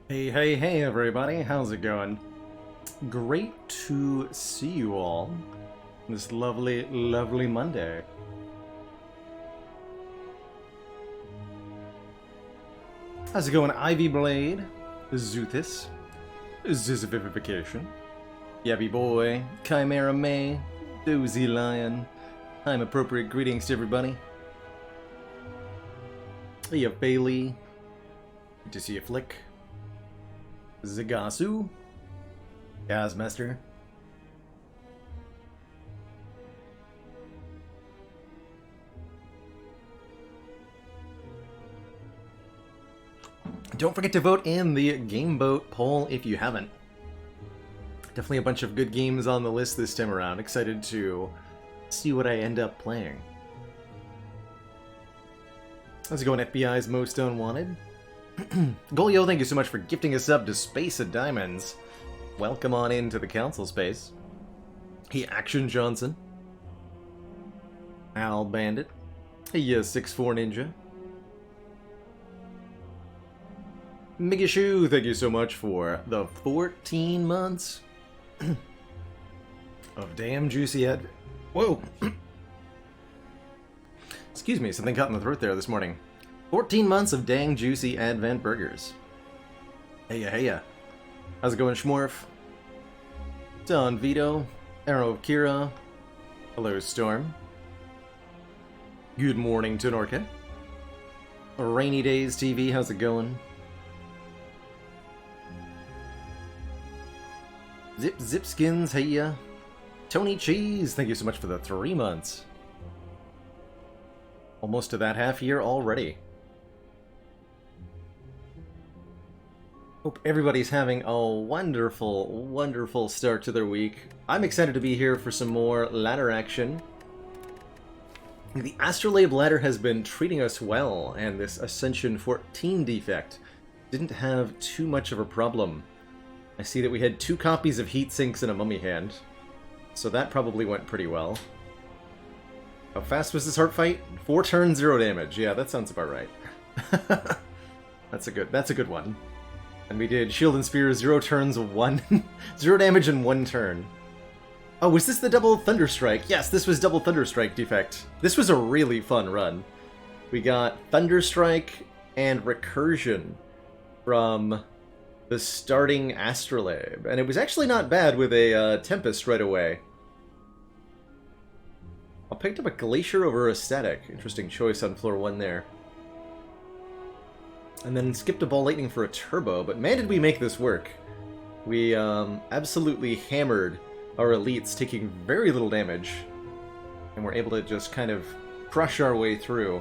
Hey, everybody, how's it going? Great to see you all this lovely Monday. How's it going, Ivy Blade, Zuthis, Zizivivification, Yabby Boy, Chimera May, Dozy Lion? Time appropriate greetings to everybody. Hey, Bailey. Good to see you, Flick. Zagasu. Gazmaster. Don't forget to vote in the Gameboat poll if you haven't. Definitely a bunch of good games on the list this time around. Excited to see what I end up playing. How's it going, FBI's Most Unwanted? Golio, thank you so much for gifting us up to Space of Diamonds. Welcome on into the Council Space. Hey, Action Johnson. Al Bandit. Hey, 6'4 Ninja. Migishu, thank you so much for the 14 months of damn juicy head. Whoa! Excuse me, something caught in the throat there this morning. 14 months of dang juicy Advent burgers. Heya. How's it going, Schmorf? Don Vito. Arrow of Kira. Hello, Storm. Good morning, Tenorca. Rainy Days TV, how's it going? Zipskins, heya. Tony Cheese, thank you so much for the 3 months. Almost to that half year already. Hope everybody's having a wonderful start to their week. I'm excited to be here for some more ladder action. The Astrolabe ladder has been treating us well, and this Ascension 14 defect didn't have too much of a problem. I see that we had 2 copies of Heat Sinks and a Mummy Hand, so that probably went pretty well. How fast was this heart fight? 4 turns, 0 damage. Yeah, that sounds about right. That's a good one. And we did Shield and Spear, 0 turns, 0 damage in 1 turn. Oh, was this the double Thunderstrike? Yes, this was double Thunderstrike defect. This was a really fun run. We got Thunderstrike and Recursion from the starting Astrolabe, and it was actually not bad with a Tempest right away. I picked up a Glacier over a Static. Interesting choice on floor 1 there. And then skipped a Ball Lightning for a Turbo, but man did we make this work. We absolutely hammered our elites, taking very little damage, and we're able to just kind of crush our way through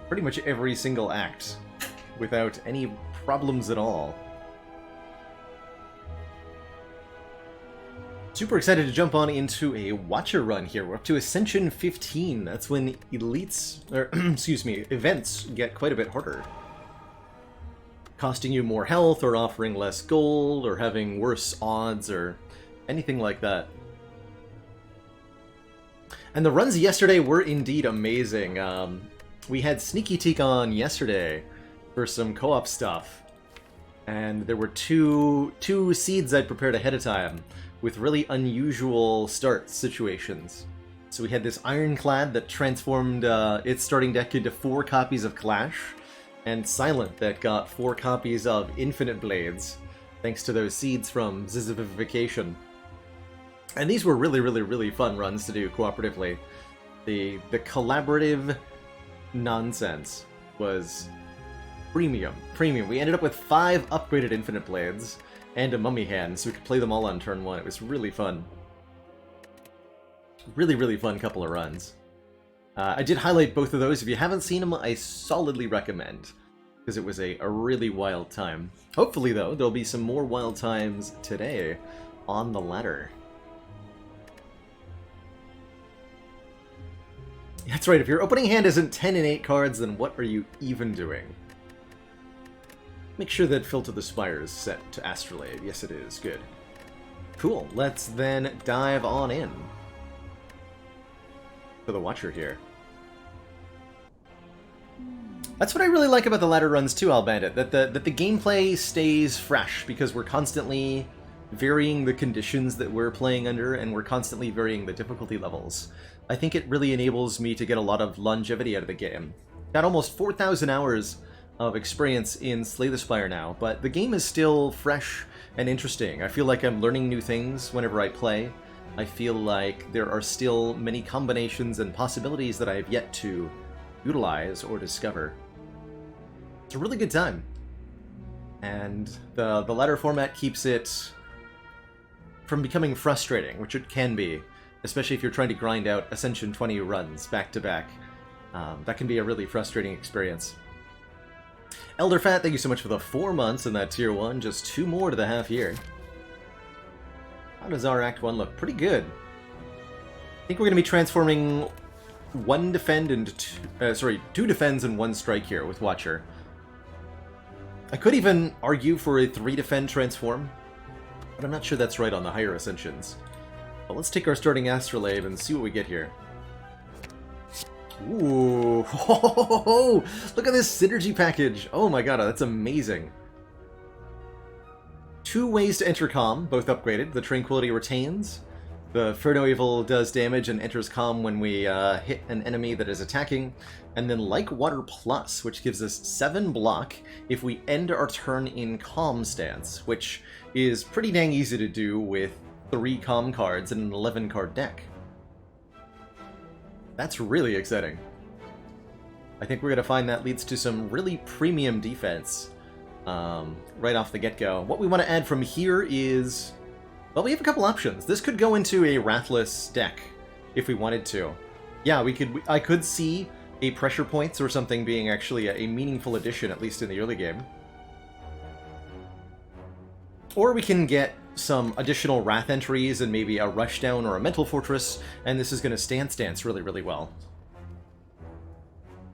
pretty much every single act without any problems at all. Super excited to jump on into a Watcher run here. We're up to Ascension 15. That's when elites, or excuse me, events get quite a bit harder. Costing you more health, or offering less gold, or having worse odds, or anything like that. And the runs yesterday were indeed amazing. We had Sneaky Teak on yesterday for some co-op stuff. And there were two seeds I'd prepared ahead of time with really unusual start situations. So we had this Ironclad that transformed its starting deck into 4 copies of Clash, and Silent that got 4 copies of Infinite Blades, thanks to those seeds from Zizivification. And these were really fun runs to do cooperatively. The collaborative nonsense was premium. We ended up with 5 upgraded Infinite Blades and a Mummy Hand, so we could play them all on turn 1. It was really fun. Really fun couple of runs. I did highlight both of those. If you haven't seen them, I solidly recommend, because it was a really wild time. Hopefully, though, there'll be some more wild times today on the ladder. That's right, if your opening hand isn't 10 and 8 cards, then what are you even doing? Make sure that Filter the Spire is set to Astrolabe. Yes, it is. Good. Cool. Let's then dive on in for the Watcher here. That's what I really like about the ladder runs too, Albandit, that the gameplay stays fresh, because we're constantly varying the conditions that we're playing under, and we're constantly varying the difficulty levels. I think it really enables me to get a lot of longevity out of the game. Got almost 4,000 hours of experience in Slay the Spire now, but the game is still fresh and interesting. I feel like I'm learning new things whenever I play. I feel like there are still many combinations and possibilities that I have yet to utilize or discover. It's a really good time. And the ladder format keeps it from becoming frustrating, which it can be, especially if you're trying to grind out Ascension 20 runs back to back. That can be a really frustrating experience. Elderfat, thank you so much for the 4 months in that Tier 1, just 2 more to the half year. How does our Act 1 look? Pretty good. I think we're going to be transforming 1 defend and 2 defends and 1 strike here with Watcher. I could even argue for a 3 defend transform, but I'm not sure that's right on the higher Ascensions. But let's take our starting Astrolabe and see what we get here. Ooh, look at this synergy package. Oh my god, that's amazing. 2 ways to enter calm, both upgraded. The Tranquility retains. The Ferno Evil does damage and enters calm when we hit an enemy that is attacking. And then Like Water Plus, which gives us 7 block if we end our turn in calm stance, which is pretty dang easy to do with 3 calm cards and an 11 card deck. That's really exciting. I think we're going to find that leads to some really premium defense right off the get-go. What we want to add from here is... well, we have a couple options. This could go into a Wrathless deck if we wanted to. Yeah, I could see a Pressure Points or something being actually a meaningful addition, at least in the early game. Or we can get some additional Wrath entries and maybe a Rushdown or a Mental Fortress, and this is going to stance really, really well.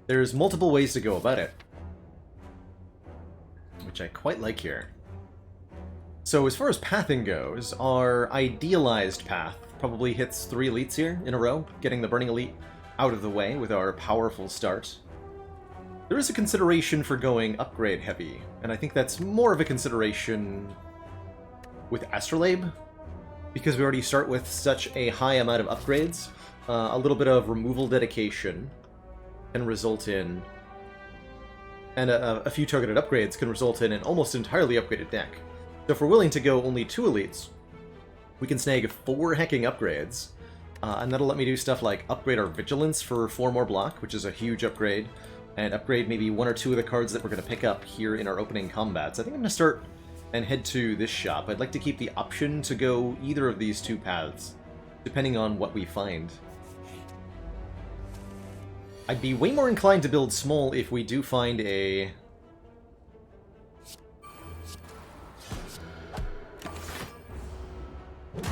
There's multiple ways to go about it, which I quite like here. So as far as pathing goes, our idealized path probably hits 3 elites here in a row, getting the Burning Elite out of the way with our powerful start. There is a consideration for going upgrade heavy, and I think that's more of a consideration with Astrolabe, because we already start with such a high amount of upgrades. A little bit of removal dedication can result in, and a few targeted upgrades can result in an almost entirely upgraded deck. So if we're willing to go only 2 elites, we can snag 4 hacking upgrades, and that'll let me do stuff like upgrade our Vigilance for 4 more block, which is a huge upgrade, and upgrade maybe 1 or 2 of the cards that we're going to pick up here in our opening combats. I think I'm going to start and head to this shop. I'd like to keep the option to go either of these 2 paths, depending on what we find. I'd be way more inclined to build small if we do find a...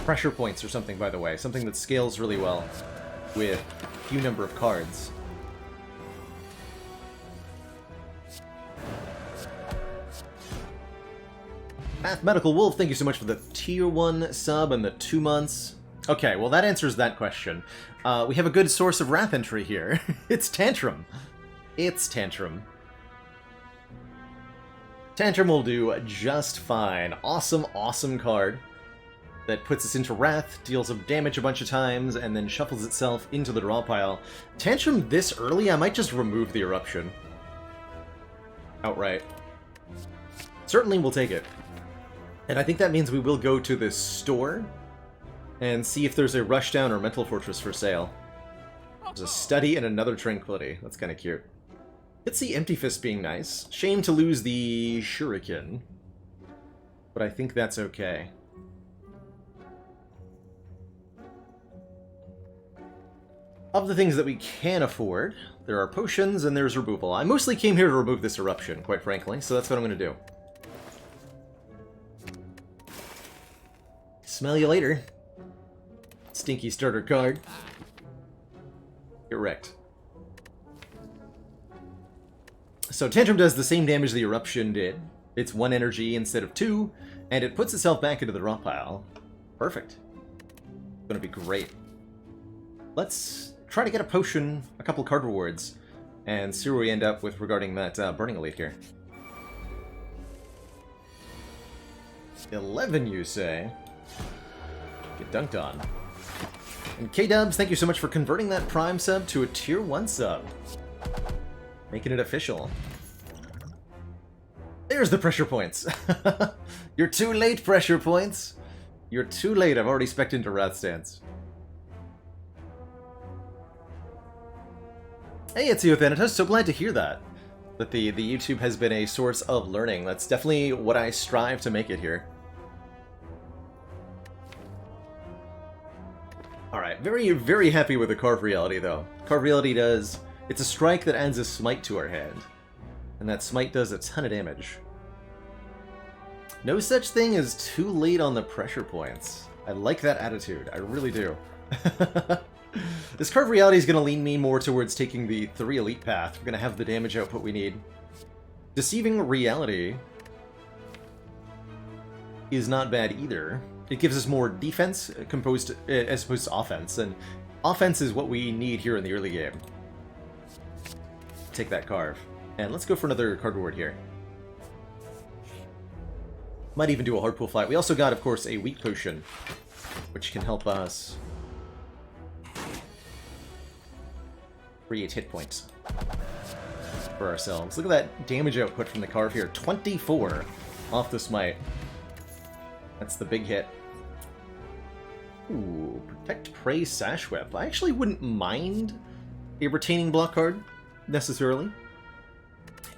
Pressure Points or something, by the way. Something that scales really well with a few number of cards. Mathematical Wolf, thank you so much for the Tier 1 sub and the 2 months. Okay, well that answers that question. We have a good source of Wrath entry here. It's Tantrum. It's Tantrum. Tantrum will do just fine. Awesome, awesome card that puts us into Wrath, deals of damage a bunch of times, and then shuffles itself into the draw pile. Tantrum this early, I might just remove the Eruption. Outright. Certainly we'll take it. And I think that means we will go to this store and see if there's a Rushdown or Mental Fortress for sale. There's a Study and another Tranquility. That's kind of cute. Could see Empty Fist being nice. Shame to lose the Shuriken, but I think that's okay. Of the things that we can afford, there are potions and there's removal. I mostly came here to remove this Eruption, quite frankly, so that's what I'm going to do. Smell you later. Stinky starter card. Get wrecked. So Tantrum does the same damage the Eruption did. It's 1 energy instead of 2, and it puts itself back into the draw pile. Perfect. It's gonna be great. Let's try to get a potion, a couple card rewards. and see where we end up with regarding that Burning Elite here. 11, you say? Get dunked on. And K-Dubs, thank you so much for converting that Prime sub to a Tier 1 sub. Making it official. There's the pressure points. You're too late, pressure points. You're too late. I've already spec'd into Wrath Stance. Hey, it's you, Thanatos. So glad to hear that. That the YouTube has been a source of learning. That's definitely what I strive to make it here. Alright, very, very happy with the Carve Reality, though. Carve Reality does... It's a strike that adds a smite to our hand. And that smite does a ton of damage. No such thing as too late on the pressure points. I like that attitude. I really do. This Carve Reality is going to lean me more towards taking the 3 Elite path. We're going to have the damage output we need. Deceiving Reality is not bad either. It gives us more defense as opposed to offense, and offense is what we need here in the early game. Take that Carve. And let's go for another card reward here. Might even do a hard pull flight. We also got, of course, a weak potion, which can help us create hit points for ourselves. Look at that damage output from the Carve here. 24 off the smite. That's the big hit. Ooh, Protect Prey Sash Whip. I actually wouldn't mind a retaining block card, necessarily.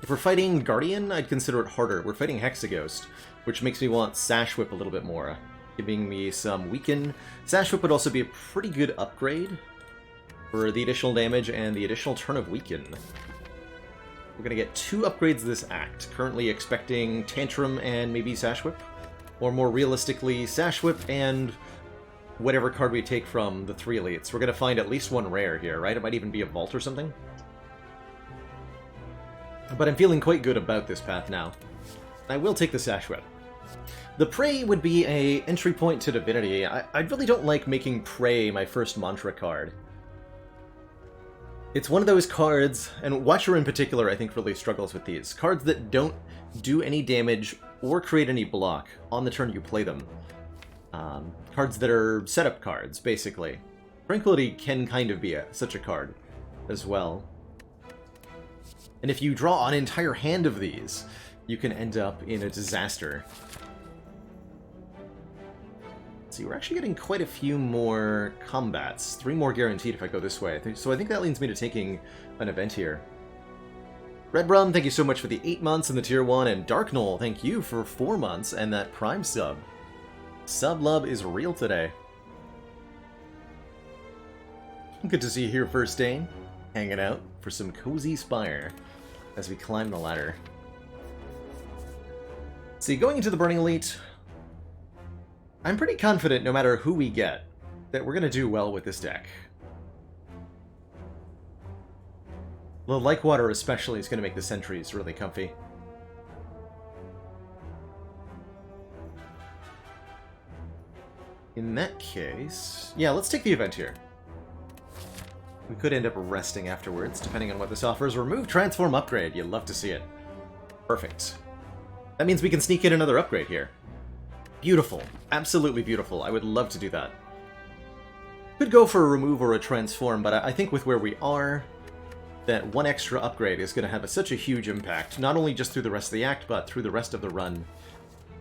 If we're fighting Guardian, I'd consider it harder. We're fighting Hexaghost, which makes me want Sash Whip a little bit more, giving me some weaken. Sash Whip would also be a pretty good upgrade for the additional damage and the additional turn of weaken. We're going to get 2 upgrades this act. Currently expecting Tantrum and maybe Sash Whip, or more realistically, Sash Whip and whatever card we take from the 3 elites. We're going to find at least 1 rare here, right? It might even be a Vault or something. But I'm feeling quite good about this path now. I will take the Sash Whip. The Prey would be a entry point to Divinity. I really don't like making Prey my first mantra card. It's one of those cards, and Watcher in particular I think really struggles with these. Cards that don't do any damage or create any block on the turn you play them. Cards that are setup cards, basically. Tranquility can kind of be such a card as well. And if you draw an entire hand of these, you can end up in a disaster. See, we're actually getting quite a few more combats. 3 more guaranteed if I go this way. So I think that leads me to taking an event here. Red Brum, thank you so much for the 8 months in the Tier 1, and Dark Knoll, thank you for 4 months and that Prime sub. Sub love is real today. Good to see you here, First Dane. Hanging out for some cozy Spire as we climb the ladder. See, going into the Burning Elite, I'm pretty confident no matter who we get, that we're going to do well with this deck. The Lykewater especially is going to make the sentries really comfy. In that case, yeah, let's take the event here. We could end up resting afterwards, depending on what this offers. Remove Transform Upgrade. You'd love to see it. Perfect. That means we can sneak in another upgrade here. Beautiful. Absolutely beautiful. I would love to do that. Could go for a remove or a transform, but I think with where we are, that 1 extra upgrade is going to have such a huge impact, not only just through the rest of the act, but through the rest of the run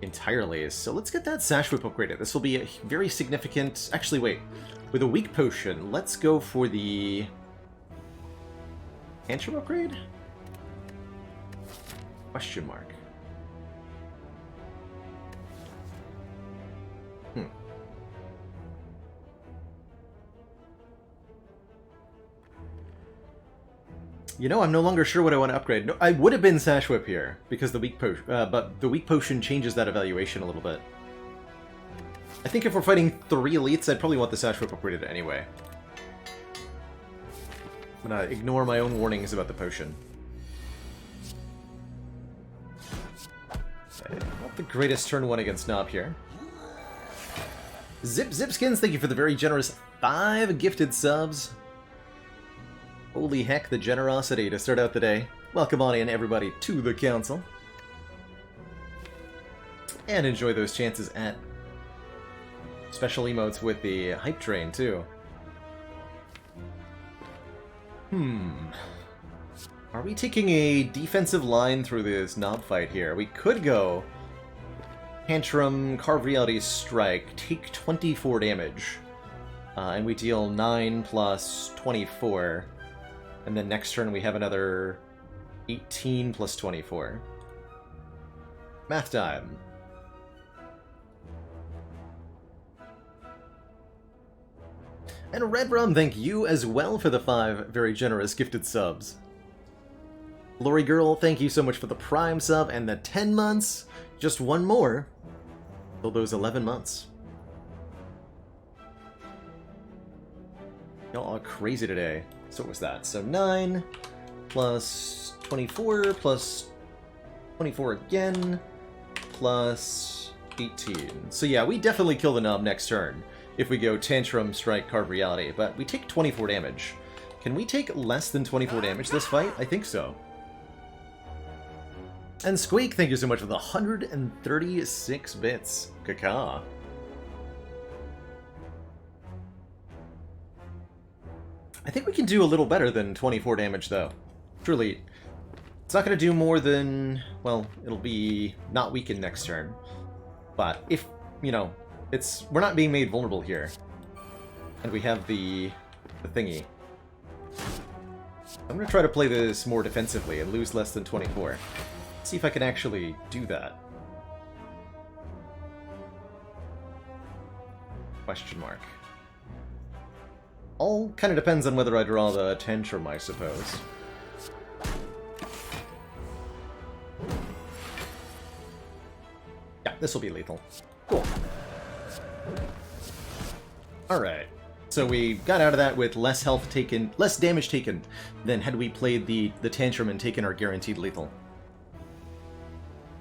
entirely. So let's get that Sash Whip upgraded. This will be a very significant... Actually, wait. With a weak potion, let's go for the... Tantrum upgrade? Question mark. You know, I'm no longer sure what I want to upgrade. No, I would have been Sash Whip here, because the weak potion, but the weak potion changes that evaluation a little bit. I think if we're fighting 3 elites, I'd probably want the Sash Whip upgraded anyway. I'm gonna ignore my own warnings about the potion. Okay, not the greatest turn 1 against Nob here. Zipskins, thank you for the very generous 5 gifted subs. Holy heck, the generosity to start out the day. Welcome on in, everybody, to the council. And enjoy those chances at special emotes with the hype train, too. Are we taking a defensive line through this knob fight here? We could go Tantrum, Carve Reality Strike, take 24 damage. And we deal 9 plus 24. And then next turn we have another 18 plus 24. Math time. And Red Rum, thank you as well for the 5 very generous gifted subs. Lori Girl, thank you so much for the Prime sub and the 10 months. Just one more till those 11 months. Y'all are crazy today. So what was that? So 9 plus 24 plus 24 again plus 18. So yeah, we definitely kill the knob next turn if we go Tantrum, Strike, Carve Reality, but we take 24 damage. Can we take less than 24 damage this fight? I think so. And Squeak, thank you so much for the 136 bits. Caca. I think we can do a little better than 24 damage, though. Truly, it's not going to do more than... Well, it'll be not weakened next turn. But if, you know, we're not being made vulnerable here. And we have the thingy. I'm going to try to play this more defensively and lose less than 24. Let's see if I can actually do that. Question mark. All kind of depends on whether I draw the Tantrum, I suppose. Yeah, this will be lethal. Cool. Alright. So we got out of that with less health taken, less damage taken than had we played the Tantrum and taken our guaranteed lethal.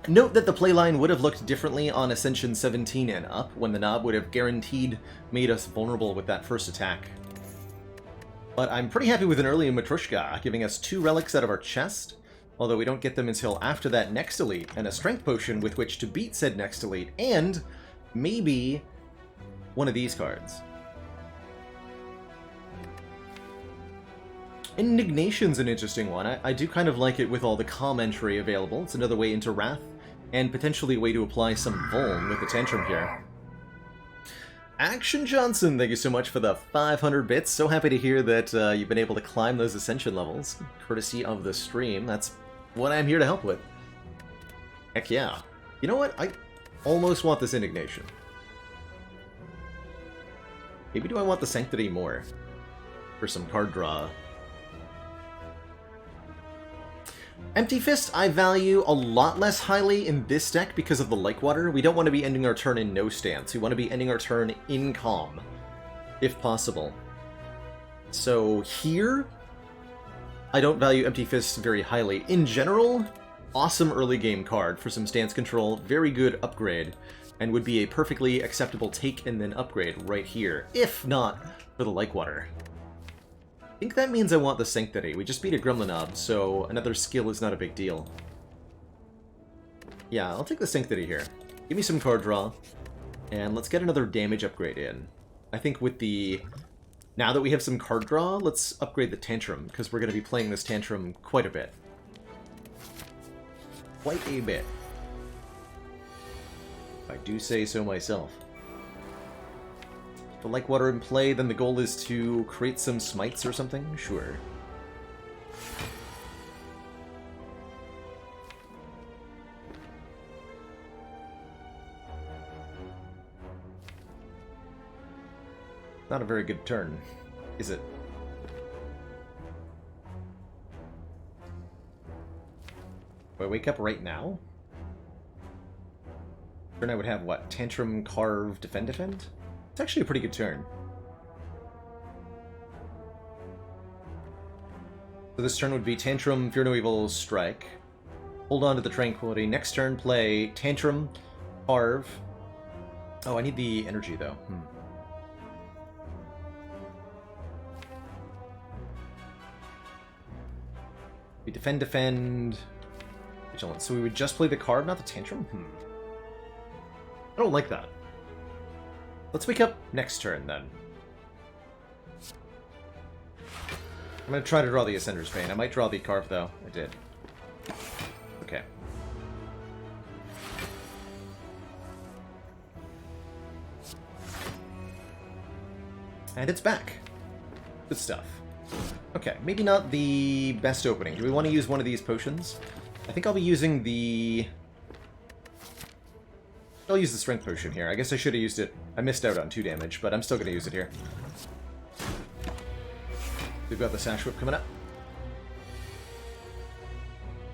Note that the playline would have looked differently on Ascension 17 and up, when the knob would have guaranteed made us vulnerable with that first attack. But I'm pretty happy with an early Matryoshka, giving us 2 relics out of our chest, although we don't get them until after that next elite, and a strength potion with which to beat said next elite, and maybe one of these cards. Indignation's an interesting one. I do kind of like it with all the calm entry available. It's another way into Wrath, and potentially a way to apply some Vuln with the Tantrum here. Action Johnson, thank you so much for the 500 bits. So happy to hear that you've been able to climb those Ascension levels, courtesy of the stream. That's what I'm here to help with. Heck yeah. You know what? I almost want this Indignation. Maybe do I want the Sanctity more? For some card draw. Empty Fist I value a lot less highly in this deck because of the Lykewater. We don't want to be ending our turn in no stance. We want to be ending our turn in calm, if possible. So here, I don't value Empty Fist very highly. In general, awesome early game card for some stance control, very good upgrade, and would be a perfectly acceptable take and then upgrade right here, if not for the Lykewater. I think that means I want the Sanctity. We just beat a Gremlin Knob, so another skill is not a big deal. Yeah, I'll take the Sanctity here. Give me some card draw, and let's get another damage upgrade in. I think with the... Now that we have some card draw, let's upgrade the Tantrum, because we're going to be playing this Tantrum quite a bit. Quite a bit. If I do say so myself. The Lykewater in play, then the goal is to create some smites or something? Sure. Not a very good turn, is it? Do I wake up right now? Turn I would have, what, Tantrum, Carve, Defend, Defend? It's actually a pretty good turn. So this turn would be Tantrum, Fear No Evil, Strike. Hold on to the Tranquility. Next turn, play Tantrum, Carve. Oh, I need the energy, though. We defend, defend... Vigilance. So we would just play the card, not the Tantrum? I don't like that. Let's wake up next turn, then. I'm going to try to draw the Ascender's Bane. I might draw the Carve, though. I did. Okay. And it's back. Good stuff. Okay, maybe not the best opening. Do we want to use one of these potions? I think I'll be using the... I'll use the Strength Potion here. I guess I should have used it. I missed out on 2 damage, but I'm still going to use it here. We've got the Sash Whip coming up.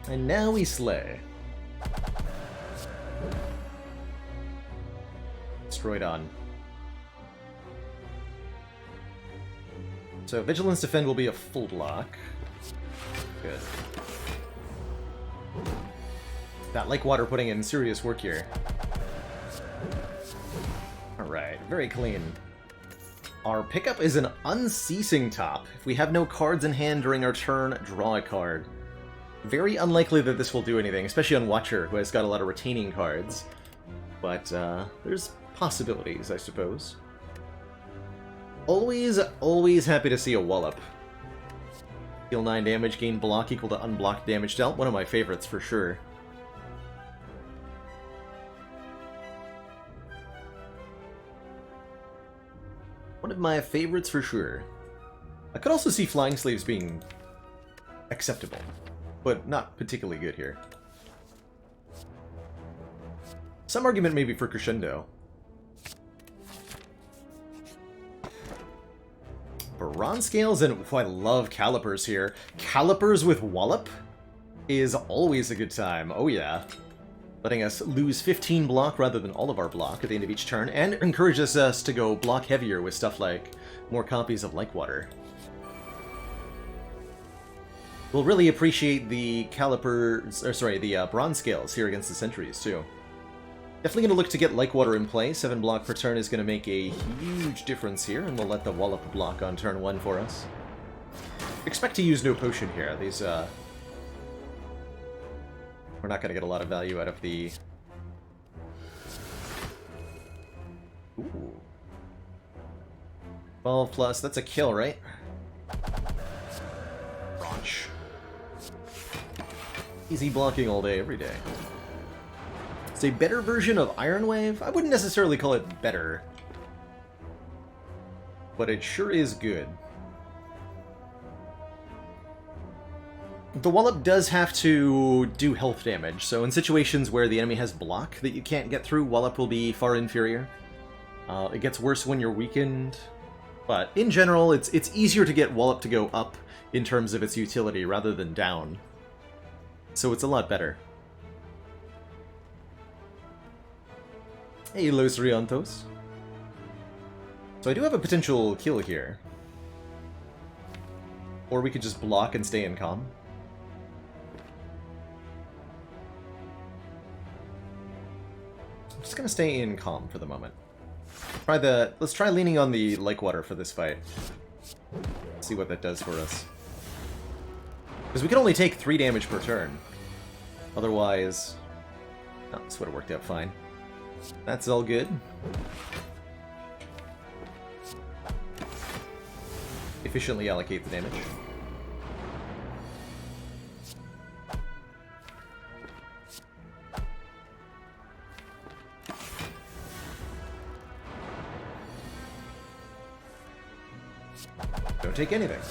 And now we slay. Destroyed on. So Vigilance Defend will be a full block. Good. That Lake Water putting in serious work here. Alright, very clean. Our pickup is an Unceasing Top. If we have no cards in hand during our turn, draw a card. Very unlikely that this will do anything, especially on Watcher, who has got a lot of retaining cards. But, there's possibilities, I suppose. Always happy to see a Wallop. Deal 9 damage, gain block equal to unblocked damage dealt. One of my favorites, for sure. One of my favorites, for sure. I could also see Flying Sleeves being acceptable, but not particularly good here. Some argument maybe for Crescendo. Bronze Scales, and I love Calipers here. Calipers with Wallop is always a good time. Oh yeah. Letting us lose 15 block rather than all of our block at the end of each turn, and encourages us to go block heavier with stuff like more copies of Lake Water. We'll really appreciate the Calipers, or sorry, the Bronze Scales here against the Sentries too. Definitely going to look to get Lake Water in play. 7 block per turn is going to make a huge difference here, and we'll let the Wallop block on turn 1 for us. Expect to use no potion here. These, we're not going to get a lot of value out of the... Ooh. 12 plus, that's a kill, right? Raunch. Easy blocking all day, every day. It's a better version of Iron Wave. I wouldn't necessarily call it better, but it sure is good. The Wallop does have to do health damage, so in situations where the enemy has block that you can't get through, Wallop will be far inferior. It gets worse when you're weakened, but in general, it's easier to get Wallop to go up in terms of its utility rather than down. So it's a lot better. Hey, Los Riantos. So I do have a potential kill here. Or we could just block and stay in calm. I'm just gonna stay in calm for the moment. Let's try leaning on the Lake Water for this fight. See what that does for us. Because we can only take 3 damage per turn. Otherwise... Oh, this would have worked out fine. That's all good. Efficiently allocate the damage. Don't take anything.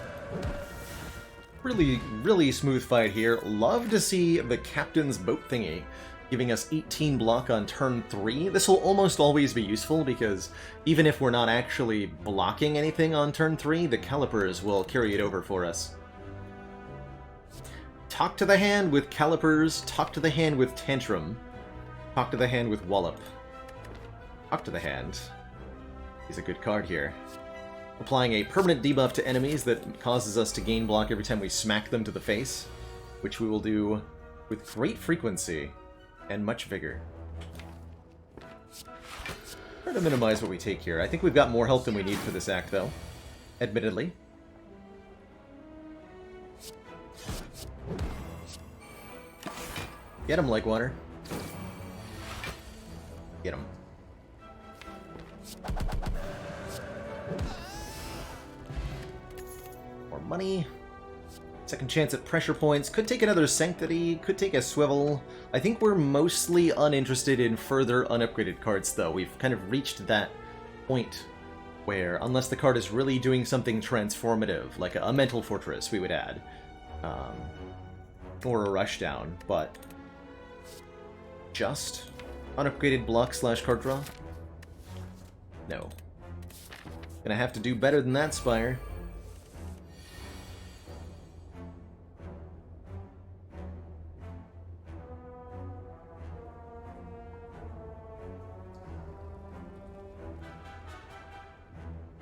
Really smooth fight here. Love to see the Captain's Boat thingy giving us 18 block on turn 3. This will almost always be useful because even if we're not actually blocking anything on turn 3, the Calipers will carry it over for us. Talk to the hand with Calipers, talk to the hand with Tantrum, talk to the hand with Wallop. Talk to the hand is a good card here. Applying a permanent debuff to enemies that causes us to gain block every time we smack them to the face, which we will do with great frequency and much vigor. Try to minimize what we take here. I think we've got more health than we need for this act, though. Admittedly. Get him, Lakewater. Get him. More money. Second chance at pressure points. Could take another Sanctity. Could take a Swivel. I think we're mostly uninterested in further unupgraded cards, though. We've kind of reached that point where, unless the card is really doing something transformative, like a Mental Fortress, we would add. Or a Rushdown, but just unupgraded block / card draw? No. Gonna have to do better than that, Spire.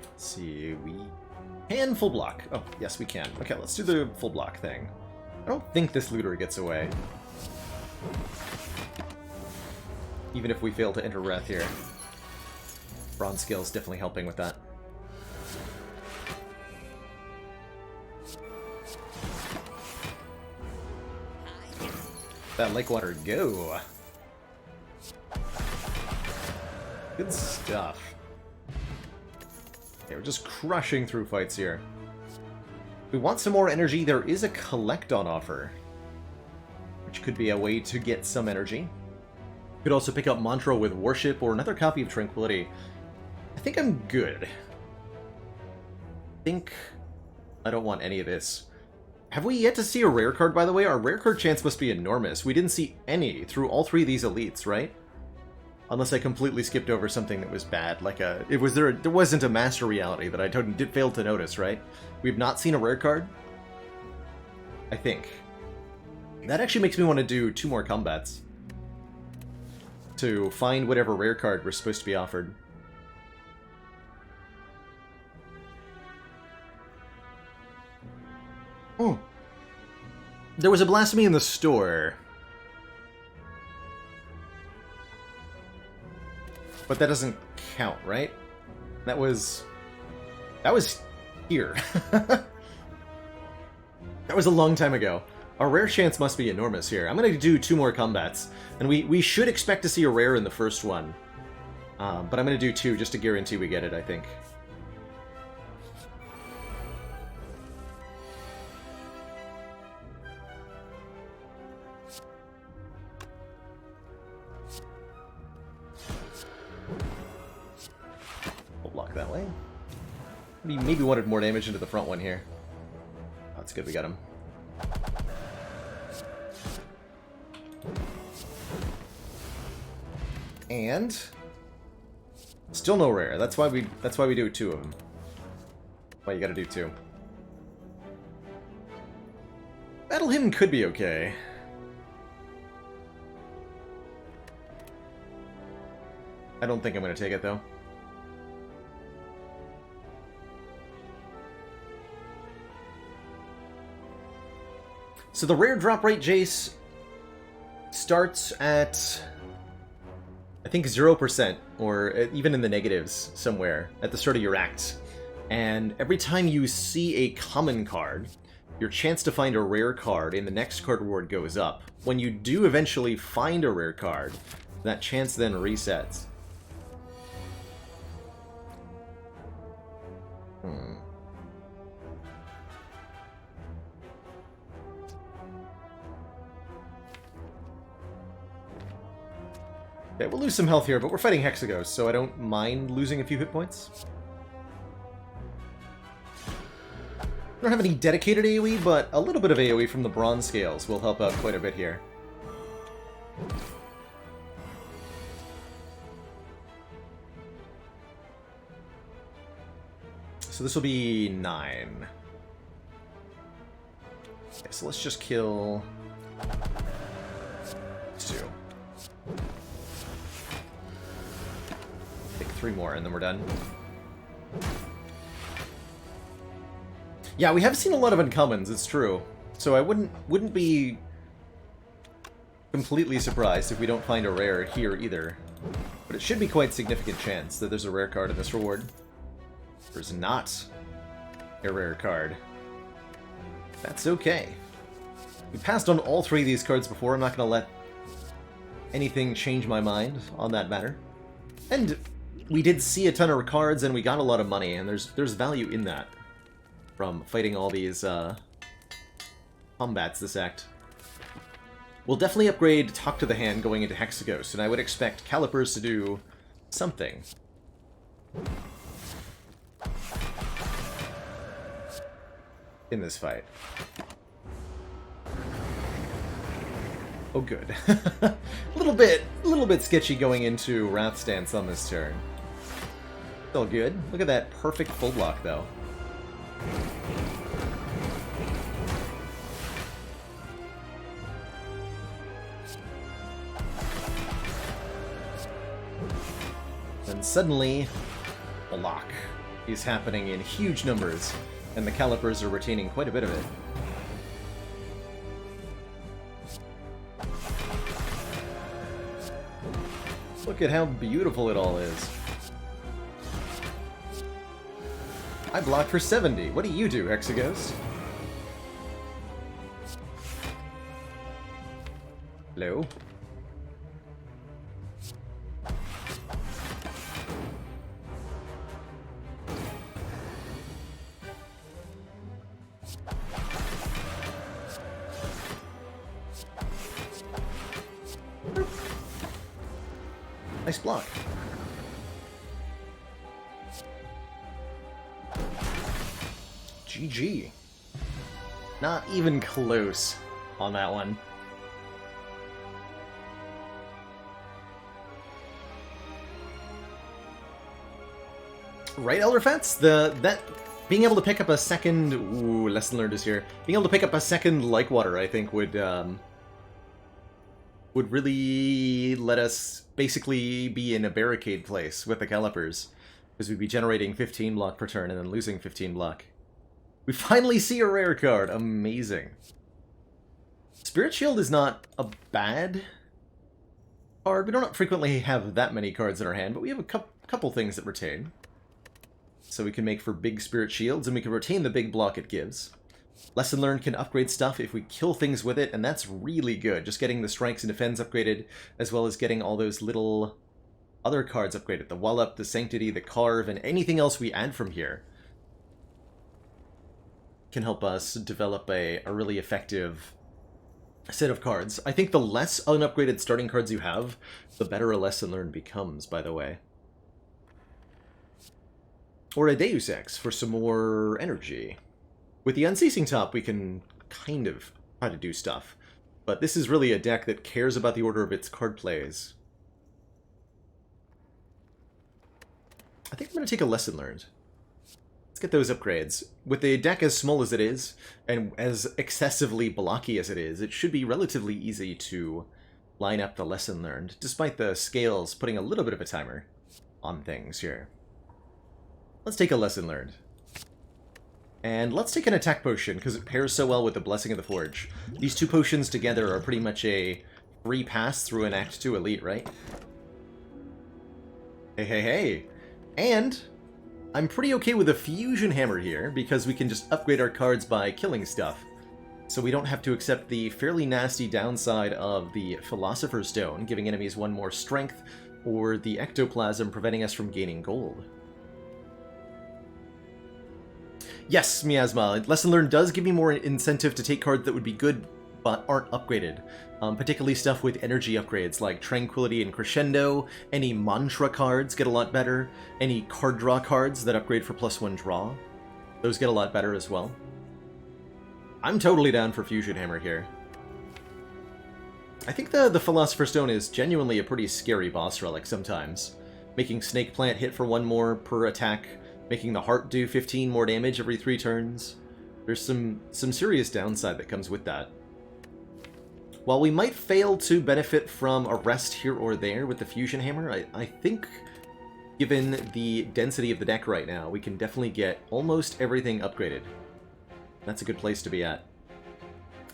Let's see, we can full block. Oh, yes we can. Okay, let's do the full block thing. I don't think this looter gets away. Even if we fail to enter Wrath here. Bronze Scale's definitely helping with that. That Lakewater go! Good stuff. Okay, we're just crushing through fights here. If we want some more energy, there is a collect on offer, which could be a way to get some energy. Could also pick up Mantra with Worship or another copy of Tranquility. I think I'm good. I think I don't want any of this. Have we yet to see a rare card, by the way? Our rare card chance must be enormous. We didn't see any through all three of these elites, right? Unless I completely skipped over something that was bad, like a... there wasn't a Master Reality that I failed to notice, right? We've not seen a rare card? I think. That actually makes me want to do 2 more combats. To find whatever rare card we're supposed to be offered. Oh. There was a Blasphemy in the store. But that doesn't count, right? That was here. That was a long time ago. Our rare chance must be enormous here. I'm going to do 2 more combats. And we should expect to see a rare in the first one. But I'm going to do 2 just to guarantee we get it, I think. We'll block that way. We maybe wanted more damage into the front one here. Oh, that's good, we got him. And still no rare. That's why we do 2 of them. Why you gotta do 2. Battle Hymn could be okay. I don't think I'm gonna take it though. So the rare drop rate, Jace, starts at, I think, 0%, or even in the negatives somewhere at the start of your act. And every time you see a common card, your chance to find a rare card in the next card reward goes up. When you do eventually find a rare card, that chance then resets. Okay, we'll lose some health here, but we're fighting Hexagos, so I don't mind losing a few hit points. I don't have any dedicated AoE, but a little bit of AoE from the Bronze Scales will help out quite a bit here. So this will be 9. Okay, so let's just kill 2. Take 3 more and then we're done. Yeah, we have seen a lot of uncommons, it's true. So I wouldn't be completely surprised if we don't find a rare here either. But it should be quite significant chance that there's a rare card in this reward. There's not a rare card. That's okay. We passed on all 3 of these cards before. I'm not going to let anything change my mind on that matter. And we did see a ton of cards, and we got a lot of money, and there's value in that from fighting all these combats this act. We'll definitely upgrade Talk to the Hand going into Hexaghost, and I would expect Calipers to do something. In this fight. Oh, good. a little bit sketchy going into Wrath Stance on this turn. It's all good. Look at that perfect full block, though. And suddenly, block is happening in huge numbers, and the Calipers are retaining quite a bit of it. Look at how beautiful it all is. I block for 70. What do you do, Hexaghost? Hello? Nice block. GG. Not even close on that one. Right, Elderfats? That being able to pick up a second lesson learned is here. Being able to pick up a second like water, I think, would really let us basically be in a barricade place with the Calipers, because we'd be generating 15 block per turn and then losing 15 block. We finally see a rare card. Amazing. Spirit Shield is not a bad card. We don't frequently have that many cards in our hand, but we have a couple things that retain. So we can make for big Spirit Shields, and we can retain the big block it gives. Lesson Learned can upgrade stuff if we kill things with it, and that's really good. Just getting the Strikes and Defends upgraded, as well as getting all those little other cards upgraded. The Wallop, the Sanctity, the Carve, and anything else we add from here can help us develop a really effective set of cards. I think the less unupgraded starting cards you have, the better a Lesson Learned becomes, by the way. Or a Deus Ex for some more energy. With the Unceasing Top, we can kind of try to do stuff. But this is really a deck that cares about the order of its card plays. I think I'm going to take a Lesson Learned. Let's get those upgrades. With a deck as small as it is, and as excessively blocky as it is, it should be relatively easy to line up the Lesson Learned, despite the scales putting a little bit of a timer on things here. Let's take a Lesson Learned. And let's take an Attack Potion, because it pairs so well with the Blessing of the Forge. These two potions together are pretty much a free pass through an Act 2 Elite, right? Hey, hey, hey! And I'm pretty okay with a Fusion Hammer here, because we can just upgrade our cards by killing stuff. So we don't have to accept the fairly nasty downside of the Philosopher's Stone, giving enemies one more strength, or the Ectoplasm preventing us from gaining gold. Yes, Miasma. Lesson Learned does give me more incentive to take cards that would be good but aren't upgraded. Particularly stuff with energy upgrades like Tranquility and Crescendo. Any Mantra cards get a lot better. Any card draw cards that upgrade for +1 draw. Those get a lot better as well. I'm totally down for Fusion Hammer here. I think the Philosopher's Stone is genuinely a pretty scary boss relic sometimes. Making Snake Plant hit for 1 more per attack. Making the Heart do 15 more damage every 3 turns. There's some serious downside that comes with that. While we might fail to benefit from a rest here or there with the Fusion Hammer, I think, given the density of the deck right now, we can definitely get almost everything upgraded. That's a good place to be at.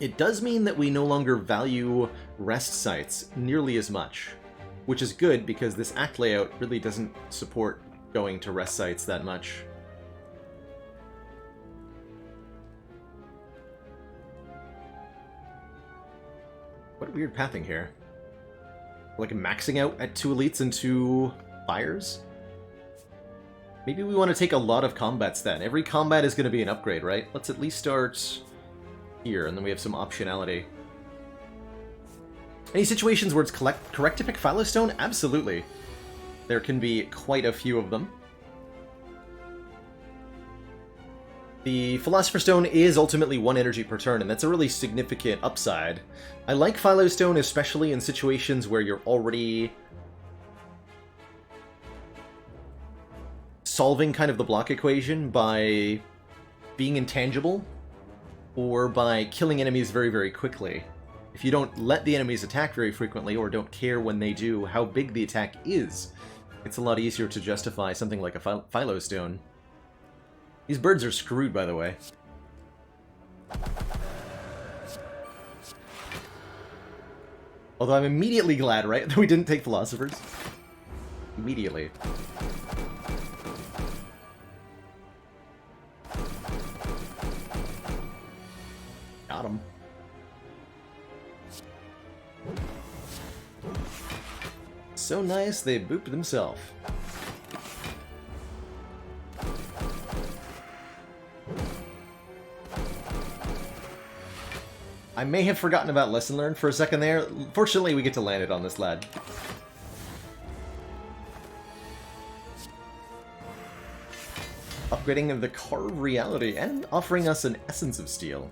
It does mean that we no longer value rest sites nearly as much, which is good because this act layout really doesn't support going to rest sites that much. What weird pathing here. Like maxing out at 2 elites and 2 fires? Maybe we want to take a lot of combats then. Every combat is going to be an upgrade, right? Let's at least start here, and then we have some optionality. Any situations where it's correct to pick Phylostone? Absolutely. There can be quite a few of them. The Philosopher's Stone is ultimately 1 energy per turn, and that's a really significant upside. I like Phylostone especially in situations where you're already solving kind of the block equation by being intangible or by killing enemies very, very quickly. If you don't let the enemies attack very frequently or don't care when they do how big the attack is, it's a lot easier to justify something like a Phylostone. These birds are screwed, by the way. Although I'm immediately glad, right, that we didn't take Philosophers. Immediately. Got him. So nice, they booped themselves. I may have forgotten about Lesson Learned for a second there. Fortunately, we get to land it on this lad. Upgrading the Carve Reality and offering us an Essence of Steel.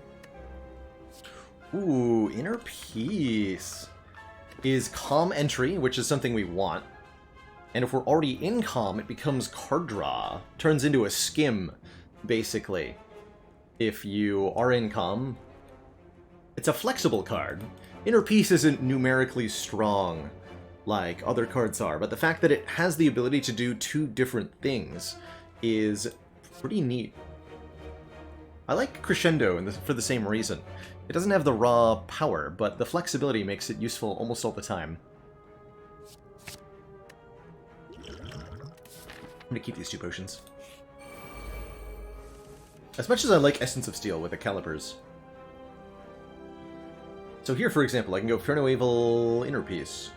Ooh, Inner Peace is Calm Entry, which is something we want. And if we're already in Calm, it becomes Card Draw. Turns into a Skim, basically. If you are in Calm, it's a flexible card. Inner Peace isn't numerically strong like other cards are, but the fact that it has the ability to do 2 different things is pretty neat. I like Crescendo for the same reason. It doesn't have the raw power, but the flexibility makes it useful almost all the time. I'm gonna keep these 2 potions. As much as I like Essence of Steel with the calipers. So here, for example, I can go Inferno Evil, Inner Peace.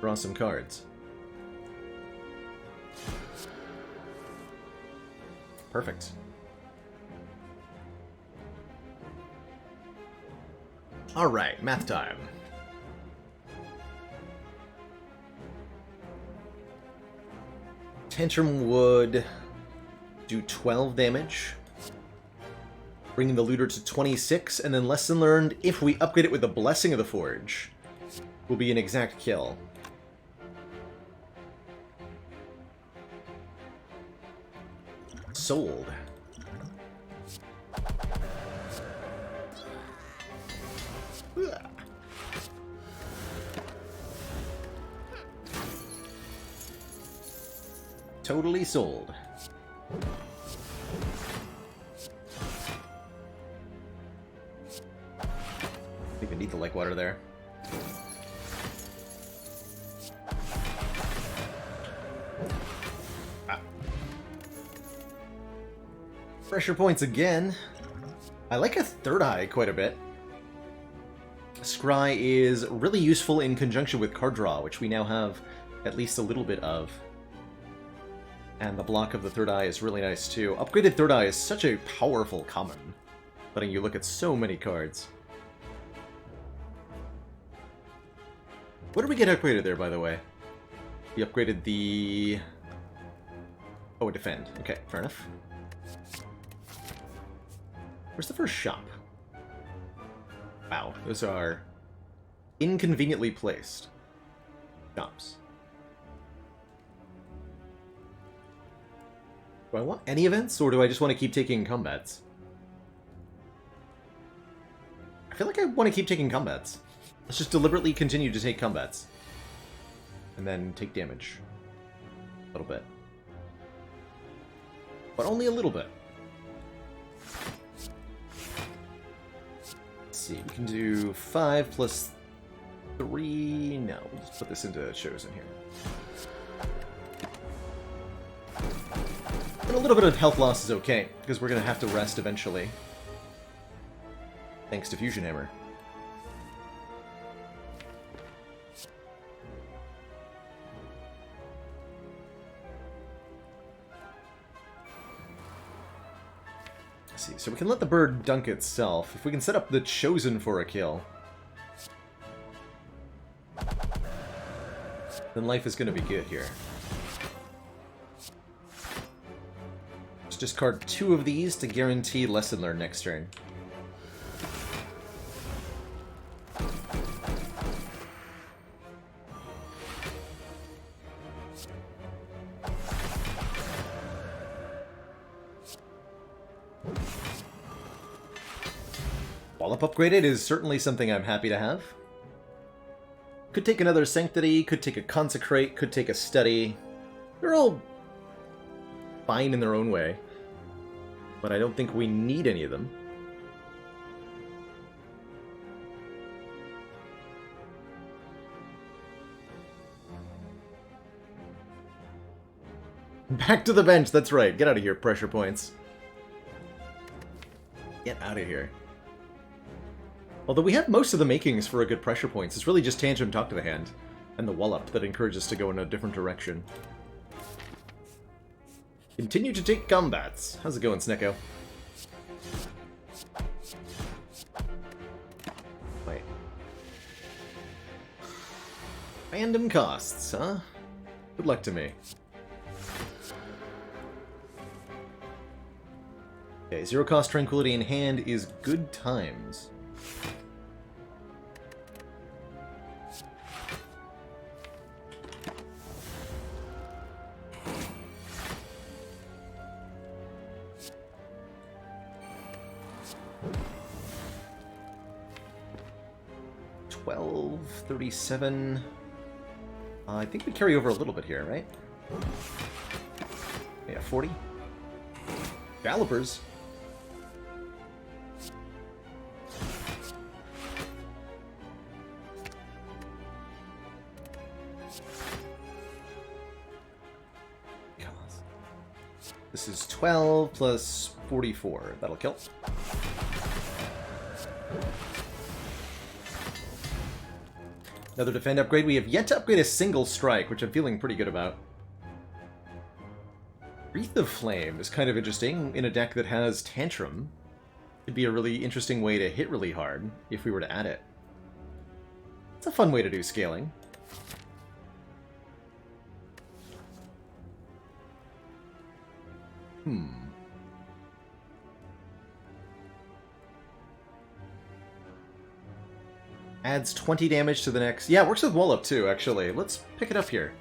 Draw some cards. Perfect. Alright, math time. Tantrum would do 12 damage, bringing the looter to 26, and then Lesson Learned, if we upgrade it with the Blessing of the Forge, will be an exact kill. Sold. Totally sold. I think I need the lake water there. Ah. Pressure points again. I like a third eye quite a bit. Scry is really useful in conjunction with card draw, which we now have at least a little bit of. And the block of the third eye is really nice too. Upgraded third eye is such a powerful common, letting you look at so many cards. What did we get upgraded there, by the way? We upgraded the... Oh, defend. Okay, fair enough. Where's the first shop? Wow, those are inconveniently placed shops. Do I want any events, or do I just want to keep taking combats? I feel like I want to keep taking combats. Let's just deliberately continue to take combats. And then take damage. A little bit. But only a little bit. Let's see, we can do 5 plus 3... No, we'll just put this into Chosen here. And a little bit of health loss is okay, because we're going to have to rest eventually. Thanks to Fusion Hammer. Let's see, so we can let the bird dunk itself. If we can set up the Chosen for a kill, then life is going to be good here. Let's discard 2 of these to guarantee Lesson Learned next turn. Wallop upgraded is certainly something I'm happy to have. Could take another Sanctity, could take a Consecrate, could take a Study. They're all fine in their own way, but I don't think we need any of them. Back to the bench, that's right. Get out of here, pressure points. Get out of here. Although we have most of the makings for a good pressure points. It's really just Tantrum Talk to the Hand and the Wallop that encourages us to go in a different direction. Continue to take combats. How's it going, Snecko? Wait. Random costs, huh? Good luck to me. Okay, 0 cost Tranquility in hand is good times. $12.37. I think we carry over a little bit here, right? Yeah, 40. Gallopers. This is 12 plus 44. That'll kill. Another defend upgrade. We have yet to upgrade a single strike, which I'm feeling pretty good about. Wreath of Flame is kind of interesting in a deck that has Tantrum. It'd be a really interesting way to hit really hard if we were to add it. It's a fun way to do scaling. Adds 20 damage to the next... Yeah, it works with Wallop too, actually. Let's pick it up here.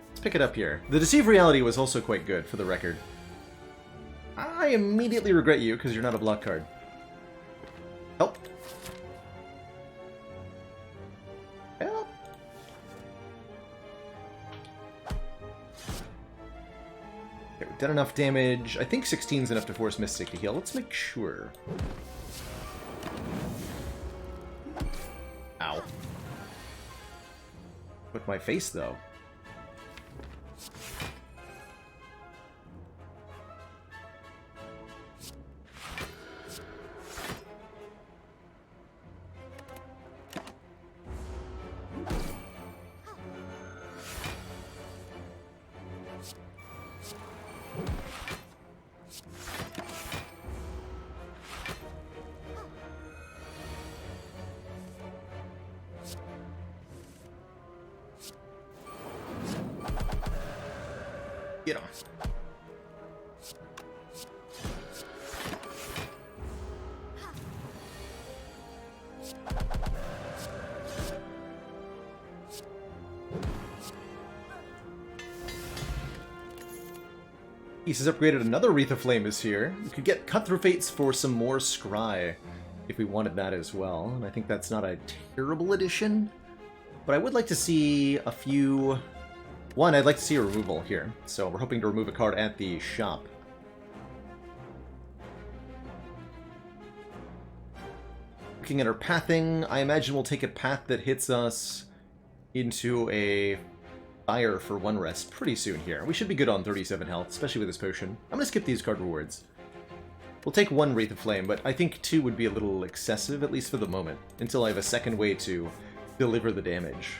Let's pick it up here. The Deceive Reality was also quite good, for the record. I immediately regret you, because you're not a block card. Help. Help. Okay, we've done enough damage. I think 16 is enough to force Mystic to heal. Let's make sure. Ow. With my face, though. Get on. Ace has upgraded another Wreath of Flame is here. We could get Cut Through Fates for some more Scry if we wanted that as well. And I think that's not a terrible addition. But I would like to see a few... One, I'd like to see a removal here, so we're hoping to remove a card at the shop. Looking at our pathing, I imagine we'll take a path that hits us into a Spire for 1 rest pretty soon here. We should be good on 37 health, especially with this potion. I'm going to skip these card rewards. We'll take 1 Wreath of Flame, but I think 2 would be a little excessive, at least for the moment, until I have a second way to deliver the damage.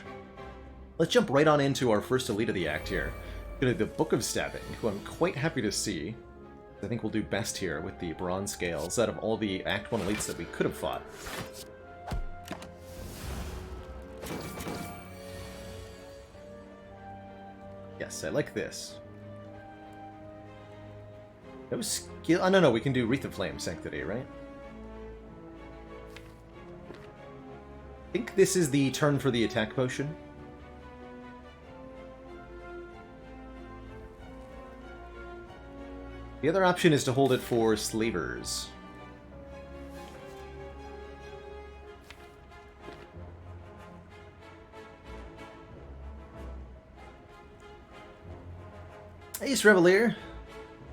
Let's jump right on into our first Elite of the Act here. Go to the Book of Stabbing, who I'm quite happy to see. I think we'll do best here with the bronze scales out of all the Act 1 elites that we could have fought. Yes, I like this. No skill... Oh, no, we can do Wreath of Flame Sanctity, right? I think this is the turn for the attack potion. The other option is to hold it for slavers. Ace Revelier.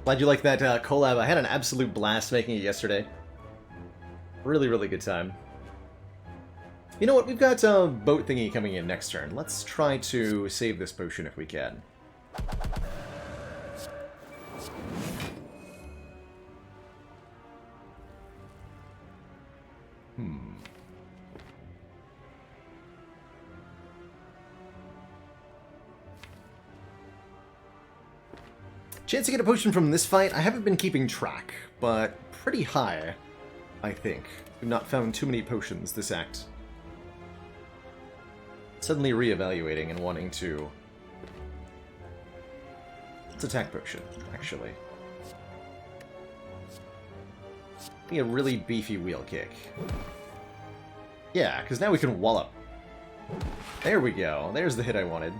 Glad you like that collab. I had an absolute blast making it yesterday. Really, really good time. You know what? We've got a boat thingy coming in next turn. Let's try to save this potion if we can. Chance to get a potion from this fight, I haven't been keeping track, but pretty high, I think. We've not found too many potions this act. Suddenly reevaluating and wanting to... Let's attack potion, actually. Be a really beefy wheel kick. Yeah, because now we can wallop. There we go. There's the hit I wanted.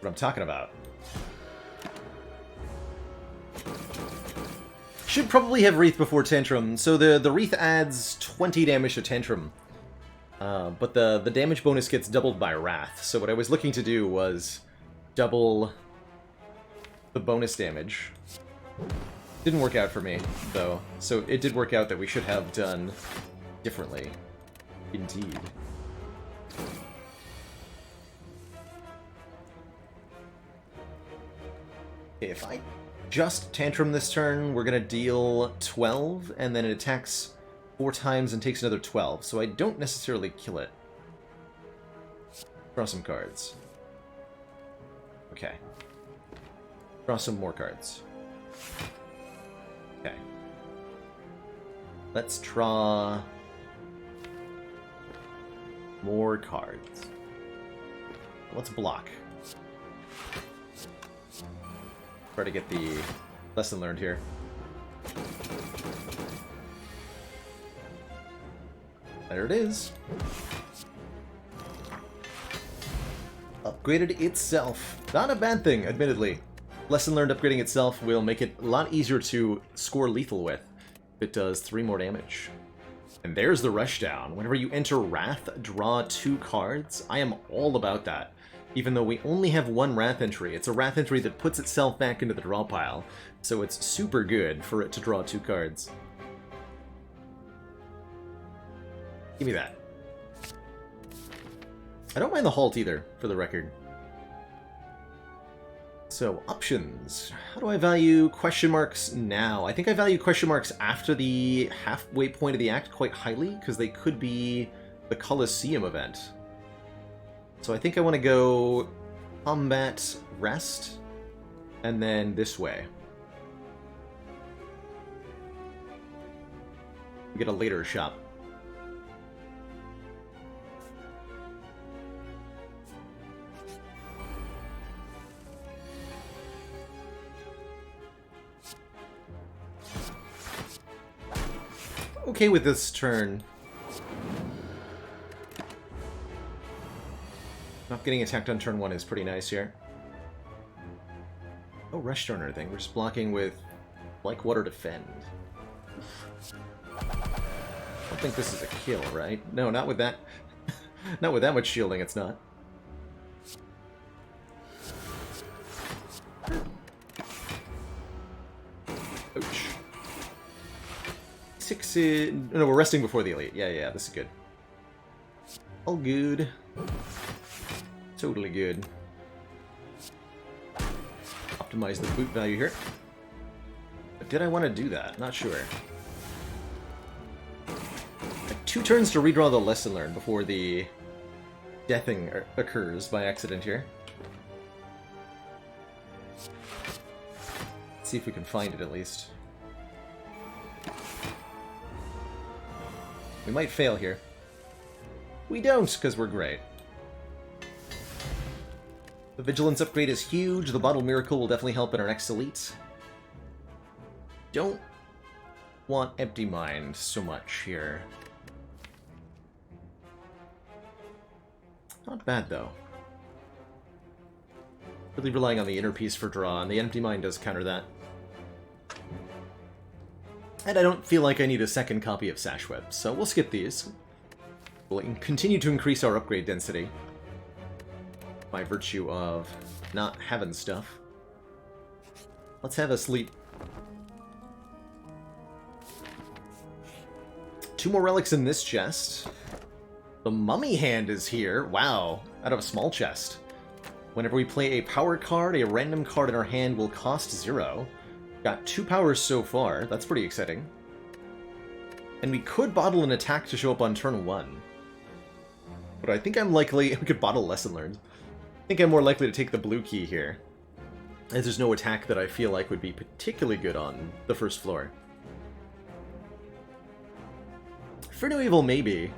What I'm talking about. Should probably have Wreath before Tantrum. So the Wreath adds 20 damage to Tantrum. But the damage bonus gets doubled by Wrath. So what I was looking to do was double the bonus damage. Didn't work out for me, though. So it did work out that we should have done differently. Indeed. If I just Tantrum this turn, we're going to deal 12, and then it attacks 4 times and takes another 12, so I don't necessarily kill it. Draw some cards. Okay. Draw some more cards. Okay. Let's draw more cards. Let's block. Try to get the lesson learned here. There it is. Upgraded itself. Not a bad thing, admittedly. Lesson learned upgrading itself will make it a lot easier to score lethal with. It does 3 more damage. And there's the rushdown. Whenever you enter Wrath, draw 2 cards. I am all about that. Even though we only have 1 Wrath entry, it's a Wrath entry that puts itself back into the draw pile, so it's super good for it to draw 2 cards. Give me that. I don't mind the halt either, for the record. So, options. How do I value question marks now? I think I value question marks after the halfway point of the act quite highly, because they could be the Colosseum event. So I think I want to go combat, rest, and then this way. We get a later shop. Okay with this turn. Not getting attacked on turn 1 is pretty nice here. Oh, rush turn or anything. We're just blocking with like water defend. I don't think this is a kill, right? No, not with that. Not with that much shielding, it's not. Ouch. 6 is... No, we're resting before the elite. Yeah, this is good. All good. Totally good. Optimize the boot value here. But did I want to do that? Not sure. 2 turns to redraw the lesson learned before the deathing occurs by accident here. Let's see if we can find it at least. We might fail here. We don't, because we're great. The Vigilance upgrade is huge. The Bottle Miracle will definitely help in our next Elite. Don't want Empty Mind so much here. Not bad, though. Really relying on the inner piece for draw, and the Empty Mind does counter that. And I don't feel like I need a second copy of Sashweb, so we'll skip these. We'll continue to increase our upgrade density by virtue of not having stuff. Let's have a sleep. 2 more relics in this chest. The Mummy Hand is here. Wow, out of a small chest. Whenever we play a power card, a random card in our hand will cost 0. Got 2 powers so far. That's pretty exciting. And we could bottle an attack to show up on turn 1. But I think I'm likely... We could bottle Lesson Learned. I think I'm more likely to take the blue key here, as there's no attack that I feel like would be particularly good on the first floor. For No Evil, maybe.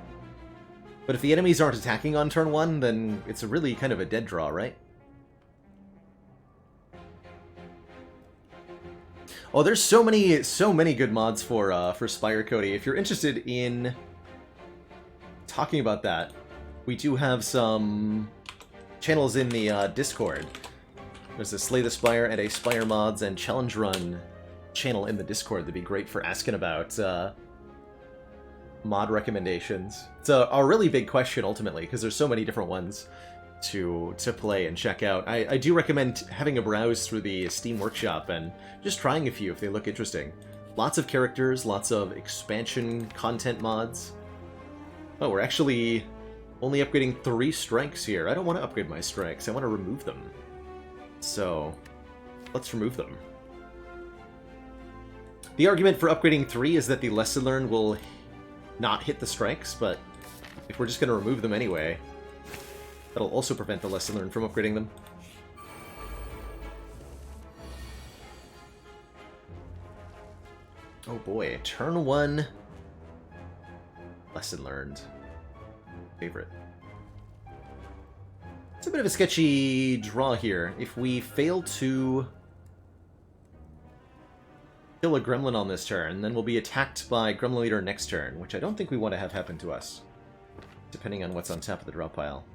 But if the enemies aren't attacking on turn 1, then it's really kind of a dead draw, right? Oh, there's so many good mods for Spire, Cody. If you're interested in talking about that, we do have some channels in the Discord. There's a Slay the Spire and a Spire Mods and Challenge Run channel in the Discord that'd be great for asking about mod recommendations. It's a really big question, ultimately, because there's so many different ones to play and check out. I do recommend having a browse through the Steam Workshop and just trying a few if they look interesting. Lots of characters, lots of expansion content mods. Oh, we're actually only upgrading 3 strikes here. I don't want to upgrade my strikes, I want to remove them. So, let's remove them. The argument for upgrading 3 is that the Lesson Learned will not hit the strikes, but if we're just going to remove them anyway, that'll also prevent the Lesson Learned from upgrading them. Oh boy, turn 1 Lesson Learned. Favorite. It's a bit of a sketchy draw here. If we fail to kill a Gremlin on this turn, then we'll be attacked by Gremlin Leader next turn, which I don't think we want to have happen to us, depending on what's on top of the draw pile.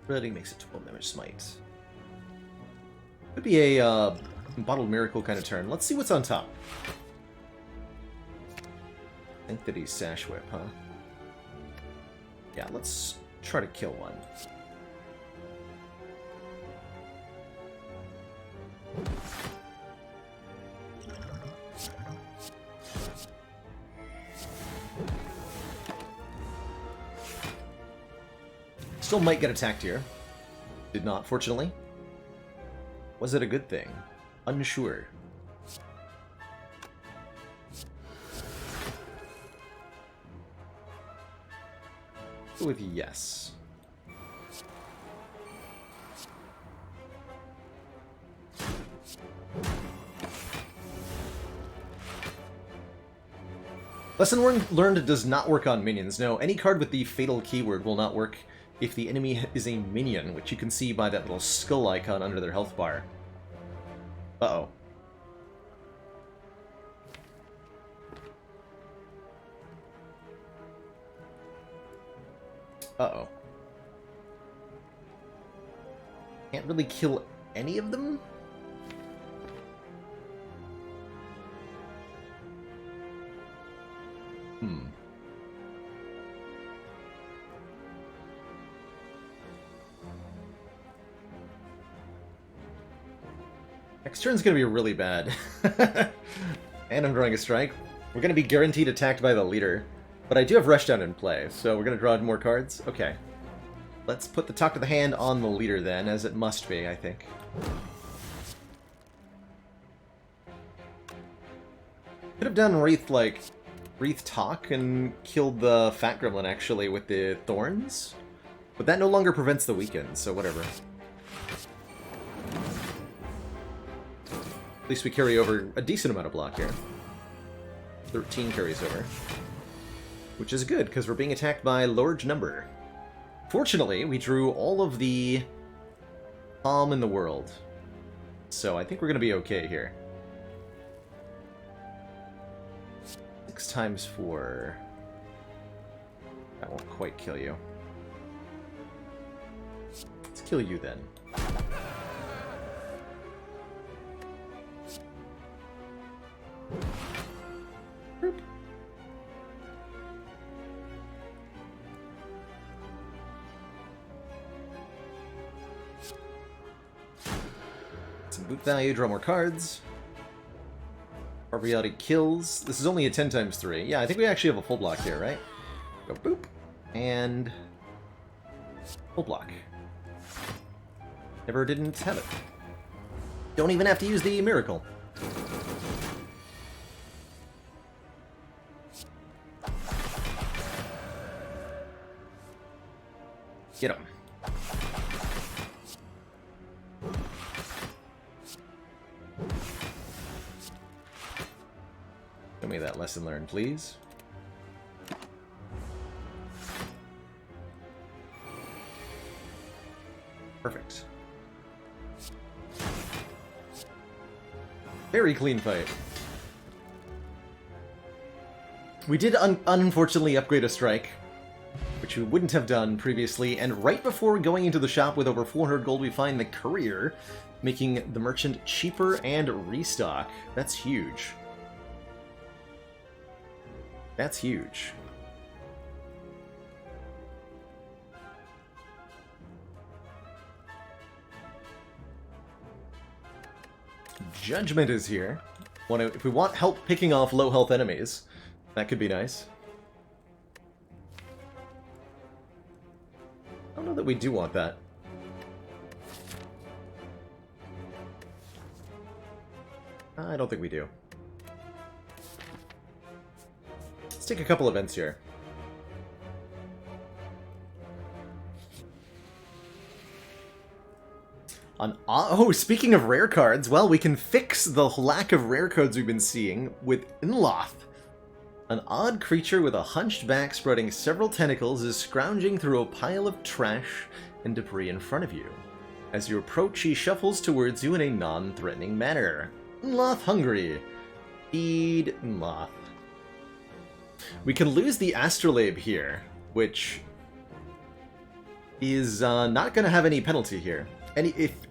Ready makes it 12 damage smite. Could be a Bottled Miracle kind of turn. Let's see what's on top. I think that he's Sash Whip, huh? Yeah, let's try to kill one. Still might get attacked here. Did not, fortunately. Was it a good thing? Unsure. Go with yes. Lesson learned does not work on minions. No, any card with the fatal keyword will not work if the enemy is a minion, which you can see by that little skull icon under their health bar. Uh-oh. Uh-oh. Can't really kill any of them? Next turn's gonna be really bad. And I'm drawing a strike. We're gonna be guaranteed attacked by the leader. But I do have Rushdown in play, so we're gonna draw more cards. Okay. Let's put the talk to the hand on the leader then, as it must be, I think. Could have done Wraith, like, Wreath Talk and killed the Fat Gremlin, actually, with the Thorns. But that no longer prevents the weekend, so whatever. At least we carry over a decent amount of block here. 13 carries over. Which is good, because we're being attacked by a large number. Fortunately, we drew all of the calm in the world. So I think we're going to be okay here. 6 times 4. That won't quite kill you. Let's kill you then. Boop. Some boot value, draw more cards. Our reality kills. This is only a 10 times 3. Yeah, I think we actually have a full block here, right? Go boop. And full block. Never didn't have it. Don't even have to use the miracle. Get him. Show me that lesson learned, please. Perfect. Very clean fight. We did unfortunately upgrade a strike, which we wouldn't have done previously, and right before going into the shop with over 400 gold, we find the courier, making the merchant cheaper and restock. That's huge. That's huge. Judgment is here. If we want help picking off low health enemies, that could be nice. I don't know that we do want that. I don't think we do. Let's take a couple events here. Oh, speaking of rare cards, well, we can fix the lack of rare cards we've been seeing with Inloth. An odd creature with a hunched back spreading several tentacles is scrounging through a pile of trash and debris in front of you. As you approach, he shuffles towards you in a non-threatening manner. Inloth hungry. Feed Inloth. We can lose the Astrolabe here, which is not going to have any penalty here.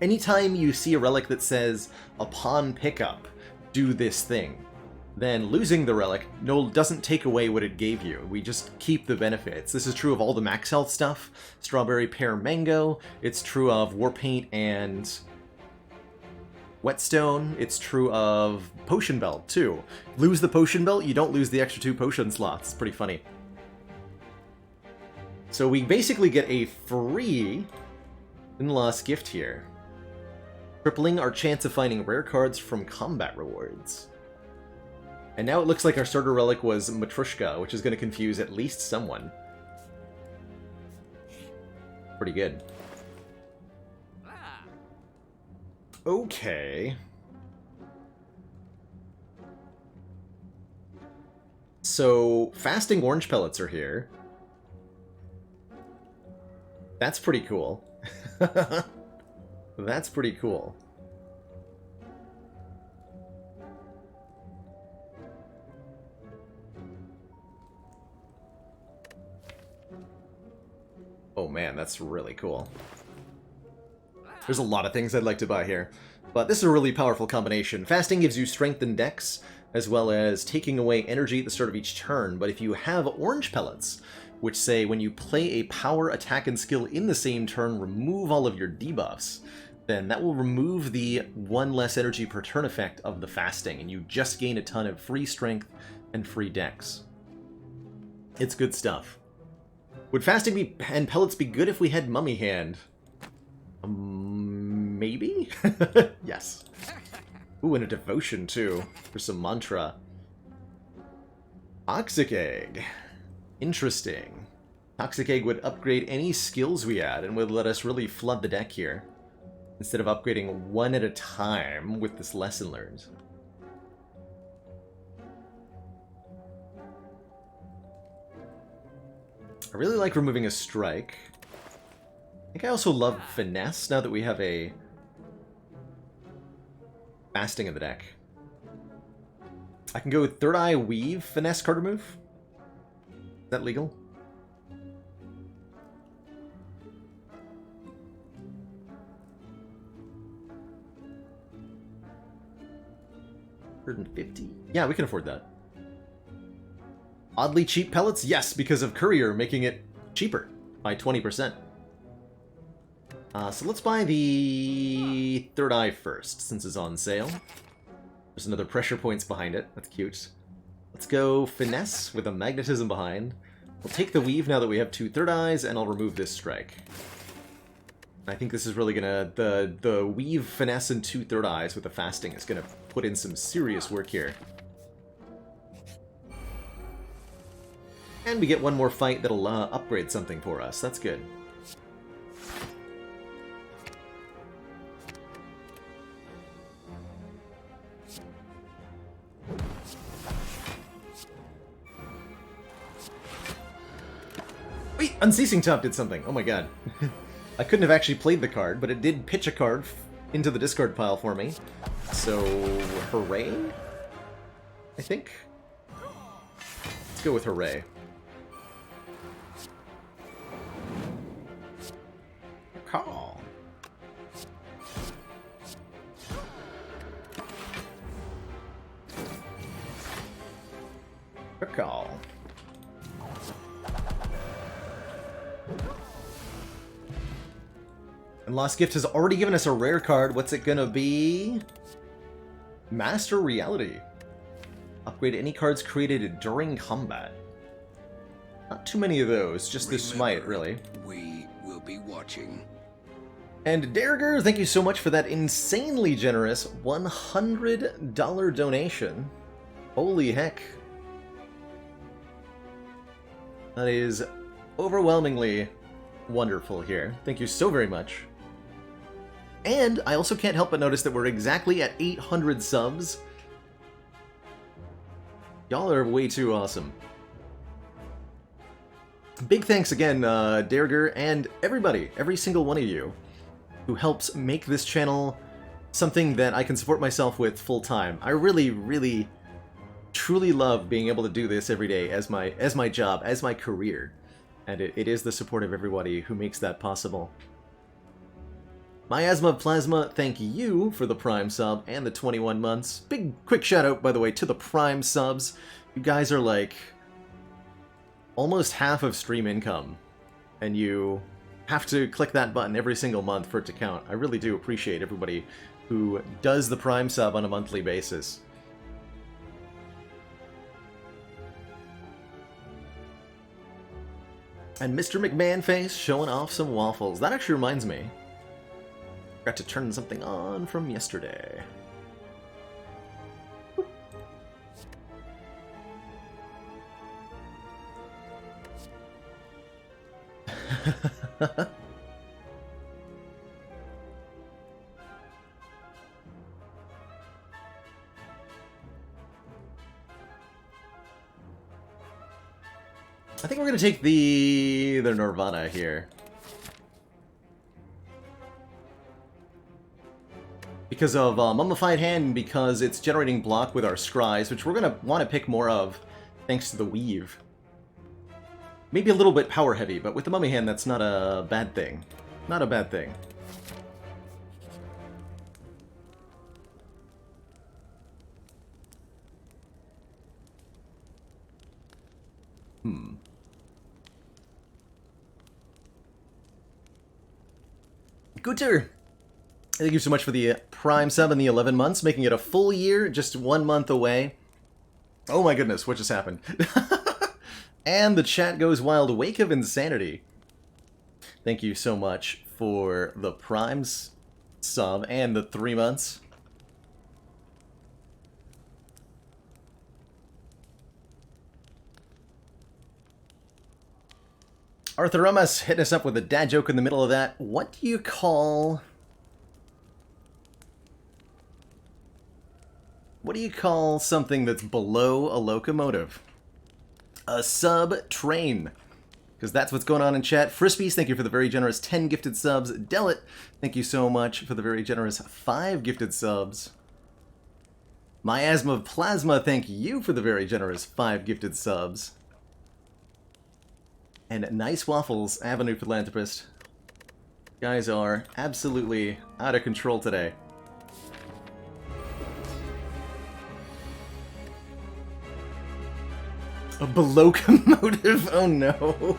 Anytime you see a relic that says, upon pickup, do this thing, then losing the relic doesn't take away what it gave you. We just keep the benefits. This is true of all the max health stuff. Strawberry, pear, mango. It's true of Warpaint and Whetstone. It's true of Potion Belt, too. Lose the Potion Belt, you don't lose the extra 2 potion slots. It's pretty funny. So we basically get a free Inloth's gift here, tripling our chance of finding rare cards from combat rewards. And now it looks like our starter relic was Matrushka, which is going to confuse at least someone. Pretty good. Okay. So, fasting orange pellets are here. That's pretty cool. That's pretty cool. Oh man, that's really cool. There's a lot of things I'd like to buy here, but this is a really powerful combination. Fasting gives you strength and dex, as well as taking away energy at the start of each turn, but if you have orange pellets, which say when you play a power, attack, and skill in the same turn, remove all of your debuffs, then that will remove the 1 less energy per turn effect of the fasting, and you just gain a ton of free strength and free dex. It's good stuff. Would fasting and pellets be good if we had Mummy Hand? Maybe? Yes. Ooh, and a devotion, too, for some mantra. Toxic Egg. Interesting. Toxic Egg would upgrade any skills we add and would let us really flood the deck here, instead of upgrading one at a time with this lesson learned. I really like removing a strike. I think I also love finesse now that we have a fasting in the deck. I can go with Third Eye Weave finesse card remove. Is that legal? $150? Yeah, we can afford that. Oddly cheap pellets? Yes, because of Courier making it cheaper by 20%. So let's buy the Third Eye first, since it's on sale. There's another pressure points behind it. That's cute. Let's go Finesse with a Magnetism behind. We'll take the Weave now that we have 2 Third Eyes, and I'll remove this strike. I think this is really gonna... The Weave, Finesse, and 2 Third Eyes with the Fasting is gonna put in some serious work here. And we get one more fight that'll upgrade something for us. That's good. Wait! Unceasing Top did something! Oh my god. I couldn't have actually played the card, but it did pitch a card into the discard pile for me. So, hooray? I think? Let's go with hooray. Call. Call. And Lost Gift has already given us a rare card. What's it gonna be? Master Reality. Upgrade any cards created during combat. Not too many of those, just this Smite, really. We will be watching. And Derriger, thank you so much for that insanely generous $100 donation. Holy heck. That is overwhelmingly wonderful here. Thank you so very much. And I also can't help but notice that we're exactly at 800 subs. Y'all are way too awesome. Big thanks again, Derriger, and everybody, every single one of you, who helps make this channel something that I can support myself with full-time. I really, really, truly love being able to do this every day as my job, as my career. And it is the support of everybody who makes that possible. Miasma Plasma, thank you for the Prime sub and the 21 months. Big, quick shout out, by the way, to the Prime subs. You guys are like almost half of stream income. And you have to click that button every single month for it to count. I really do appreciate everybody who does the Prime sub on a monthly basis. And Mr. McMahonface showing off some waffles. That actually reminds me. Forgot to turn something on from yesterday. I think we're gonna take the Nirvana here. Because of Mummified Hand, because it's generating block with our Scries, which we're gonna want to pick more of, thanks to the Weave. Maybe a little bit power heavy, but with the Mummy Hand, that's not a bad thing. Not a bad thing. Gooter! Thank you so much for the Prime sub and the 11 months, making it a full year, just 1 month away. Oh my goodness, what just happened? And the chat goes wild. Wake of Insanity. Thank you so much for the Prime's sub and the 3 months. Arthur Ramas hitting us up with a dad joke in the middle of that. What do you call something that's below a locomotive? A sub-train. Because that's what's going on in chat. Frispies, thank you for the very generous 10 gifted subs. Delit, thank you so much for the very generous 5 gifted subs. Miasma of Plasma, thank you for the very generous 5 gifted subs. And Nice Waffles, Avenue Philanthropist. You guys are absolutely out of control today. A locomotive? Oh no.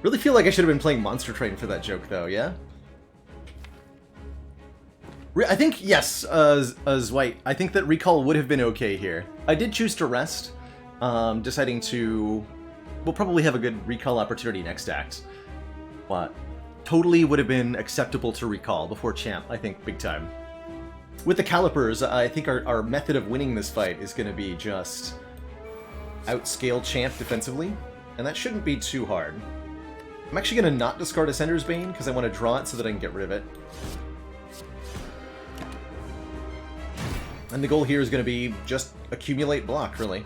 Really feel like I should have been playing Monster Train for that joke though, yeah? I think, yes, White. I think that recall would have been okay here. I did choose to rest, deciding to... We'll probably have a good recall opportunity next act. But totally would have been acceptable to recall before Champ, I think, big time. With the calipers, I think our method of winning this fight is going to be just outscale Champ defensively, and that shouldn't be too hard. I'm actually going to not discard Ascender's Bane, because I want to draw it so that I can get rid of it. And the goal here is going to be just accumulate block, really.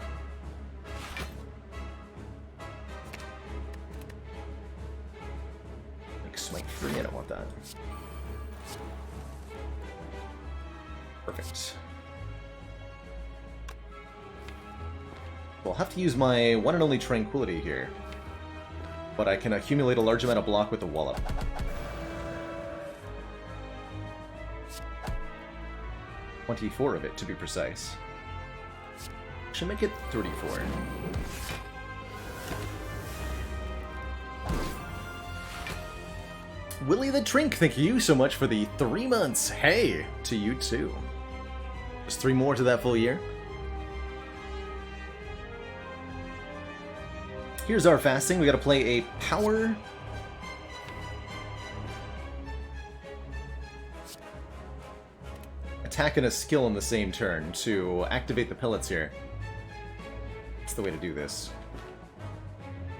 Like Smite Free, I don't want that. Perfect. Well, I'll have to use my one and only Tranquility here. But I can accumulate a large amount of block with the Wallop. $24 of it, to be precise. Should make it 34. Willie the Trink, thank you so much for the 3 months. Hey, to you too. There's 3 more to that full year. Here's our fasting. We gotta play a power... attack and a skill in the same turn to activate the pellets here. That's the way to do this.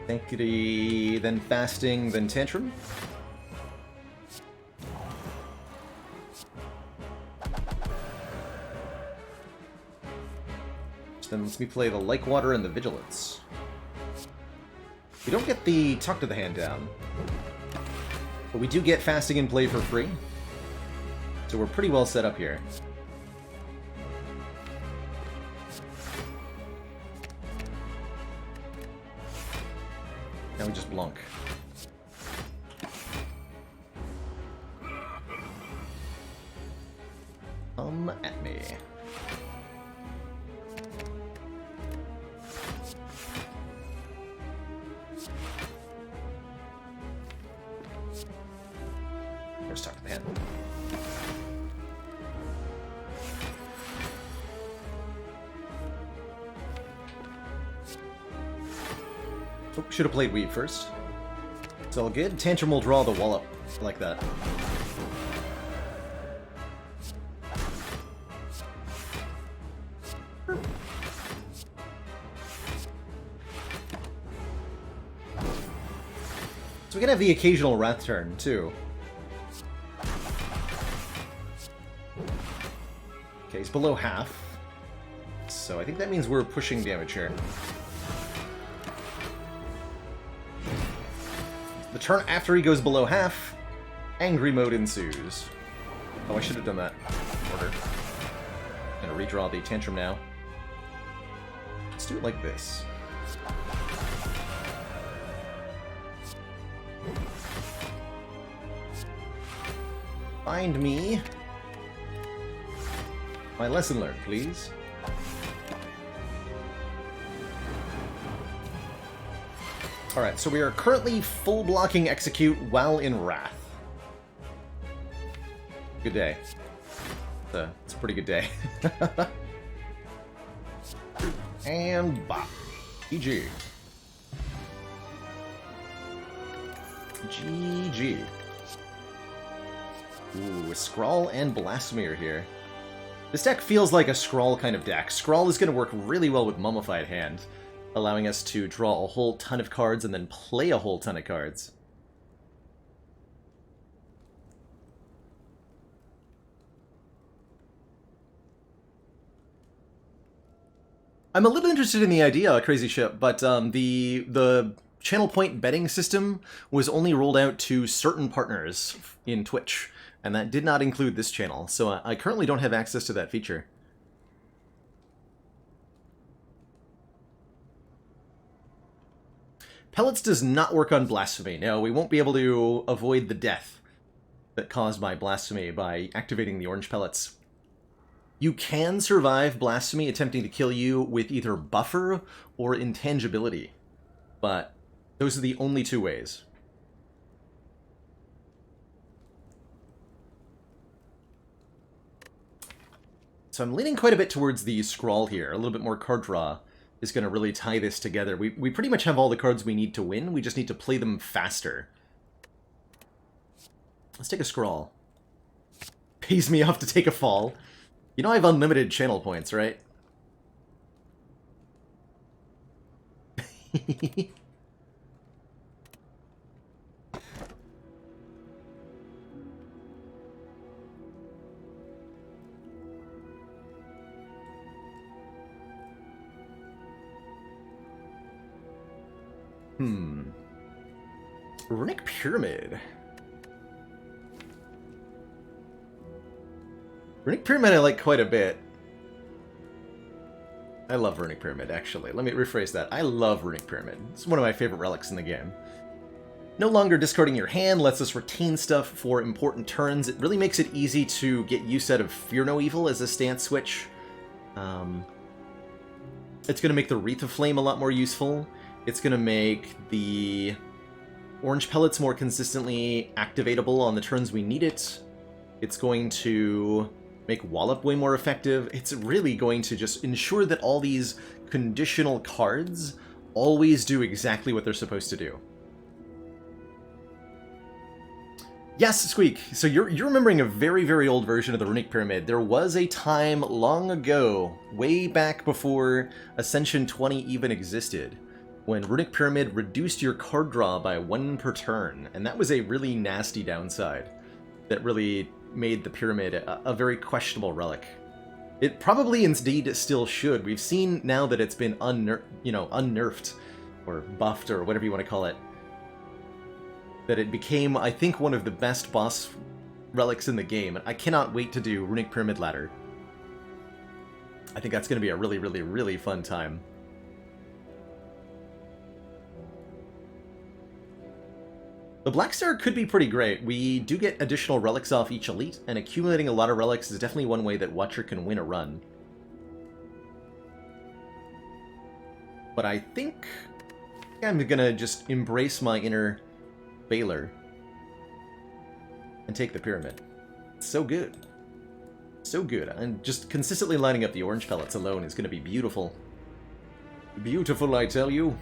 Thankity, then fasting, then tantrum. Then lets me play the Like Water and the Vigilance. We don't get the Talk to the Hand down, but we do get fasting in play for free. So we're pretty well set up here. Now we just blunk. Come at me. Here's Talk to the Hand. Oh, should have played Weave first. It's all good. Tantrum will draw the Wallop like that. So we can have the occasional Wrath turn, too. Okay, he's below half. So I think that means we're pushing damage here. The turn after he goes below half, angry mode ensues. Oh, I should have done that in order. I'm gonna redraw the Tantrum now. Let's do it like this. Find me my lesson learned, please. Alright, so we are currently full blocking Execute while in Wrath. Good day. It's a pretty good day. And bop. GG. GG. Ooh, Scrawl and Blasphemere here. This deck feels like a Scrawl kind of deck. Scrawl is going to work really well with Mummified Hand. allowing us to draw a whole ton of cards and then play a whole ton of cards. I'm a little interested in the idea, Crazy Ship, but the channel point betting system was only rolled out to certain partners in Twitch, and that did not include this channel, so I currently don't have access to that feature. Pellets does not work on Blasphemy. No, we won't be able to avoid the death that caused by Blasphemy by activating the orange pellets. You can survive Blasphemy attempting to kill you with either Buffer or Intangibility, but those are the only two ways. So I'm leaning quite a bit towards the Scrawl here. A little bit more card draw is going to really tie this together. We pretty much have all the cards we need to win. We just need to play them faster. Let's take a Scrawl. Pays me off to take a fall. You know I have unlimited channel points, right? Runic Pyramid. Runic Pyramid I like quite a bit. I love Runic Pyramid, actually. Let me rephrase that. I love Runic Pyramid. It's one of my favorite relics in the game. No longer discarding your hand lets us retain stuff for important turns. It really makes it easy to get use out of Fear No Evil as a stance switch. It's going to make the Wreath of Flame a lot more useful. It's going to make the orange pellets more consistently activatable on the turns we need it. It's going to make Wallop way more effective. It's really going to just ensure that all these conditional cards always do exactly what they're supposed to do. Yes, Squeak. So you're remembering a very, very old version of the Runic Pyramid. There was a time long ago, way back before Ascension 20 even existed, when Runic Pyramid reduced your card draw by 1 per turn, and that was a really nasty downside that really made the Pyramid a very questionable relic. It probably indeed still should. We've seen now that it's been unnerfed, or buffed, or whatever you want to call it, that it became, I think, one of the best boss relics in the game, and I cannot wait to do Runic Pyramid Ladder. I think that's going to be a really, really, really fun time. The Black Star could be pretty great. We do get additional relics off each elite, and accumulating a lot of relics is definitely one way that Watcher can win a run. But I think I'm gonna just embrace my inner Baylor and take the Pyramid. It's so good. So good. And just consistently lining up the orange pellets alone is gonna be beautiful. Beautiful, I tell you.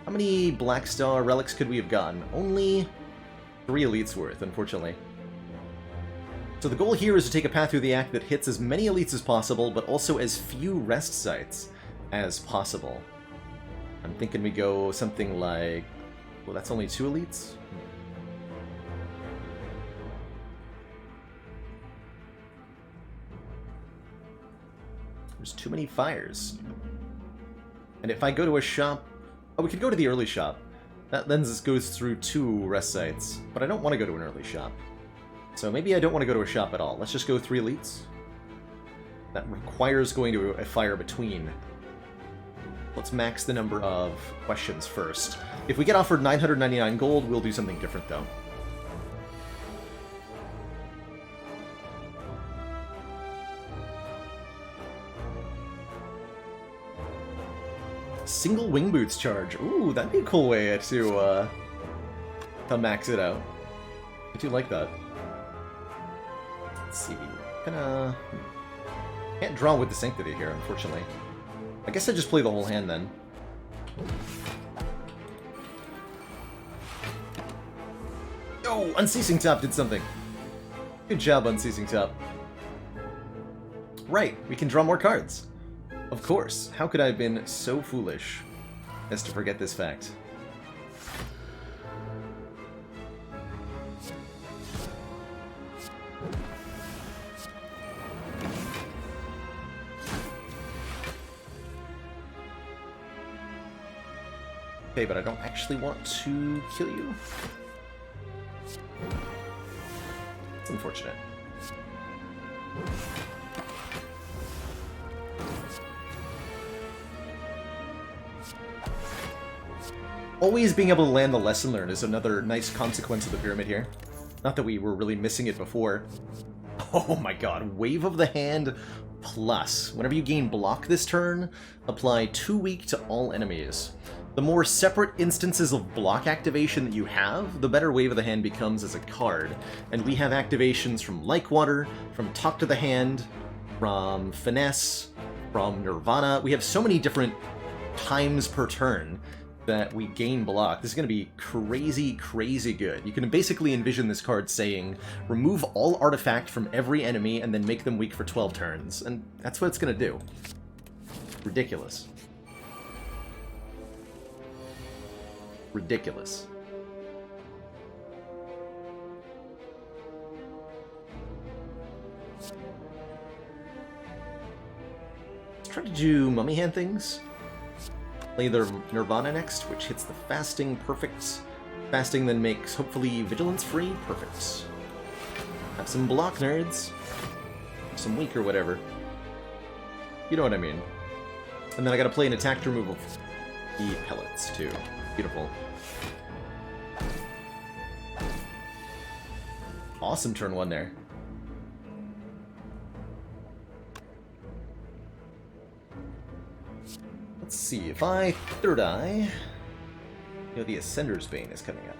How many Black Star relics could we have gotten? Only 3 elites worth, unfortunately. So the goal here is to take a path through the act that hits as many elites as possible, but also as few rest sites as possible. I'm thinking we go something like... well, that's only 2 elites? There's too many fires. And if I go to a shop... oh, we could go to the early shop. That lens goes through 2 rest sites, but I don't want to go to an early shop. So maybe I don't want to go to a shop at all. Let's just go 3 elites. That requires going to a fire between. Let's max the number of questions first. If we get offered 999 gold, we'll do something different, though. Single wing boots charge. Ooh, that'd be a cool way to max it out. I do like that. Let's see. Can't draw with the Sanctity here, unfortunately. I guess I just play the whole hand then. Oh, Unceasing Top did something. Good job, Unceasing Top. Right, we can draw more cards. Of course. How could I have been so foolish as to forget this fact? Okay, but I don't actually want to kill you. It's unfortunate. Always being able to land the lesson learned is another nice consequence of the pyramid here. Not that we were really missing it before. Oh my god, Wave of the Hand plus. Whenever you gain block this turn, apply 2 weak to all enemies. The more separate instances of block activation that you have, the better Wave of the Hand becomes as a card. And we have activations from Like Water, from Talk to the Hand, from Finesse, from Nirvana. We have so many different times per turn that we gain block. This is going to be crazy, crazy good. You can basically envision this card saying, remove all artifact from every enemy and then make them weak for 12 turns. And that's what it's going to do. Ridiculous. Ridiculous. Let's try to do Mummy Hand things. Play their Nirvana next, which hits the Fasting, perfect. Fasting then makes, hopefully, Vigilance free, perfect. Have some block nerds. Some weak or whatever. You know what I mean. And then I gotta play an attack to remove the pellets, too. Beautiful. Awesome turn 1 there. Let's see, if I third eye, you know, the Ascender's Bane is coming up.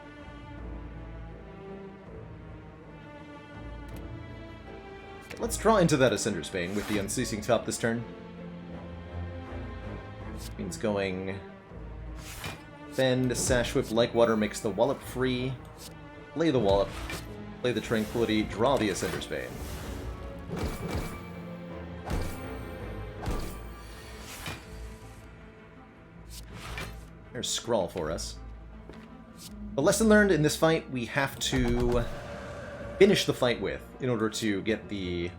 Okay, let's draw into that Ascender's Bane with the Unceasing Top this turn. This means going Bend, Sash Whip, Like Water makes the Wallop free. Play the Wallop, play the Tranquility, draw the Ascender's Bane. There's Scrawl for us. The lesson learned in this fight, we have to finish the fight with in order to get the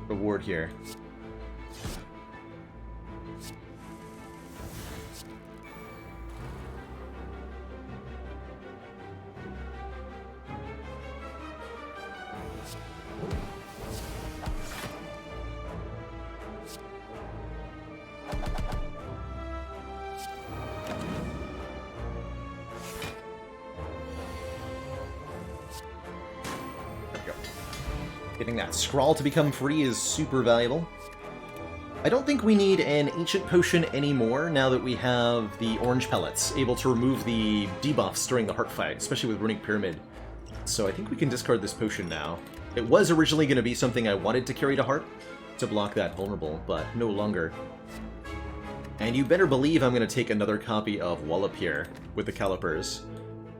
reward here. Getting that Scrawl to become free is super valuable. I don't think we need an Ancient Potion anymore now that we have the Orange Pellets, able to remove the debuffs during the Heart fight, especially with Runic Pyramid. So I think we can discard this potion now. It was originally going to be something I wanted to carry to Heart, to block that vulnerable, but no longer. And you better believe I'm going to take another copy of Wallop here, with the Calipers.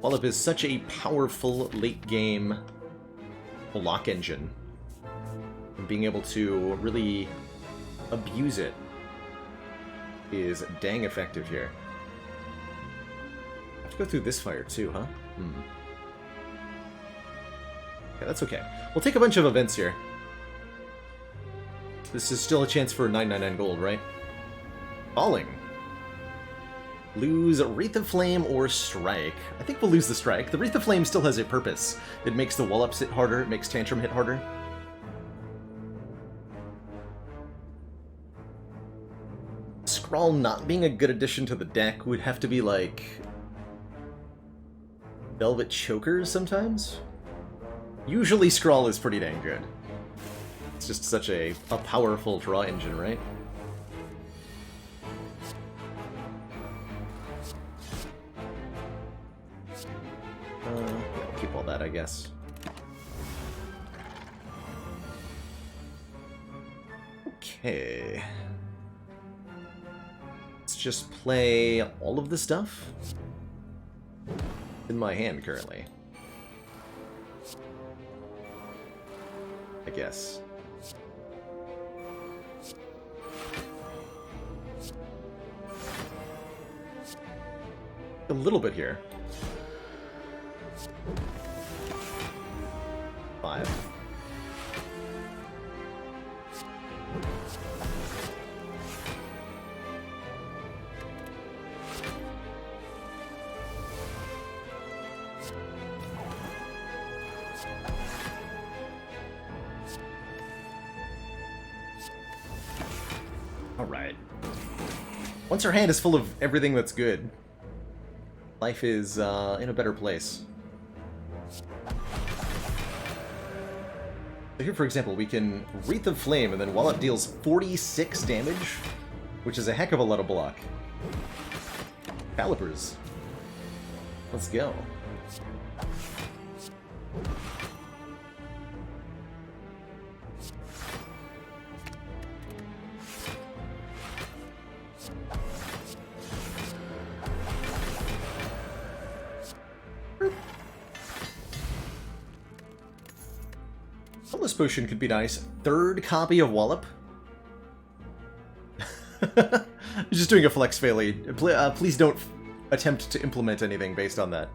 Wallop is such a powerful late-game block engine. And being able to really abuse it is dang effective here. I have to go through this fire too, huh? Okay, that's okay. We'll take a bunch of events here. This is still a chance for 999 gold, right? Falling. Lose Wreath of Flame or Strike. I think we'll lose the Strike. The Wreath of Flame still has a purpose. It makes the Wallops hit harder, it makes Tantrum hit harder. Scrawl not being a good addition to the deck would have to be like Velvet Chokers sometimes? Usually Scrawl is pretty dang good. It's just such a powerful draw engine, right? Yeah, I'll keep all that, I guess. Okay. Let's just play all of the stuff in my hand currently. I guess. A little bit here. 5. Alright. Once our hand is full of everything that's good, life is in a better place. So here, for example, we can Wreath of Flame, and then while it deals 46 damage, which is a heck of a lot of block. Calipers. Let's go. This potion could be nice. 3rd copy of Wallop. Just doing a flex faily. Please don't attempt to implement anything based on that.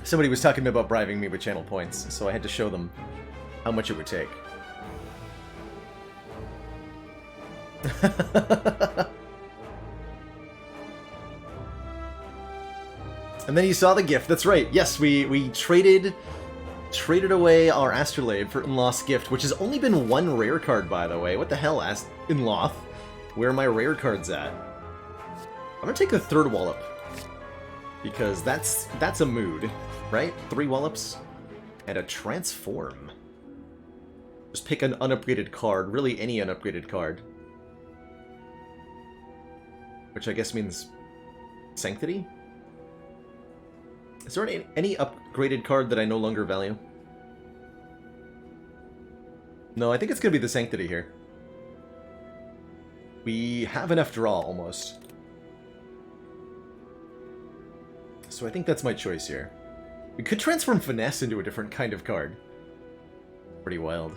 Somebody was talking about bribing me with channel points, so I had to show them how much it would take. And then you saw the gift. That's right. Yes, we traded away our Astrolabe for Inloth's gift, which has only been 1 rare card, by the way. What the hell, Inloth? Where are my rare cards at? I'm gonna take the 3rd Wallop, because that's a mood, right? 3 Wallops and a Transform. Just pick an unupgraded card, really any unupgraded card. Which I guess means Sanctity? Is there any upgraded card that I no longer value? No, I think it's going to be the Sanctity here. We have enough draw, almost. So I think that's my choice here. We could transform Finesse into a different kind of card. Pretty wild.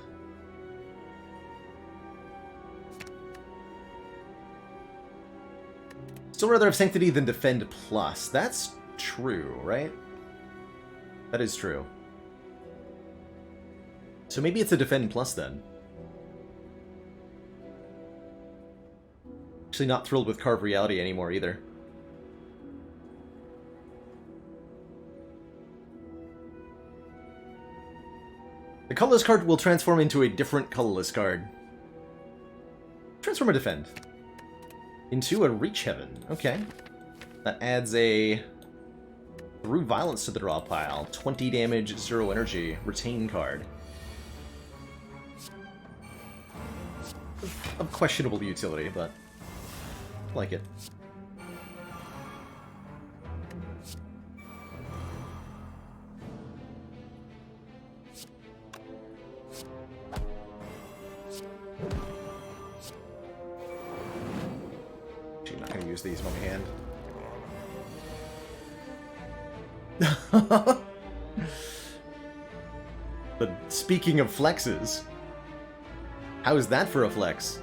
Still rather have Sanctity than Defend Plus. That's true, right? That is true. So maybe it's a Defend Plus then. Actually not thrilled with Carve Reality anymore either. The colorless card will transform into a different colorless card. Transform or Defend. Into a Reach Heaven. Okay. That adds a Through Violence to the draw pile. 20 damage, 0 energy. Retain card. Of questionable utility, but I like it. Actually, not going to use these on my hand. But speaking of flexes, how is that for a flex?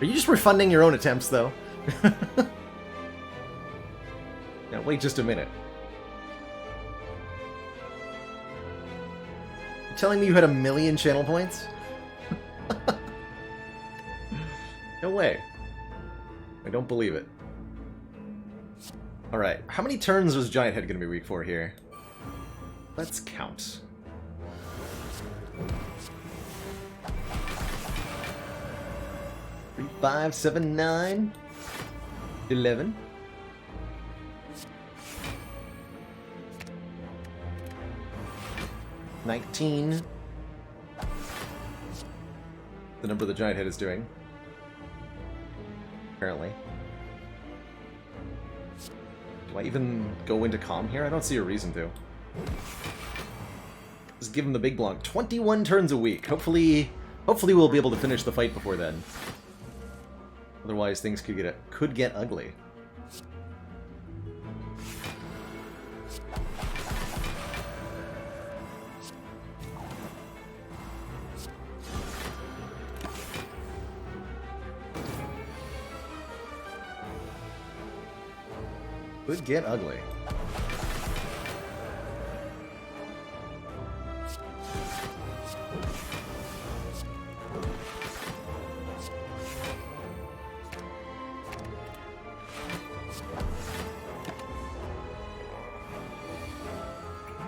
Are you just refunding your own attempts, though? Now, wait just a minute. You're telling me you had 1,000,000 channel points? No way. I don't believe it. Alright, how many turns was Giant Head going to be weak for here? Let's count. Three, 5, 7, 9, 11. $19. The number the Giant Head is doing. Apparently. Do I even go into Calm here? I don't see a reason to. Just give him the big block. 21 turns a week. Hopefully we'll be able to finish the fight before then. Otherwise, things could get ugly. Could get ugly.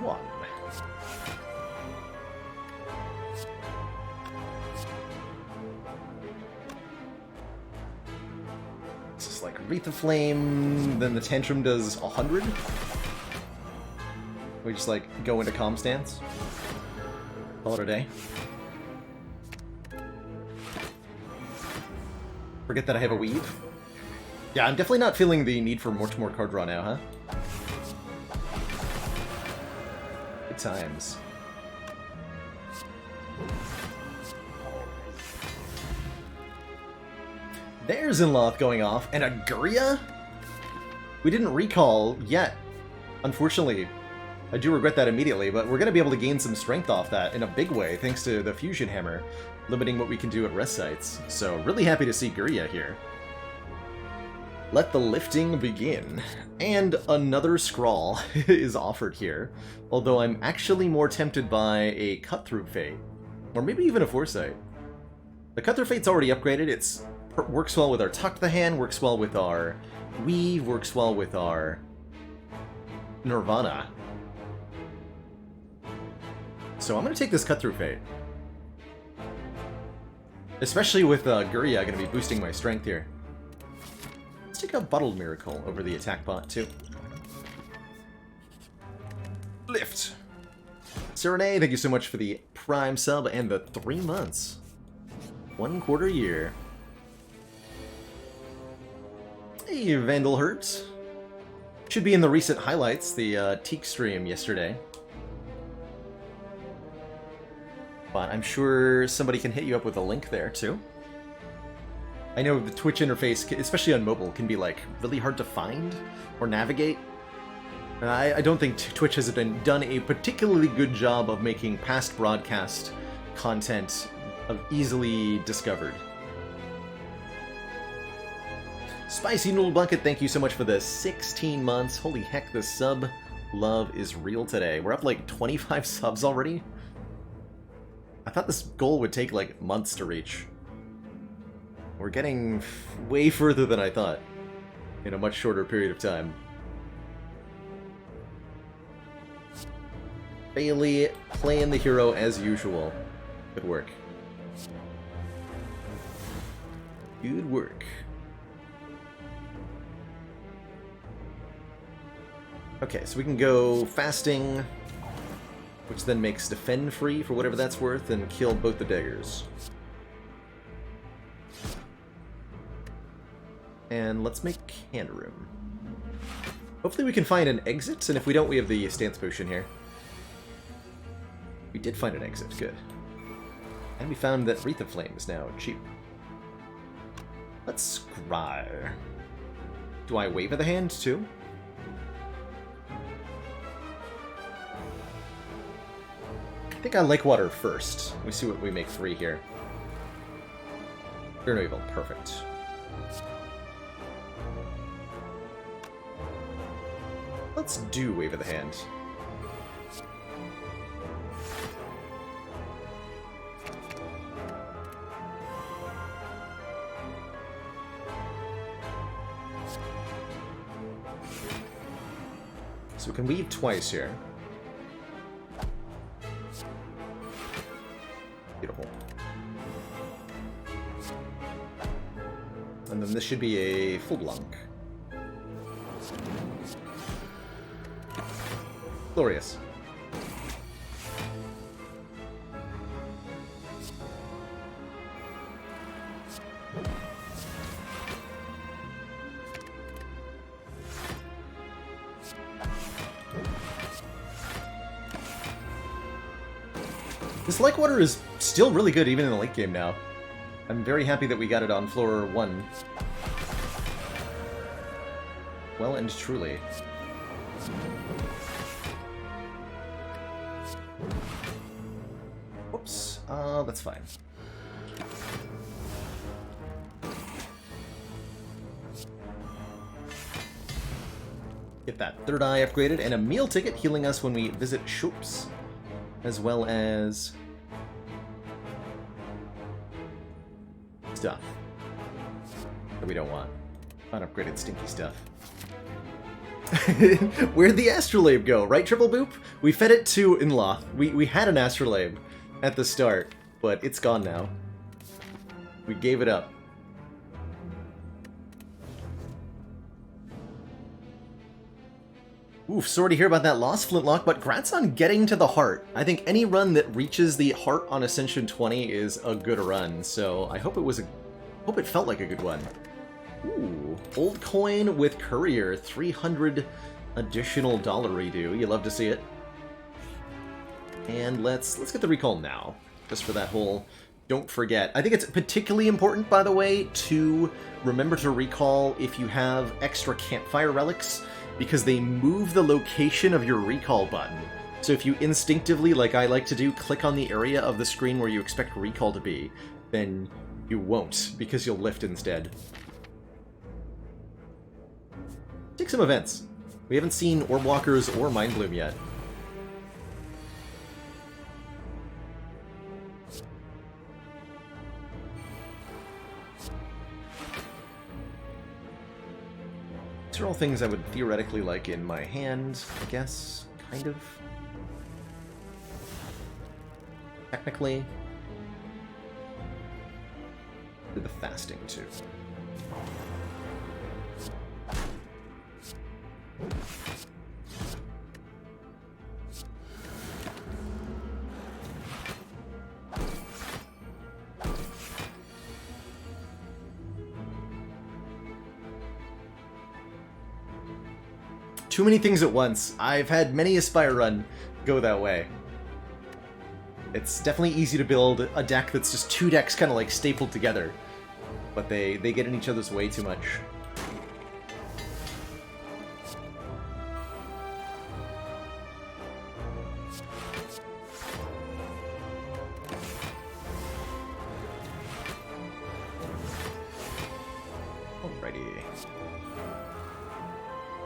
One. It's just like Wreath of Flame, then the Tantrum does 100. We just like go into calm stance. Call it a day. Forget that I have a weave. Yeah, I'm definitely not feeling the need for much more card draw now, huh? Good times. There's Inloth going off, and a Guria? We didn't recall yet, unfortunately. I do regret that immediately, but we're going to be able to gain some strength off that in a big way, thanks to the Fusion Hammer, limiting what we can do at rest sites. So, really happy to see Guria here. Let the lifting begin. And another Scrawl is offered here, although I'm actually more tempted by a Cut-Through Fate, or maybe even a Foresight. The Cut-Through Fate's already upgraded, it's works well with our Tuck the Hand, works well with our Weave, works well with our Nirvana. So I'm going to take this Cut-Through Fate. Especially with Guria going to be boosting my strength here. Let's take a Bottled Miracle over the attack bot, too. Lift! Serenade, thank you so much for the Prime sub and the 3 months. 1/4 year. Hey, Vandal Hurt. Should be in the recent highlights, the Teak stream yesterday. But I'm sure somebody can hit you up with a link there, too. I know the Twitch interface, especially on mobile, can be, like, really hard to find or navigate. I don't think Twitch has done a particularly good job of making past broadcast content easily discovered. Spicy Noodle Bucket, thank you so much for the 16 months. Holy heck, the sub love is real today. We're up like 25 subs already. I thought this goal would take like months to reach. We're getting way further than I thought in a much shorter period of time. Bailey playing the hero as usual. Good work. Good work. Okay, so we can go fasting, which then makes defend free for whatever that's worth, and kill both the daggers. And let's make hand room. Hopefully we can find an exit, and if we don't, we have the stance potion here. We did find an exit, good. And we found that Wreath of Flame is now cheap. Let's scry. Do I wave of the hand, too? I think I like water first. We see what we make 3 here. Fear no evil, perfect. Let's do wave of the hand. So we can weave twice here. Beautiful. And then this should be a full lunk. Glorious. This Lake Water is still really good even in the late game now. I'm very happy that we got it on floor 1. Well and truly. Whoops. That's fine. Get that third eye upgraded, and a meal ticket healing us when we visit shops, as well as stuff that we don't want. Unupgraded stinky stuff. Where'd the astrolabe go? Right, Triple Boop? We fed it to in-law. We had an astrolabe at the start, but it's gone now. We gave it up. Oof, sorry to hear about that loss, Flintlock, but grats on getting to the heart. I think any run that reaches the heart on Ascension 20 is a good run, so I hope hope it felt like a good one. Ooh, old coin with courier, 300 additional dollar redo. You love to see it. And let's get the recall now, just for that whole don't forget. I think it's particularly important, by the way, to remember to recall if you have extra campfire relics, because they move the location of your recall button. So if you instinctively, like I like to do, click on the area of the screen where you expect recall to be, then you won't, because you'll lift instead. Take some events. We haven't seen Orb Walkers or Mind Bloom yet. These are all things I would theoretically like in my hand, I guess. Kind of. Technically. Do the fasting, too. Too many things at once. I've had many a Spire run go that way. It's definitely easy to build a deck that's just two decks kind of like stapled together, but they get in each other's way too much. Alrighty.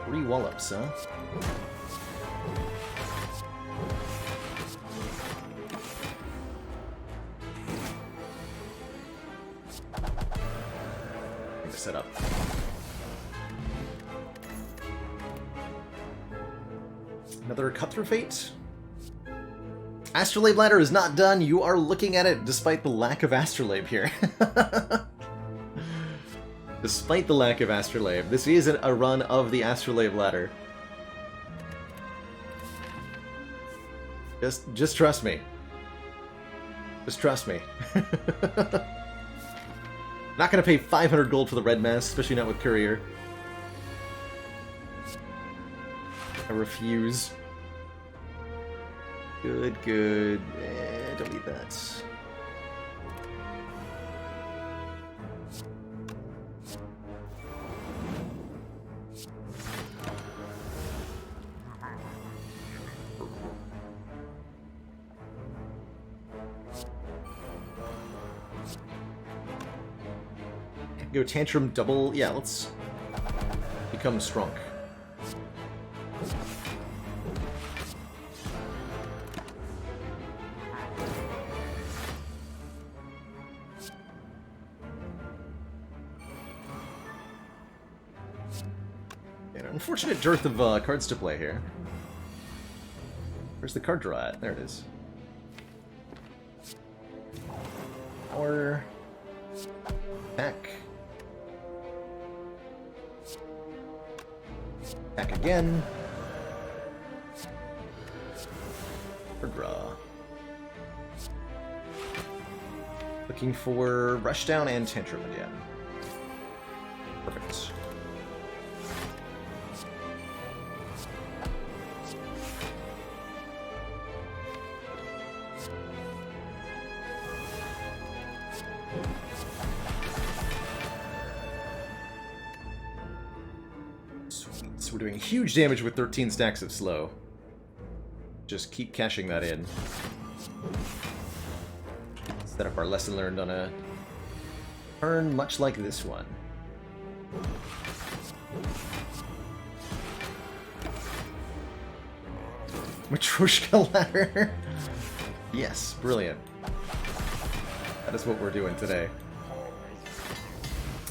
3 wallops, huh? Set up. Another cut through fate. Astrolabe ladder is not done. You are looking at it despite the lack of astrolabe here. Despite the lack of astrolabe, this is a run of the astrolabe ladder. Just trust me. Just trust me. Not gonna pay 500 gold for the red mask, especially not with courier. I refuse. Good, good. Don't need that. Go tantrum double. Yeah, let's become strong. An unfortunate dearth of cards to play here. Where's the card draw at? There it is. Power. Attack. Attack again. For draw. Looking for Rushdown and Tantrum again. Perfect. We're doing huge damage with 13 stacks of slow. Just keep cashing that in. Set up our lesson learned on a turn much like this one. Matryoshka ladder. Yes, brilliant. That is what we're doing today.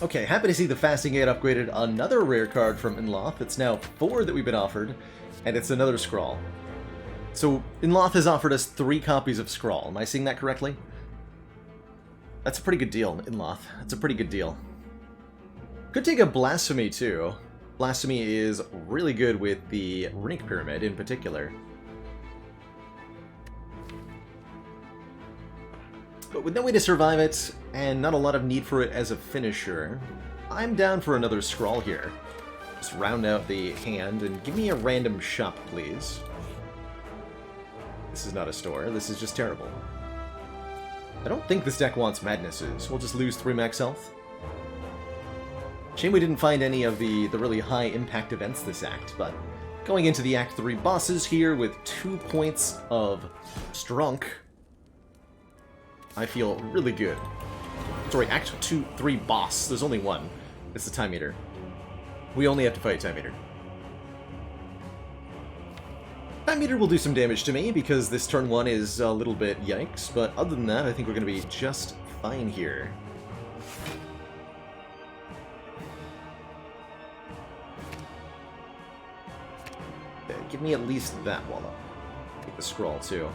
Okay, happy to see the Fasting Gate upgraded another rare card from Inloth. It's now 4 that we've been offered, and it's another Scrawl. So, Inloth has offered us 3 copies of Scrawl. Am I seeing that correctly? That's a pretty good deal, Inloth. That's a pretty good deal. Could take a Blasphemy, too. Blasphemy is really good with the Runic Pyramid, in particular. But with no way to survive it, and not a lot of need for it as a finisher, I'm down for another Scrawl here. Just round out the hand, and give me a random shop, please. This is not a store, this is just terrible. I don't think this deck wants Madnesses. We'll just lose 3 max health. Shame we didn't find any of the really high impact events this act, but going into the Act 3 bosses here with 2 points of Strunk, I feel really good. Sorry, Act 3 boss. There's only one. It's the Time Eater. We only have to fight Time Eater. Time Eater will do some damage to me because this turn 1 is a little bit yikes, but other than that, I think we're going to be just fine here. Okay, give me at least that Wallop. Take the Scroll too.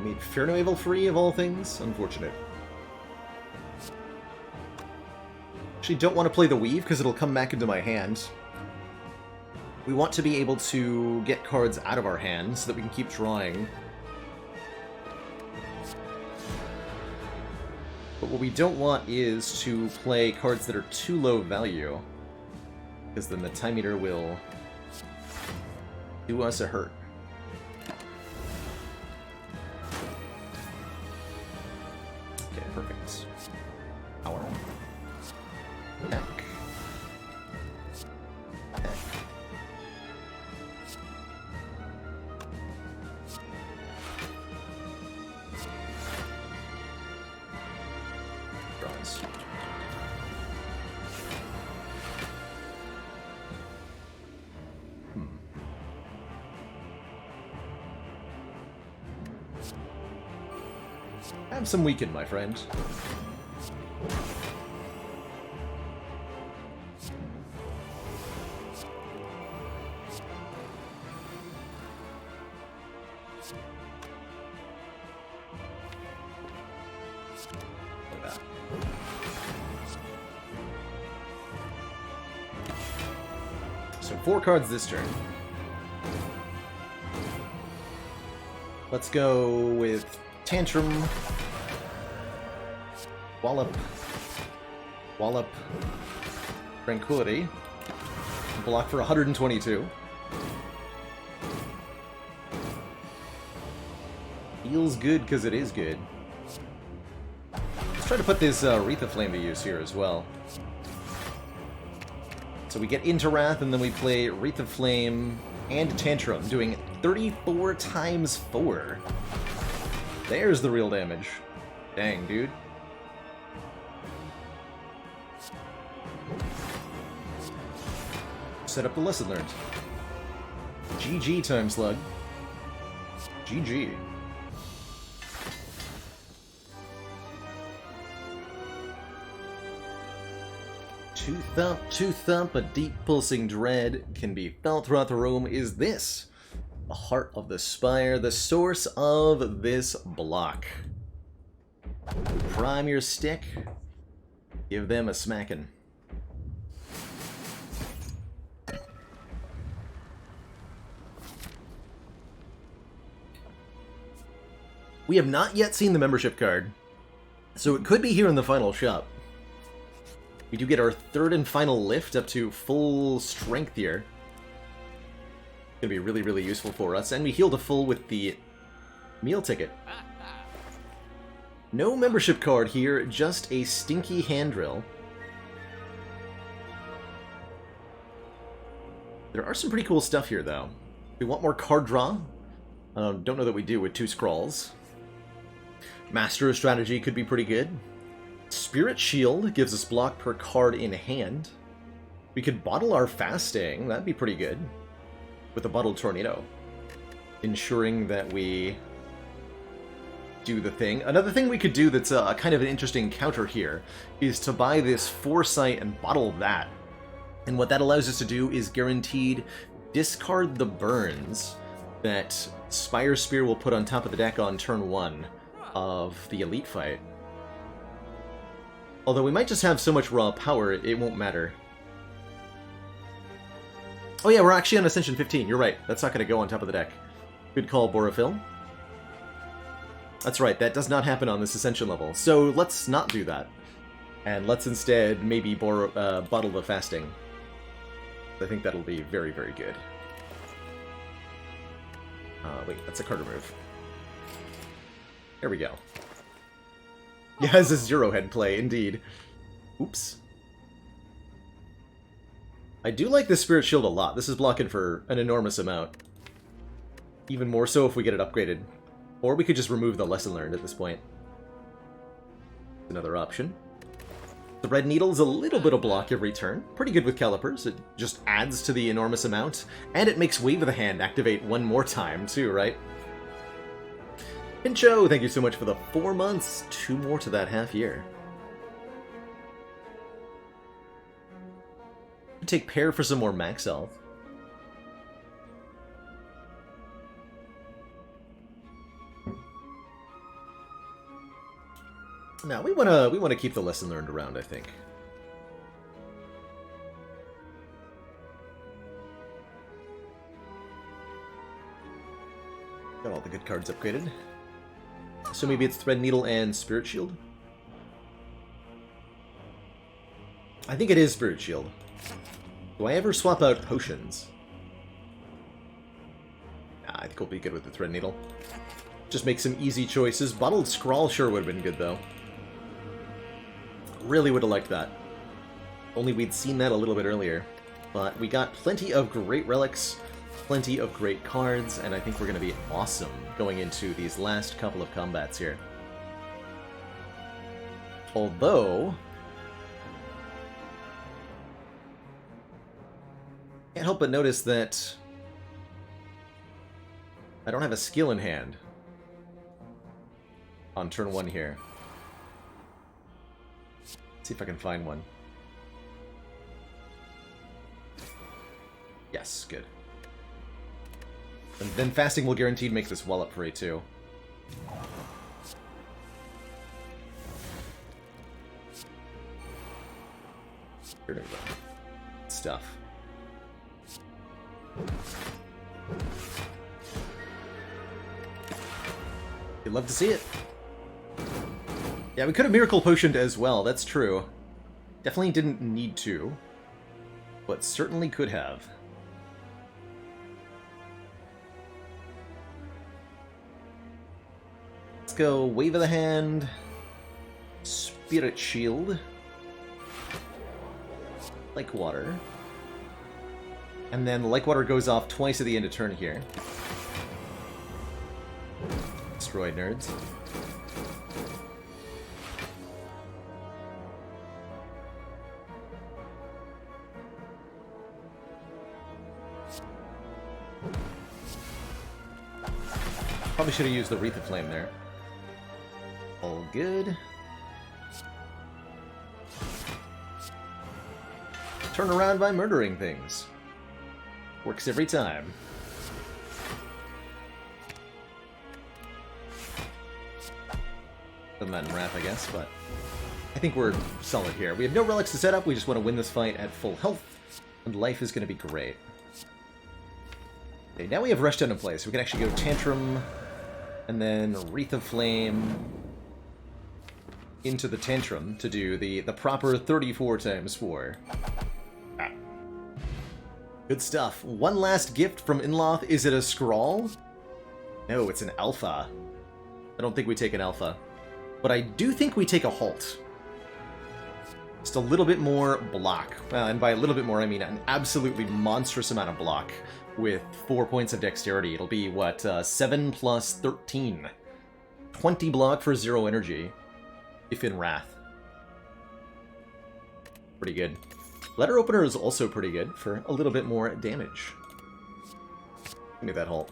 Made Fairnoable free, of all things. Unfortunate. Actually, don't want to play the Weave, because it'll come back into my hand. We want to be able to get cards out of our hand, so that we can keep drawing. But what we don't want is to play cards that are too low value, because then the Time Eater will do us a hurt. Perfect. Power. Attack. Attack. Draws. Have some weaken, my friend. Look at that. So 4 cards this turn. Let's go with Tantrum, Wallop, Wallop, Tranquility, block for 122. Feels good because it is good. Let's try to put this Wreath of Flame to use here as well. So we get into Wrath and then we play Wreath of Flame and Tantrum, doing 34 times 4. There's the real damage. Dang, dude. Set up the lesson learned. GG, Time Slug. GG. Two thump, a deep pulsing dread can be felt throughout the room. Is this the heart of the Spire, the source of this block? Prime your stick, give them a smackin'. We have not yet seen the membership card, so it could be here in the final shop. We do get our 3rd and final lift up to full strength here. It's going to be really, really useful for us. And we heal to full with the meal ticket. No membership card here, just a stinky hand drill. There are some pretty cool stuff here, though. We want more card draw. Don't know that we do with 2 scrolls. Master of Strategy could be pretty good. Spirit Shield gives us block per card in hand. We could bottle our fasting, that'd be pretty good. With a bottled tornado. Ensuring that we do the thing. Another thing we could do that's kind of an interesting counter here is to buy this Foresight and bottle that. And what that allows us to do is guaranteed discard the burns that Spire Spear will put on top of the deck on turn 1 of the Elite fight. Although we might just have so much raw power, it won't matter. Oh yeah, we're actually on Ascension 15, you're right. That's not going to go on top of the deck. Good call, Borophil. That's right, that does not happen on this Ascension level. So let's not do that. And let's instead maybe bottle the fasting. I think that'll be very, very good. Wait, that's a card remove. There we go. Yeah, it's a Zero Head play, indeed. Oops. I do like this Spirit Shield a lot. This is blocking for an enormous amount. Even more so if we get it upgraded. Or we could just remove the Lesson Learned at this point. Another option. The Red Needle's a little bit of block every turn. Pretty good with Calipers. It just adds to the enormous amount. And it makes Wave of the Hand activate one more time, too, right? Pincho, thank you so much for the 4 months. 2 more to that half year. Take Pair for some more max health. No, we wanna keep the Lesson Learned around, I think. Got all the good cards upgraded. So maybe it's Thread Needle and Spirit Shield? I think it is Spirit Shield. Do I ever swap out potions? Nah, I think we'll be good with the Thread Needle. Just make some easy choices. Bottled Scrawl sure would have been good, though. Really would have liked that. Only we'd seen that a little bit earlier. But we got plenty of great relics, plenty of great cards, and I think we're going to be awesome going into these last couple of combats here. Although... can't help but notice that I don't have a skill in hand on turn 1 here. Let's see if I can find one. Yes, good. And then fasting will guaranteed make this wallop free too. Here we go. Stuff. You'd love to see it. Yeah, we could have Miracle Potioned as well, that's true. Definitely didn't need to, but certainly could have. Let's go Wave of the Hand, Spirit Shield, Like Water. And then Like Water goes off twice at the end of turn here. Destroyed nerds. Probably should have used the Wreath of Flame there. All good. Turn around by murdering things. Works every time. Other than Wrath, I guess, but I think we're solid here. We have no relics to set up, we just want to win this fight at full health, and life is going to be great. Okay, now we have Rushdown in place, so we can actually go Tantrum, and then Wreath of Flame into the Tantrum to do the proper 34 times 4. Ah. Good stuff. One last gift from Inloth. Is it a Scrawl? No, it's an Alpha. I don't think we take an Alpha. But I do think we take a Halt. Just a little bit more block. And by a little bit more, I mean an absolutely monstrous amount of block. With 4 points of Dexterity. It'll be, what, 7 plus 13 20 block for 0 energy, if in Wrath. Pretty good. Letter Opener is also pretty good for a little bit more damage. Give me that halt.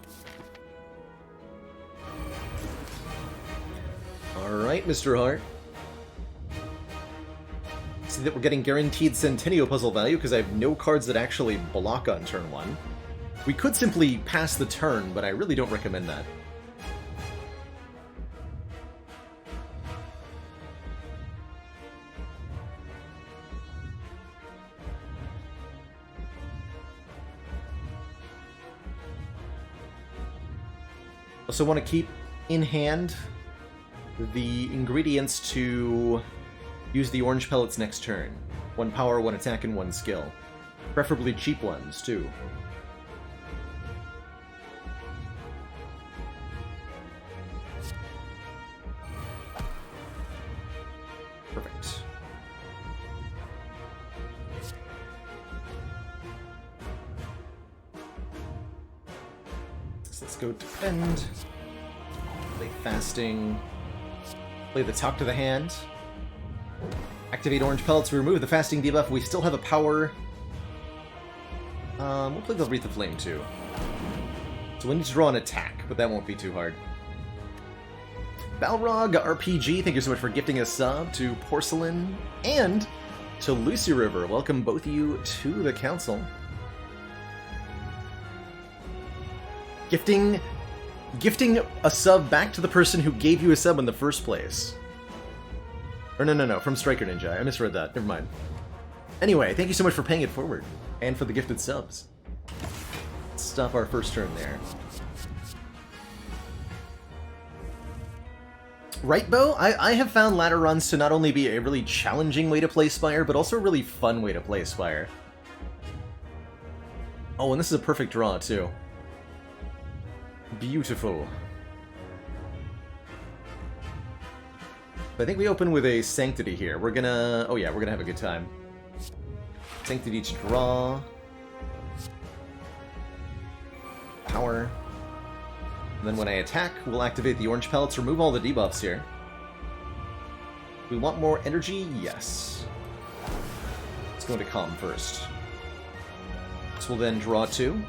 Alright, Mr. Hart. See that we're getting guaranteed Centennial puzzle value because I have no cards that actually block on turn 1. We could simply pass the turn, but I really don't recommend that. Also want to keep in hand the ingredients to use the orange pellets next turn. 1 power, 1 attack, and 1 skill. Preferably cheap ones, too. Perfect. So let's go defend. Play fasting. Play the talk to the hand. Activate orange pellets. We remove the fasting debuff. We still have a power. We'll play the Wreath of Flame too. So we need to draw an attack, but that won't be too hard. Balrog RPG, thank you so much for gifting a sub to Porcelain and to Lucy River. Welcome both of you to the council. Gifting a sub back to the person who gave you a sub in the first place. Or no, from Striker Ninja. I misread that. Never mind. Anyway, thank you so much for paying it forward. And for the gifted subs. Let's stop our first turn there. Right, Bo? I have found ladder runs to not only be a really challenging way to play Spire, but also a really fun way to play Spire. Oh, and this is a perfect draw, too. Beautiful. I think we open with a Sanctity here. We're gonna... Oh yeah, we're gonna have a good time. Sanctity to draw. Power. And then when I attack, we'll activate the orange pellets, remove all the debuffs here. We want more energy? Yes. Let's go into Calm first. This will then draw 2.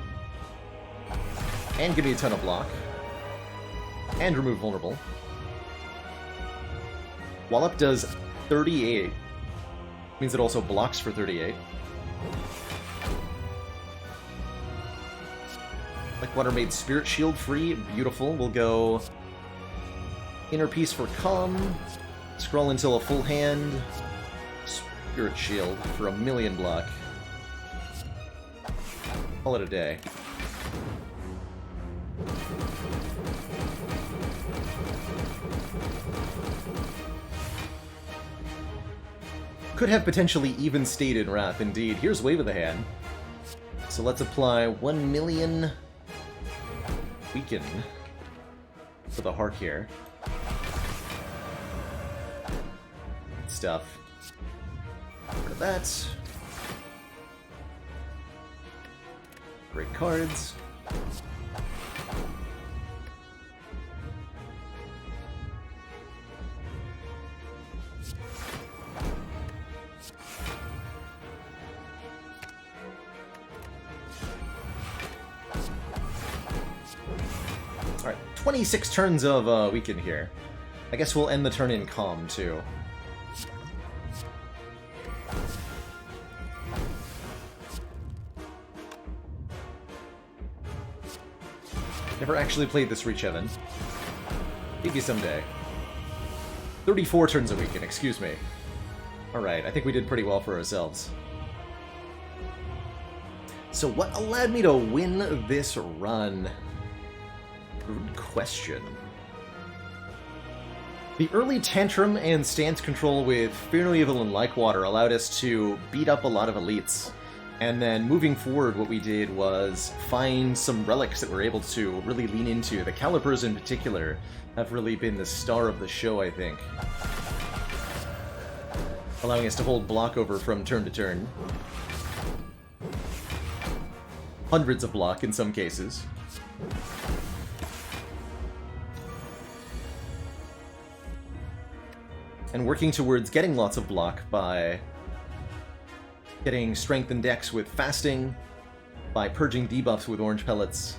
And give me a ton of block. And remove Vulnerable. Wallop does 38. Means it also blocks for 38. Blackwater made Spirit Shield free. Beautiful. We'll go Inner Peace for Calm. Scroll until a full hand. Spirit Shield for 1,000,000 block. Call it a day. Could have potentially even stayed in Wrath, indeed. Here's Wave of the Hand. So let's apply 1,000,000 Weaken for the heart here. Stuff. Rid of that. Great cards. Alright, 26 turns of Weaken here. I guess we'll end the turn in Calm, too. Never actually played this Reach Heaven. Maybe someday. 34 turns of Weaken, excuse me. Alright, I think we did pretty well for ourselves. So what allowed me to win this run? Good question. The early Tantrum and stance control with Fear No Evil and Like-Water allowed us to beat up a lot of elites. And then moving forward, what we did was find some relics that we're able to really lean into. The Calipers in particular have really been the star of the show, I think. Allowing us to hold block over from turn to turn. Hundreds of block in some cases. and working towards getting lots of block by getting strength and dex with fasting, by purging debuffs with orange pellets,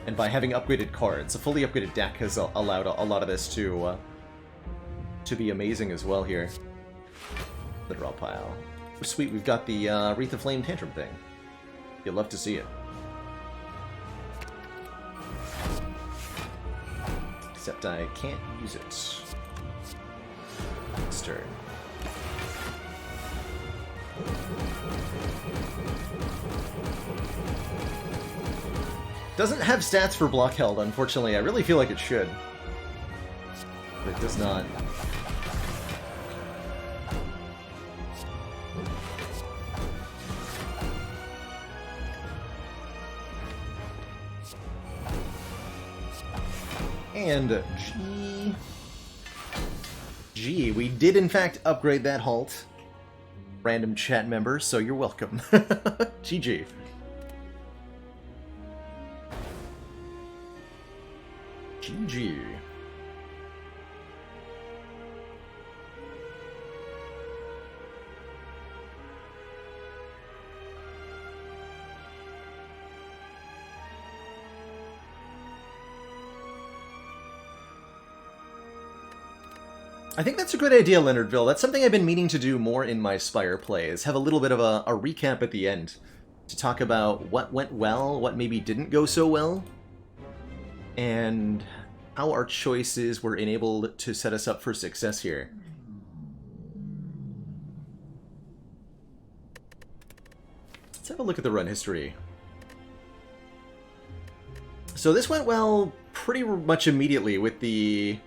and by having upgraded cards. A fully upgraded deck has allowed a lot of this to be amazing as well here. The draw pile. Sweet, we've got the Wreath of Flame Tantrum thing. You'll love to see it. Except I can't use it this turn. Doesn't have stats for block held, unfortunately. I really feel like it should. But it does not. And G, we did in fact upgrade that halt. Random chat member, so you're welcome. GG. GG. I think that's a good idea, Leonardville. That's something I've been meaning to do more in my Spire plays. Have a little bit of a recap at the end to talk about what went well, what maybe didn't go so well, and how our choices were enabled to set us up for success here. Let's have a look at the run history. So this went well pretty much immediately with the...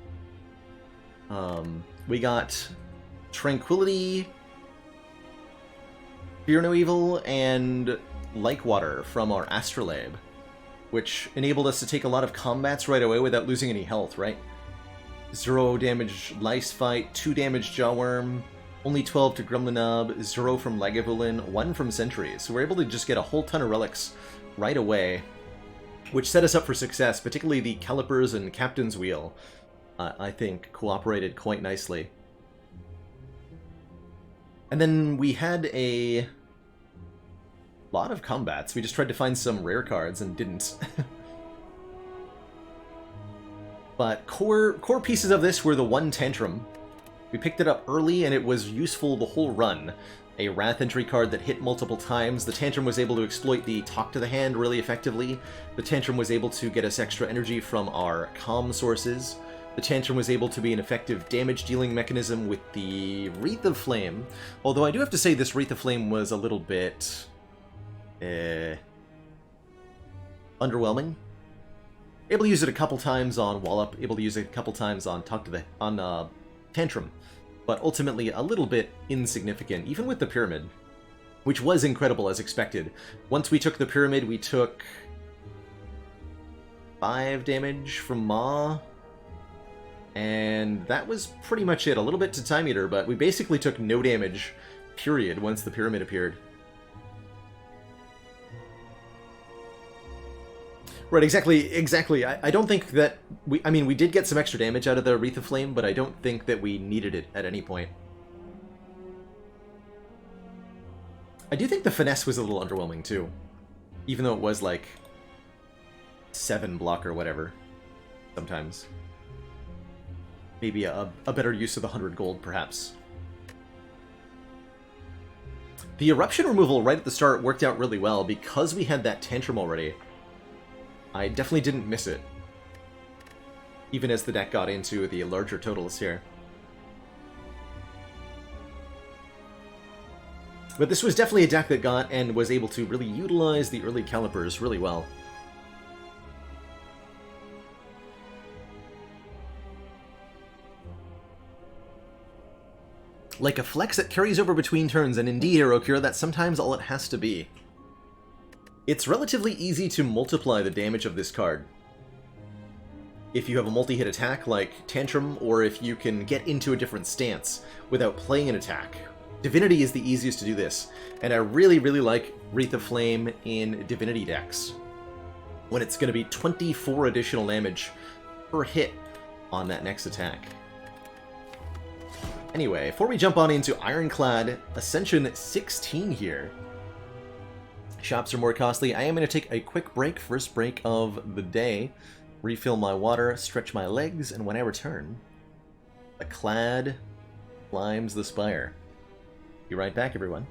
we got Tranquility, Fear No Evil, and Like-Water from our Astrolabe, which enabled us to take a lot of combats right away without losing any health, right? 0 damage Lice Fight, 2 damage Jawworm, only 12 to Gremlinob, 0 from Lagavulin, 1 from Sentries. So we're able to just get a whole ton of relics right away, which set us up for success, particularly the Calipers and Captain's Wheel. I think cooperated quite nicely. And then we had a lot of combats. We just tried to find some rare cards and didn't. But core pieces of this were the one Tantrum. We picked it up early and it was useful the whole run. A Wrath entry card that hit multiple times. The Tantrum was able to exploit the Talk to the Hand really effectively. The Tantrum was able to get us extra energy from our Calm sources. The Tantrum was able to be an effective damage-dealing mechanism with the Wreath of Flame, although I do have to say this Wreath of Flame was a little bit... underwhelming. Able to use it a couple times on Wallop, able to use it a couple times on Tantrum, but ultimately a little bit insignificant, even with the Pyramid, which was incredible as expected. Once we took the Pyramid, we took 5 damage from Ma, and that was pretty much it. A little bit to Time Eater, but we basically took no damage, period, once the Pyramid appeared. Right, exactly. I don't think that... I mean, we did get some extra damage out of the Wreath of Flame, but I don't think that we needed it at any point. I do think the Finesse was a little underwhelming, too. Even though it was, like, 7 block or whatever, sometimes. Maybe a better use of the 100 gold, perhaps. The Eruption removal right at the start worked out really well because we had that Tantrum already. I definitely didn't miss it, even as the deck got into the larger totals here. But this was definitely a deck that got and was able to really utilize the early Calipers really well. Like a flex that carries over between turns, and indeed, Aerokira, that's sometimes all it has to be. It's relatively easy to multiply the damage of this card. If you have a multi-hit attack like Tantrum, or if you can get into a different stance without playing an attack. Divinity is the easiest to do this, and I really, really like Wreath of Flame in Divinity decks, when it's going to be 24 additional damage per hit on that next attack. Anyway, before we jump on into Ironclad Ascension 16 here, shops are more costly. I am going to take a quick break, first break of the day, refill my water, stretch my legs, and when I return, the Clad climbs the Spire. Be right back, everyone.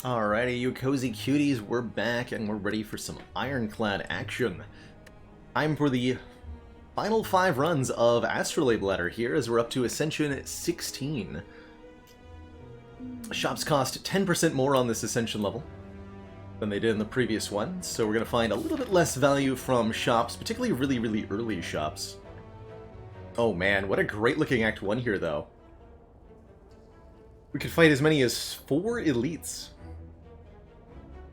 Alrighty, you cozy cuties, we're back and we're ready for some Ironclad action. Time for the final 5 runs of Astrolabe Ladder here as we're up to Ascension 16. Shops cost 10% more on this Ascension level than they did in the previous one, so we're going to find a little bit less value from shops, particularly really early shops. Oh man, what a great looking Act 1 here though. We could fight as many as 4 elites.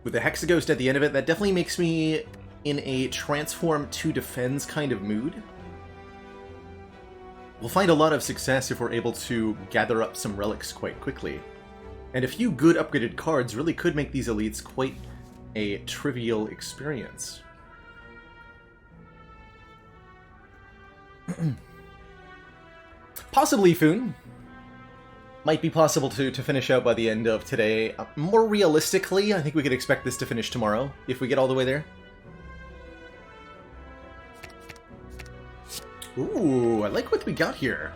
With the Hexaghost at the end of it, that definitely makes me in a transform to defense kind of mood. We'll find a lot of success if we're able to gather up some relics quite quickly. And a few good upgraded cards really could make these elites quite a trivial experience. Possibly Foon. Might be possible to finish out by the end of today. More realistically, I think we could expect this to finish tomorrow, if we get all the way there. Ooh, I like what we got here.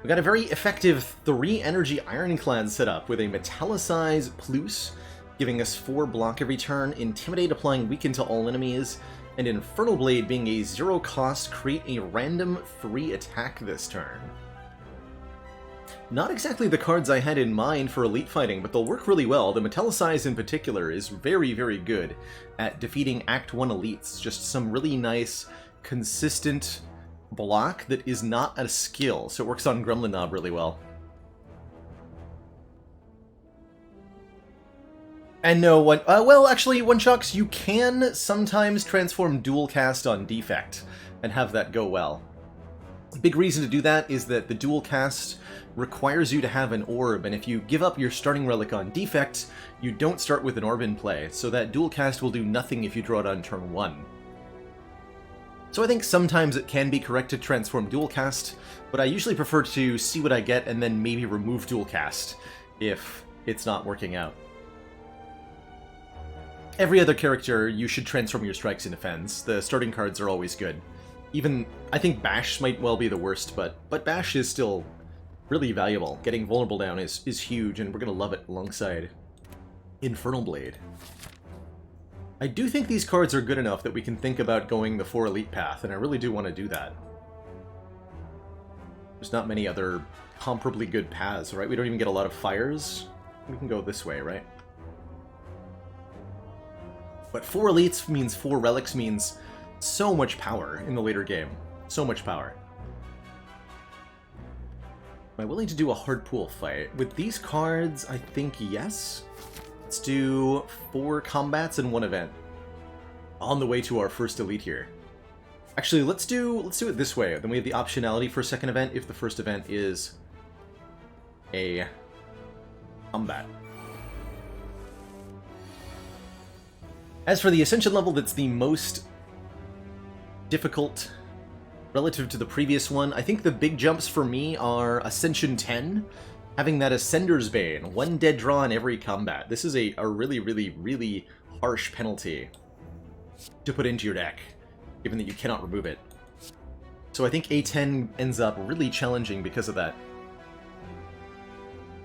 We got a very effective 3 energy ironclad setup with a Metallicize Plus, giving us 4 block every turn, Intimidate applying weaken to all enemies, and Infernal Blade being a 0 cost, create a random free attack this turn. Not exactly the cards I had in mind for elite fighting, but they'll work really well. The Metallicize in particular is very, very good at defeating Act 1 elites. Just some really nice, consistent block that is not a skill, so it works on Gremlin Knob really well. And no, well, actually, One-Shots, you can sometimes transform Dual Cast on Defect and have that go well. Big reason to do that is that the Dual Cast requires you to have an orb, and if you give up your starting relic on Defect, you don't start with an orb in play, so that Dual Cast will do nothing if you draw it on turn 1. So I think sometimes it can be correct to transform Dual Cast, but I usually prefer to see what I get and then maybe remove Dual Cast if it's not working out. Every other character, you should transform your strikes into Fens. The starting cards are always good. Even, I think Bash might well be the worst, but Bash is still really valuable. Getting Vulnerable down is huge, and we're going to love it alongside Infernal Blade. I do think these cards are good enough that we can think about going the 4 elite path, and I really do want to do that. There's not many other comparably good paths, right? We don't even get a lot of fires. We can go this way, right? But 4 elites means 4 relics means so much power in the later game. So much power. Am I willing to do a hard pool fight? With these cards, I think yes. Let's do 4 combats and 1 event. On the way to our first elite here. Actually, let's do it this way. Then we have the optionality for a second event if the first event is a combat. As for the Ascension level, that's the most difficult relative to the previous one. I think the big jumps for me are Ascension 10, having that Ascender's Bane, 1 dead draw in every combat. This is a really, really, really harsh penalty to put into your deck, given that you cannot remove it. So I think A10 ends up really challenging because of that.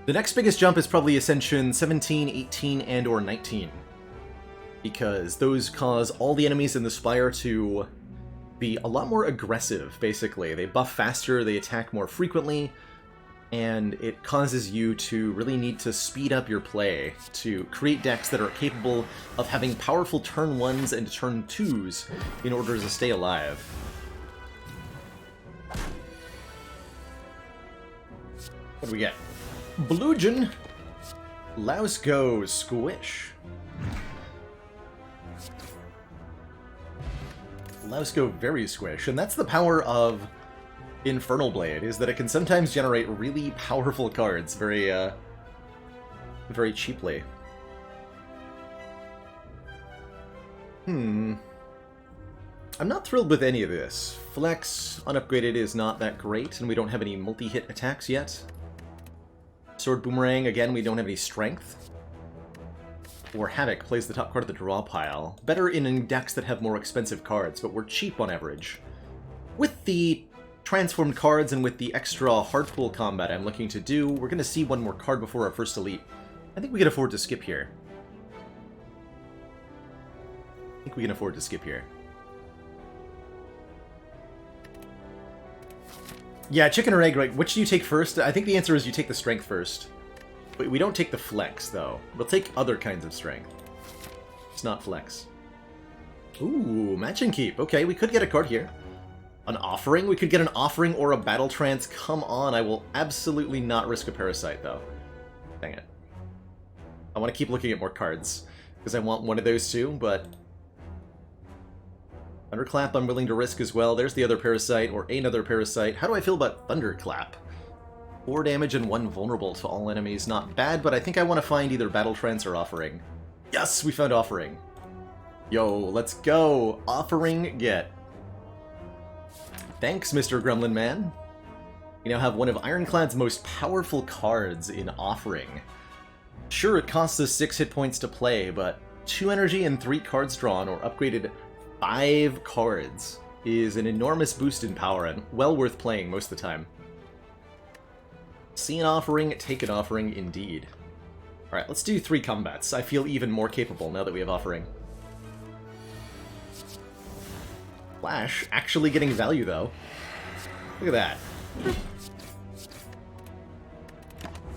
The next biggest jump is probably Ascension 17, 18, and or 19. Because those cause all the enemies in the Spire to be a lot more aggressive, basically. They buff faster, they attack more frequently, and it causes you to really need to speed up your play to create decks that are capable of having powerful turn 1s and turn 2s in order to stay alive. What do we get? Bludgeon, Lausgo, Squish. Lausgo very squish, and that's the power of Infernal Blade, is that it can sometimes generate really powerful cards very cheaply. I'm not thrilled with any of this. Flex, unupgraded, is not that great, and we don't have any multi-hit attacks yet. Sword Boomerang, again, we don't have any strength. Or Havoc plays the top card of the draw pile. Better in decks that have more expensive cards, but we're cheap on average. With the transformed cards and with the extra hard pool combat I'm looking to do, we're going to see 1 more card before our first elite. I think we can afford to skip here. Yeah, chicken or egg, right? Which do you take first? I think the answer is you take the strength first. But we don't take the flex, though. We'll take other kinds of strength. It's not flex. Ooh, match and keep. Okay, we could get a card here. An offering? We could get an offering or a battle trance. Come on, I will absolutely not risk a parasite, though. Dang it. I want to keep looking at more cards, because I want one of those too, but... Thunderclap I'm willing to risk as well. There's the other parasite, or another parasite. How do I feel about Thunderclap? 4 damage and 1 vulnerable to all enemies. Not bad, but I think I want to find either Battle Trance or Offering. Yes, we found Offering. Yo, let's go. Offering get. Thanks, Mr. Gremlin Man. We now have one of Ironclad's most powerful cards in Offering. Sure, it costs us 6 hit points to play, but 2 energy and 3 cards drawn, or upgraded 5 cards, is an enormous boost in power and well worth playing most of the time. See an Offering, take an Offering, indeed. Alright, let's do 3 combats. I feel even more capable now that we have Offering. Flash, actually getting value, though. Look at that.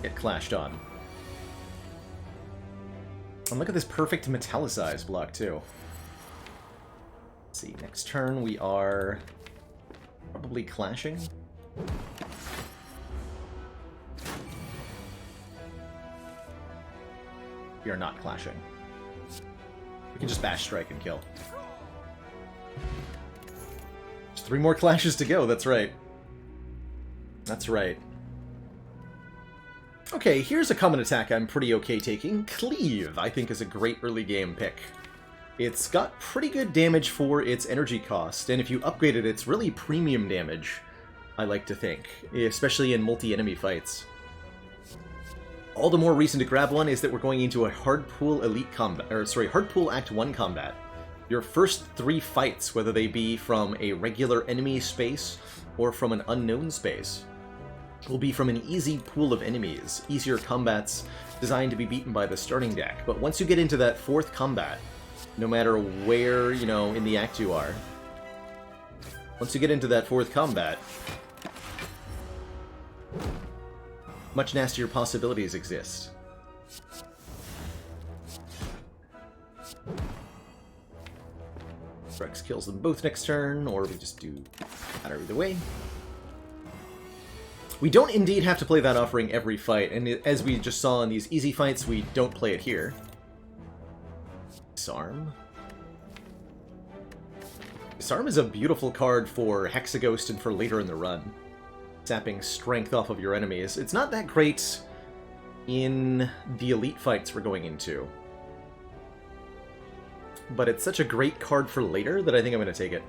Get clashed on. And look at this perfect metallicized block, too. Let's see, next turn we are probably clashing. We are not clashing. We can just bash, strike, and kill. There's 3 more clashes to go, that's right. That's right. Okay, here's a common attack I'm pretty okay taking. Cleave, I think, is a great early game pick. It's got pretty good damage for its energy cost, and if you upgrade it, it's really premium damage, I like to think, especially in multi-enemy fights. All the more reason to grab one is that we're going into a Hardpool Elite combat, or sorry, Hardpool Act 1 combat. Your first 3 fights, whether they be from a regular enemy space or from an unknown space, will be from an easy pool of enemies, easier combats designed to be beaten by the starting deck. But once you get into that 4th combat, no matter where, you know, in the act you are, once you get into that 4th combat, much nastier possibilities exist. Rex kills them both next turn, or we just do matter either way. We don't indeed have to play that Offering every fight, and as we just saw in these easy fights, we don't play it here. Disarm. Disarm is a beautiful card for Hexaghost and for later in the run. Sapping strength off of your enemies. It's not that great in the elite fights we're going into, but it's such a great card for later that I think I'm going to take it.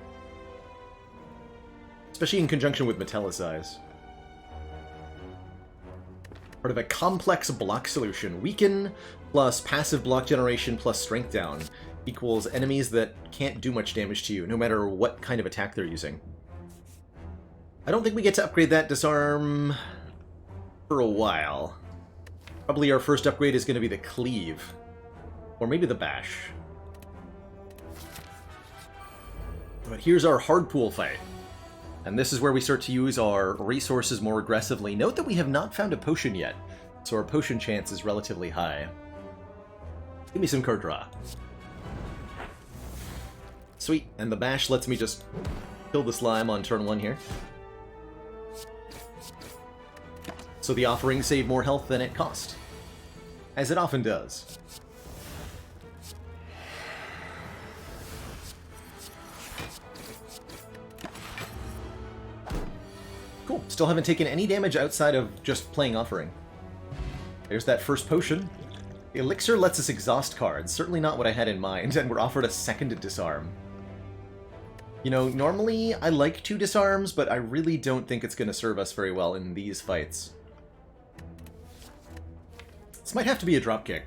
Especially in conjunction with Metallicize. Part of a complex block solution. Weaken plus passive block generation plus strength down equals enemies that can't do much damage to you, no matter what kind of attack they're using. I don't think we get to upgrade that Disarm for a while. Probably our first upgrade is going to be the Cleave. Or maybe the Bash. But here's our Hardpool fight. And this is where we start to use our resources more aggressively. Note that we have not found a potion yet, so our potion chance is relatively high. Give me some card draw. Sweet, and the Bash lets me just kill the slime on turn 1 here. So the Offering saved more health than it cost, as it often does. Cool. Still haven't taken any damage outside of just playing Offering. There's that first potion. The Elixir lets us exhaust cards. Certainly not what I had in mind, and we're offered a second Disarm. You know, normally I like 2 Disarms, but I really don't think it's going to serve us very well in these fights. This might have to be a dropkick.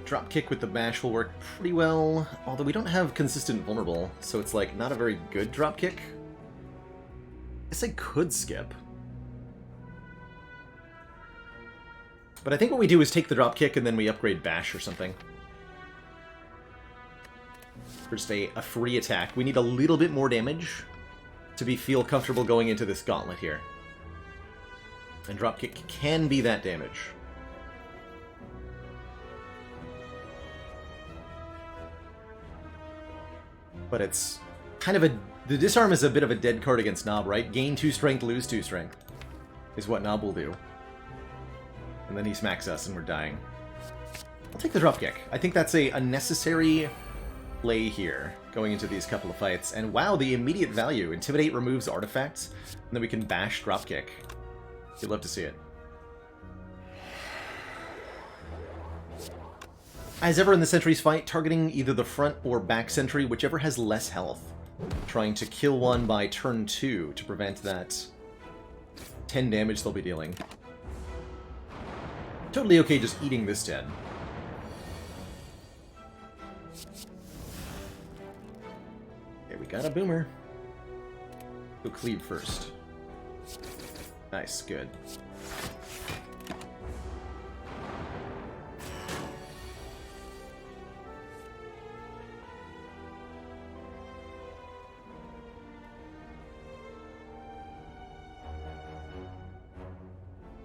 Dropkick with the Bash will work pretty well, although we don't have consistent vulnerable, so it's like not a very good dropkick. I guess I could skip. But I think what we do is take the dropkick and then we upgrade Bash or something. For just a free attack. We need a little bit more damage to feel comfortable going into this gauntlet here. And dropkick can be that damage. But it's kind of a... The Disarm is a bit of a dead card against Nob, right? Gain 2 strength, lose 2 strength. Is what Nob will do. And then he smacks us and we're dying. I'll take the dropkick. I think that's a necessary play here, going into these couple of fights. And wow, the immediate value. Intimidate removes artifacts, and then we can bash dropkick. You'd love to see it. As ever in the sentries fight, targeting either the front or back sentry, whichever has less health. Trying to kill one by turn 2 to prevent that 10 damage they'll be dealing. Totally okay just eating this 10. Okay, we got a boomer. Go cleave first. Nice, good.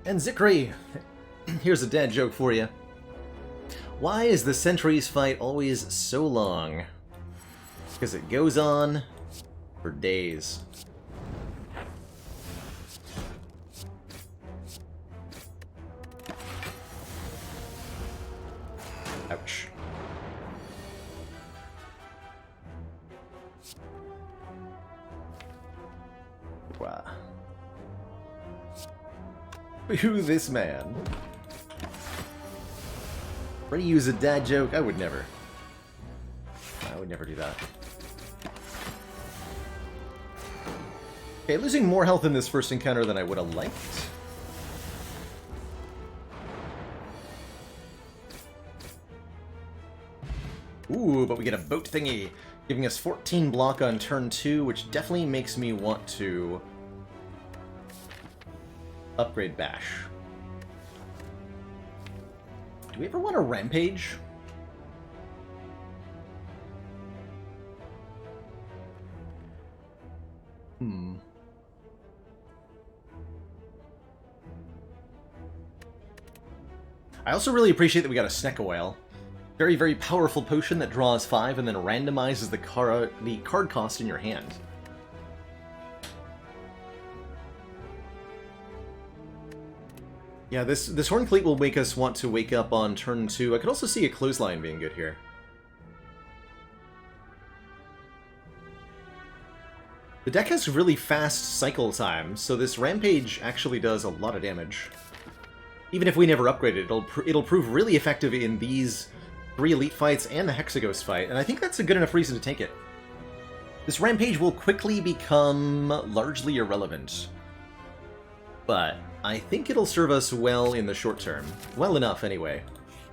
And Zikri, here's a dad joke for you. Why is the sentries fight always so long? Because it goes on for days. Ouch. Wow. Who this man? Ready to use a dad joke? I would never. I would never do that. Okay, losing more health in this first encounter than I would have liked. Ooh, but we get a boat thingy, giving us 14 block on turn 2, which definitely makes me want to upgrade Bash. Do we ever want a Rampage? I also really appreciate that we got a Sneck Whale. Very, very powerful potion that draws 5 and then randomizes the card cost in your hand. Yeah, this Horncleat will make us want to wake up on turn 2. I could also see a Clothesline being good here. The deck has really fast cycle time, so this Rampage actually does a lot of damage. Even if we never upgrade it, it'll prove really effective in these 3 Elite fights and the Hexaghost fight, and I think that's a good enough reason to take it. This Rampage will quickly become largely irrelevant, but I think it'll serve us well in the short term. Well enough, anyway,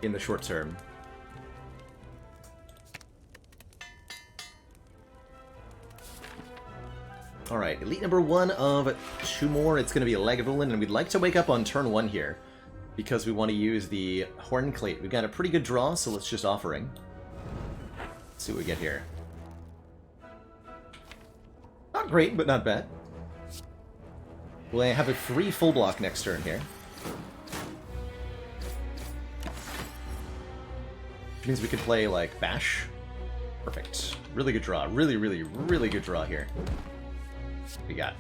in the short term. Alright, Elite number 1 of 2 more. It's going to be a Lagavulin, and we'd like to wake up on turn 1 here, because we want to use the Horncleat. We've got a pretty good draw, so let's just Offering. Let's see what we get here. Not great, but not bad. We'll have a free full block next turn here. Which means we could play, like, Bash. Perfect. Really good draw. Really, really, really good draw here. What we got?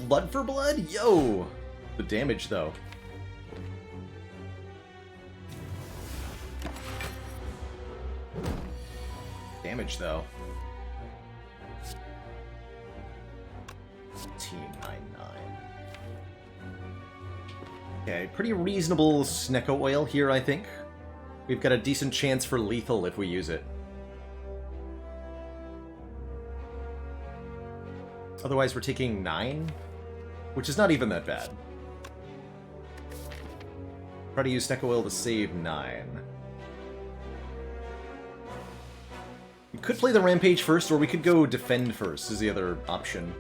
Blood for blood? Yo! The damage, though. Damage, though. 1899. Okay, pretty reasonable Snecko Oil here, I think. We've got a decent chance for lethal if we use it. Otherwise, we're taking 9, which is not even that bad. Try to use Snecko Oil to save 9. We could play the Rampage first, or we could go Defend first, is the other option.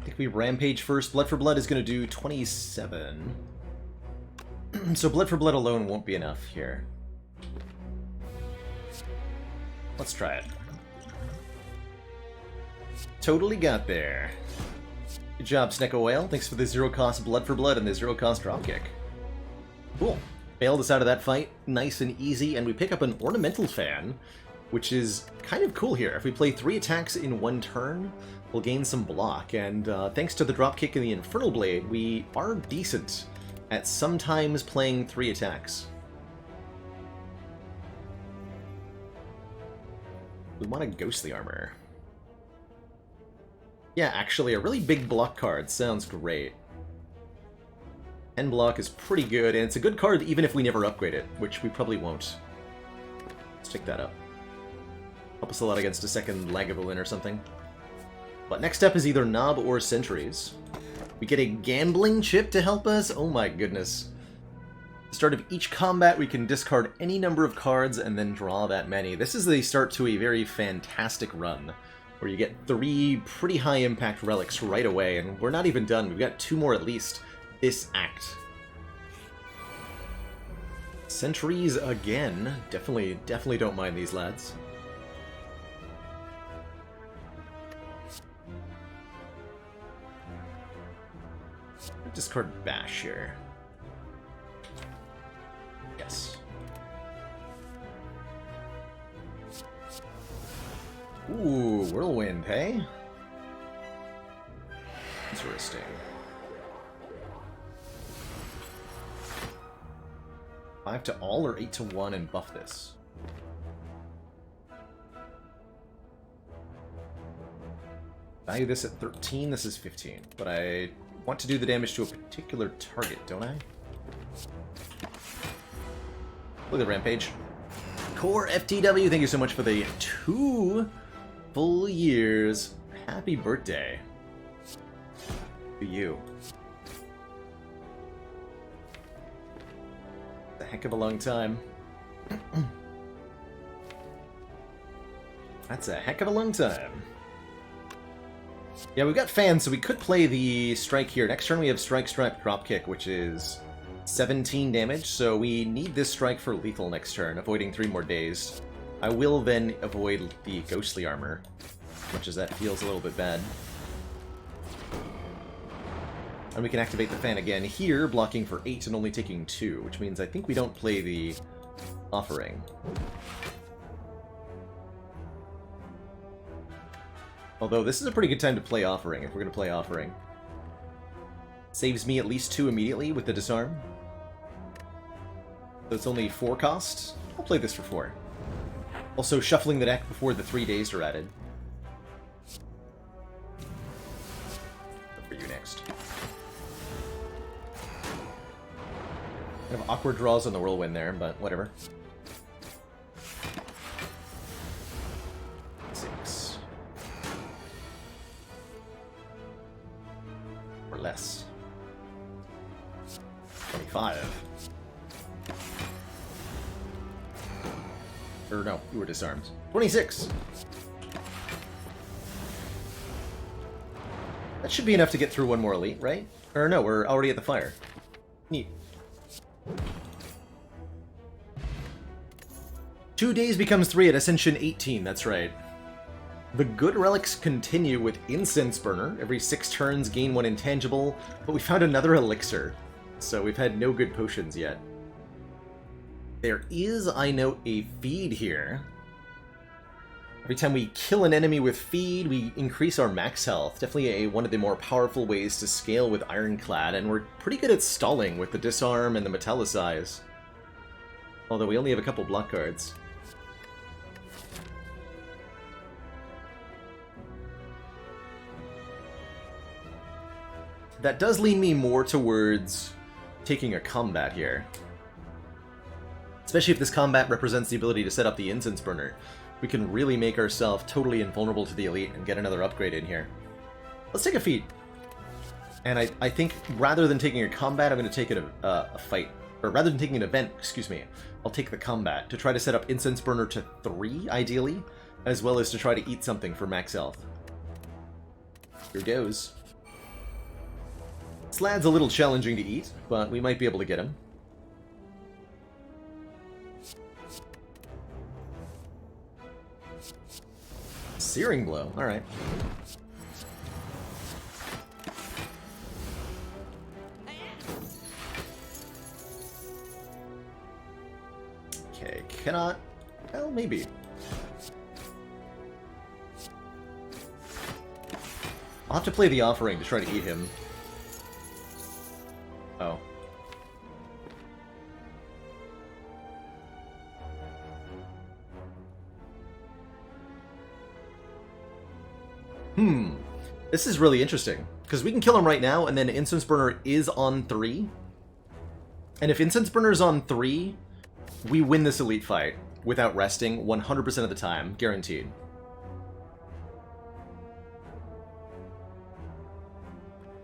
I think we Rampage first. Blood for Blood is going to do 27. So Blood for Blood alone won't be enough here. Let's try it. Totally got there. Good job, Snecko Whale. Thanks for the 0-cost Blood for Blood and the 0-cost dropkick. Cool. Bailed us out of that fight. Nice and easy. And we pick up an Ornamental Fan, which is kind of cool here. If we play 3 attacks in 1 turn, we'll gain some block. And thanks to the dropkick and the Infernal Blade, we are decent at sometimes playing 3 attacks. We want a ghostly armor. Yeah, actually, a really big block card sounds great. 10 block is pretty good, and it's a good card even if we never upgrade it, which we probably won't. Let's check that up. Help us a lot against a second Lagavulin or something. But next up is either Knob or Sentries. We get a gambling chip to help us? Oh my goodness. At the start of each combat, we can discard any number of cards and then draw that many. This is the start to a very fantastic run, where you get 3 pretty high impact relics right away, and we're not even done. We've got 2 more at least this act. Sentries again. Definitely don't mind these lads. Discard Bash here. Yes. Ooh, Whirlwind, hey? Interesting. 5 to all or 8 to 1 and buff this? Value this at 13, this is 15. But I want to do the damage to a particular target, don't I? Look at Rampage. Core FTW, thank you so much for the 2 full years. Happy birthday to you. A heck of a long time. That's a heck of a long time. Yeah, we've got fans, so we could play the strike here. Next turn we have Strike, Strike, Dropkick, which is 17 damage, so we need this strike for lethal next turn, avoiding 3 more days. I will then avoid the Ghostly Armor, much as that feels a little bit bad. And we can activate the fan again here, blocking for 8 and only taking 2, which means I think we don't play the Offering. Although this is a pretty good time to play Offering, if we're going to play Offering. Saves me at least 2 immediately with the Disarm. So it's only 4 cost. I'll play this for 4. Also shuffling the deck before the 3 days are added. For you next. Kind of awkward draws on the Whirlwind there, but whatever. 6. Or less. 25. Or no, you were disarmed. 26! That should be enough to get through 1 more elite, right? Or no, we're already at the fire. Neat. 2 days becomes 3 at Ascension 18, that's right. The good relics continue with Incense Burner. Every 6 turns gain 1 intangible, but we found another elixir. So we've had no good potions yet. There is, I note, a feed here. Every time we kill an enemy with feed, we increase our max health. Definitely one of the more powerful ways to scale with Ironclad, and we're pretty good at stalling with the Disarm and the Metallicize. Although we only have a couple block cards. That does lean me more towards taking a combat here. Especially if this combat represents the ability to set up the Incense Burner. We can really make ourselves totally invulnerable to the elite and get another upgrade in here. Let's take a feat. And I think rather than taking a combat, I'm going to take a fight. Or rather than taking an event, excuse me, I'll take the combat to try to set up Incense Burner to 3, ideally, as well as to try to eat something for max health. Here goes. This lad's a little challenging to eat, but we might be able to get him. Searing Blow, alright. Okay, cannot... Well, maybe. I'll have to play the Offering to try to eat him. Oh. This is really interesting, because we can kill him right now, and then Incense Burner is on 3. And if Incense Burner is on 3, we win this elite fight without resting 100% of the time, guaranteed.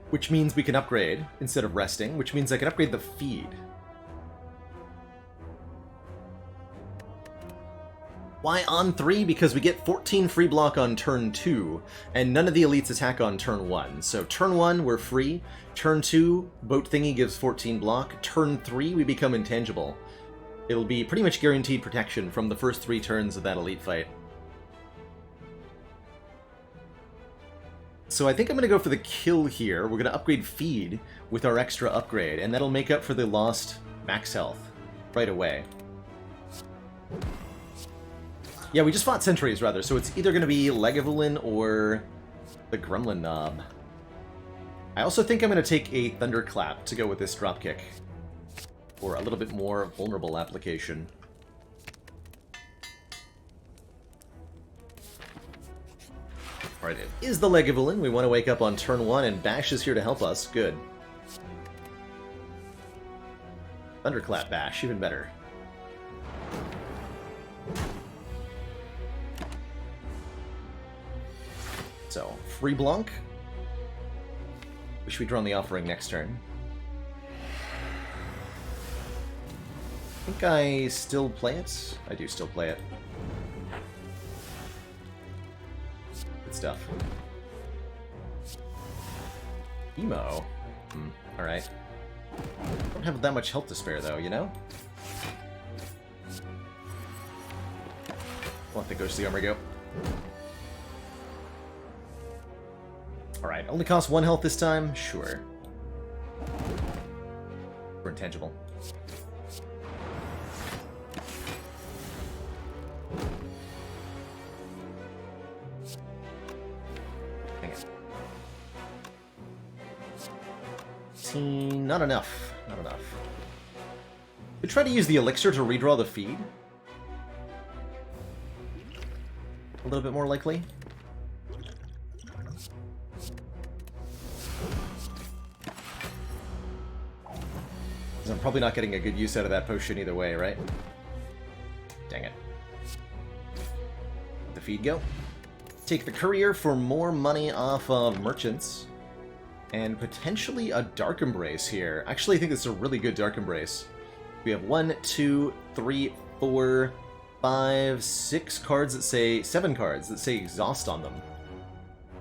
Which means we can upgrade instead of resting, which means I can upgrade the feed. Why on 3? Because we get 14 free block on turn 2, and none of the elites attack on turn 1. So turn 1, we're free. Turn 2, boat thingy gives 14 block. Turn 3, we become intangible. It'll be pretty much guaranteed protection from the first 3 turns of that elite fight. So I think I'm going to go for the kill here. We're going to upgrade feed with our extra upgrade, and that'll make up for the lost max health right away. Yeah, we just fought sentries, rather, so it's either going to be Lagavulin or the Gremlin Knob. I also think I'm going to take a Thunderclap to go with this dropkick, for a little bit more vulnerable application. Alright, it is the Lagavulin. We want to wake up on turn 1, and Bash is here to help us. Good. Thunderclap Bash, even better. So, free Blanc. Wish we'd drawn the offering next turn. I think I still play it. I do still play it. Good stuff. Emo. Alright. Don't have that much health to spare, though, you know? Let the Ghostly Armor go. Alright, only costs 1 health this time? Sure. We're intangible. Dang it. Not enough. Not enough. We try to use the elixir to redraw the feed. A little bit more likely. I'm probably not getting a good use out of that potion either way, right? Dang it. Let the feed go. Take the courier for more money off of merchants. And potentially a Dark Embrace here. Actually, I think it's a really good Dark Embrace. We have 1, 2, 3, 4, 5, 6 cards that say... 7 cards that say Exhaust on them.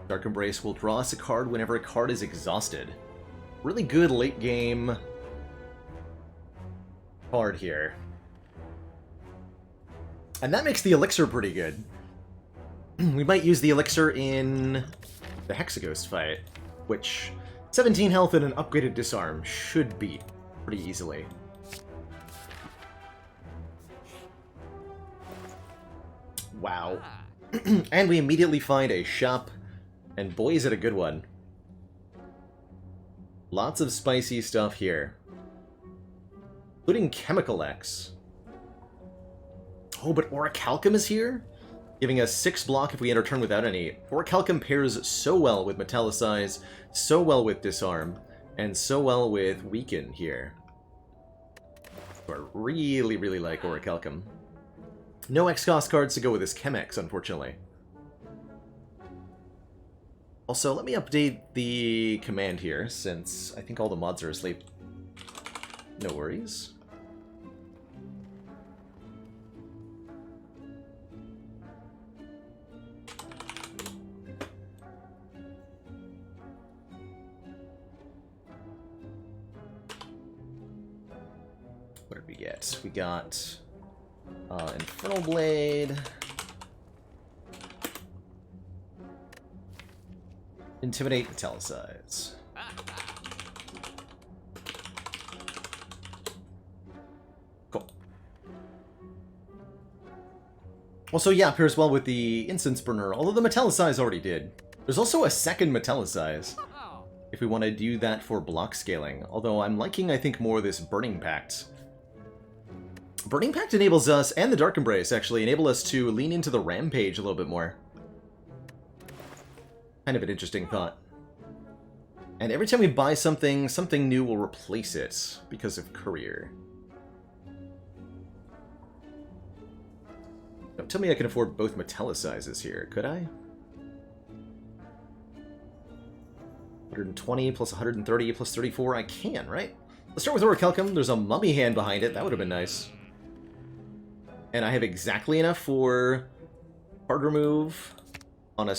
Dark Embrace will draw us a card whenever a card is exhausted. Really good late game card here. And that makes the elixir pretty good. We might use the elixir in the Hexaghost fight, which 17 health and an upgraded disarm should beat pretty easily. Wow. And we immediately find a shop, and boy is it a good one. Lots of spicy stuff here. Including Chemical X. Oh, but Orichalcum is here? Giving us 6 block if we enter turn without any. Orichalcum pairs so well with Metallicize, so well with Disarm, and so well with Weaken here. So I really, really like Orichalcum. No X-Cost cards to go with this Chemex, unfortunately. Also, let me update the command here, since I think all the mods are asleep. No worries. What did we get? We got Infernal Blade, Intimidate, Metallicize. Cool. Also, yeah, pairs well with the Incense Burner, although the Metallicize already did. There's also a second Metallicize, if we want to do that for block scaling, although I'm liking, I think, more this Burning Pact. Burning Pact enables us, and the Dark Embrace, actually, enable us to lean into the Rampage a little bit more. Kind of an interesting thought. And every time we buy something, something new will replace it because of courier. Don't tell me I can afford both metallicizes here, could I? 120 plus 130 plus 34, I can, right? Let's start with Orichalcum. There's a mummy hand behind it. That would have been nice. And I have exactly enough for card remove on a...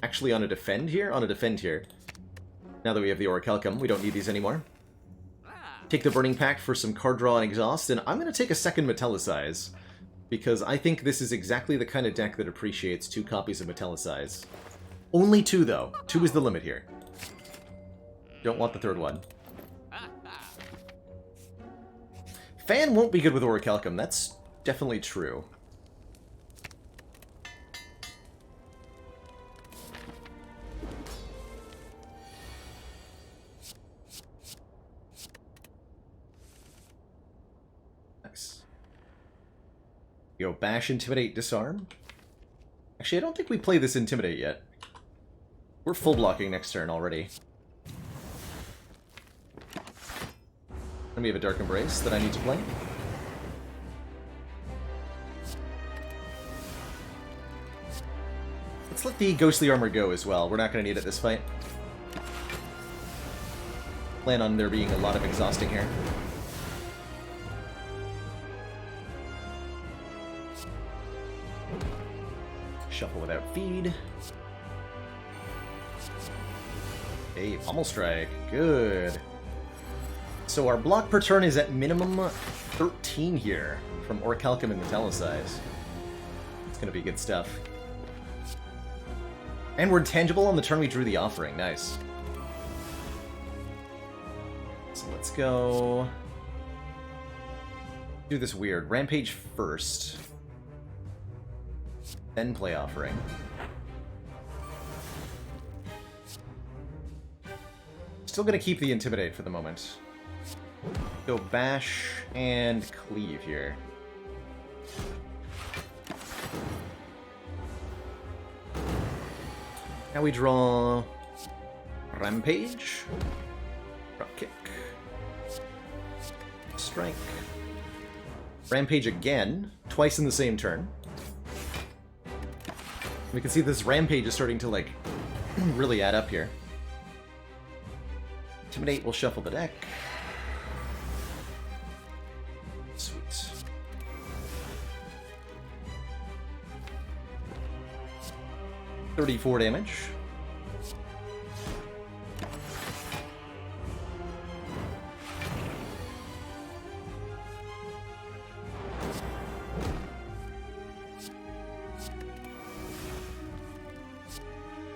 Actually, on a defend here? On a defend here. Now that we have the Orichalcum, we don't need these anymore. Take the Burning Pact for some card draw and exhaust, and I'm going to take a second Metallicize, because I think this is exactly the kind of deck that appreciates 2 copies of Metallicize. Only 2, though. 2 is the limit here. Don't want the third one. Fan won't be good with Orichalcum, that's definitely true. Nice. Go Bash, Intimidate, Disarm. Actually, I don't think we play this Intimidate yet. We're full blocking next turn already. And we have a Dark Embrace that I need to play. Let's let the Ghostly Armor go as well. We're not going to need it this fight. Plan on there being a lot of exhausting here. Shuffle without feed. Hey, Pummel Strike. Good. So our block per turn is at minimum 13 here from Orichalcum and Metallicize. It's going to be good stuff. And we're intangible on the turn we drew the offering. Nice. So let's go... do this weird. Rampage first. Then play offering. Still going to keep the Intimidate for the moment. Go Bash and Cleave here. Now we draw Rampage, Drop Kick, Strike, Rampage again, twice in the same turn. We can see this Rampage is starting to, like, really add up here. Intimidate will shuffle the deck. Sweet. $34 damage.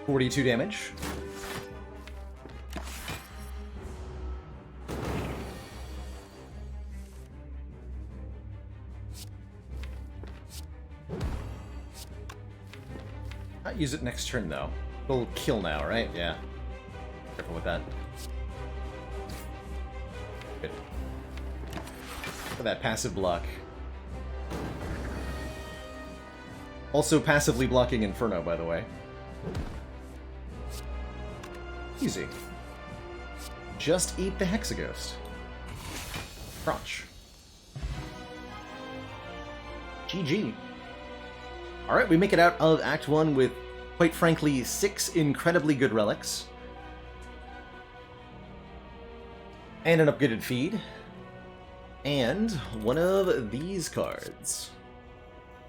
$42 damage. Not use it next turn, though. We'll kill now, right? Yeah. Careful with that. Good. For that passive block. Also passively blocking Inferno, by the way. Easy. Just eat the Hexaghost. Crunch. GG. Alright, we make it out of Act 1 with, quite frankly, 6 incredibly good relics. And an upgraded feed. And one of these cards.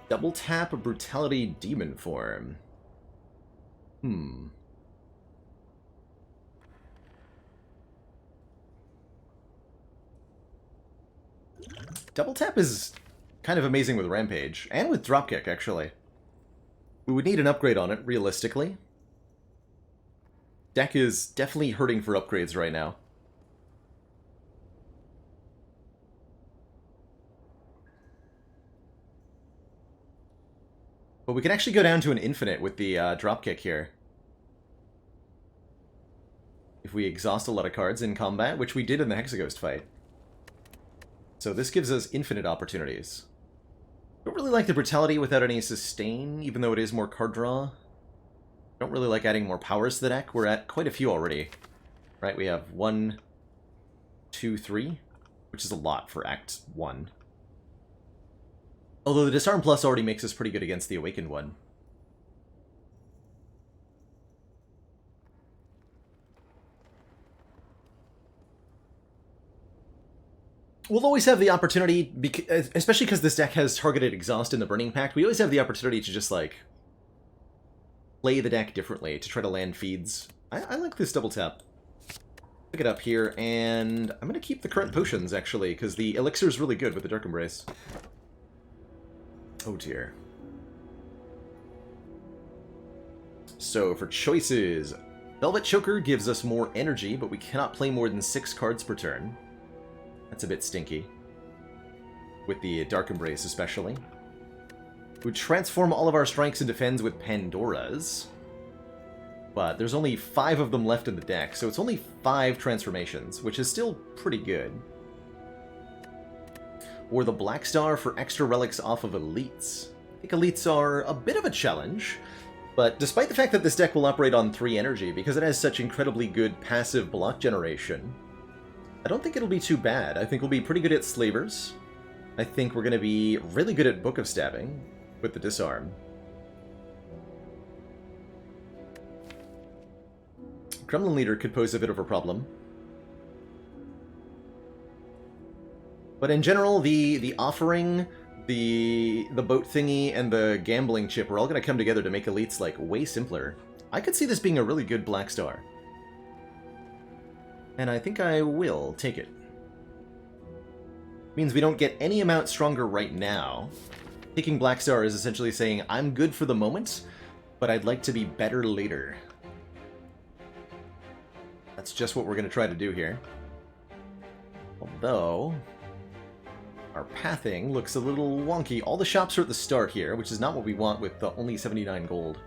Double tap Brutality Demon Form. Double tap is kind of amazing with Rampage, and with Dropkick, actually. We would need an upgrade on it, realistically. Deck is definitely hurting for upgrades right now. But we can actually go down to an infinite with the Dropkick here. If we exhaust a lot of cards in combat, which we did in the Hexaghost fight. So this gives us infinite opportunities. Don't really like the Brutality without any sustain, even though it is more card draw. Don't really like adding more powers to the deck. We're at quite a few already. Right, we have 1, 2, 3, which is a lot for Act 1. Although the Disarm Plus already makes us pretty good against the Awakened one. We'll always have the opportunity, especially because this deck has targeted Exhaust in the Burning Pact, we always have the opportunity to just, like, play the deck differently, to try to land feeds. I like this double tap. Pick it up here, and I'm going to keep the current potions, actually, because the elixir is really good with the Dark Embrace. Oh dear. So, for choices, Velvet Choker gives us more energy, but we cannot play more than 6 cards per turn. That's a bit stinky. With the Dark Embrace, especially. We transform all of our strikes and defends with Pandora's. But there's only 5 of them left in the deck, so it's only 5 transformations, which is still pretty good. Or the Black Star for extra relics off of Elites. I think Elites are a bit of a challenge, but despite the fact that this deck will operate on 3 energy, because it has such incredibly good passive block generation, I don't think it'll be too bad. I think we'll be pretty good at Slavers. I think we're going to be really good at Book of Stabbing with the Disarm. Gremlin Leader could pose a bit of a problem. But in general, the Offering, the boat thingy, and the Gambling Chip are all going to come together to make Elites, like, way simpler. I could see this being a really good Black Star. And I think I will take it. Means we don't get any amount stronger right now. Taking Black Star is essentially saying, I'm good for the moment, but I'd like to be better later. That's just what we're going to try to do here. Although, our pathing looks a little wonky. All the shops are at the start here, which is not what we want with the only 79 gold.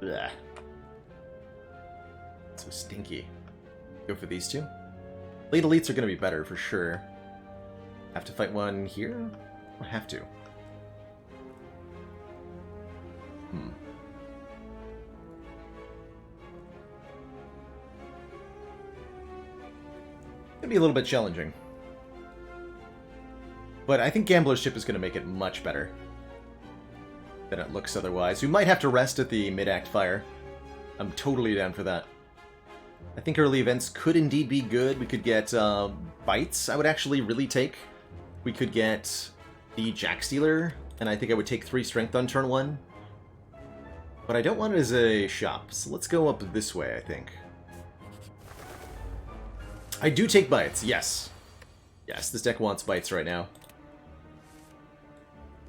Blech. So stinky. Go for these two. Late Elites are going to be better, for sure. Have to fight one here? Or have to? Gonna be a little bit challenging. But I think Gambler's Ship is going to make it much better than it looks otherwise. We might have to rest at the mid-act fire. I'm totally down for that. I think early events could indeed be good. We could get Bites, I would actually really take. We could get the Jack Stealer, and I think I would take 3 strength on turn 1. But I don't want it as a shop, so let's go up this way, I think. I do take Bites, yes. Yes, this deck wants Bites right now.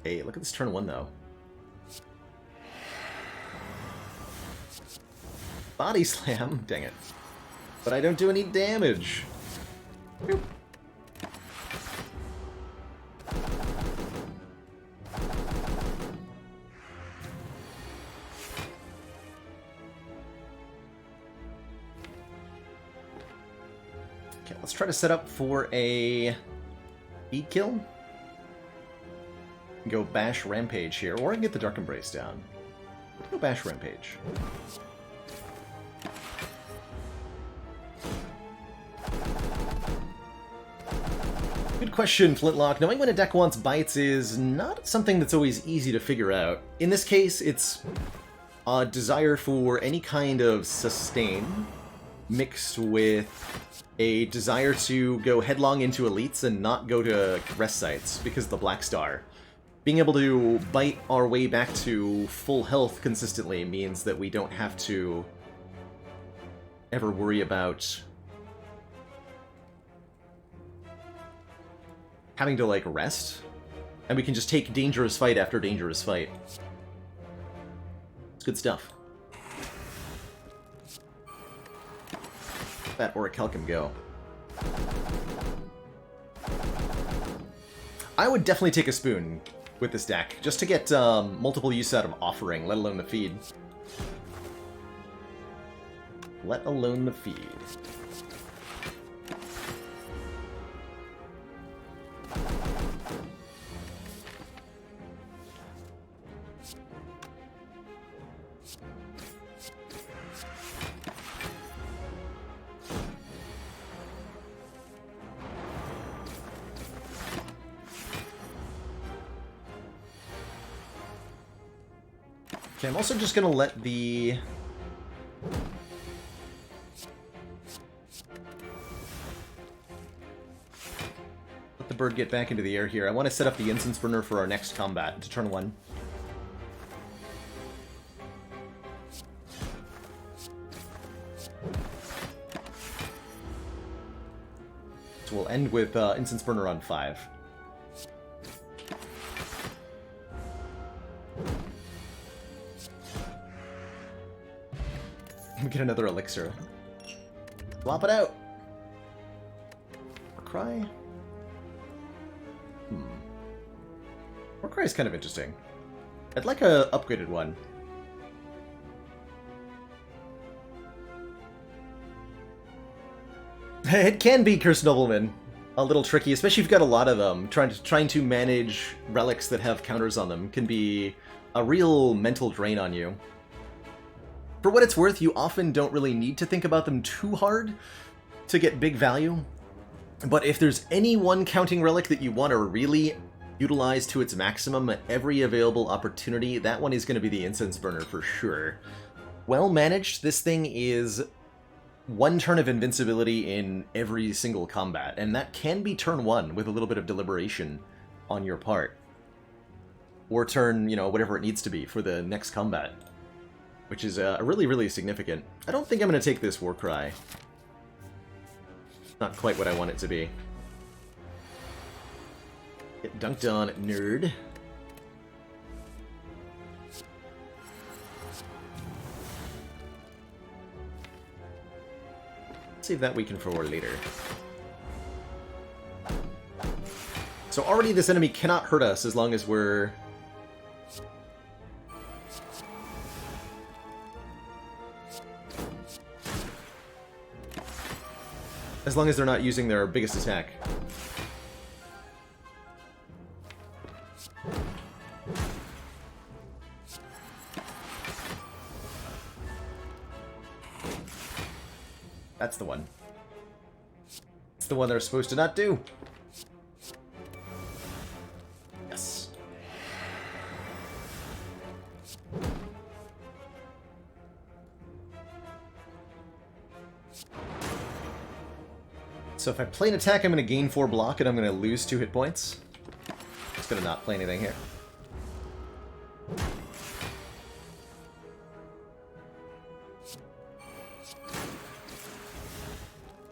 Hey, look at this turn 1, though. Body Slam? Dang it. But I don't do any damage. Boop. Okay, let's try to set up for a speed kill. Go Bash Rampage here, or I can get the Dark Embrace down. Let's go Bash Rampage. Good question, Flintlock. Knowing when a deck wants Bites is not something that's always easy to figure out. In this case, it's a desire for any kind of sustain mixed with a desire to go headlong into Elites and not go to rest sites because of the Black Star. Being able to bite our way back to full health consistently means that we don't have to ever worry about having to, like, rest. And we can just take dangerous fight after dangerous fight. It's good stuff. Let that Orichalcum go. I would definitely take a spoon with this deck, just to get multiple use out of Offering, let alone the feed. Let alone the feed. Okay, I'm also just gonna let the... let the bird get back into the air here. I want to set up the incense burner for our next combat to turn 1. So we'll end with incense burner on 5. We get another elixir. Flop it out! Warcry? Warcry is kind of interesting. I'd like a upgraded one. It can be, Curse Nobleman. A little tricky, especially if you've got a lot of them. Trying to manage relics that have counters on them can be a real mental drain on you. For what it's worth, you often don't really need to think about them too hard to get big value. But if there's any one counting relic that you want to really utilize to its maximum at every available opportunity, that one is going to be the Incense Burner for sure. Well managed, this thing is 1 turn of invincibility in every single combat, and that can be turn 1 with a little bit of deliberation on your part. Or turn, you know, whatever it needs to be for the next combat. Which is really, really significant. I don't think I'm going to take this Warcry. Not quite what I want it to be. Get dunked on, nerd. Save that weaken for later. So already this enemy cannot hurt us as long as we're... as long as they're not using their biggest attack. That's the one. It's the one they're supposed to not do. Yes. So if I play an attack, I'm going to gain 4 block, and I'm going to lose 2 hit points. Just going to not play anything here.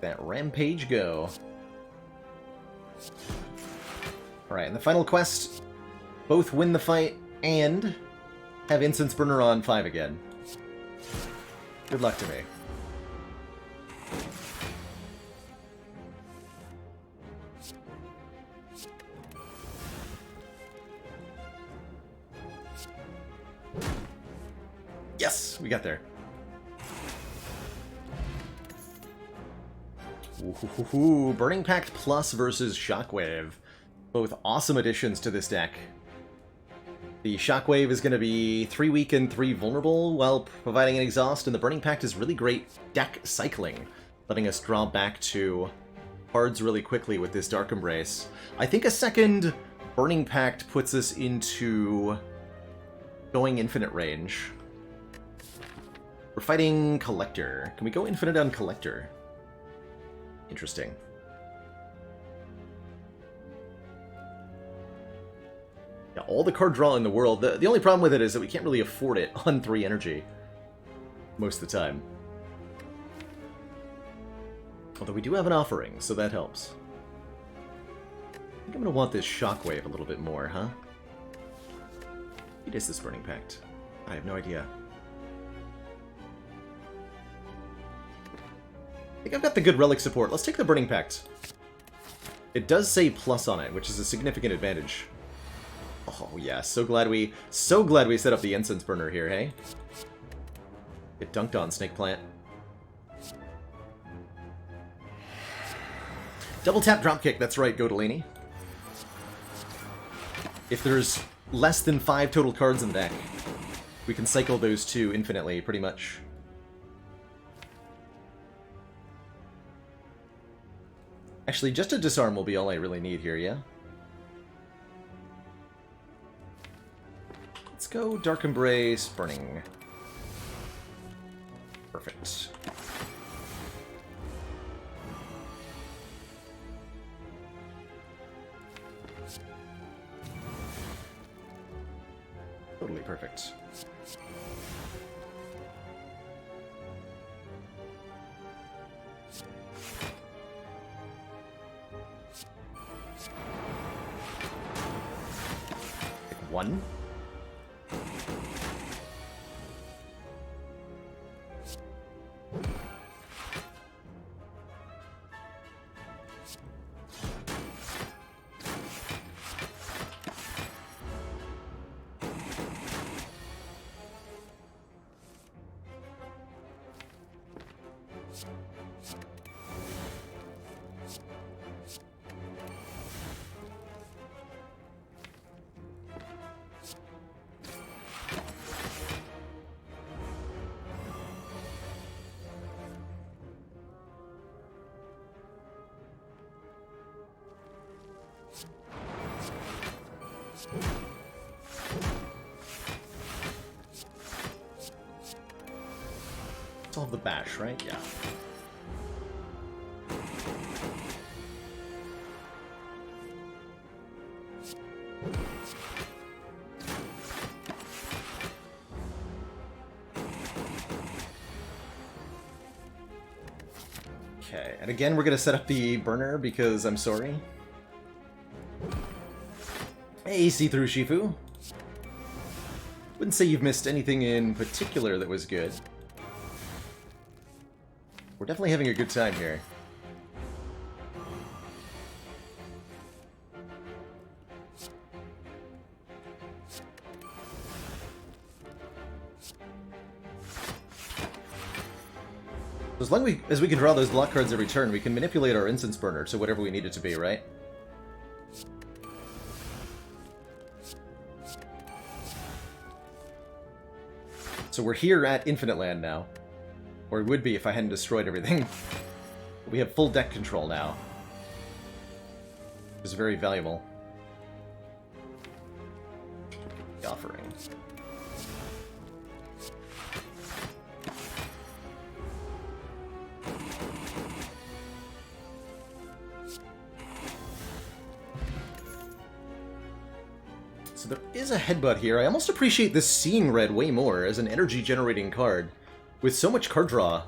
That rampage go. Alright, and the final quest, both win the fight and have Incense Burner on 5 again. Good luck to me. Yes, we got there. Ooh, Burning Pact Plus versus Shockwave. Both awesome additions to this deck. The Shockwave is going to be 3 weak and 3 vulnerable while providing an exhaust, and the Burning Pact is really great deck cycling, letting us draw back to cards really quickly with this Dark Embrace. I think a second Burning Pact puts us into going infinite range. We're fighting Collector. Can we go infinite on Collector? Interesting. Yeah, all the card draw in the world. The only problem with it is that we can't really afford it on 3 energy most of the time. Although we do have an offering, so that helps. I think I'm going to want this Shockwave a little bit more, huh? What is this Burning Pact? I have no idea. I think I've got the good relic support. Let's take the Burning Pact. It does say plus on it, which is a significant advantage. Oh yeah, so glad we set up the Incense Burner here, hey? Get dunked on, Snake Plant. Double tap dropkick, that's right, Godolini. If there's less than 5 total cards in the deck, we can cycle those 2 infinitely, pretty much. Actually, just a disarm will be all I really need here, yeah? Let's go Dark Embrace, Burning. Perfect. Totally perfect. One. Solve the bash, right? Yeah. Okay, and again we're gonna set up the burner because I'm sorry. Hey, see-through Shifu. Wouldn't say you've missed anything in particular that was good. We're definitely having a good time here. As long as we can draw those block cards every turn, we can manipulate our instance burner to whatever we need it to be, right? So we're here at Infinite Land now. Or it would be if I hadn't destroyed everything. We have full deck control now. Which is very valuable. The offering. So there is a headbutt here. I almost appreciate this Seeing Red way more as an energy generating card. With so much card draw,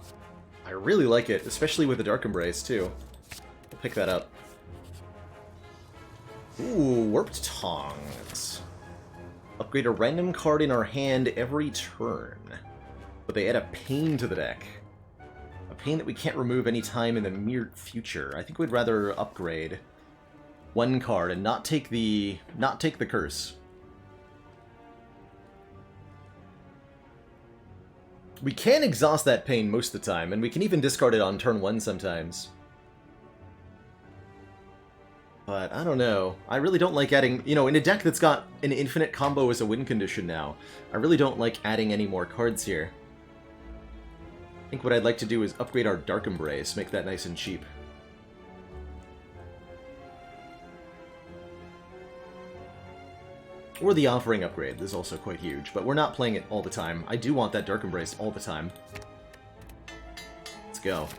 I really like it, especially with the Dark Embrace, too. I'll pick that up. Ooh, Warped Tongs. Upgrade a random card in our hand every turn. But they add a pain to the deck. A pain that we can't remove anytime in the near future. I think we'd rather upgrade one card and not take the curse. We can exhaust that pain most of the time, and we can even discard it on turn 1 sometimes. But, I don't know. I really don't like adding... You know, in a deck that's got an infinite combo as a win condition now, I really don't like adding any more cards here. I think what I'd like to do is upgrade our Dark Embrace, make that nice and cheap. Or the Offering upgrade is also quite huge, but we're not playing it all the time. I do want that Dark Embrace all the time. Let's go.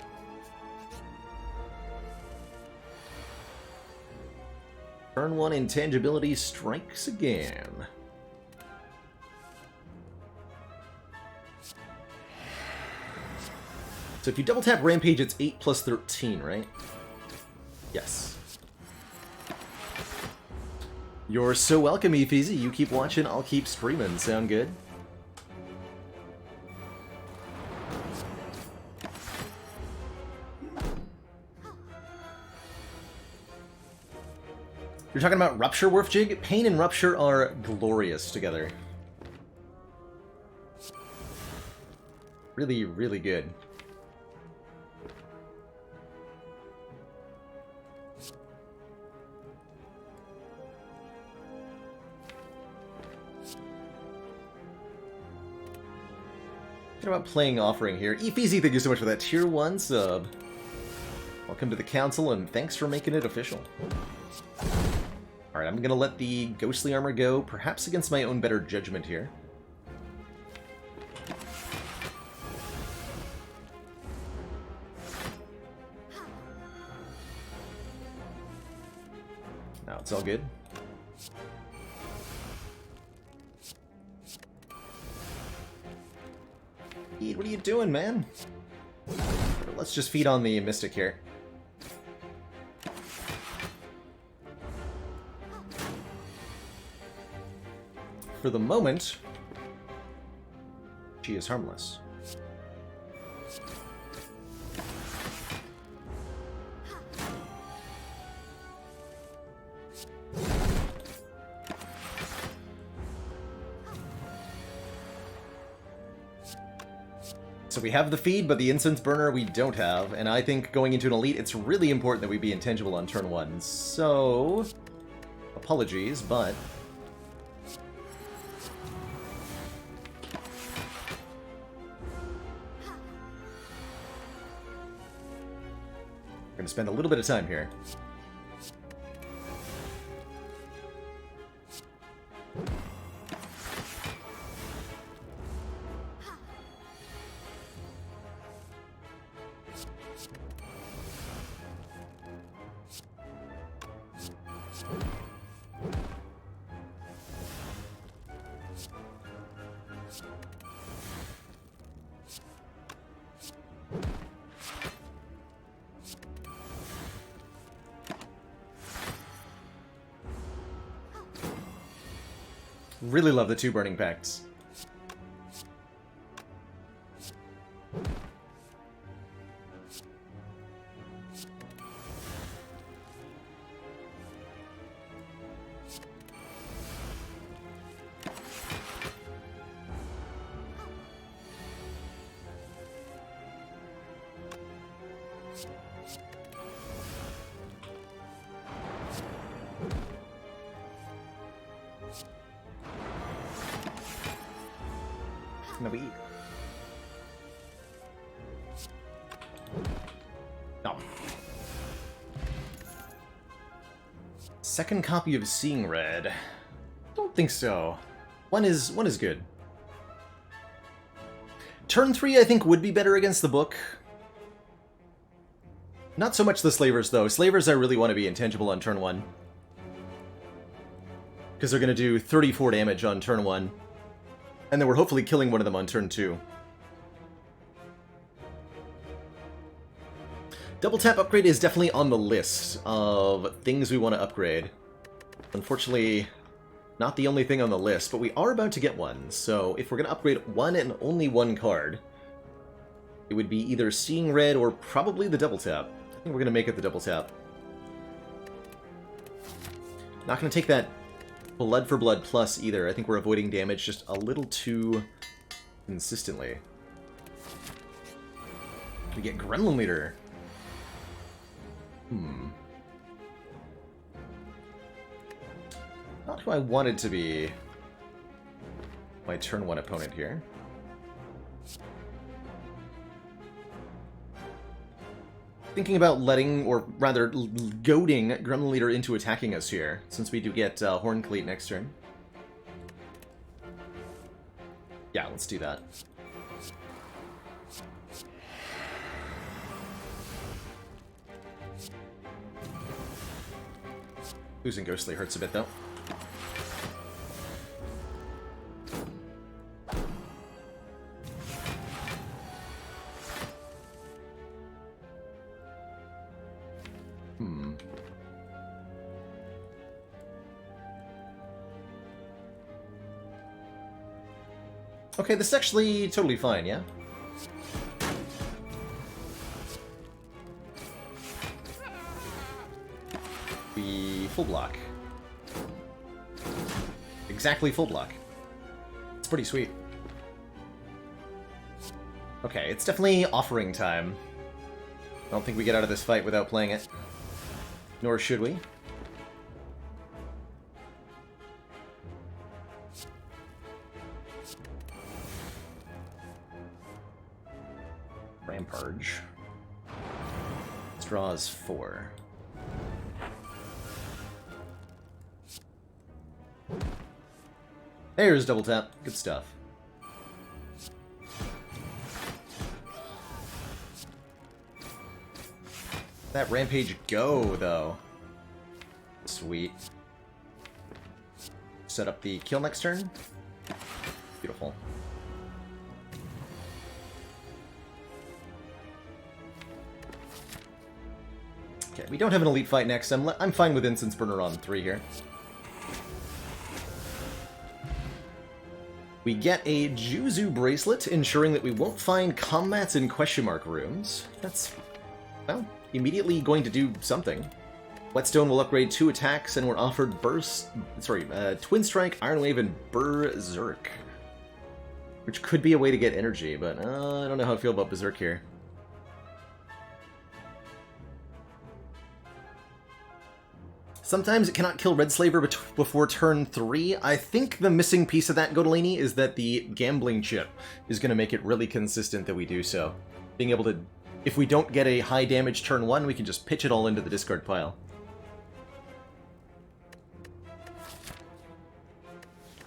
Turn 1 Intangibility strikes again. So if you double tap Rampage, it's 8 plus 13, right? Yes. You're so welcome, Efeezy. You keep watching, I'll keep streaming. Sound good? You're talking about Rupture, Werfjig? Pain and Rupture are glorious together. Really, really good. About playing Offering here. Efeezy, thank you so much for that tier 1 sub. Welcome to the council, and thanks for making it official. Alright, Alright, I'm gonna let the ghostly armor go, perhaps against my own better judgment here. Now it's all good. Pete, what are you doing, man? Let's just feed on the Mystic here. For the moment, she is harmless. So we have the feed, but the incense burner we don't have, and I think going into an elite, it's really important that we be intangible on turn 1. So, apologies, but we're going to spend a little bit of time here. Really love the 2 Burning Pacts. No, we eat. No. Second copy of Seeing Red. Don't think so. One is good. Turn 3, I think, would be better against the book. Not so much the Slavers, though. Slavers I really want to be intangible on turn 1. Because they're going to do 34 damage on turn 1. And then we're hopefully killing one of them on turn 2. Double tap upgrade is definitely on the list of things we want to upgrade. Unfortunately, not the only thing on the list, but we are about to get one. So if we're going to upgrade one and only one card, it would be either Seeing Red or probably the double tap. I think we're going to make it the double tap. Not going to take that Blood for Blood Plus either. I think we're avoiding damage just a little too consistently. We get Gremlin Leader. Not who I wanted to be my turn 1 opponent here. Thinking about letting, or rather goading, Gremlin Leader into attacking us here, since we do get Horn Cleat next turn. Yeah, let's do that. Losing Ghostly hurts a bit, though. Okay, this is actually totally fine, yeah? We full block. Exactly full block. It's pretty sweet. Okay, it's definitely offering time. I don't think we get out of this fight without playing it. Nor should we. Rampage. This draws 4. There's double tap. Good stuff. That rampage go, though. Sweet. Set up the kill next turn. Beautiful. Okay, we don't have an elite fight next. I'm fine with Incense Burner on 3 here. We get a Juzu bracelet, ensuring that we won't find combats in question mark rooms. That's, well, immediately going to do something. Whetstone will upgrade 2 attacks, and we're offered Twin Strike, Iron Wave, and Berserk. Which could be a way to get energy, but I don't know how I feel about Berserk here. Sometimes it cannot kill Red Slaver before turn 3. I think the missing piece of that, Godolini, is that the gambling chip is going to make it really consistent that we do so. Being able to, if we don't get a high damage turn 1, we can just pitch it all into the discard pile.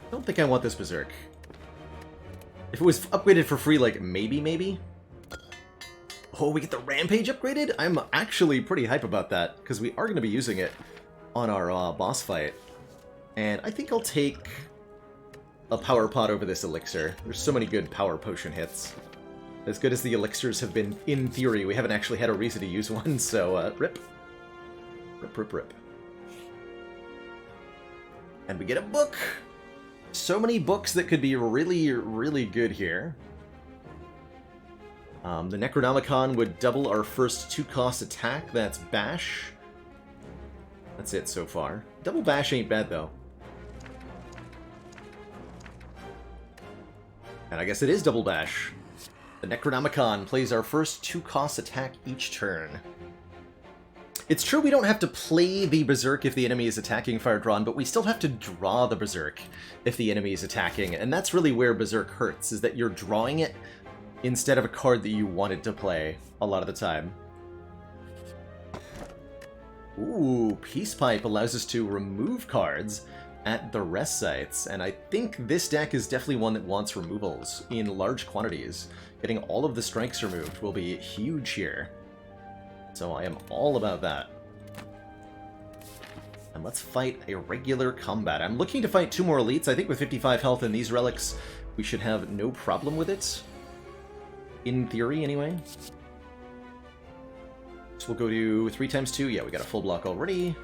I don't think I want this Berserk. If it was upgraded for free, like, maybe? Oh, we get the Rampage upgraded? I'm actually pretty hype about that, because we are going to be using it on our boss fight. And I think I'll take a Power Pot over this Elixir. There's so many good Power Potion hits. As good as the Elixirs have been, in theory, we haven't actually had a reason to use one, so rip. Rip. And we get a book! So many books that could be really, really good here. The Necronomicon would double our first 2-cost attack. That's Bash. That's it so far. Double Bash ain't bad, though. And I guess it is Double Bash. The Necronomicon plays our first 2-cost attack each turn. It's true we don't have to play the Berserk if the enemy is attacking Fire Drawn, but we still have to draw the Berserk if the enemy is attacking, and that's really where Berserk hurts, is that you're drawing it instead of a card that you wanted to play a lot of the time. Ooh, Peace Pipe allows us to remove cards at the rest sites, and I think this deck is definitely one that wants removals in large quantities. Getting all of the strikes removed will be huge here. So I am all about that. And let's fight a regular combat. I'm looking to fight 2 more elites. I think with 55 health and these relics, we should have no problem with it. In theory, anyway. So we'll go to 3 times 2. Yeah, we got a full block already.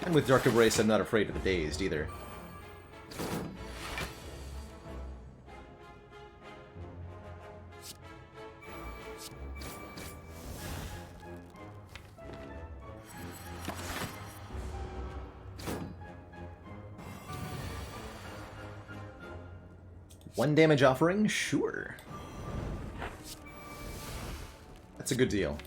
And with Dark Embrace, I'm not afraid of the Dazed either. One damage offering? Sure. That's a good deal.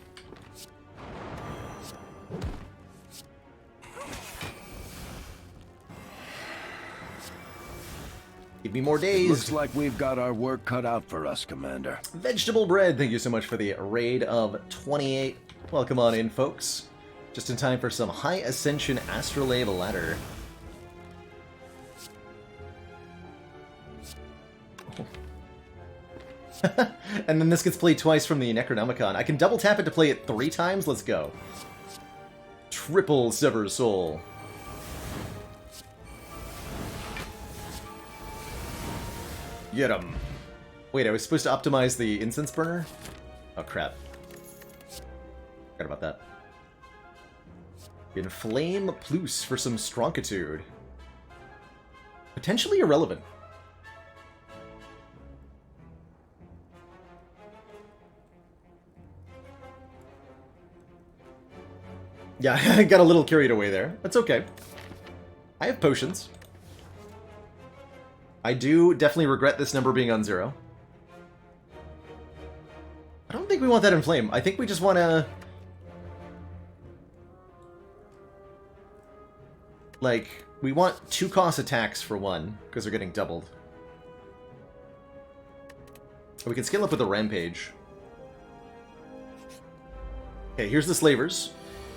Give me more days. Looks like we've got our work cut out for us, Commander. Vegetable Bread, thank you so much for the raid of 28. Welcome on in, folks. Just in time for some High Ascension Astrolabe Ladder. And then this gets played twice from the Necronomicon. I can double tap it to play it 3 times? Let's go. Triple Sever Soul. Get him. Wait, I was supposed to optimize the Incense Burner? Oh, crap. Forgot about that. Inflame Plus for some Stronkitude. Potentially irrelevant. Yeah, I got a little carried away there. That's okay. I have potions. I do definitely regret this number being on 0. I don't think we want that Inflame. I think we just want to... like, we want 2-cost attacks for 1, because they're getting doubled. We can scale up with a Rampage. Okay, here's the Slavers.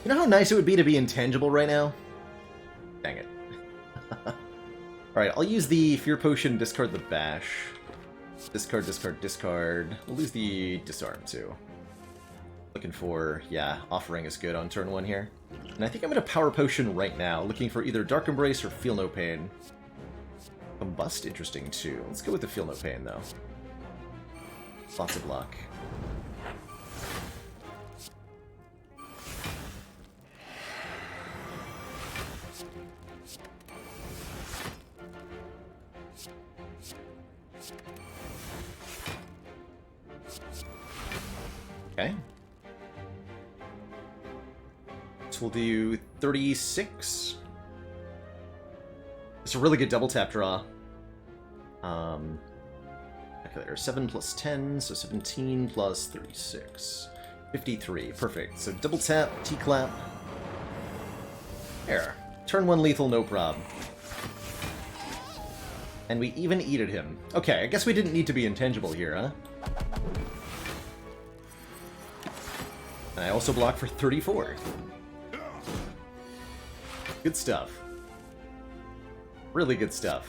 You know how nice it would be to be intangible right now? Dang it. Alright, I'll use the Fear Potion, discard the Bash. Discard, discard, discard. We'll lose the Disarm, too. Looking for, yeah, Offering is good on turn 1 here. And I think I'm going to Power Potion right now, looking for either Dark Embrace or Feel No Pain. Combust, interesting, too. Let's go with the Feel No Pain, though. Lots of luck. Okay. So we'll do 36. It's a really good double tap draw. Calculator, 7 plus 10, so 17 plus 36. 53, perfect. So double tap, T-clap. There. Turn 1 lethal, no prob. And we even eated him. Okay, I guess we didn't need to be intangible here, huh? And I also block for 34. Good stuff. Really good stuff.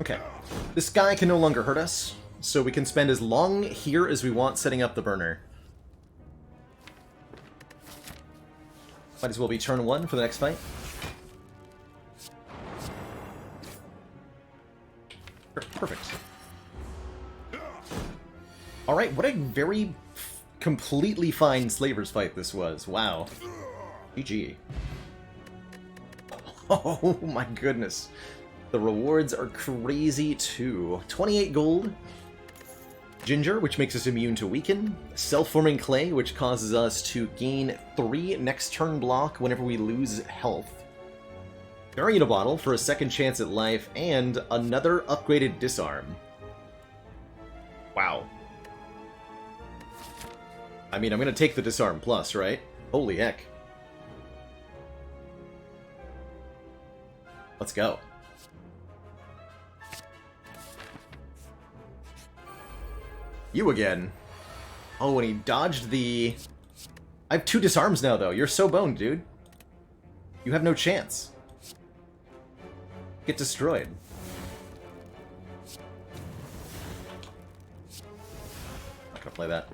Okay. This guy can no longer hurt us, so we can spend as long here as we want setting up the burner. Might as well be turn 1 for the next fight. Perfect. Alright, what a very completely fine Slavers fight this was. Wow. GG. Oh my goodness. The rewards are crazy too. 28 gold. Ginger, which makes us immune to weaken. Self-forming clay, which causes us to gain 3 next turn block whenever we lose health. Burrito bottle for a second chance at life, and another upgraded disarm. Wow. I mean, I'm gonna take the disarm plus, right? Holy heck. Let's go. You again. Oh, and he dodged the... I have 2 disarms now, though. You're so boned, dude. You have no chance. Get destroyed. Not gonna play that.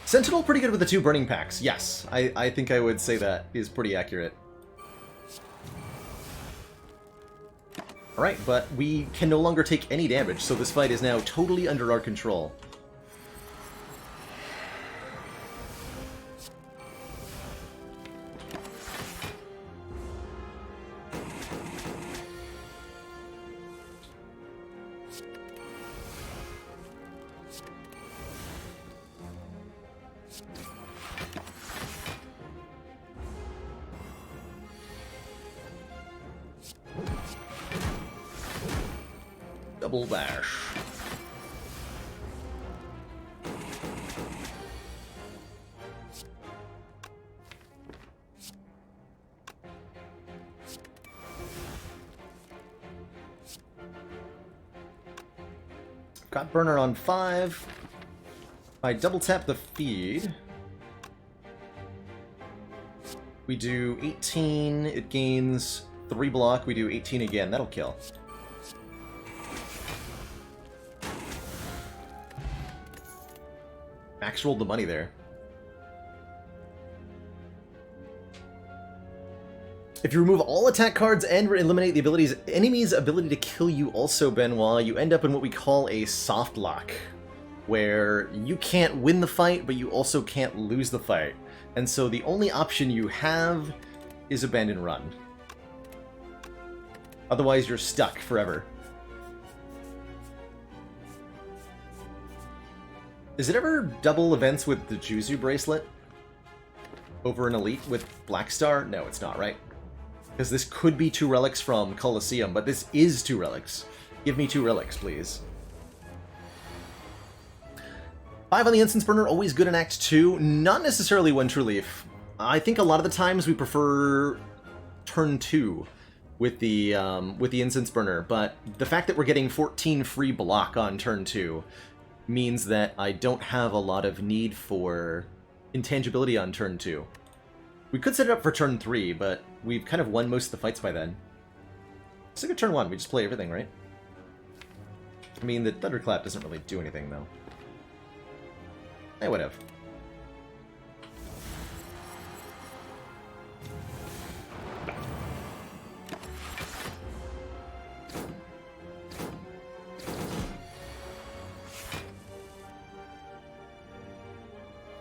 Sentinel pretty good with the 2 burning packs. Yes, I think I would say that is pretty accurate. Alright, but we can no longer take any damage, so this fight is now totally under our control. Double bash. Got burner on 5. I double tap the feed. We do 18, it gains 3 block, we do 18 again, that'll kill. Max rolled the money there. If you remove all attack cards and eliminate the enemy's ability to kill you also, Benoit, you end up in what we call a soft lock, where you can't win the fight, but you also can't lose the fight. And so the only option you have is abandon run. Otherwise, you're stuck forever. Is it ever double events with the Juzu bracelet over an elite with Black Star? No, it's not, right? Because this could be 2 relics from Colosseum, but this is 2 relics. Give me 2 relics, please. 5 on the Incense Burner, always good in Act 2. Not necessarily when True Leaf. I think a lot of the times we prefer turn 2 with the Incense Burner, but the fact that we're getting 14 free block on turn 2 means that I don't have a lot of need for intangibility on turn 2. We could set it up for turn 3, but we've kind of won most of the fights by then. Let's look at turn 1, we just play everything, right? I mean, the Thunderclap doesn't really do anything, though. Eh, whatever.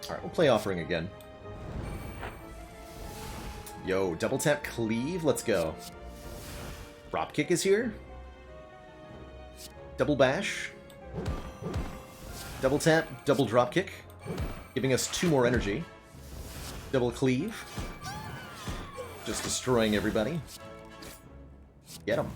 Alright, we'll play Offering again. Yo, double tap Cleave, let's go. Dropkick is here. Double Bash. Double tap, double Dropkick. Giving us 2 more energy. Double Cleave. Just destroying everybody. Get him.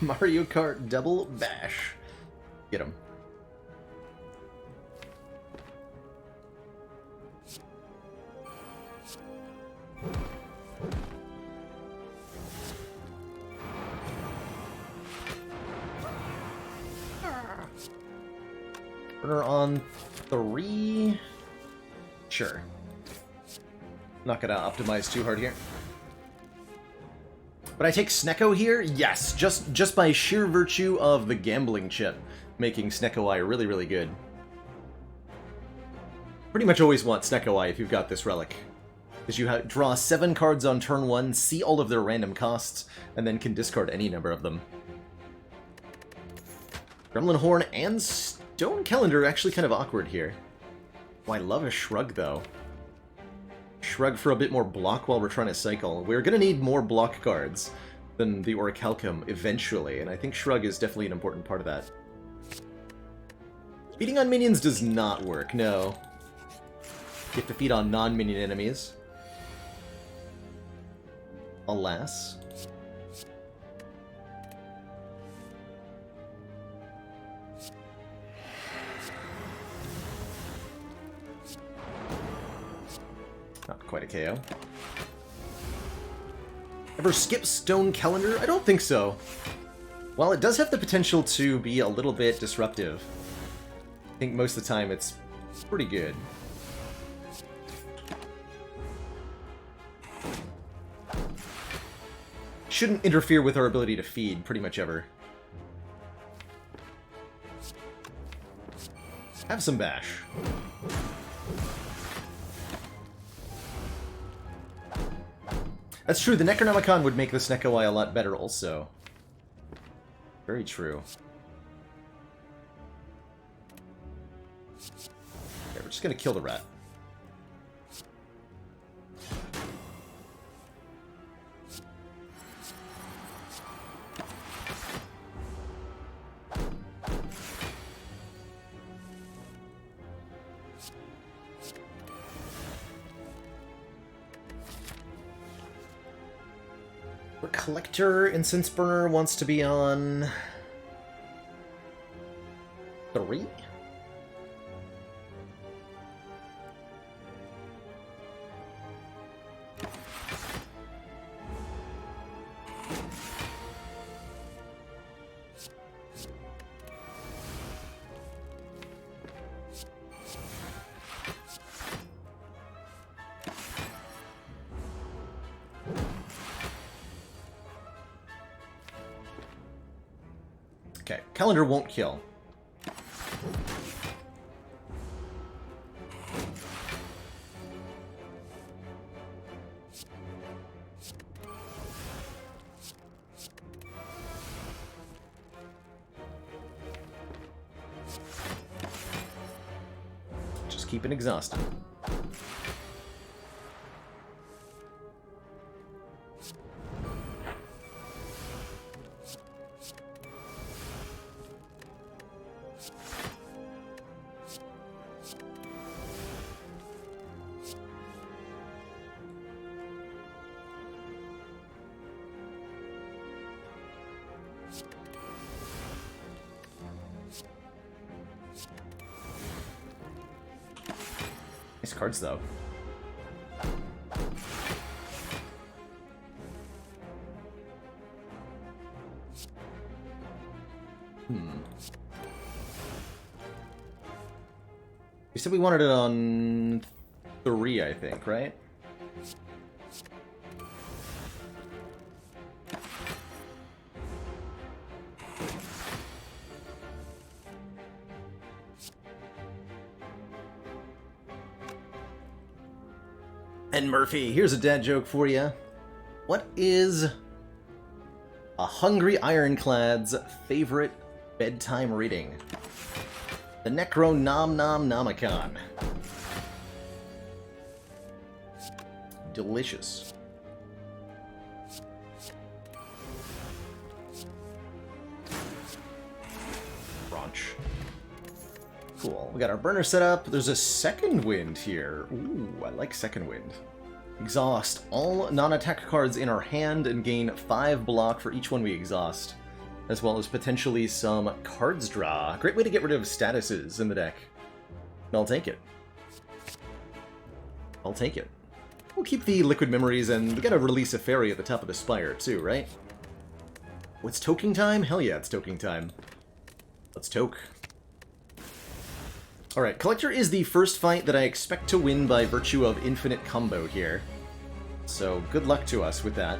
Mario Kart Double Bash. Get him. Burner on 3. Sure. Not gonna optimize too hard here. But I take Snecko here? Yes, just by sheer virtue of the gambling chip, making Snecko Eye really, really good. Pretty much always want Snecko Eye if you've got this relic. Because you draw 7 cards on turn 1, see all of their random costs, and then can discard any number of them. Gremlin Horn and Stone Calendar are actually kind of awkward here. Oh, I love a Shrug, though. Shrug for a bit more block while we're trying to cycle. We're going to need more block cards than the Orichalcum eventually, and I think Shrug is definitely an important part of that. Feeding on minions does not work, no. You have to feed on non-minion enemies. Alas. Not quite a KO. Ever skip Stone Calendar? I don't think so. While it does have the potential to be a little bit disruptive, I think most of the time it's pretty good. Shouldn't interfere with our ability to feed pretty much ever. Have some bash. That's true, the Necronomicon would make the Snecko Eye a lot better also. Very true. Okay, we're just gonna kill the rat. Collector Incense Burner wants to be on 3? Okay, Calendar won't kill. Just keep it exhausted. Nice cards, though. We said we wanted it on 3, I think, right? And Murphy, here's a dad joke for you. What is a hungry ironclad's favorite bedtime reading? The Necro Nom Nom Nomicon. Delicious. Brunch. Cool. We got our burner set up. There's a second wind here. Ooh, I like second wind. Exhaust all non-attack cards in our hand and gain 5 block for each one we exhaust, as well as potentially some cards draw. Great way to get rid of statuses in the deck. I'll take it. I'll take it. We'll keep the liquid memories, and we gotta release a fairy at the top of the Spire too, right? What's toking time? Hell yeah, it's toking time. Let's toke. Alright, Collector is the first fight that I expect to win by virtue of infinite combo here. So, good luck to us with that.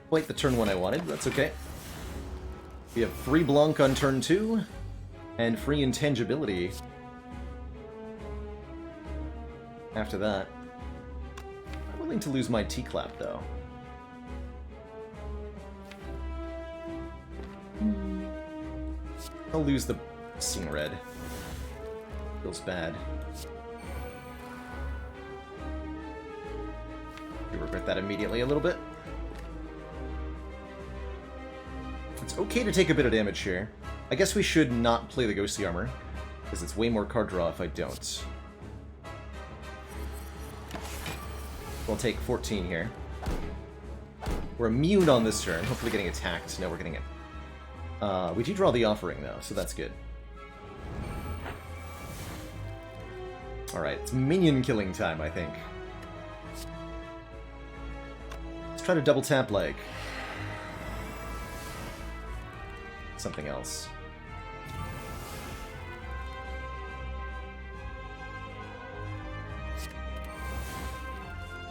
Quite the turn one I wanted, that's okay. We have free Blanc on turn 2, and free Intangibility after that. I'm willing to lose my T-Clap, though. I'll lose the Sing Red. Feels bad. You regret that immediately a little bit. It's okay to take a bit of damage here. I guess we should not play the Ghostly Armor, because it's way more card draw if I don't. We'll take 14 here. We're immune on this turn, hopefully getting attacked. No, we're getting it. We do draw the Offering, though, so that's good. Alright, it's minion killing time, I think. Let's try to double tap, like something else.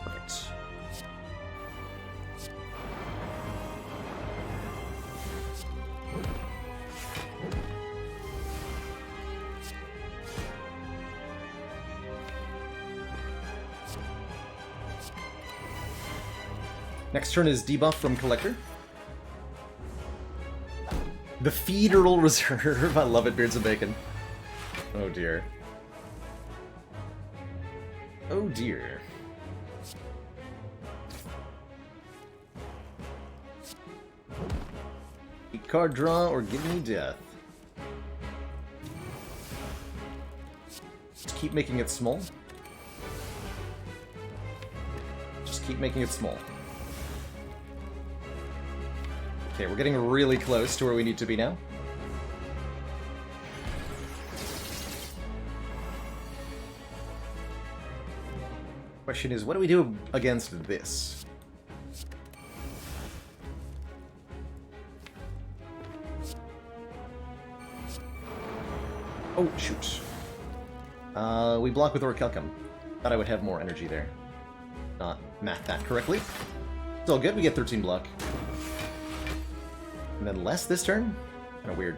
Perfect. Next turn is debuff from Collector. The Federal Reserve. I love it, Beards and Bacon. Oh dear. Oh dear. Card draw or give me death. Just keep making it small. Just keep making it small. Okay, we're getting really close to where we need to be now. Question is, what do we do against this? Oh, shoot. We block with Orichalcum. Thought I would have more energy there. Not math that correctly. It's all good, we get 13 block. And then less this turn? Kinda weird.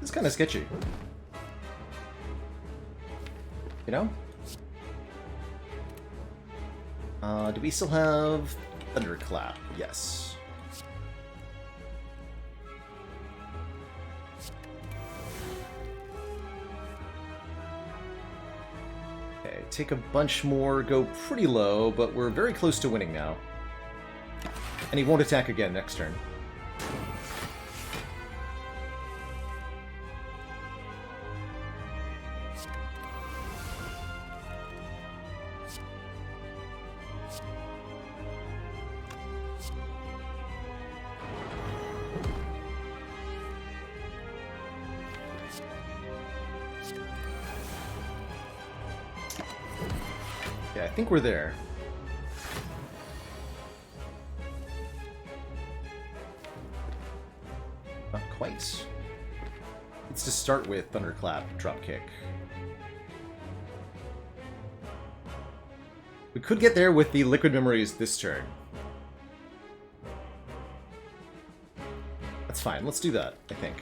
It's kinda sketchy. You know? Do we still have Thunderclap? Yes. Okay, take a bunch more, go pretty low, but we're very close to winning now. And he won't attack again next turn. Yeah, I think we're there. Not quite. Let's just start with Thunderclap, Dropkick. We could get there with the Liquid Memories this turn. That's fine, let's do that, I think.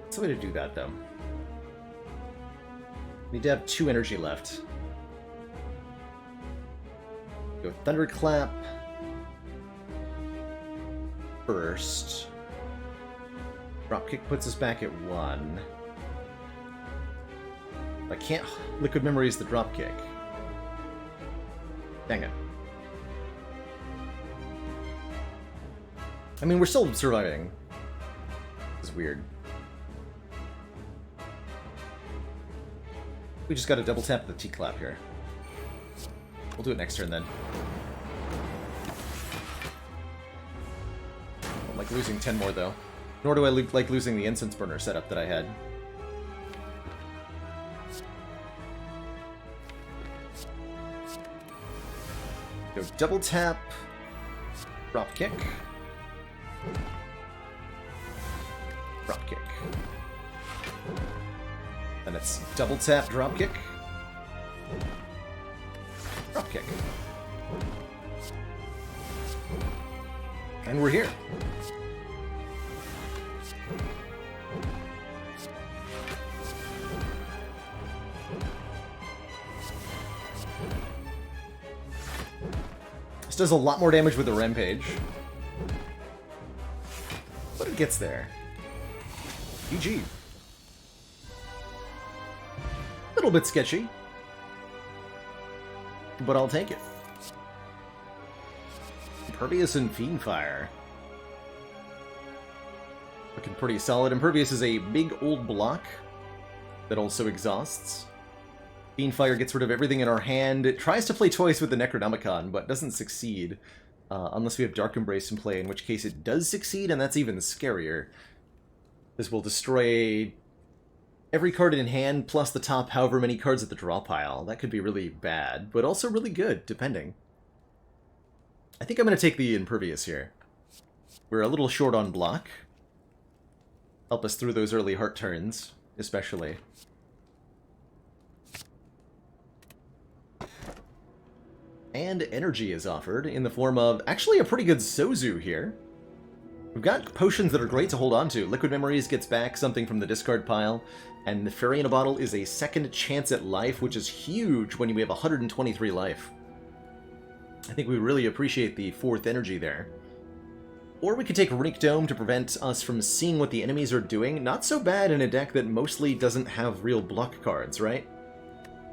What's the way to do that, though? Need to have 2 energy left. Go Thunderclap. First. Dropkick puts us back at 1. I can't Liquid Memories the Dropkick. Dang it. I mean, we're still surviving. It's weird. We just gotta double tap the T-clap here. We'll do it next turn then. I don't like losing 10 more though. Nor do I like losing the Incense Burner setup that I had. Go double tap, drop kick, drop kick. Then it's double tap, drop kick, drop kick. And we're here. This does a lot more damage with the Rampage. But it gets there. GG. Little bit sketchy. But I'll take it. Impervious and Fiendfire. Looking pretty solid. Impervious is a big old block that also exhausts. Fiendfire gets rid of everything in our hand. It tries to play twice with the Necronomicon, but doesn't succeed. Unless we have Dark Embrace in play, in which case it does succeed, and that's even scarier. This will destroy every card in hand, plus the top however many cards at the draw pile. That could be really bad, but also really good, depending. I think I'm going to take the Impervious here. We're a little short on block. Help us through those early heart turns, especially. And energy is offered in the form of actually a pretty good Sozu here. We've got potions that are great to hold on to. Liquid Memories gets back something from the discard pile, and the Fairy in a Bottle is a second chance at life, which is huge when we have 123 life. I think we really appreciate the 4th energy there. Or we could take Runic Dome to prevent us from seeing what the enemies are doing. Not so bad in a deck that mostly doesn't have real block cards, right?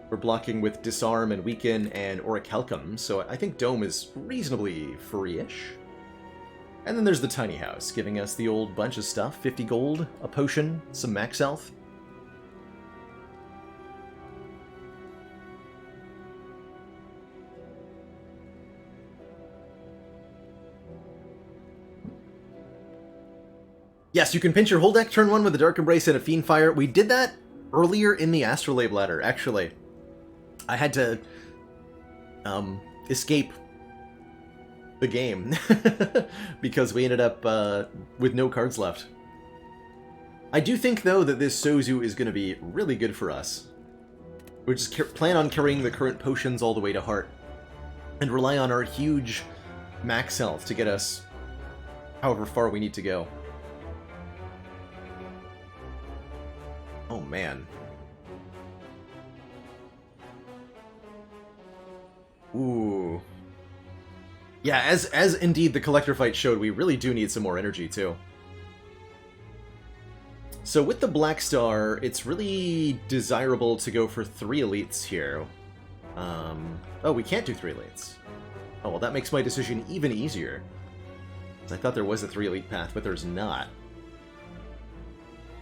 We're blocking with Disarm and Weaken and Orichalcum, so I think Dome is reasonably free-ish. And then there's the Tiny House, giving us the old bunch of stuff. 50 gold, a potion, some max health. Yes, you can pinch your whole deck turn 1 with a Dark Embrace and a Fiendfire. We did that earlier in the Astrolabe ladder, actually. I had to escape the game because we ended up with no cards left. I do think, though, that this Sozu is going to be really good for us. We just plan on carrying the current potions all the way to Heart and rely on our huge max health to get us however far we need to go. Oh, man. Ooh. Yeah, as indeed the Collector fight showed, we really do need some more energy, too. So with the Black Star, it's really desirable to go for 3 elites here. Oh, we can't do 3 elites. Oh, well, that makes my decision even easier. I thought there was a 3 elite path, but there's not.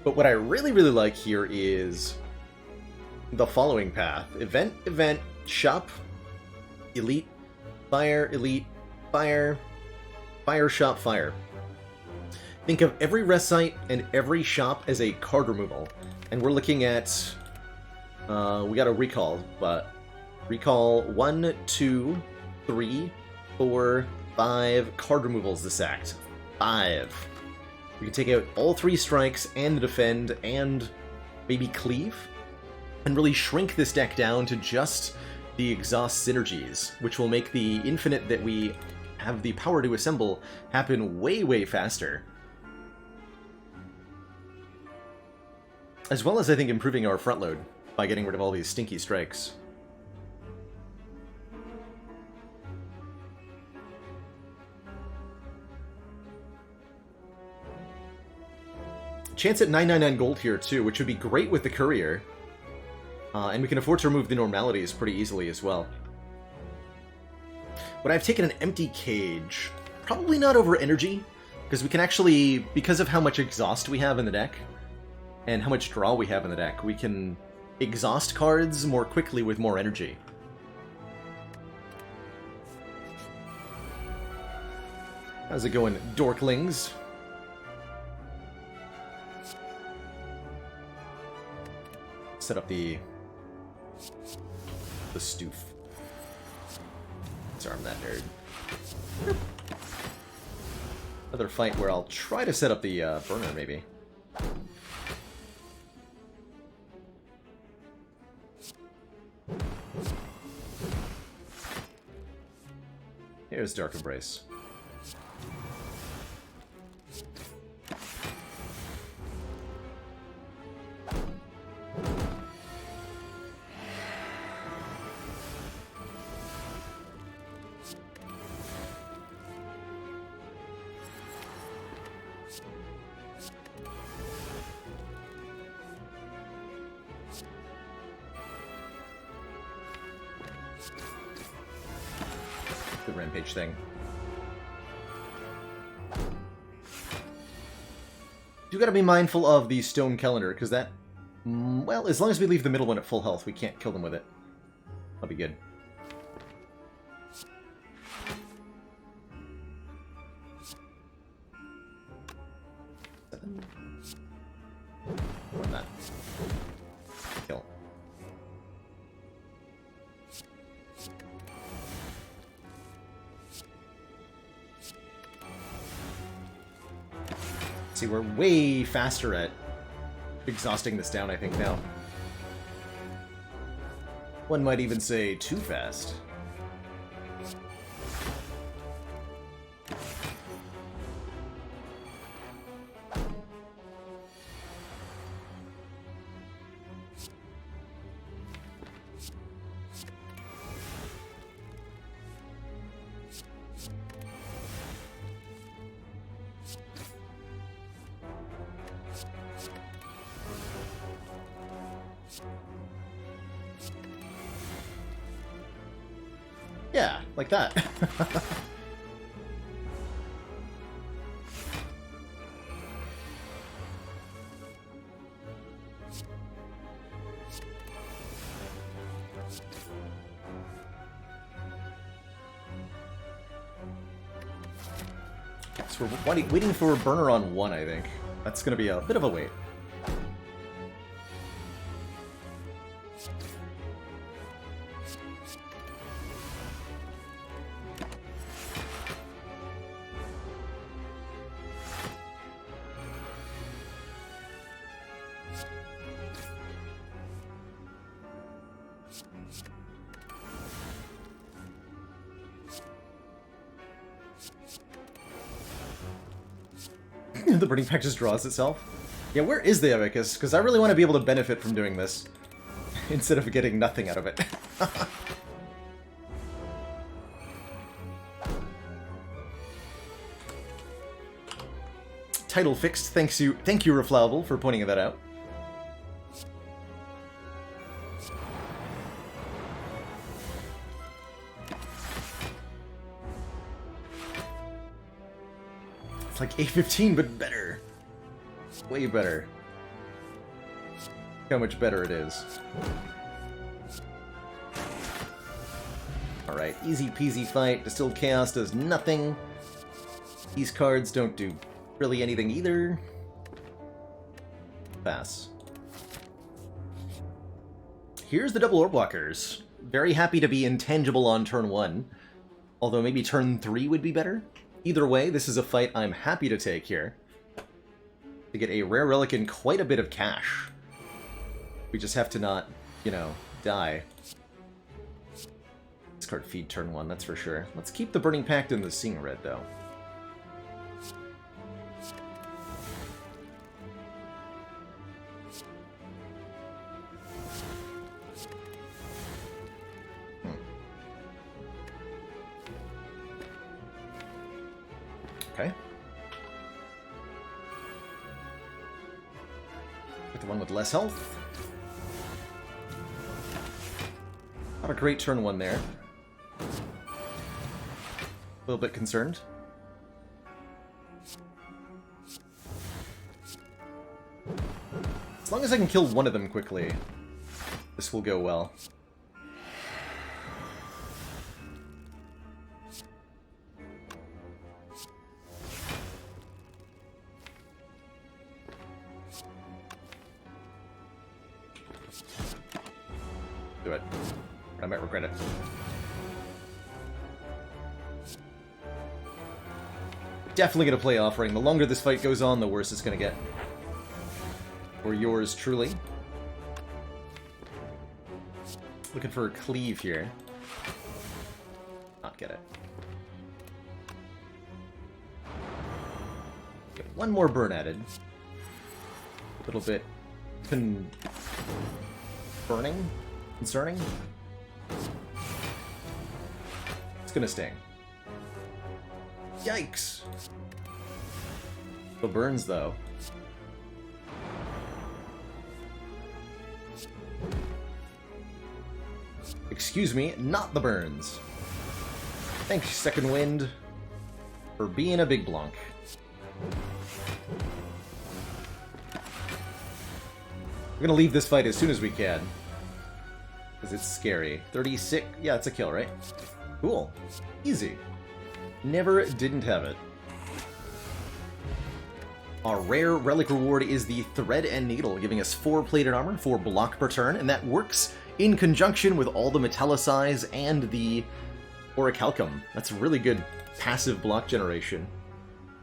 But what I really, really like here is the following path. Event, event, shop, elite, fire, fire, shop, fire. Think of every rest site and every shop as a card removal. And we're looking at... we got a recall, but... Recall 1, 2, 3, 4, 5 card removals this act. 5. We can take out all 3 strikes and defend and maybe cleave. And really shrink this deck down to just the exhaust synergies, which will make the infinite that we have the power to assemble happen way, way faster. As well as, I think, improving our front load by getting rid of all these stinky strikes. Chance at 999 gold here, too, which would be great with the Courier. And we can afford to remove the normalities pretty easily as well. But I've taken an empty cage. Probably not over energy, because we can actually, because of how much exhaust we have in the deck, and how much draw we have in the deck, we can exhaust cards more quickly with more energy. How's it going, dorklings? Set up the stoof. Disarm that nerd. Another fight where I'll try to set up the burner, maybe. Here's Dark Embrace. The rampage thing. You gotta be mindful of the stone calendar, because that... well, as long as we leave the middle one at full health, we can't kill them with it. That'll be good. More than that. Kill. See, we're way faster at exhausting this down, I think, now. One might even say too fast. Yeah, like that. So we're waiting for a burner on 1, I think. That's going to be a bit of a wait. The burning pack just draws itself. Yeah, where is the Abacus? Because I really want to be able to benefit from doing this, instead of getting nothing out of it. Title fixed. Thank you, Reflowable, for pointing that out. It's like A15, but better. Way better. Look how much better it is. Alright, easy peasy fight. Distilled Chaos does nothing. These cards don't do really anything either. Pass. Here's the double orb walkers. Very happy to be intangible on turn 1. Although maybe turn 3 would be better. Either way, this is a fight I'm happy to take here. To get a rare relic and quite a bit of cash. We just have to not, you know, die. Discard feed turn 1, that's for sure. Let's keep the Burning Pact and the Seeing Red, though. Okay. Get the one with less health. Not a great turn 1 there. A little bit concerned. As long as I can kill one of them quickly, this will go well. Do it. I might regret it. Definitely gonna play Offering. The longer this fight goes on, the worse it's gonna get. Or yours truly. Looking for a cleave here. Not get it. Get one more burn added. A little bit burning? Concerning? It's gonna sting. Yikes! The burns, though. Excuse me, not the burns. Thanks, Second Wind, for being a big blonk. We're gonna leave this fight as soon as we can. Because it's scary. 36? Yeah, it's a kill, right? Cool. Easy. Never didn't have it. Our rare relic reward is the Thread and Needle, giving us 4 plated armor, 4 block per turn, and that works in conjunction with all the Metallicize and the Orichalcum. That's really good passive block generation,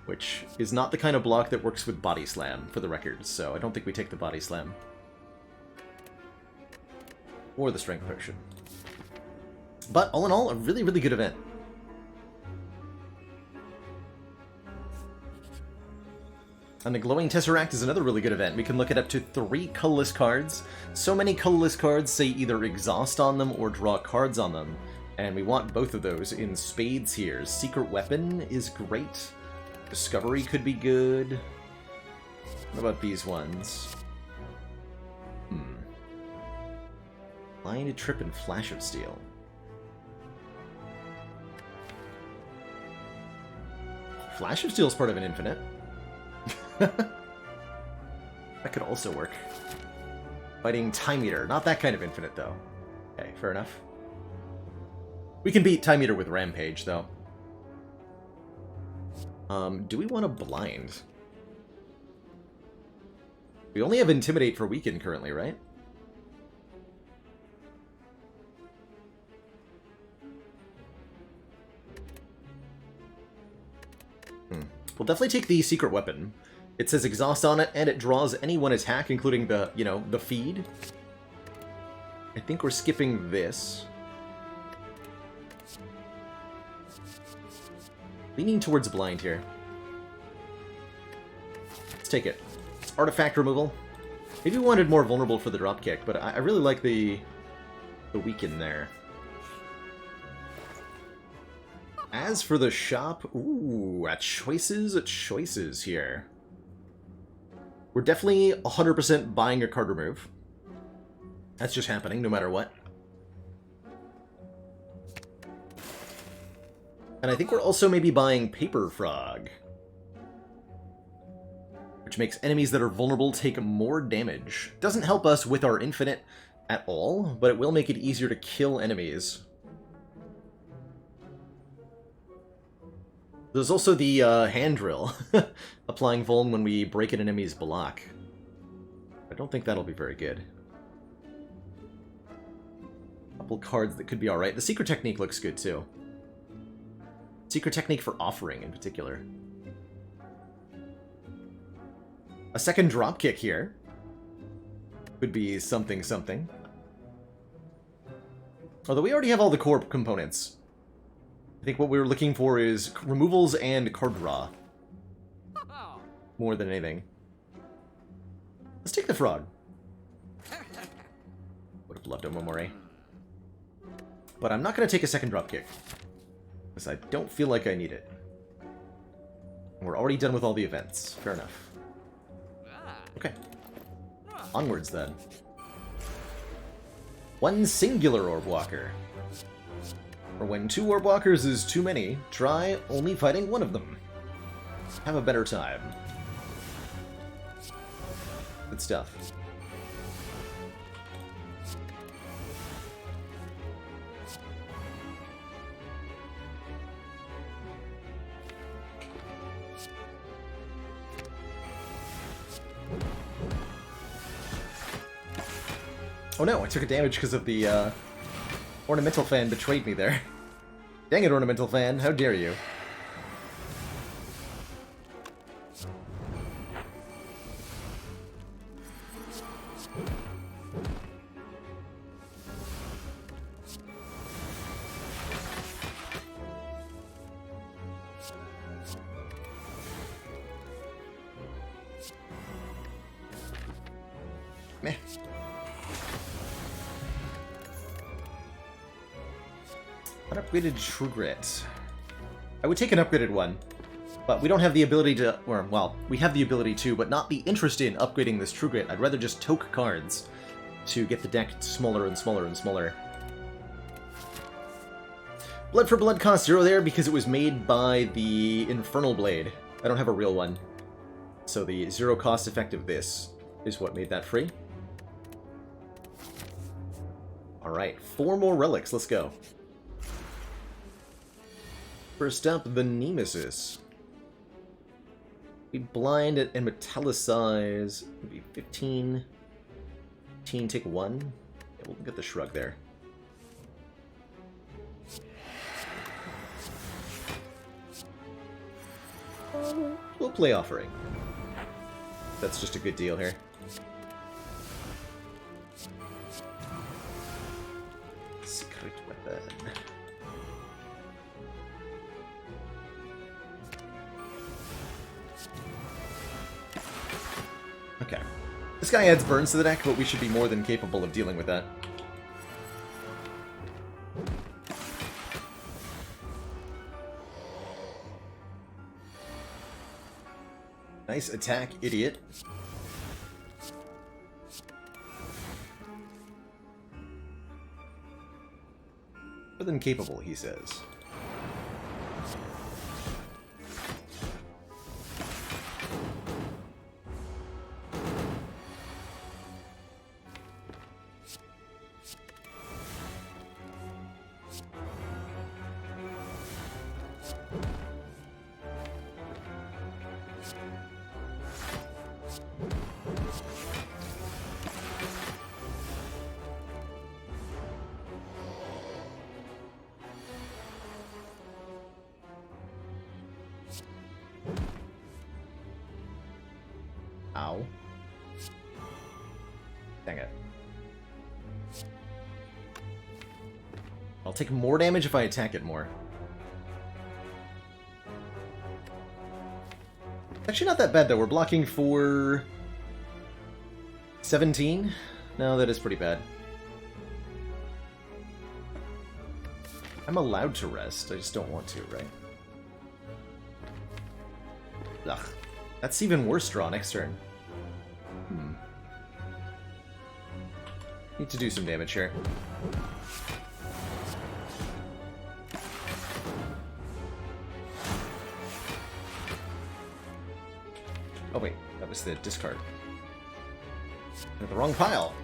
which is not the kind of block that works with Body Slam, for the record, so I don't think we take the Body Slam. Or the Strength Potion. But all in all, a really, really good event. And the Glowing Tesseract is another really good event. We can look at up to 3 colorless cards. So many colorless cards say either exhaust on them or draw cards on them. And we want both of those in spades here. Secret Weapon is great. Discovery could be good. What about these ones? Blind Trip and Flash of Steel. Flash of Steel is part of an infinite. That could also work. Fighting Time Eater. Not that kind of infinite, though. Okay, fair enough. We can beat Time Eater with Rampage, though. Do we want to blind? We only have Intimidate for Weaken currently, right? We'll definitely take the Secret Weapon. It says exhaust on it, and it draws any one attack, including the, you know, the feed. I think we're skipping this. Leaning towards blind here. take it. It's artifact removal. Maybe we wanted more vulnerable for the dropkick, but I really like the weaken there. As for the shop, ooh, choices here. We're definitely 100% buying a card remove. That's just happening, no matter what. And I think we're also maybe buying Paper Frog, which makes enemies that are vulnerable take more damage. Doesn't help us with our infinite at all, but it will make it easier to kill enemies. There's also the hand drill, applying vuln when we break an enemy's block. I don't think that'll be very good. Couple cards that could be alright. The Secret Technique looks good too. Secret Technique for offering in particular. A second dropkick here. Could be something something. Although we already have all the core components. I think what we were looking for is removals and card draw. More than anything. Let's take the frog. Would have loved a Momori. But I'm not going to take a second dropkick. Because I don't feel like I need it. And we're already done with all the events. Fair enough. Okay. Onwards then. One singular orb walker. Or when 2 orb walkers is too many, try only fighting one of them. Have a better time. Good stuff. Oh no, I took a damage because of the, Ornamental Fan betrayed me there. Dang it, Ornamental Fan, how dare you. Meh. An upgraded True Grit. I would take an upgraded one, but we don't have the ability to, or, well, we have the ability to, but not be interested in upgrading this True Grit. I'd rather just toke cards to get the deck smaller and smaller and smaller. Blood for Blood cost 0 there because it was made by the Infernal Blade. I don't have a real one. So the 0 cost effect of this is what made that free. Alright, 4 more relics, let's go. First up, the Nemesis. Be blind and metallicize. Maybe 15. 15, take 1. Yeah, we'll get the shrug there. We'll play offering. That's just a good deal here. Secret weapon. Okay. This guy adds burns to the deck, but we should be more than capable of dealing with that. Nice attack, idiot. More than capable, he says. Ow. Dang it. I'll take more damage if I attack it more. Actually, not that bad, though. We're blocking for 17? No, that is pretty bad. I'm allowed to rest. I just don't want to, right? Ugh. That's even worse draw next turn. Need to do some damage here. Oh wait, that was the discard. At the wrong pile.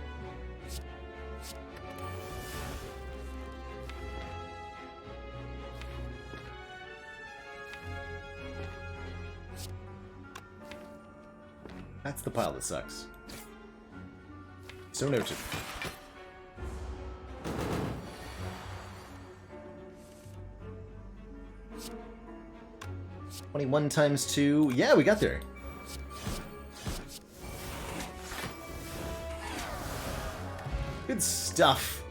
That's the pile that sucks. So noted. $21 times 2. Yeah, we got there. Good stuff.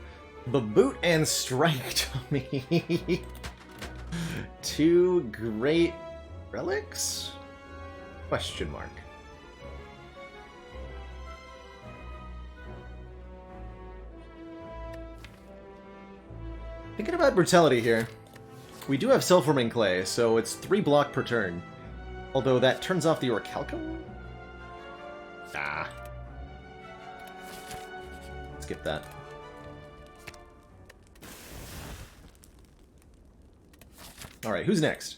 The boot and strike to me. 2 great relics? Question mark. Thinking about brutality here. We do have self-forming clay, so it's 3 block per turn. Although that turns off the Orichalcum? Ah. Skip that. Alright, who's next?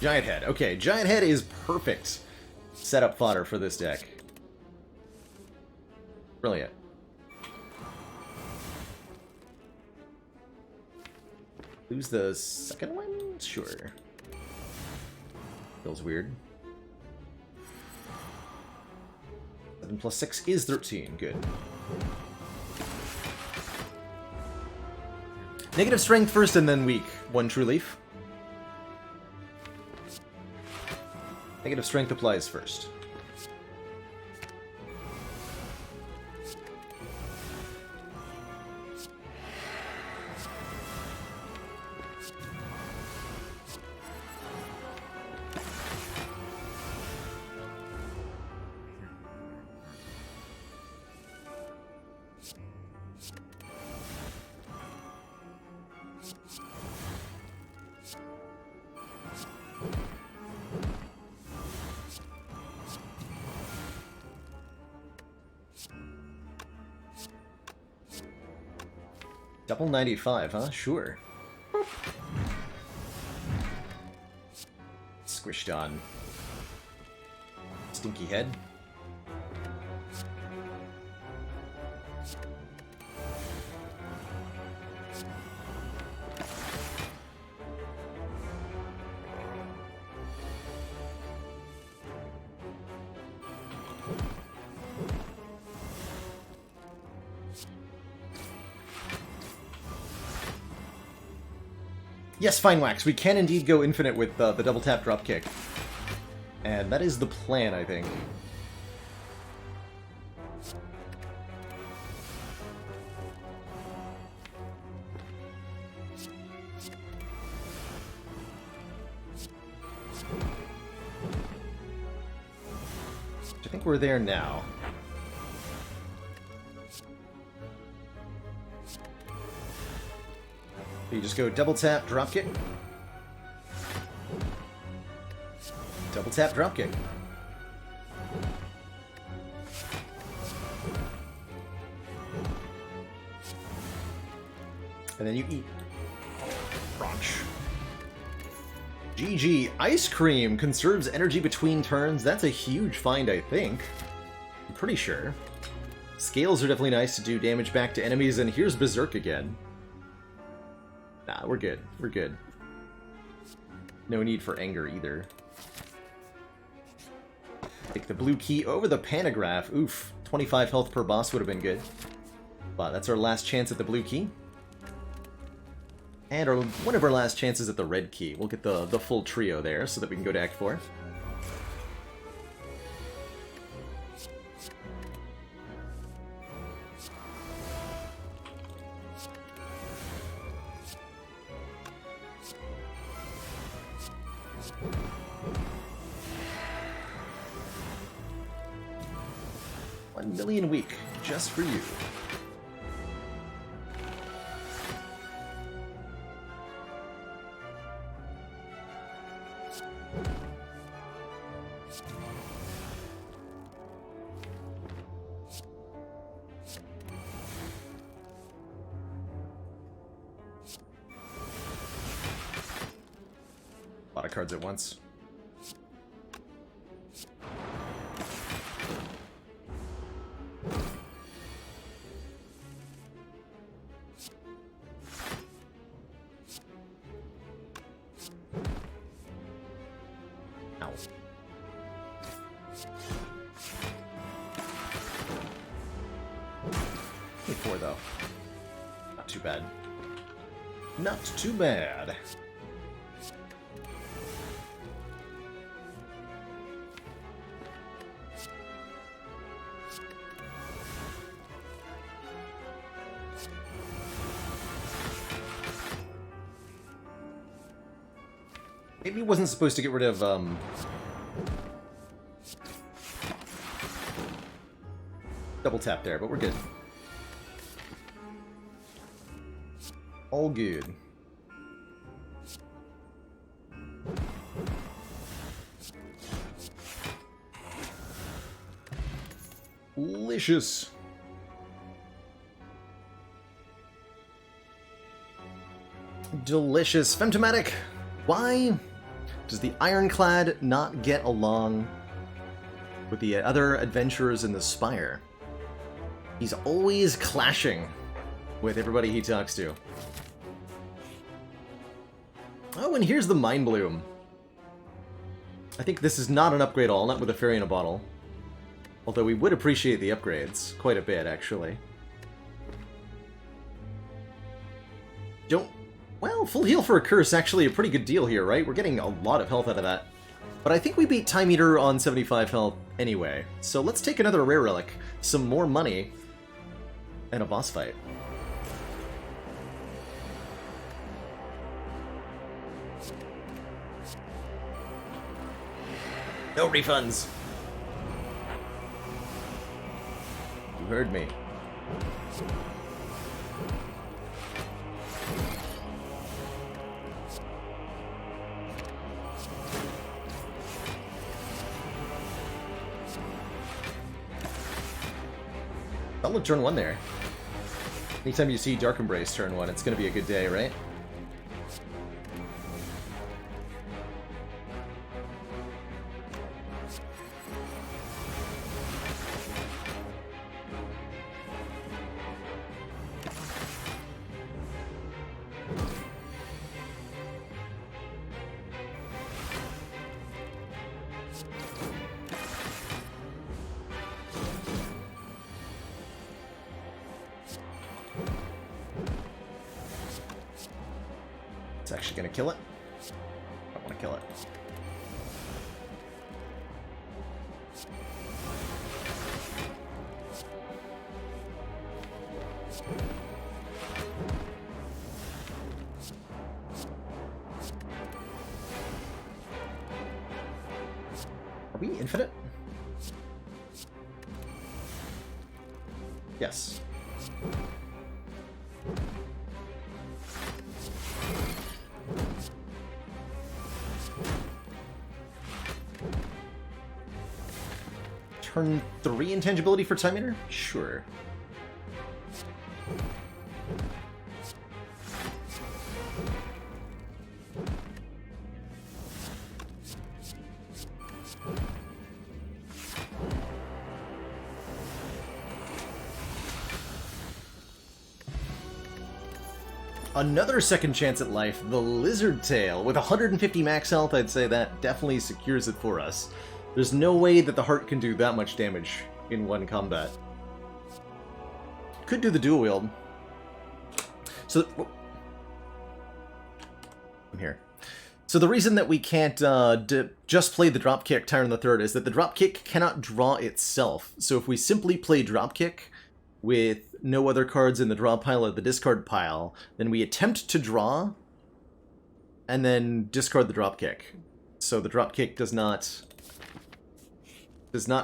Giant Head. Okay, Giant Head is perfect setup fodder for this deck. Brilliant. Who's the second one? Sure. Feels weird. 7 plus 6 is 13. Good. Negative strength first and then weak. 1 true leaf. Negative strength applies first. Double 95, huh? Sure. Squished on. Stinky head. Yes, Fine Wax, we can indeed go infinite with the double tap drop kick. And that is the plan, I think. I think we're there now. You just go double tap, drop kick. Double tap, drop kick. And then you eat. Crunch. GG. Ice Cream conserves energy between turns. That's a huge find, I think. I'm pretty sure. Scales are definitely nice to do damage back to enemies, and here's Berserk again. Nah, we're good. We're good. No need for anger either. Take the blue key over the pantograph. Oof. 25 health per boss would have been good. But that's our last chance at the blue key. And one of our last chances at the red key. We'll get the full trio there so that we can go to Act 4. 1 million a week, just for you. A lot of cards at once. Ow. 24 though. Not too bad. Not too bad. Maybe he wasn't supposed to get rid of, double tap there, but we're good. All good. Delicious. Delicious. Femtomatic. Why does the Ironclad not get along with the other adventurers in the Spire? He's always clashing with everybody he talks to. Oh, and here's the Mind Bloom. I think this is not an upgrade at all, not with a fairy in a bottle. Although we would appreciate the upgrades quite a bit, actually. Well, full heal for a curse, actually a pretty good deal here, right? We're getting a lot of health out of that. But I think we beat Time Eater on 75 health anyway. So let's take another rare relic, some more money, and a boss fight. No refunds. You heard me. Solid turn 1 there. Anytime you see Dark Embrace turn 1, it's going to be a good day, right? It's actually going to kill it. I don't want to kill it. Are we infinite? Yes. Turn 3 intangibility for Time Eater? Sure. Another second chance at life, the Lizard Tail. With 150 max health, I'd say that definitely secures it for us. There's no way that the heart can do that much damage in one combat. Could do the dual wield. So, I'm here. So the reason that we can't just play the dropkick Tyrant the Third is that the dropkick cannot draw itself. So if we simply play dropkick with no other cards in the draw pile or the discard pile, then we attempt to draw and then discard the dropkick. So the dropkick does not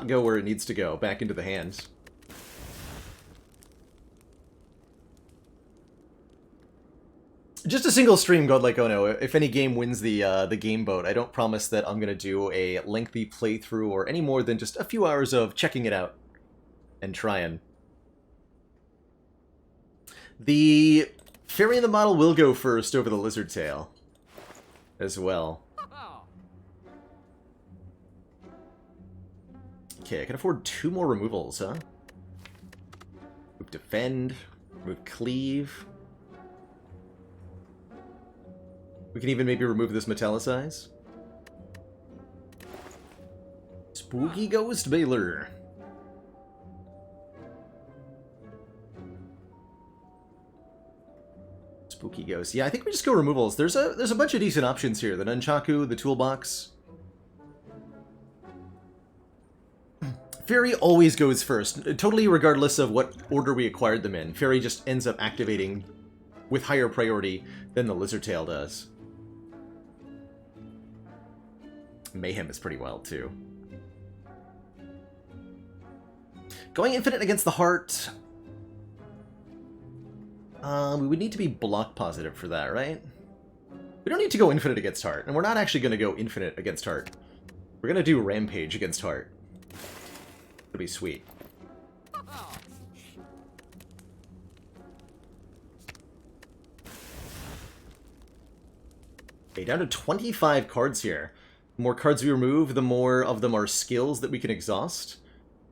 go where it needs to go, back into the hand. Just a single stream, Godlike Ono. If any game wins the game vote, I don't promise that I'm gonna do a lengthy playthrough or any more than just a few hours of checking it out and trying. The Fairy in the Model will go first over the Lizard Tail as well. Okay, I can afford 2 more removals, huh? Move Defend, remove Cleave. We can even maybe remove this Metallicize. Spooky Ghost Bailer. Spooky Ghost. Yeah, I think we just go removals. There's a bunch of decent options here. The Nunchaku, the Toolbox. Fairy always goes first, totally regardless of what order we acquired them in. Fairy just ends up activating with higher priority than the Lizard Tail does. Mayhem is pretty wild, too. Going infinite against the heart... we would need to be block positive for that, right? We don't need to go infinite against heart, and we're not actually going to go infinite against heart. We're going to do rampage against heart. It'll be sweet. Okay, down to 25 cards here. The more cards we remove, the more of them are skills that we can exhaust,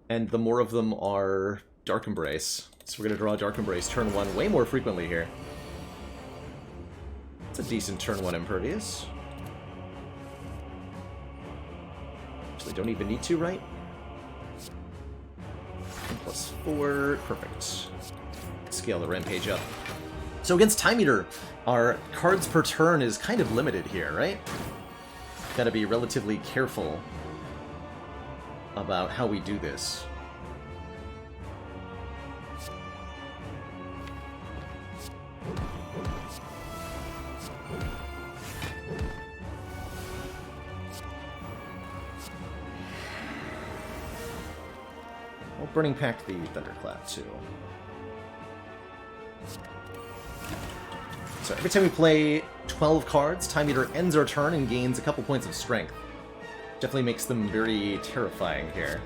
and the more of them are Dark Embrace. So we're going to draw Dark Embrace turn 1 way more frequently here. It's a decent turn 1 Impervious. Actually, don't even need to, right? 1+4, perfect. Scale the Rampage up. So against Time Eater, our cards per turn is kind of limited here, right? Gotta be relatively careful about how we do this. Well, Burning Pact the Thunderclap, too. So every time we play 12 cards, Time Eater ends our turn and gains a couple points of strength. Definitely makes them very terrifying here.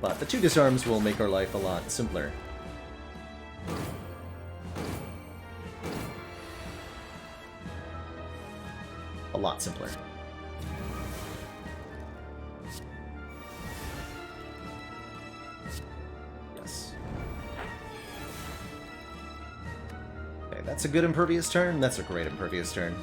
But the 2 disarms will make our life a lot simpler. A lot simpler. That's a good Impervious turn. That's a great Impervious turn.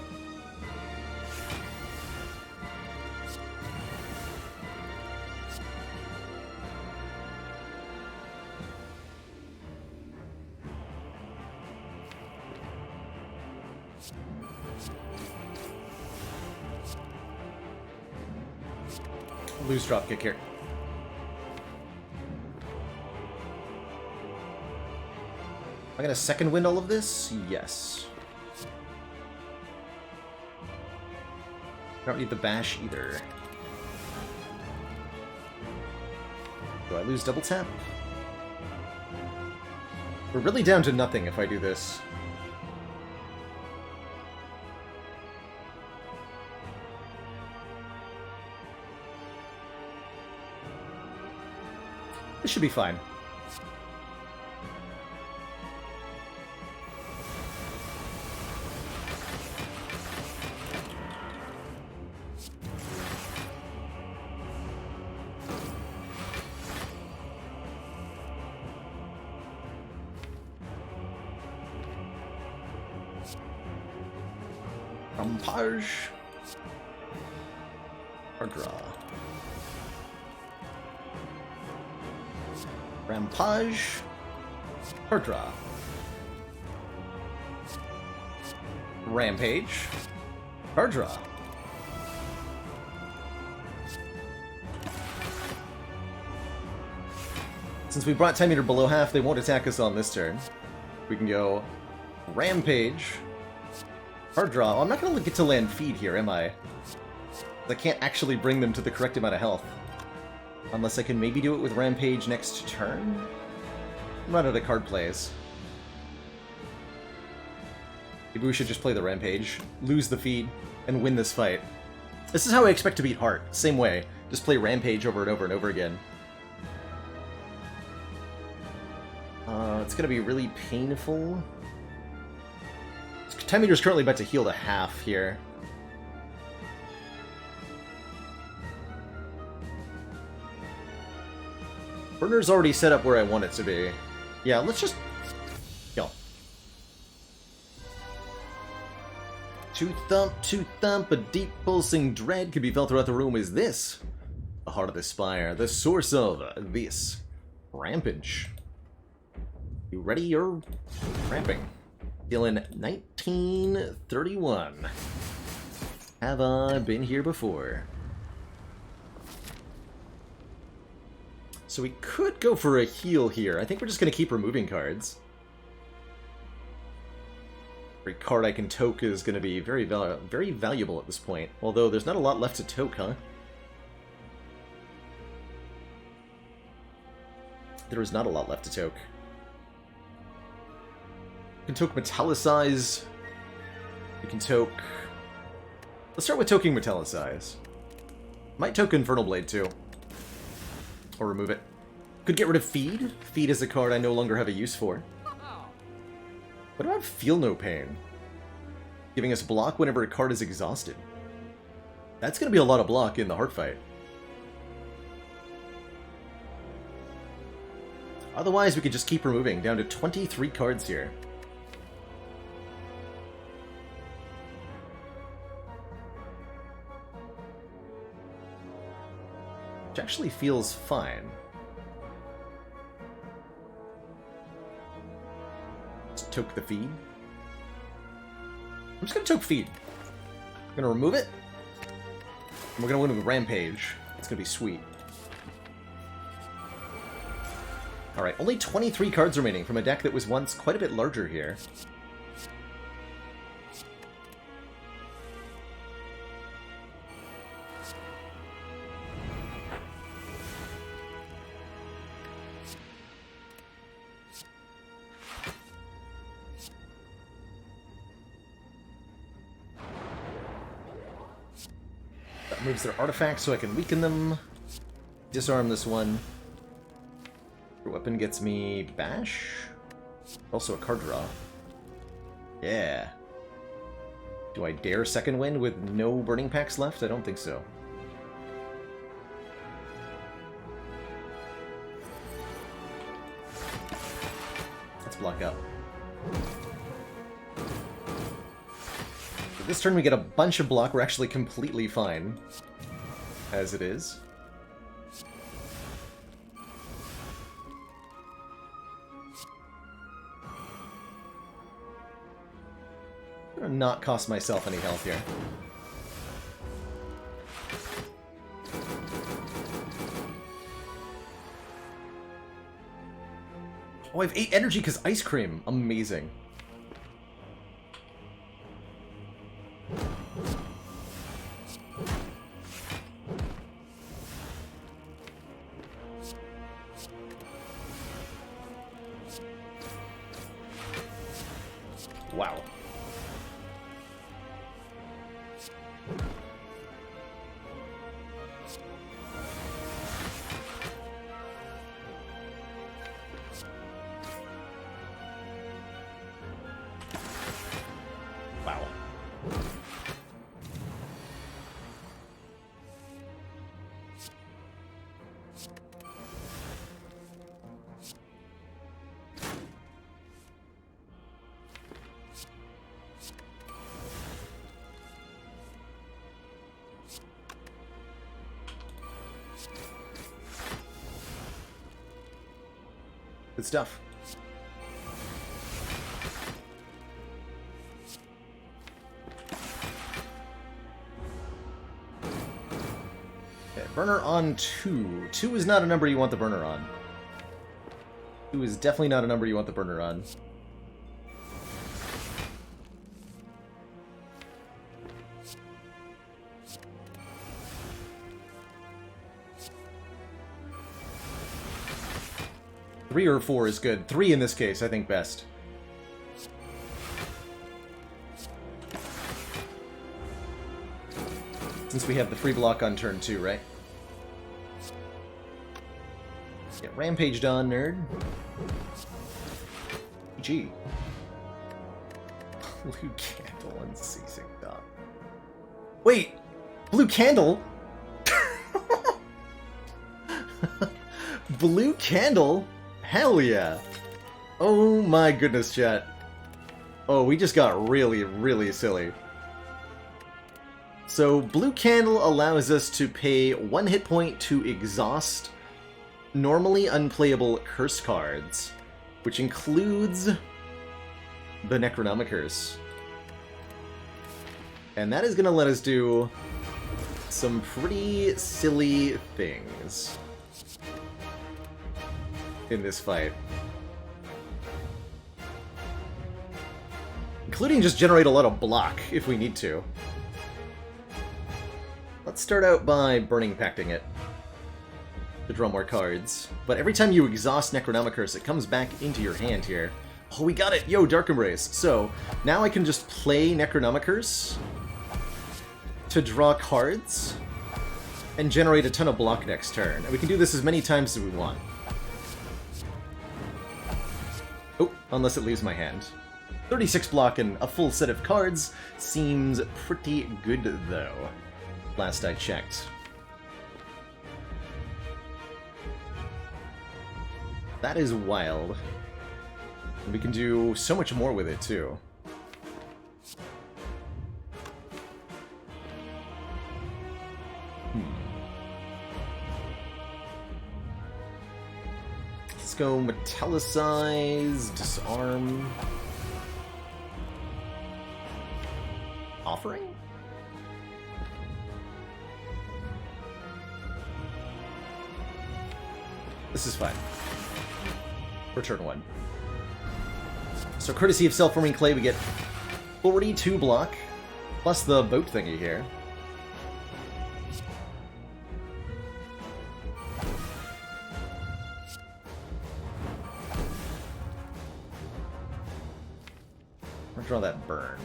Lose Dropkick here. Am I gonna second wind all of this? Yes. I don't need the bash either. Do I lose double tap? We're really down to nothing if I do this. This should be fine. Rampage. Or draw. Rampage. Or draw. Rampage. Or draw. Since we brought Time Eater below half, they won't attack us on this turn. We can go Rampage. Hard draw. Oh, I'm not going to get to land feed here, am I? I can't actually bring them to the correct amount of health. Unless I can maybe do it with Rampage next turn? I'm not out of card plays. Maybe we should just play the Rampage, lose the feed, and win this fight. This is how I expect to beat Heart. Same way. Just play Rampage over and over and over again. It's gonna be really painful. Time Meter's currently about to heal to half here. Burner's already set up where I want it to be. Yeah, let's just... Go. To thump, a deep pulsing dread could be felt throughout the room. Is this the heart of the Spire? The source of this Rampage. You ready? You're ramping. Feeling 1931. Have I been here before? So we could go for a heal here. I think we're just going to keep removing cards. Every card I can toke is going to be very valuable at this point. Although there's not a lot left to toke, huh? There is not a lot left to toke. You can toke Metallicize. You can toke... Let's start with toking Metallicize. Might toke Infernal Blade too. Or remove it. Could get rid of Feed. Feed is a card I no longer have a use for. What about Feel No Pain? Giving us block whenever a card is exhausted. That's going to be a lot of block in the Heart fight. Otherwise, we could just keep removing, down to 23 cards here. Which actually feels fine. Let's toke the Feed. I'm just going to toke Feed. I'm going to remove it. And we're going to win with Rampage. It's going to be sweet. Alright, only 23 cards remaining from a deck that was once quite a bit larger here. That moves their artifacts so I can weaken them. Disarm this one. Your weapon gets me Bash. Also a card draw. Yeah. Do I dare second wind with no burning packs left? I don't think so. Let's block up. So this turn we get a bunch of block. We're actually completely fine. As it is. I'm gonna not cost myself any health here. Oh, I have 8 energy because ice cream. Amazing. Wow. Wow. Good stuff. Okay, burner on 2. 2 is not a number you want the burner on. 2 is definitely not a number you want the burner on. 3 or 4 is good. 3 in this case, I think best. Since we have the free block on turn 2, right? Get rampaged on, nerd. Gee. Blue Candle and Seasick Dot. Wait! Blue Candle? Blue Candle? Hell yeah! Oh my goodness, chat. Oh, we just got really, really silly. So, Blue Candle allows us to pay 1 hit point to exhaust normally unplayable curse cards, which includes the Necronomicers. And that is going to let us do some pretty silly things in this fight. Including just generate a lot of block if we need to. Let's start out by Burning Pacting it to draw more cards. But every time you exhaust Necronomicers, it comes back into your hand here. Oh, we got it! Yo, Dark Embrace! So, now I can just play Necronomicers to draw cards and generate a ton of block next turn. And we can do this as many times as we want. Oh, unless it leaves my hand. 36 block and a full set of cards seems pretty good, though. Last I checked. That is wild. And we can do so much more with it, too. Let's go Metallicize, Disarm... Offering? This is fine. For turn 1. So courtesy of Self-Forming Clay, we get 42 block, plus the boat thingy here. We'll draw that burn.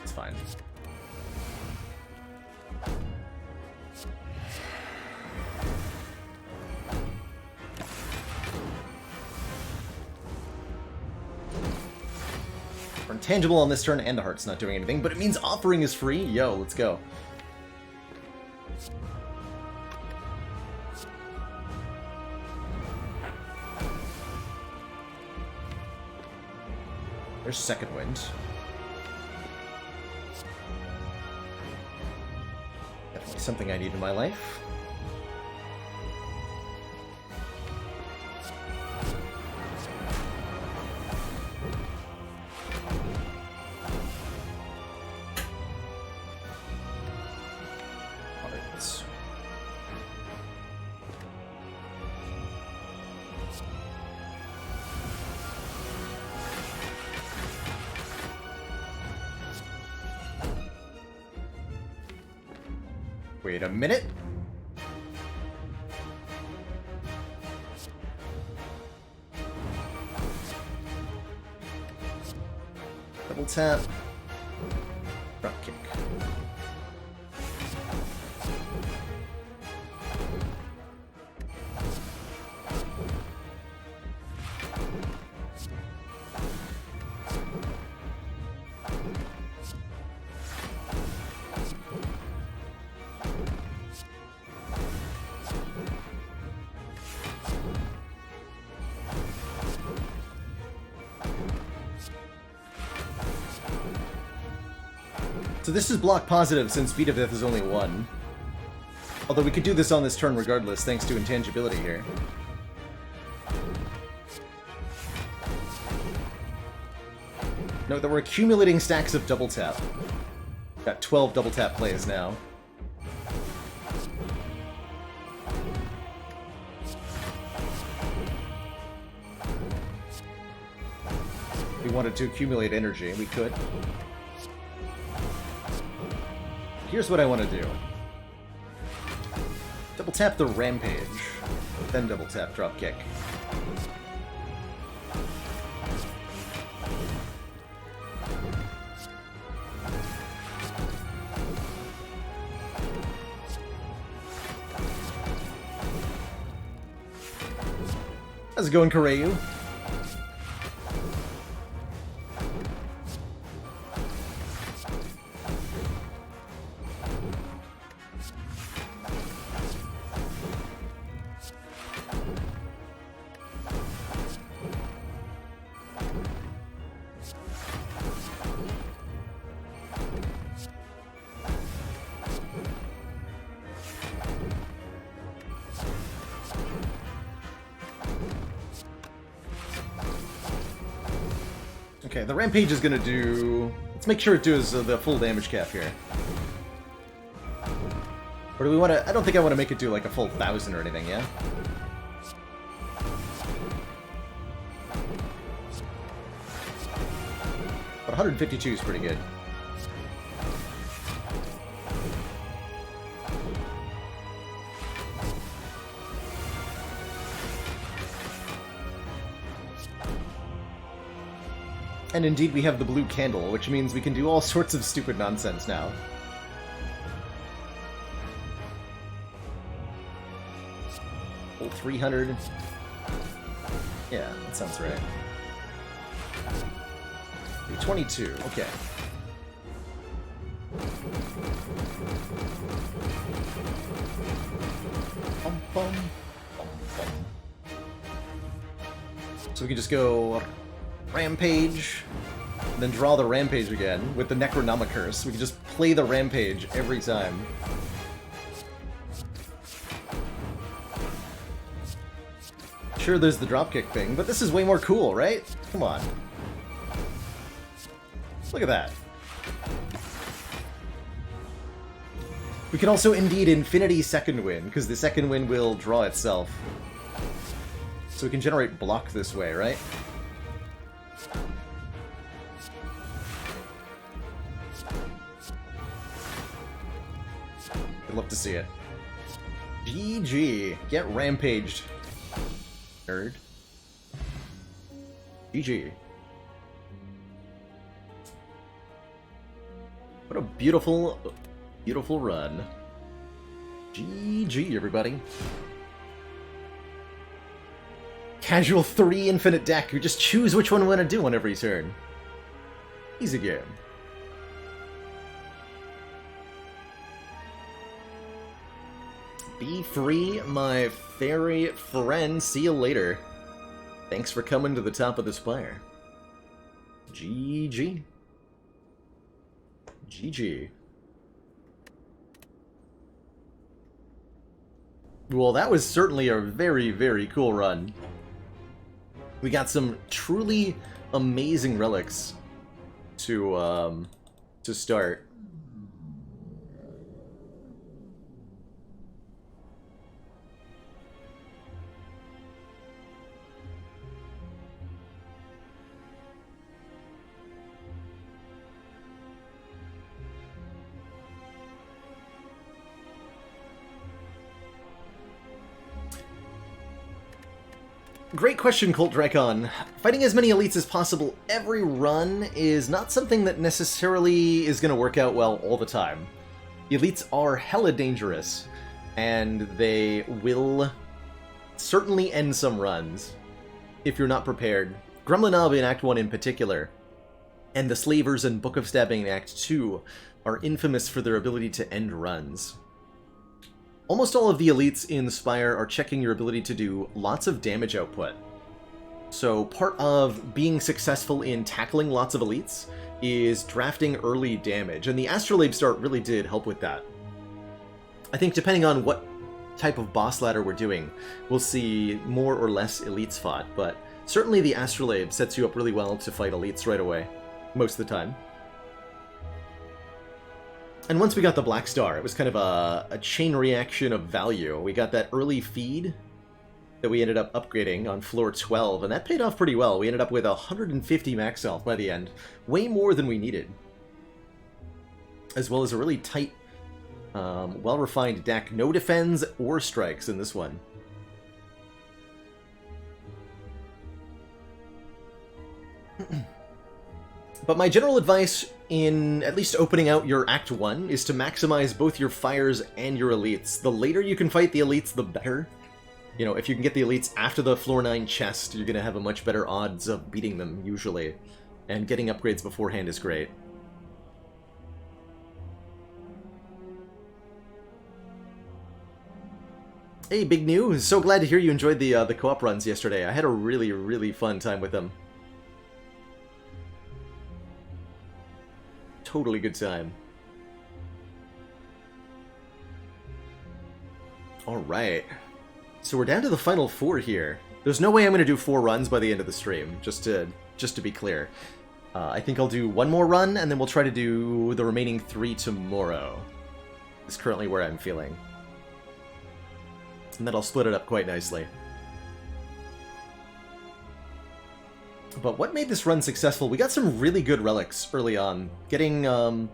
It's fine. We're intangible on this turn, and the heart's not doing anything, but it means offering is free. Yo, let's go. There's Second Wind. Definitely something I need in my life. Alright. Wait a minute. Double tap. Drop kick. So this is block positive since Speed of Death is only 1. Although we could do this on this turn regardless, thanks to intangibility here. Note that we're accumulating stacks of double tap. Got 12 double tap plays now. we wanted to accumulate energy, we could. Here's what I want to do. Double tap the Rampage, then double tap Dropkick. How's it going, Koreyu? Okay, the Rampage is gonna do... Let's make sure it does the full damage cap here. Or do we want to... I don't think I want to make it do like a full 1,000 or anything, yeah? But 152 is pretty good. And indeed we have the blue candle, which means we can do all sorts of stupid nonsense now. Full 300. Yeah, that sounds right. 22, okay. Bum, bum, bum, bum. So we can just go Rampage, then draw the Rampage again with the Necronomicurse. We can just play the Rampage every time. Sure, there's the dropkick thing, but this is way more cool, right? Come on. Look at that. We can also indeed Infinity Second Wind, because the Second Wind will draw itself. So we can generate block this way, right? I'd love to see it. GG. Get rampaged. Nerd. GG. What a beautiful, beautiful run. GG, everybody. Casual 3 infinite deck. You just choose which one you want to do on every turn. Easy game. Be free, my fairy friend. See you later. Thanks for coming to the top of the Spire. GG. GG. Well, that was certainly a very, very cool run. We got some truly amazing relics to start. Great question, Colt Drakon. Fighting as many elites as possible every run is not something that necessarily is going to work out well all the time. Elites are hella dangerous, and they will certainly end some runs if you're not prepared. Gremlin Knob in Act 1 in particular, and the Slavers in Book of Stabbing in Act 2 are infamous for their ability to end runs. Almost all of the elites in Spire are checking your ability to do lots of damage output. So part of being successful in tackling lots of elites is drafting early damage, and the Astrolabe start really did help with that. I think depending on what type of boss ladder we're doing, we'll see more or less elites fought, but certainly the Astrolabe sets you up really well to fight elites right away, most of the time. And once we got the Black Star, it was kind of a chain reaction of value. We got that early feed, that we ended up upgrading on floor 12, and that paid off pretty well. We ended up with 150 max health by the end, way more than we needed, as well as a really tight, well-refined deck. No defends or strikes in this one. But my general advice in at least opening out your Act 1 is to maximize both your fires and your elites. The later you can fight the elites, the better. You know, if you can get the elites after the floor 9 chest, you're going to have a much better odds of beating them, usually. And getting upgrades beforehand is great. Hey, Big New, so glad to hear you enjoyed the co-op runs yesterday. I had a really, really fun time with them. Totally good time. Alright. So we're down to the final 4 here. There's no way I'm going to do 4 runs by the end of the stream, just to be clear. I think I'll do 1 more run, and then we'll try to do the remaining 3 tomorrow. Is currently where I'm feeling. And then I'll split it up quite nicely. But what made this run successful? We got some really good relics early on. Getting, boat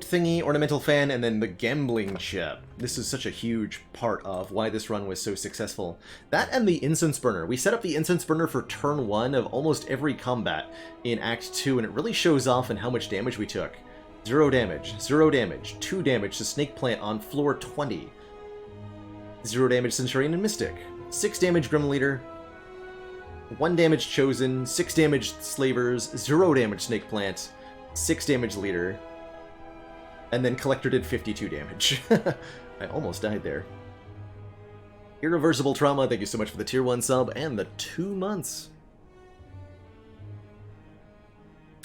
thingy, ornamental fan, and then the gambling chip. This is such a huge part of why this run was so successful. That and the incense burner. We set up the incense burner for turn 1 of almost every combat in Act 2, and it really shows off in how much damage we took. 0 damage, 0 damage, 2 damage to Snake Plant on floor 20. 0 damage Centurion and Mystic. 6 damage Grim Leader. 1 damage Chosen, 6 damage Slavers, 0 damage Snake Plant, 6 damage Leader, and then Collector did 52 damage. I almost died there. Irreversible Trauma, thank you so much for the tier 1 sub and the 2 months.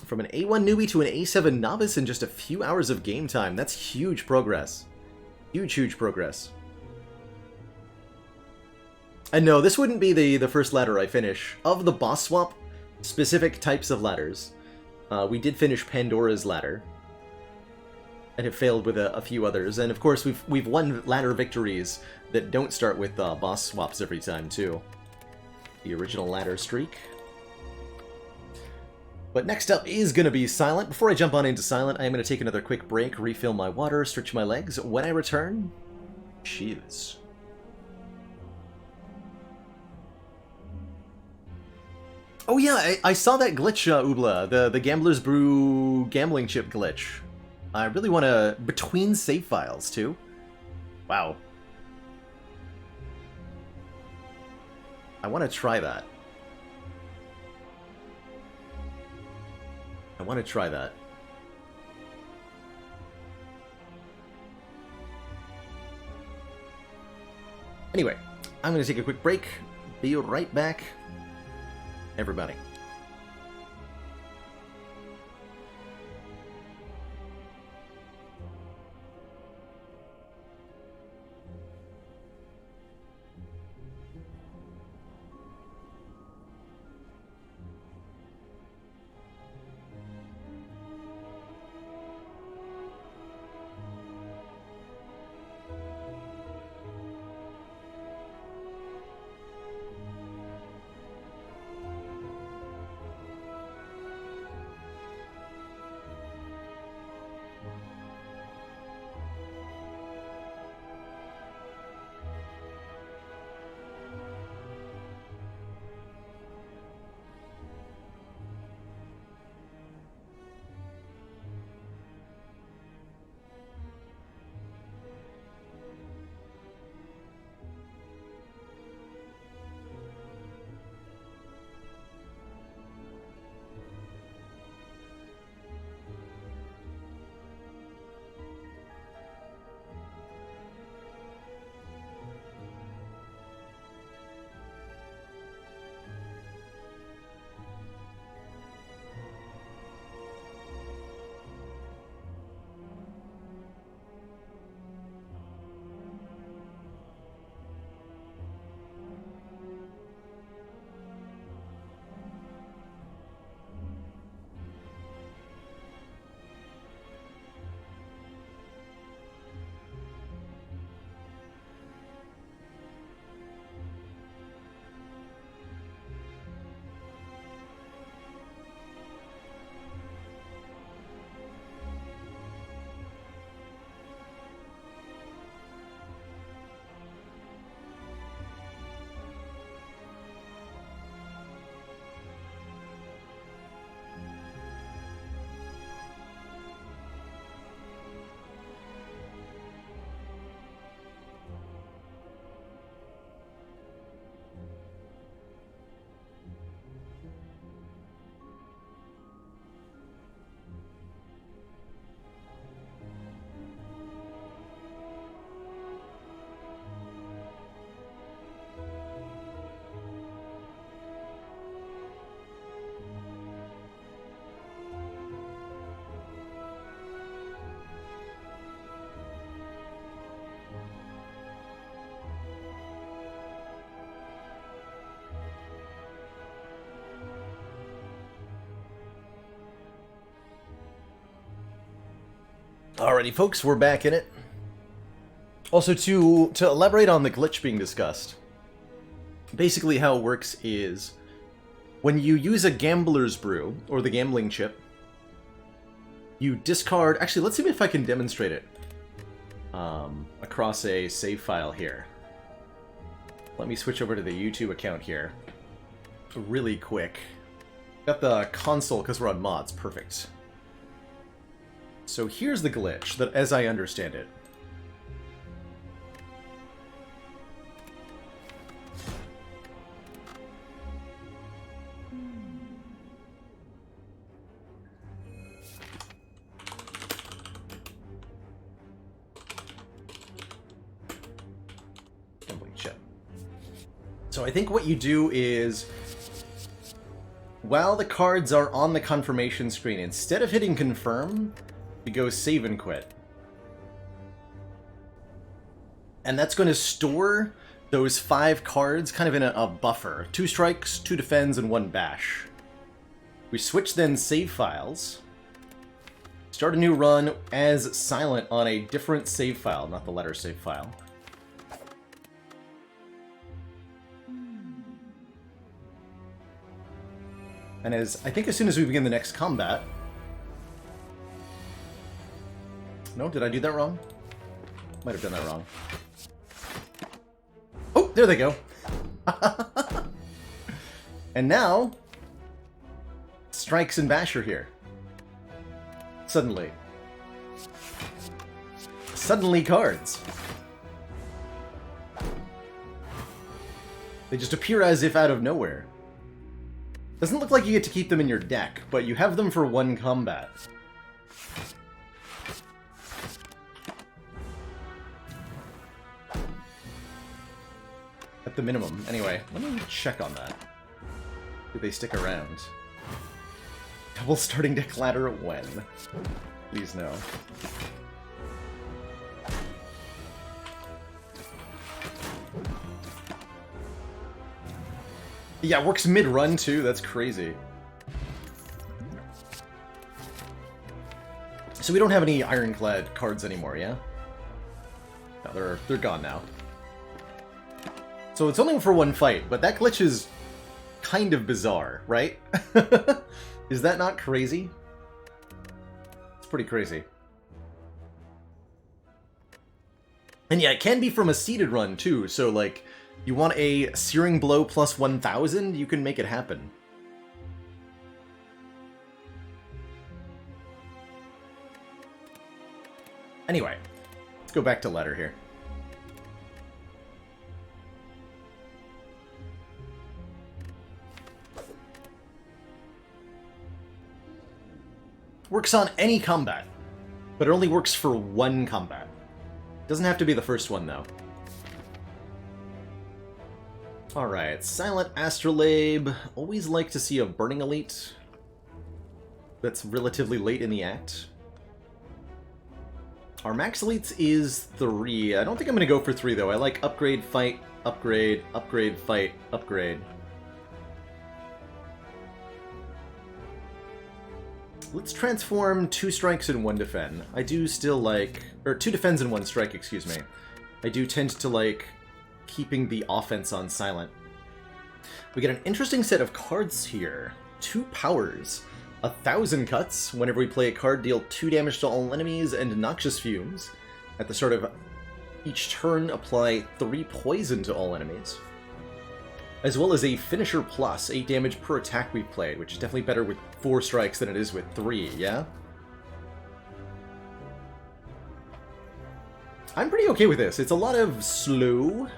From an A1 newbie to an A7 novice in just a few hours of game time. That's huge progress. Huge, huge progress. And no, this wouldn't be the first ladder I finish. Of the boss swap, specific types of ladders, we did finish Pandora's ladder, and have failed with a few others. And of course, we've won ladder victories that don't start with boss swaps every time too. The original ladder streak. But next up is going to be Silent. Before I jump on into Silent, I am going to take another quick break, refill my water, stretch my legs. When I return, cheers. Oh yeah, I saw that glitch, Ubla, the Gambler's Brew gambling chip glitch. I really want to... between save files, too. Wow. I want to try that. I want to try that. Anyway, I'm going to take a quick break. Be right back. Everybody. Alrighty, folks, we're back in it. Also, to elaborate on the glitch being discussed, basically how it works is when you use a gambler's brew, or the gambling chip, you discard... Actually, let's see if I can demonstrate it across a save file here. Let me switch over to the YouTube account here. Really quick. Got the console because we're on mods. Perfect. So here's the glitch, that as I understand it. So I think what you do is, while the cards are on the confirmation screen, instead of hitting confirm, you go save and quit. And that's going to store those 5 cards kind of in a buffer. 2 strikes, 2 defends, and 1 bash. We switch then save files. Start a new run as silent on a different save file, not the letter save file. And I think as soon as we begin the next combat... No, did I do that wrong? Might have done that wrong. Oh, there they go. And now, strikes and bash are here. Suddenly. Suddenly cards. They just appear as if out of nowhere. Doesn't look like you get to keep them in your deck, but you have them for 1 combat. At the minimum. Anyway, let me check on that. Do they stick around? Double starting deck ladder when? Please no. Yeah, it works mid-run, too. That's crazy. So we don't have any ironclad cards anymore, yeah? No, they're gone now. So it's only for 1 fight, but that glitch is kind of bizarre, right? Is that not crazy? It's pretty crazy. And yeah, it can be from a seeded run, too, so, like... You want a Searing Blow plus 1000? You can make it happen. Anyway, let's go back to letter here. Works on any combat, but it only works for 1 combat. Doesn't have to be the first one, though. Alright, Silent Astrolabe. Always like to see a Burning Elite. That's relatively late in the act. Our max elites is 3. I don't think I'm going to go for 3, though. I like upgrade, fight, upgrade, upgrade, fight, upgrade. Let's transform 2 strikes and 1 defend. I do still like... Or 2 defends and 1 strike, excuse me. I do tend to like... keeping the offense on silent. We get an interesting set of cards here. 2 powers. 1,000 cuts. Whenever we play a card, deal 2 damage to all enemies and noxious fumes. At the start of each turn, apply 3 poison to all enemies. As well as a finisher plus, 8 damage per attack we've played, which is definitely better with 4 strikes than it is with 3, yeah? I'm pretty okay with this. It's a lot of slow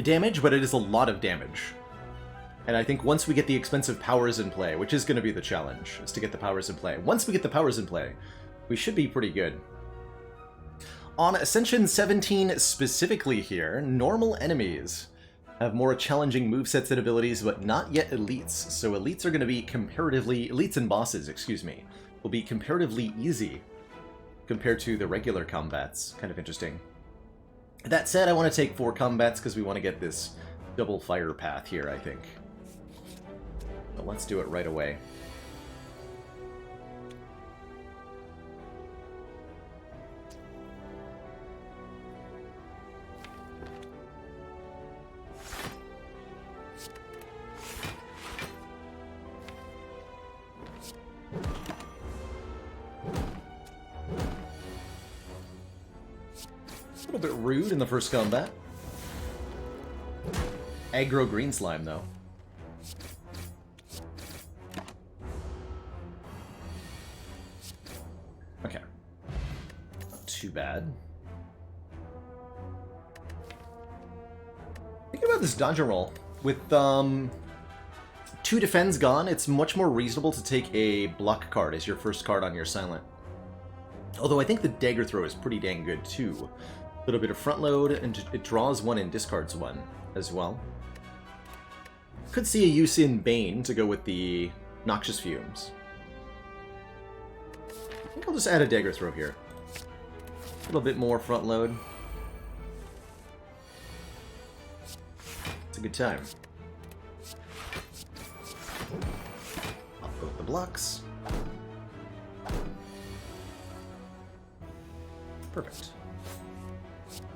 damage, but it is a lot of damage. And I think once we get the expensive powers in play, which is going to be the challenge, is to get the powers in play. Once we get the powers in play, we should be pretty good. On Ascension 17 specifically here, normal enemies have more challenging movesets and abilities, but not yet elites. So elites are going to be comparatively... Elites and bosses, excuse me, will be comparatively easy compared to the regular combats. Kind of interesting. That said, I want to take 4 combats because we want to get this double fire path here, I think. But let's do it right away. little bit rude in the first combat. Aggro green slime, though. Okay. Not too bad. Thinking about this dungeon roll. With, 2 defends gone, it's much more reasonable to take a block card as your first card on your silent. Although I think the dagger throw is pretty dang good, too. A little bit of front load, and it draws 1 and discards 1 as well. Could see a use in Bane to go with the Noxious Fumes. I think I'll just add a dagger throw here. A little bit more front load. It's a good time. I'll put the blocks. Perfect.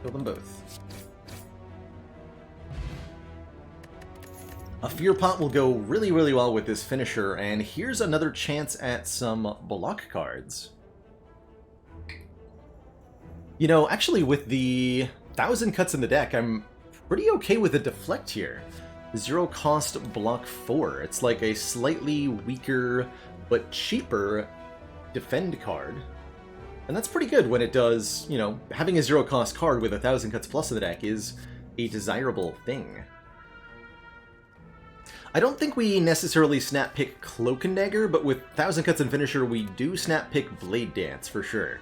Kill them both. A Fear Pot will go really, really well with this finisher, and here's another chance at some block cards. You know, actually with the 1,000 cuts in the deck, I'm pretty okay with the Deflect here. 0 cost block 4. It's like a slightly weaker but cheaper defend card. And that's pretty good when it does, you know, having a 0 cost card with 1,000 cuts plus in the deck is a desirable thing. I don't think we necessarily snap pick Cloak and Dagger, but with 1,000 cuts and finisher we do snap pick Blade Dance for sure.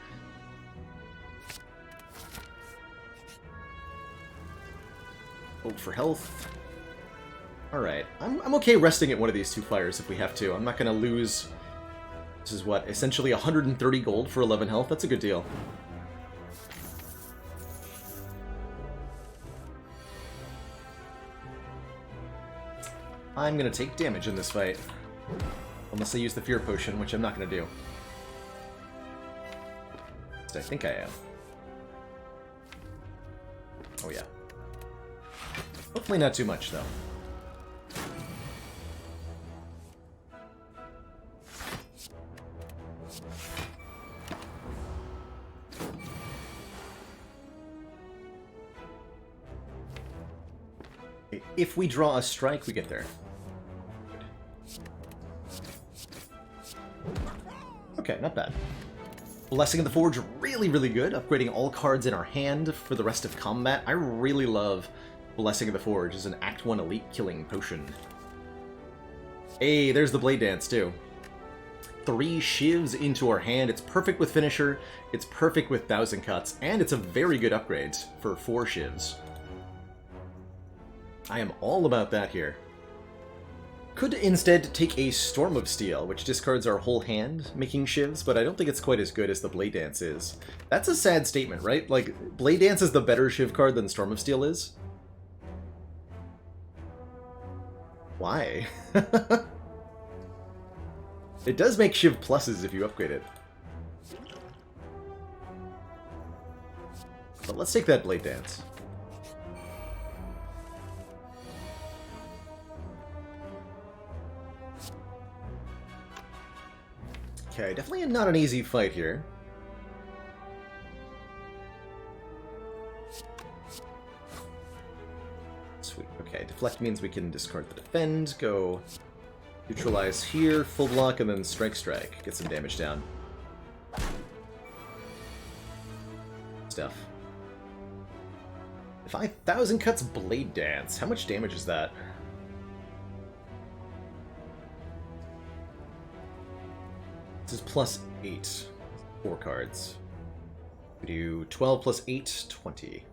Hope for health. Alright, I'm okay resting at one of these 2 fires if we have to. I'm not going to lose... This is what, essentially 130 gold for 11 health? That's a good deal. I'm going to take damage in this fight. Unless I use the Fear Potion, which I'm not going to do. I think I am. Oh yeah. Hopefully not too much, though. If we draw a strike, we get there. Okay, not bad. Blessing of the Forge, really, really good. Upgrading all cards in our hand for the rest of combat. I really love Blessing of the Forge as an Act 1 elite killing potion. Hey, there's the Blade Dance, too. 3 shivs into our hand. It's perfect with finisher, it's perfect with 1,000 cuts, and it's a very good upgrade for 4 shivs. I am all about that here. Could instead take a Storm of Steel, which discards our whole hand, making shivs, but I don't think it's quite as good as the Blade Dance is. That's a sad statement, right? Like, Blade Dance is the better shiv card than Storm of Steel is? Why? It does make shiv pluses if you upgrade it. But let's take that Blade Dance. Okay, definitely not an easy fight here. Sweet. Okay, deflect means we can discard the defend, go neutralize here, full block, and then strike. Get some damage down. Stuff. If I 1,000 cuts Blade Dance, how much damage is that? This is plus 8. 4 cards. We do 12 plus 8, 20.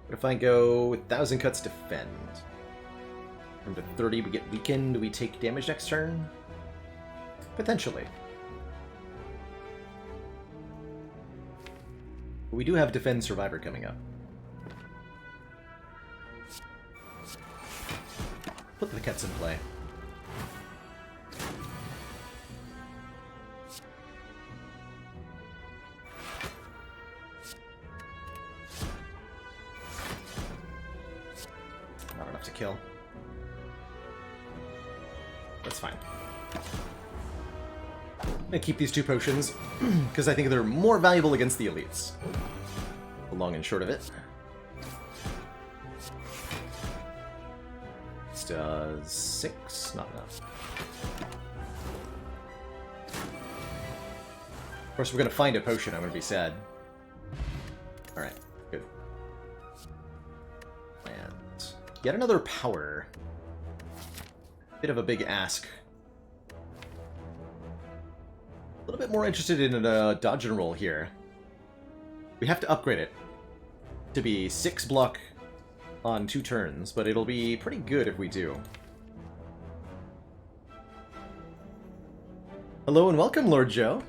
What if I go 1,000 cuts defend? From to 30 we get weakened, we take damage next turn? Potentially. But we do have Defend Survivor coming up. Put the cuts in play. Not enough to kill. That's fine. gonna keep these 2 potions, because I think they're more valuable against the elites. The long and short of it. This does 6, not enough. Of course, we're gonna find a potion, I'm gonna be sad. Alright, good. And yet another power. Bit of a big ask. A little bit more interested in a dodge and roll here. We have to upgrade it to be 6 block on 2 turns, but it'll be pretty good if we do. Hello and welcome, Lord Joe.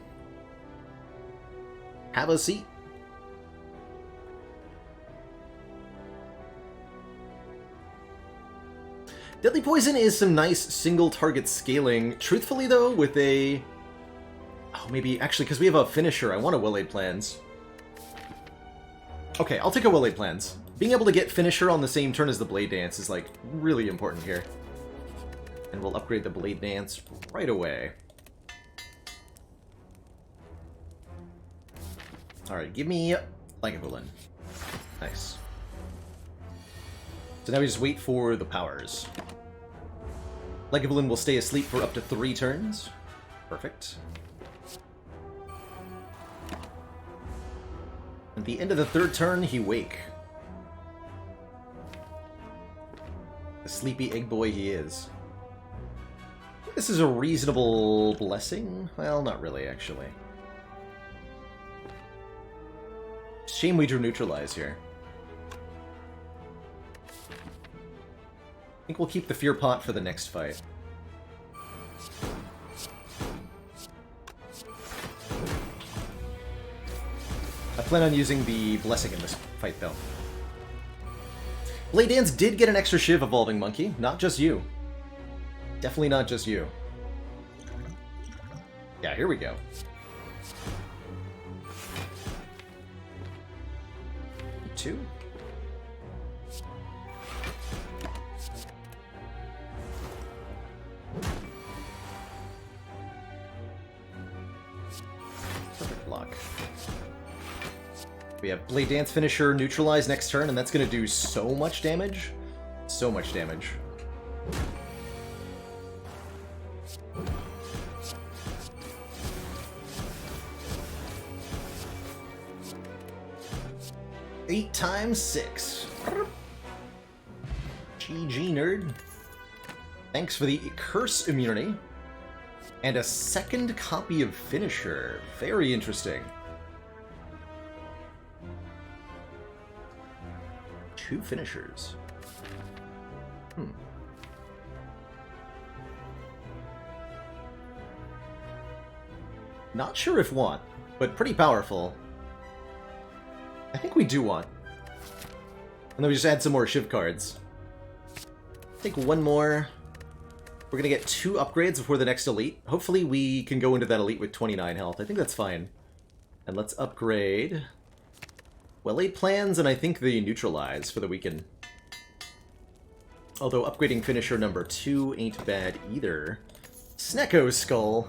Have a seat. Deadly Poison is some nice single target scaling. Truthfully though, with a... Oh, maybe, actually, because we have a finisher, I want a Well-Laid Plans. Okay, I'll take a Well-Laid Plans. Being able to get finisher on the same turn as the Blade Dance is, like, really important here. And we'll upgrade the Blade Dance right away. Alright, give me Lagavulin. Nice. So now we just wait for the powers. Lagavulin will stay asleep for up to 3 turns. Perfect. At the end of the 3rd turn, he wake. The sleepy egg boy he is. This is a reasonable blessing. Well, not really, actually. Shame we drew neutralize here. I think we'll keep the fear pot for the next fight. I plan on using the blessing in this fight, though. Blade Dance did get an extra Shiv Evolving Monkey, not just you. Definitely not just you. Yeah, here we go. Two. Perfect block. We have Blade Dance finisher neutralize next turn, and that's going to do so much damage. So much damage. Eight times 6. GG, nerd. Thanks for the curse immunity. And a second copy of finisher. Very interesting. 2 finishers. Not sure if want, but pretty powerful. I think we do want. And then we just add some more Shiv cards. Take one more. We're gonna get 2 upgrades before the next elite. Hopefully we can go into that elite with 29 health. I think that's fine. And let's upgrade Well-Laid Plans, and I think the neutralize for the weekend. Although upgrading finisher number 2 ain't bad either. Snecko's Skull.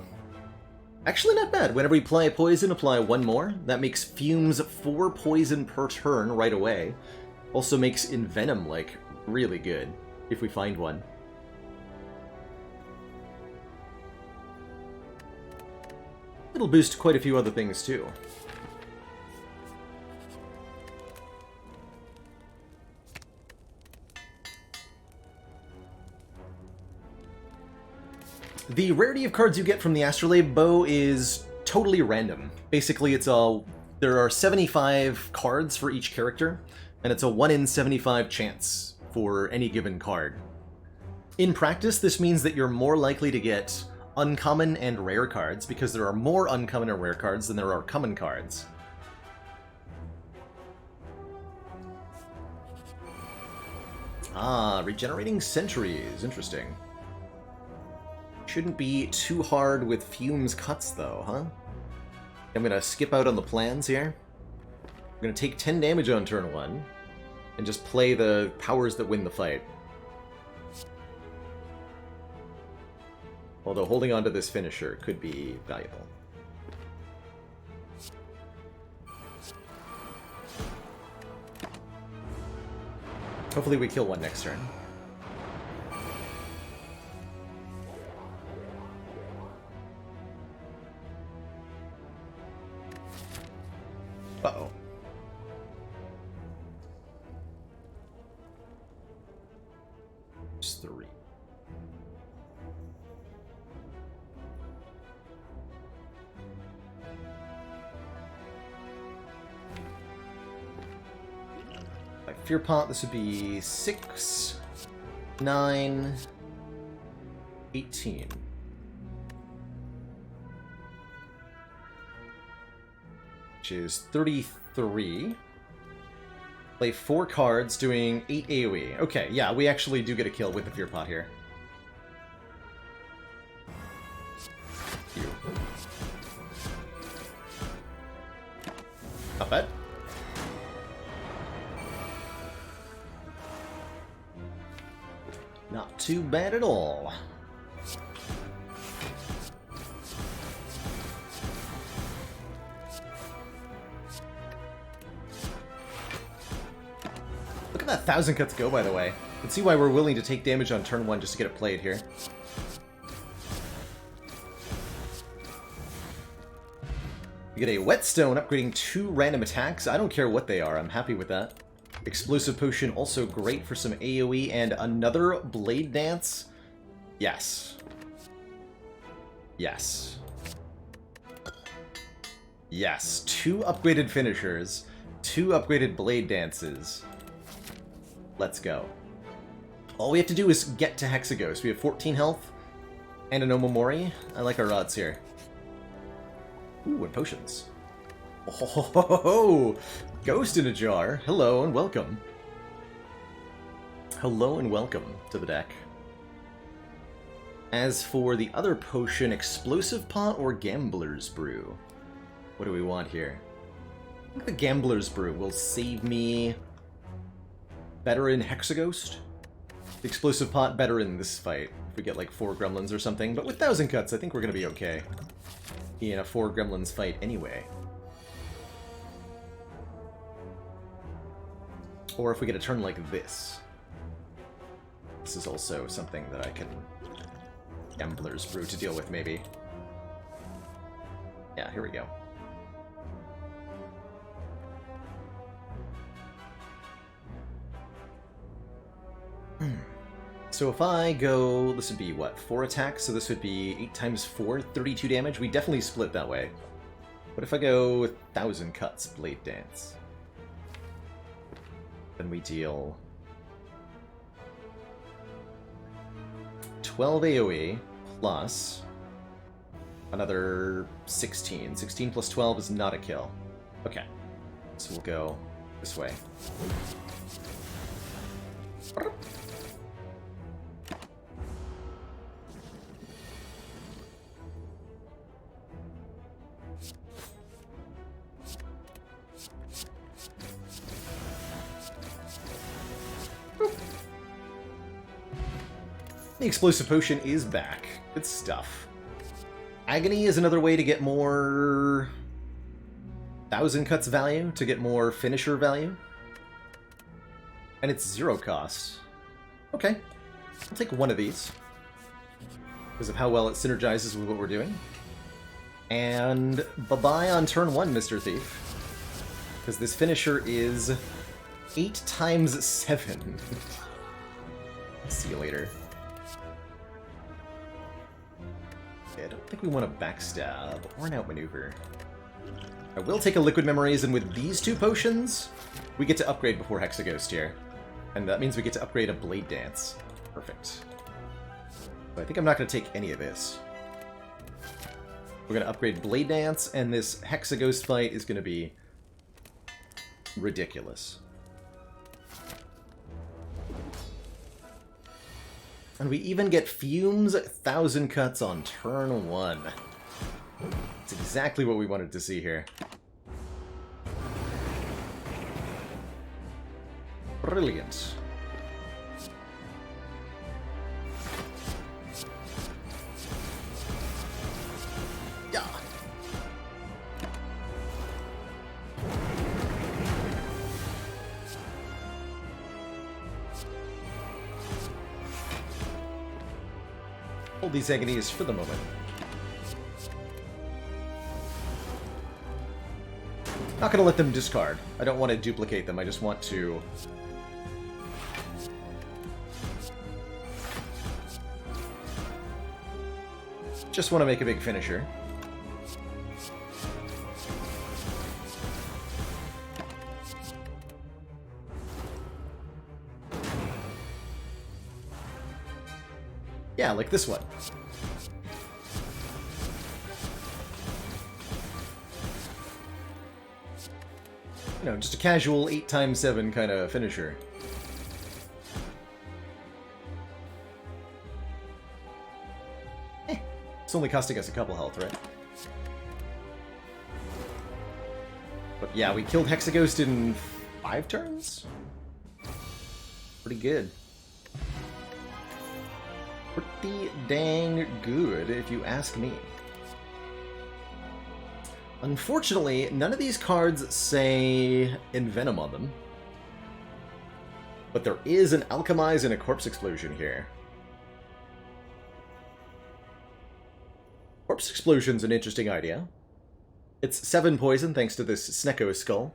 Actually not bad. Whenever we apply poison, apply 1 more. That makes Fumes 4 poison per turn right away. Also makes Envenom, like, really good, if we find one. It'll boost quite a few other things, too. The rarity of cards you get from the Astrolabe Bow is totally random. Basically, there are 75 cards for each character, and it's a 1 in 75 chance for any given card. In practice, this means that you're more likely to get uncommon and rare cards, because there are more uncommon and rare cards than there are common cards. Ah, regenerating sentries. Interesting. Shouldn't be too hard with Fumes cuts, though, huh? I'm gonna skip out on the plans here. I'm gonna take 10 damage on turn 1, and just play the powers that win the fight. Although holding on to this finisher could be valuable. Hopefully we kill one next turn. Uh-oh. Just 3. Fear Pot, this would be 6, 9, 18. Which is 33. Play 4 cards, doing 8 AoE. Okay, yeah, we actually do get a kill with the Fear Pot here. Phew. Not bad. Not too bad at all. Look at that 1,000 cuts go, by the way. You can see why we're willing to take damage on turn 1 just to get it played here. You get a Whetstone, upgrading 2 random attacks. I don't care what they are, I'm happy with that. Explosive Potion, also great for some AoE, and another Blade Dance? Yes. Yes. Yes. 2 upgraded finishers, 2 upgraded Blade Dances. Let's go. All we have to do is get to Hexaghost. We have 14 health and a Nomomori. I like our odds here. Ooh, and potions. Oh, ho, ho, ho, ho. Ghost in a jar. Hello and welcome. Hello and welcome to the deck. As for the other potion, Explosive Pot or Gambler's Brew? What do we want here? I think the Gambler's Brew will save me better in Hexaghost. The Explosive Pot better in this fight. If we get like 4 gremlins or something. But with 1,000 cuts, I think we're going to be okay in a 4 gremlins fight anyway. Or if we get a turn like this. This is also something that I can Gambler's Brew to deal with, maybe. Yeah, here we go. So if I go, this would be, what, 4 attacks? So this would be 8 times 4, 32 damage. We definitely split that way. What if I go 1,000 cuts, Blade Dance? Then we deal 12 AoE plus another 16. 16 plus 12 is not a kill. Okay, so we'll go this way. The Explosive Potion is back. Good stuff. Agony is another way to get more 1,000 cuts value, to get more finisher value. And it's 0 cost. Okay. I'll take one of these. Because of how well it synergizes with what we're doing. And bye-bye on turn 1, Mr. Thief. Because this finisher is 8 times 7. See you later. I don't think we want a backstab or an outmaneuver. I will take a Liquid Memories, and with these 2 potions, we get to upgrade before Hexaghost here. And that means we get to upgrade a Blade Dance. Perfect. But I think I'm not going to take any of this. We're going to upgrade Blade Dance, and this Hexaghost fight is going to be ridiculous. And we even get Fumes 1,000 cuts on turn 1. It's exactly what we wanted to see here. Brilliant. Yeah. Hold these agonies for the moment. Not gonna let them discard. I don't want to duplicate them, I just want to... Just want to make a big finisher. Yeah, like this one. You know, just a casual 8x7 kind of finisher. It's only costing us a couple health, right? But yeah, we killed Hexaghost in 5 turns? Pretty good. Pretty dang good, if you ask me. Unfortunately, none of these cards say Envenom on them. But there is an Alchemize and a Corpse Explosion here. Corpse Explosion's an interesting idea. It's 7 poison thanks to this Snecko Skull,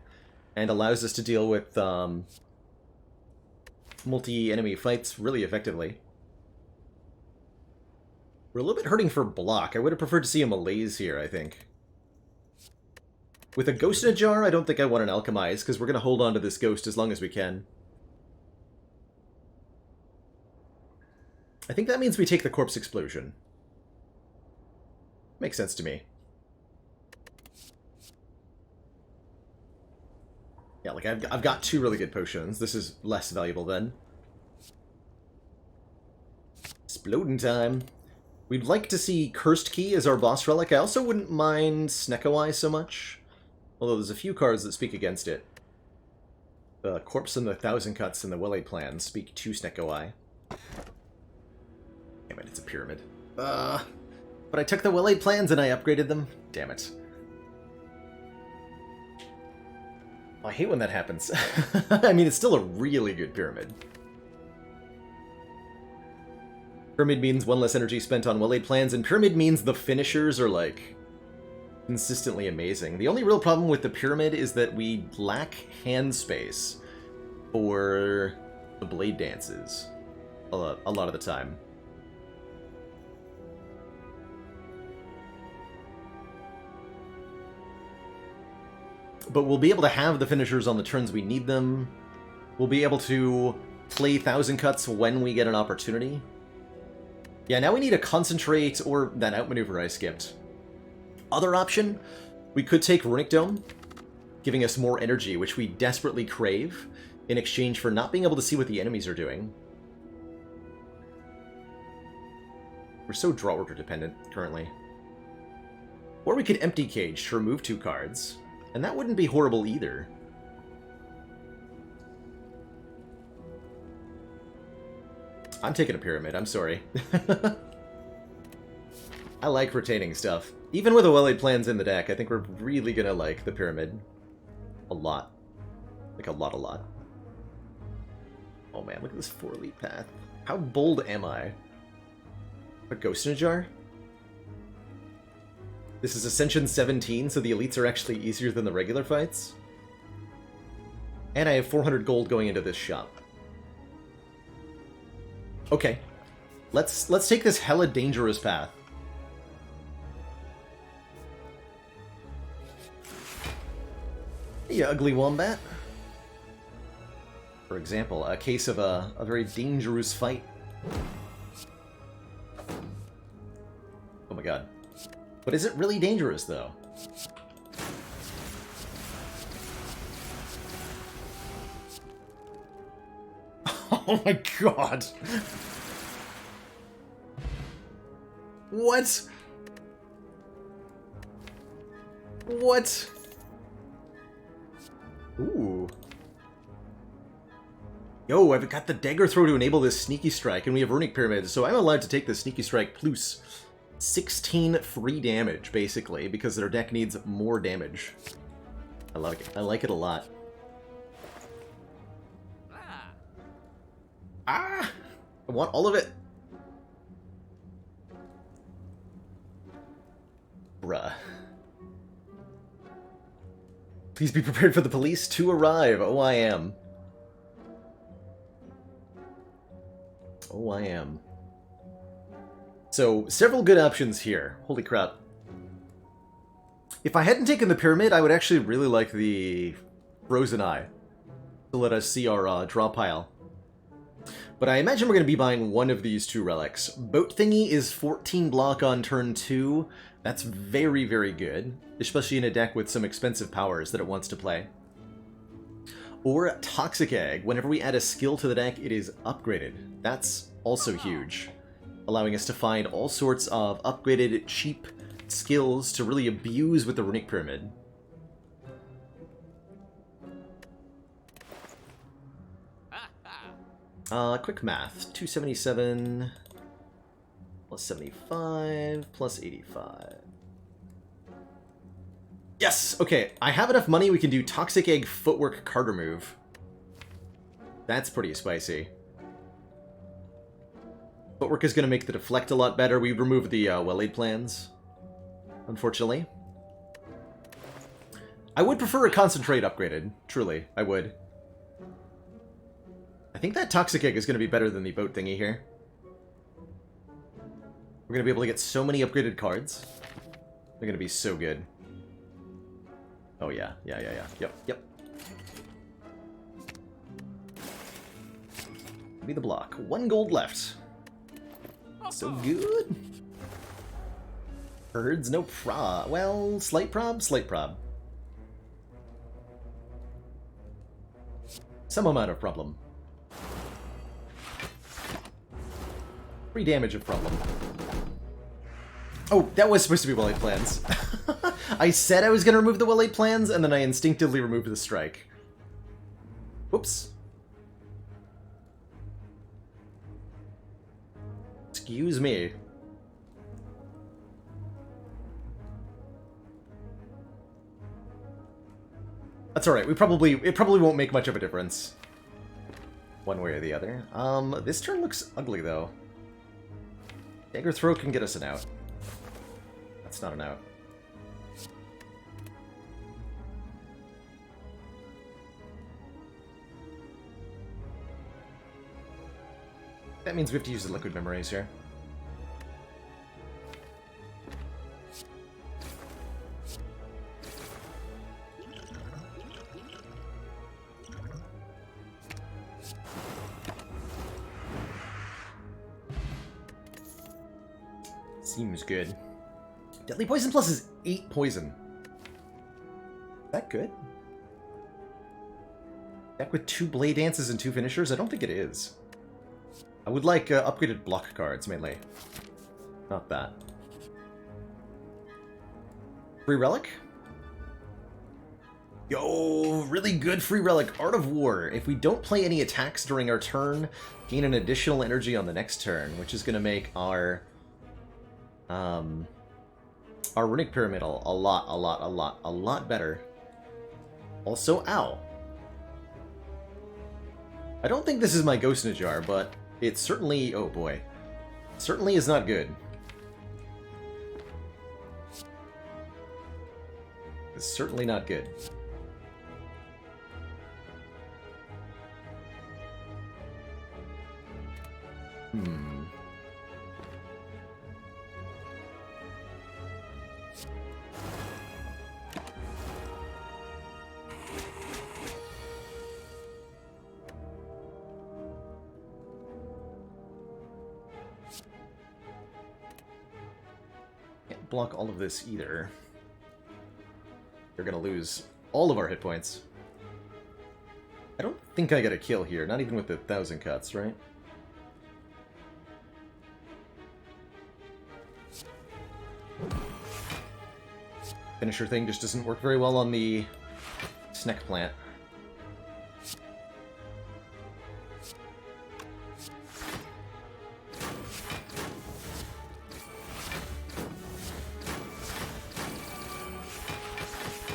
and allows us to deal with multi-enemy fights really effectively. We're a little bit hurting for block. I would have preferred to see a Malaise here, I think. With a Ghost in a Jar, I don't think I want an Alchemize, because we're going to hold on to this Ghost as long as we can. I think that means we take the Corpse Explosion. Makes sense to me. Yeah, like I've got 2 really good potions. This is less valuable then. Exploding time. We'd like to see Cursed Key as our boss relic. I also wouldn't mind Snecko Eye so much. Although there's a few cards that speak against it. The Corpse and the Thousand Cuts and the Well-Laid Plans speak to Snecko Eye. Damn it, it's a pyramid. But I took the Well-Laid Plans and I upgraded them. Damn it. I hate when that happens. I mean, it's still a really good pyramid. Pyramid means 1 less energy spent on Well-Laid Plans, and Pyramid means the finishers are, like, consistently amazing. The only real problem with the Pyramid is that we lack hand space for the blade dances a lot of the time. But we'll be able to have the finishers on the turns we need them. We'll be able to play Thousand Cuts when we get an opportunity. Yeah, now we need a Concentrate or that outmaneuver I skipped. Other option, we could take Runic Dome, giving us more energy, which we desperately crave, in exchange for not being able to see what the enemies are doing. We're so draw order dependent currently. Or we could Empty Cage to remove 2 cards, and that wouldn't be horrible either. I'm taking a Pyramid, I'm sorry. I like retaining stuff. Even with the Well-Laid Plans in the deck, I think we're really gonna like the Pyramid. A lot. Like a lot. Oh man, look at this 4-elite path. How bold am I? A Ghost in a Jar? This is Ascension 17, so the elites are actually easier than the regular fights. And I have 400 gold going into this shop. Okay. Let's take this hella dangerous path. Hey, ugly wombat. For example, a case of a very dangerous fight. Oh my god. But is it really dangerous, though? Oh my god! What? What? Ooh. Yo, I've got the Dagger Throw to enable this Sneaky Strike, and we have Runic Pyramid, so I'm allowed to take the Sneaky Strike plus 16 free damage, basically, because their deck needs more damage. I like it. I like it a lot. Ah! I want all of it. Bruh. Please be prepared for the police to arrive. Oh, I am. Oh, I am. So, several good options here. Holy crap. If I hadn't taken the pyramid, I would actually really like the Frozen Eye to let us see our draw pile. But I imagine we're going to be buying one of these two relics. Boat Thingy is 14 block on turn 2. That's very, very good, especially in a deck with some expensive powers that it wants to play. Or Toxic Egg. Whenever we add a skill to the deck, it is upgraded. That's also huge, allowing us to find all sorts of upgraded, cheap skills to really abuse with the Runic Pyramid. Quick math. 277 plus 75 plus 85. Yes! Okay, I have enough money we can do Toxic Egg Footwork card remove. That's pretty spicy. Footwork is going to make the deflect a lot better. We removed the well-laid plans, unfortunately. I would prefer a Concentrate upgraded. Truly, I would. I think that Toxic Egg is going to be better than the Boat Thingy here. We're going to be able to get so many upgraded cards. They're going to be so good. Oh, yeah. Yep. Be the block. 1 gold left. So good. Herds, no prob. Well, slight prob. Some amount of problem. 3 damage of problem. Oh, that was supposed to be well-laid plans. I said I was going to remove the well-laid plans, and then I instinctively removed the strike. Whoops. Excuse me. That's alright, it probably won't make much of a difference. One way or the other. This turn looks ugly, though. Dagger Throw can get us an out. That's not an out. That means we have to use the Liquid Memories here. Seems good. Deadly Poison Plus is 8 poison. Is that good? Deck with 2 Blade Dances and 2 Finishers? I don't think it is. I would like upgraded block cards, mainly. Not that. Free Relic? Yo, really good Free Relic. Art of War. If we don't play any attacks during our turn, gain an additional energy on the next turn, which is going to make our Runic Pyramid a lot better. Also, ow. I don't think this is my Ghost in a Jar, but it certainly, oh boy, certainly is not good. It's certainly not good. Can't block all of this either. We're gonna lose all of our hit points. I don't think I got a kill here, not even with the 1,000 cuts, right? Finisher thing just doesn't work very well on the Snack Plant.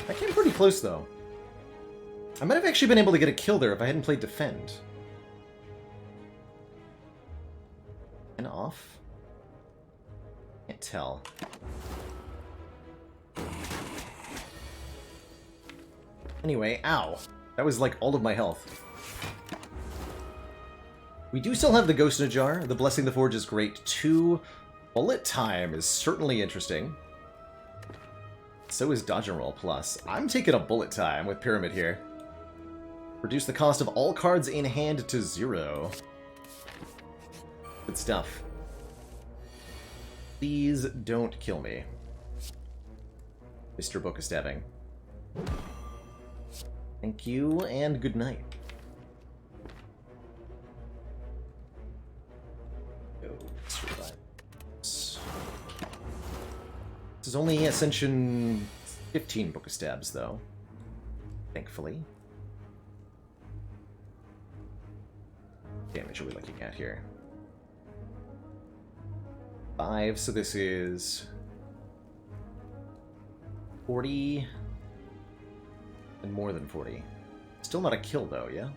I came pretty close, though. I might have actually been able to get a kill there if I hadn't played Defend. And off? Can't tell. Anyway, ow. That was like all of my health. We do still have the Ghost in a Jar. The Blessing the Forge is great too. Bullet Time is certainly interesting. So is Dodge and Roll Plus. I'm taking a Bullet Time with Pyramid here. Reduce the cost of all cards in hand to 0. Good stuff. Please don't kill me, Mr. Book of Stabbing. Thank you, and good night. Go survive. This is only Ascension 15 Book of Stabs, though. Thankfully. Damage are we looking at here? 5, so this is 40 and more than 40. Still not a kill though, yeah?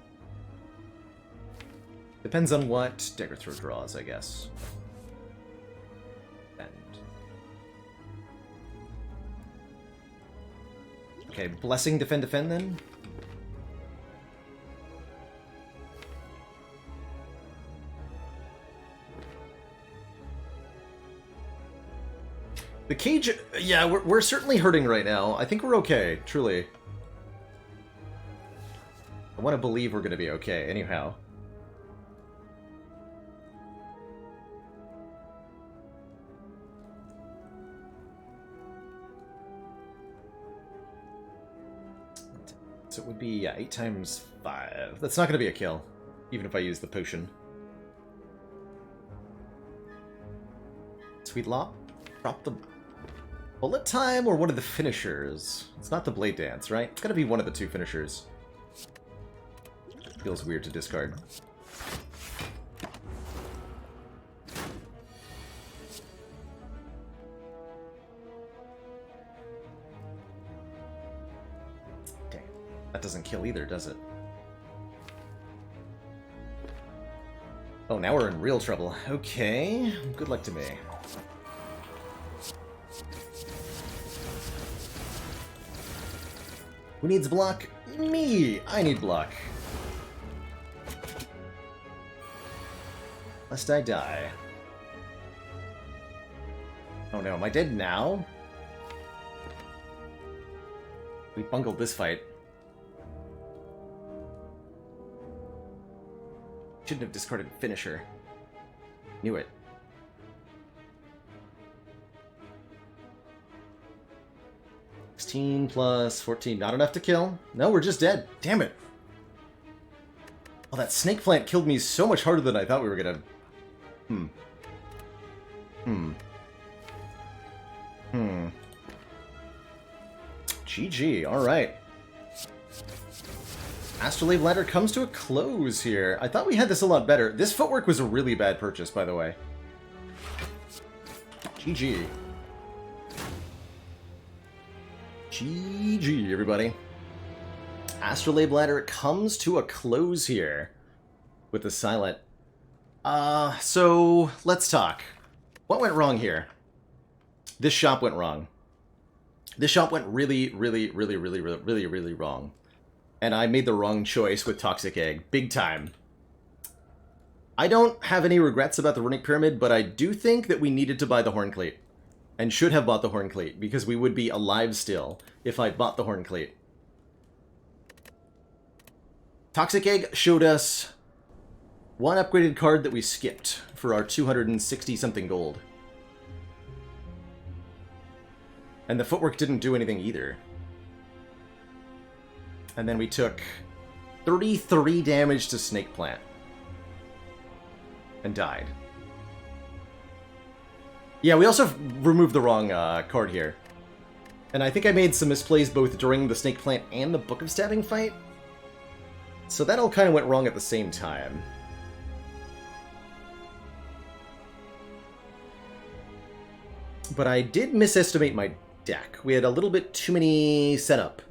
Depends on what Dagger Throw draws, I guess. And okay, Blessing, defend, defend then? The cage, yeah, we're certainly hurting right now. I think we're okay, truly. I want to believe we're going to be okay, anyhow. So it would be, yeah, 8 times 5. That's not going to be a kill, even if I use the potion. Sweet Lop, drop the Bullet Time or one of the finishers. It's not the Blade Dance, right? It's got to be one of the 2 finishers. Feels weird to discard. Dang. That doesn't kill either, does it? Oh, now we're in real trouble. Okay. Good luck to me. Who needs block? Me! I need block. Lest I die. Oh no, am I dead now? We bungled this fight. Shouldn't have discarded finisher. Knew it. Plus 14, not enough to kill. No, we're just dead. Damn it. Oh, that snake plant killed me so much harder than I thought we were gonna. GG, alright. Astrolabe Ladder comes to a close here. I thought we had this a lot better. This footwork was a really bad purchase, by the way. GG. GG, everybody. Astrolabe Ladder comes to a close here with the silent. So let's talk. What went wrong here? This shop went wrong. This shop went really wrong. And I made the wrong choice with Toxic Egg. Big time. I don't have any regrets about the Runic Pyramid, but I do think that we needed to buy the Horn Cleat. And should have bought the Horn Cleat, because we would be alive still if I'd bought the Horn Cleat. Toxic Egg showed us one upgraded card that we skipped for our 260-something gold. And the footwork didn't do anything either. And then we took 33 damage to Snake Plant. And died. Yeah, we also removed the wrong card here. And I think I made some misplays both during the Snake Plant and the Book of Stabbing fight. So that all kind of went wrong at the same time. But I did misestimate my deck. We had a little bit too many setup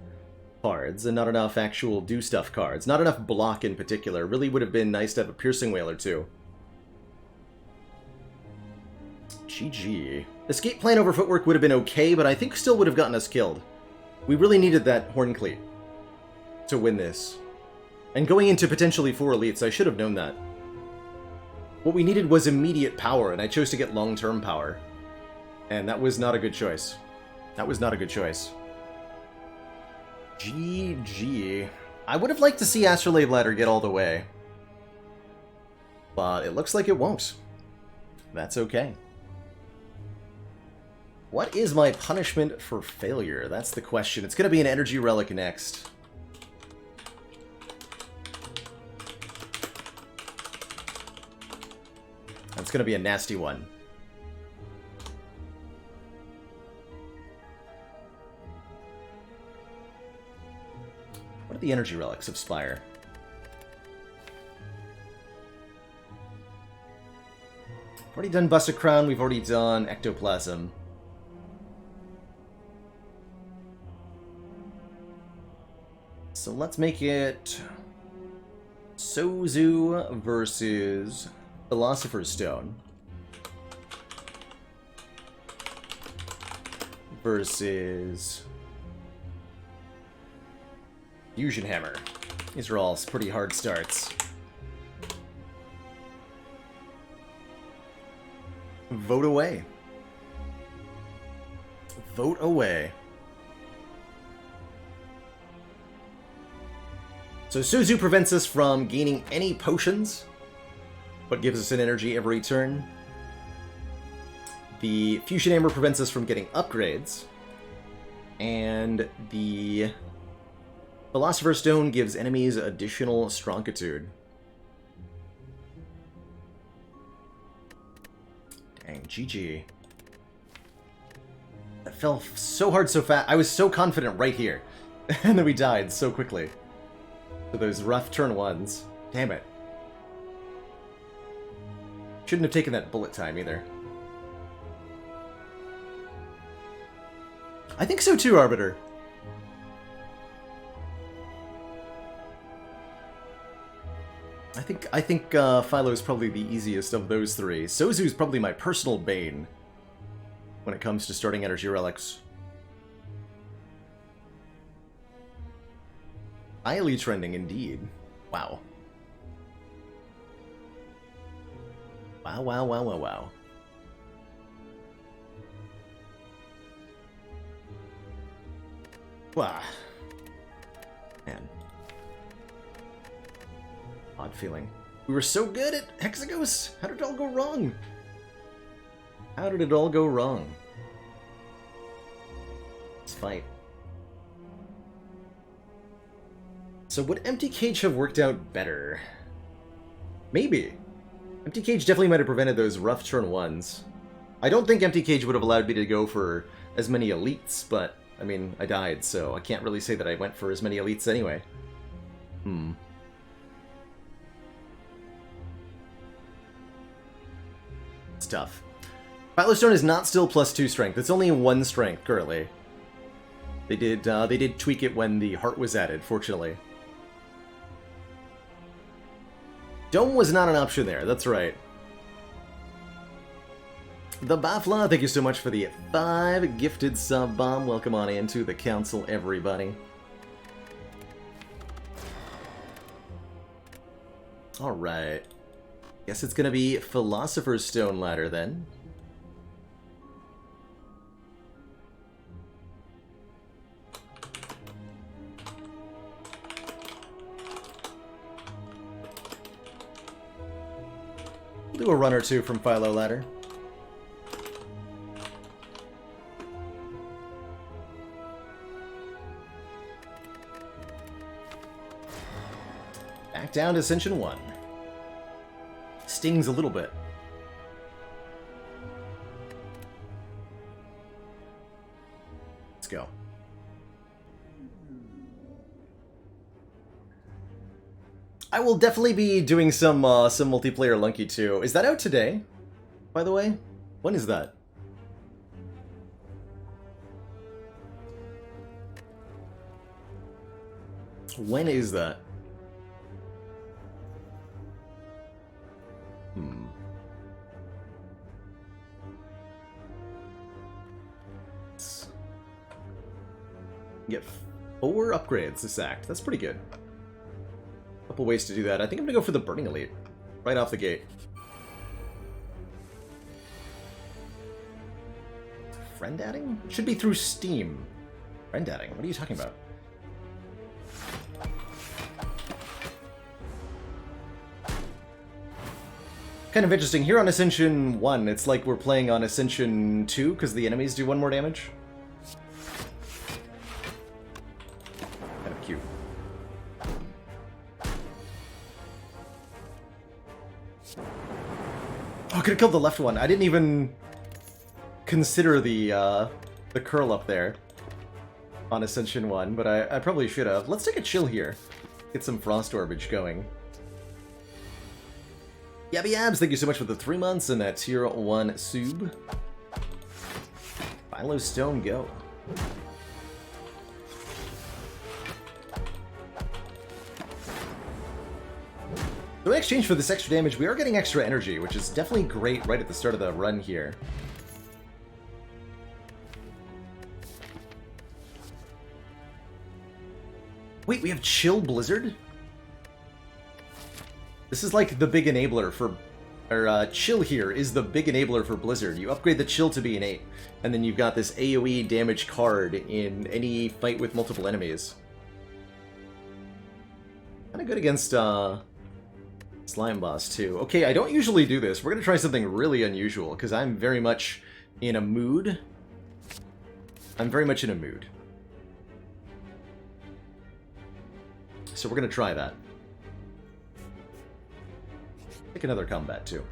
cards and not enough actual do stuff cards. Not enough block in particular. Really would have been nice to have a Piercing Whale or two. GG. Escape plan over footwork would have been okay, but I think still would have gotten us killed. We really needed that Horn Cleat. to win this. And going into potentially 4 elites, I should have known that. What we needed was immediate power, and I chose to get long-term power. And that was not a good choice. That was not a good choice. GG. I would have liked to see Astrolabe Ladder get all the way. But it looks like it won't. That's okay. What is my punishment for failure? That's the question. It's going to be an energy relic next. That's going to be a nasty one. What are the energy relics of Spire? We've already done Busted Crown, we've already done Ectoplasm. So let's make it Sozu versus Philosopher's Stone versus Fusion Hammer. These are all pretty hard starts. Vote away. Vote away. So Suzu prevents us from gaining any potions, but gives us an energy every turn. The Fusion Hammer prevents us from getting upgrades. And the Philosopher's Stone gives enemies additional Strongitude. Dang, GG. That fell so hard so fast. I was so confident right here. And then we died so quickly. For those rough turn 1s. Damn it. Shouldn't have taken that bullet time either. I think so too, Arbiter. I think Philo is probably the easiest of those 3. Sozu is probably my personal bane when it comes to starting energy relics. Highly trending indeed. Wow. Wow, wow, wow, wow, wow. Wow. Man. Odd feeling. We were so good at Hexagos! How did it all go wrong? How did it all go wrong? Let's fight. So would Empty Cage have worked out better? Maybe. Empty Cage definitely might have prevented those rough turn 1s. I don't think Empty Cage would have allowed me to go for as many elites, but, I mean, I died, so I can't really say that I went for as many elites anyway. It's tough. Stone is not still +2 strength. It's only 1 strength currently. They did tweak it when the heart was added, fortunately. Dome was not an option there, that's right. The Bafla, thank you so much for the 5 gifted sub-bomb. Welcome on into the council, everybody. Alright. Guess it's gonna be Philosopher's Stone Ladder then. Do a run or two from Philo Ladder. Back down to Ascension 1. Stings a little bit. Let's go. I will definitely be doing some multiplayer Lunky too. Is that out today, by the way? When is that? When is that? Get 4 upgrades this act. That's pretty good. Couple ways to do that. I think I'm gonna go for the Burning Elite. Right off the gate. Friend adding? It should be through Steam. Friend adding? What are you talking about? Kind of interesting. Here on Ascension 1, it's like we're playing on Ascension 2 because the enemies do 1 more damage. Kind of cute. Oh, I could have killed the left one. I didn't even consider the curl up there on Ascension 1, but I probably should have. Let's take a chill here. Get some Frost Orbage going. Yabby Yabs, thank you so much for the 3 months and that tier 1 sub. Philo Stone, go. So in exchange for this extra damage, we are getting extra energy, which is definitely great right at the start of the run here. Wait, we have Chill Blizzard? This is like the big enabler for... Or, Chill here is the big enabler for Blizzard. You upgrade the Chill to be an 8, and then you've got this AoE damage card in any fight with multiple enemies. Kinda good against, Slime Boss, too. Okay, I don't usually do this. We're gonna try something really unusual, because I'm very much in a mood. I'm very much in a mood. So we're gonna try that. Take another combat, too.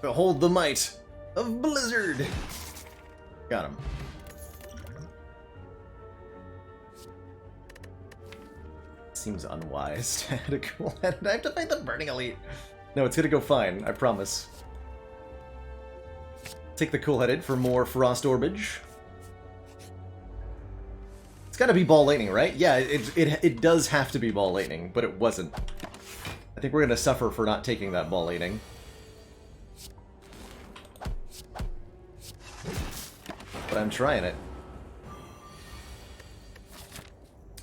Behold the might of Blizzard! Got him. Seems unwise to add a cool head. I have to fight the Burning Elite. No, it's gonna go fine, I promise. Take the cool headed for more Frost Orbage. It's gotta be Ball Lightning, right? Yeah, it does have to be Ball Lightning, but it wasn't. I think we're gonna suffer for not taking that Ball Lightning. But I'm trying it.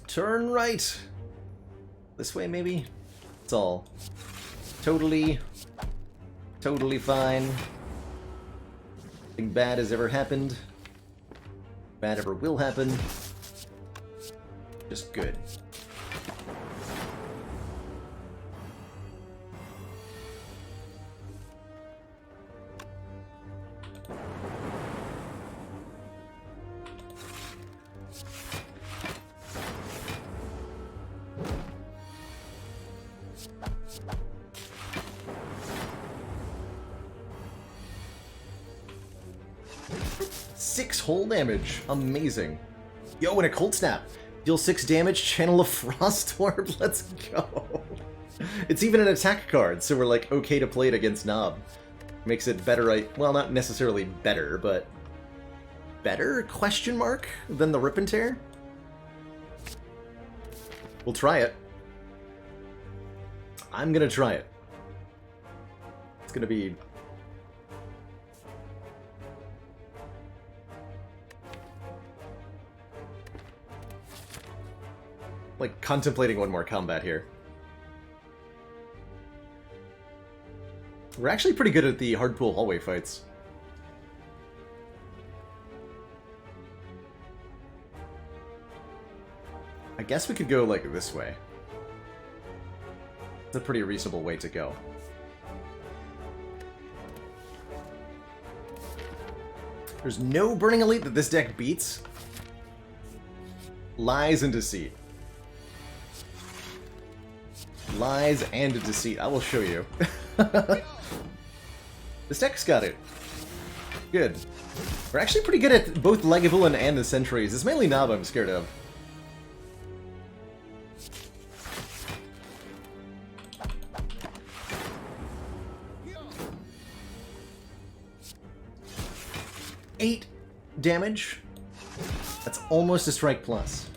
Turn right! This way, maybe? It's all totally fine. Nothing bad has ever happened. Bad ever will happen. Just good. Whole damage. Amazing. Yo, and a Cold Snap. Deal 6 damage, channel a Frost Orb. Let's go. It's even an attack card, so we're like okay to play it against Nob. Makes it better, well, not necessarily better, but better, question mark, than the Rip and Tear? We'll try it. I'm gonna try it. It's gonna be... like, contemplating one more combat here. We're actually pretty good at the hard pool hallway fights. I guess we could go, like, this way. It's a pretty reasonable way to go. There's no Burning Elite that this deck beats. Lies and deceit. Lies and deceit. I will show you. This deck's got it. Good. We're actually pretty good at both Lagavulin and the Sentries. It's mainly Nob I'm scared of. damage. That's almost a strike plus.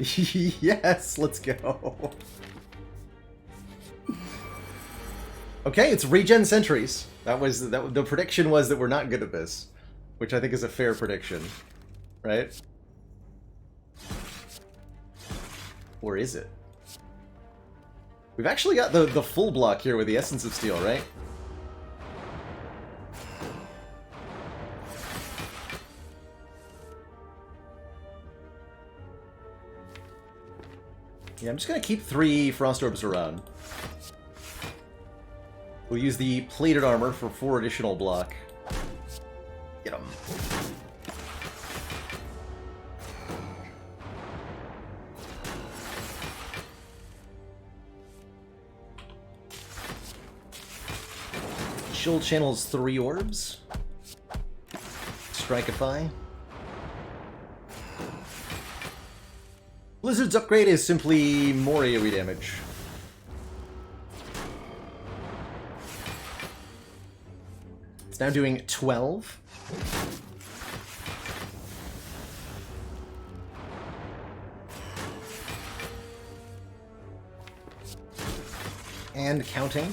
Yes, let's go. Okay, it's regen sentries. The prediction was that we're not good at this, which I think is a fair prediction, right? Or is it? We've actually got the full block here with the Essence of Steel, right? Yeah, I'm just gonna keep 3 Frost Orbs around. We'll use the plated armor for 4 additional block. Get him. Shield channels 3 orbs. Strikeify. Blizzard's upgrade is simply more AoE damage. It's now doing 12. And counting.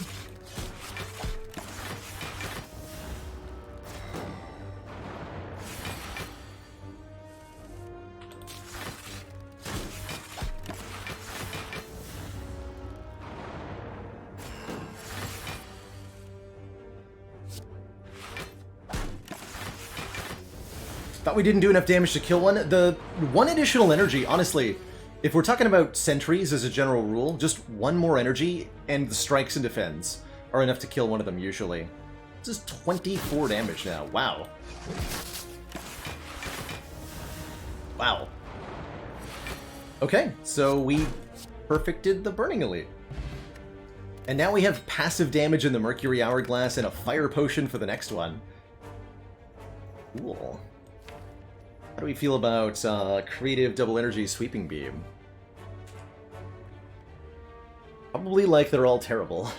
Thought we didn't do enough damage to kill one. The 1 additional energy, honestly, if we're talking about sentries as a general rule, just 1 more energy and the strikes and defends are enough to kill one of them usually. This is 24 damage now. Wow. Wow. Okay, so we perfected the Burning Elite. And now we have passive damage in the Mercury Hourglass and a Fire Potion for the next one. Cool. How do we feel about Creative Double Energy Sweeping Beam? Probably like they're all terrible.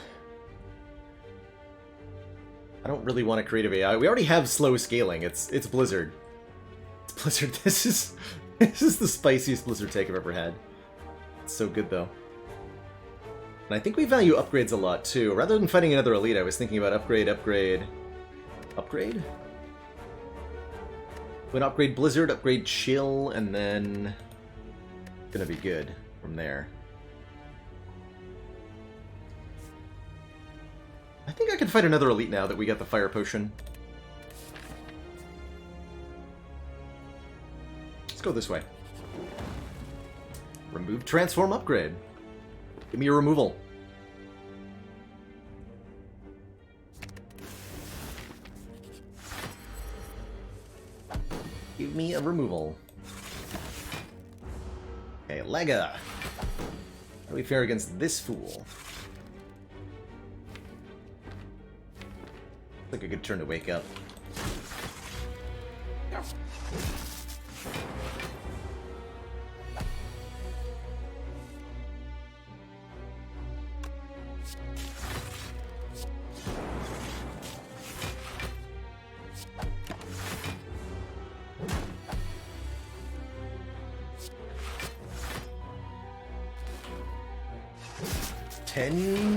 I don't really want a creative AI. We already have slow scaling. It's Blizzard. It's Blizzard. This is the spiciest Blizzard take I've ever had. It's so good though. And I think we value upgrades a lot too. Rather than fighting another elite, I was thinking about upgrade. Upgrade? We're gonna upgrade Blizzard, upgrade Chill, and then gonna be good from there. I think I can fight another elite now that we got the Fire Potion. Let's go this way. Remove Transform upgrade. Give me a removal. Give me a removal. Okay, Lega. How do we fare against this fool? Like a good turn to wake up.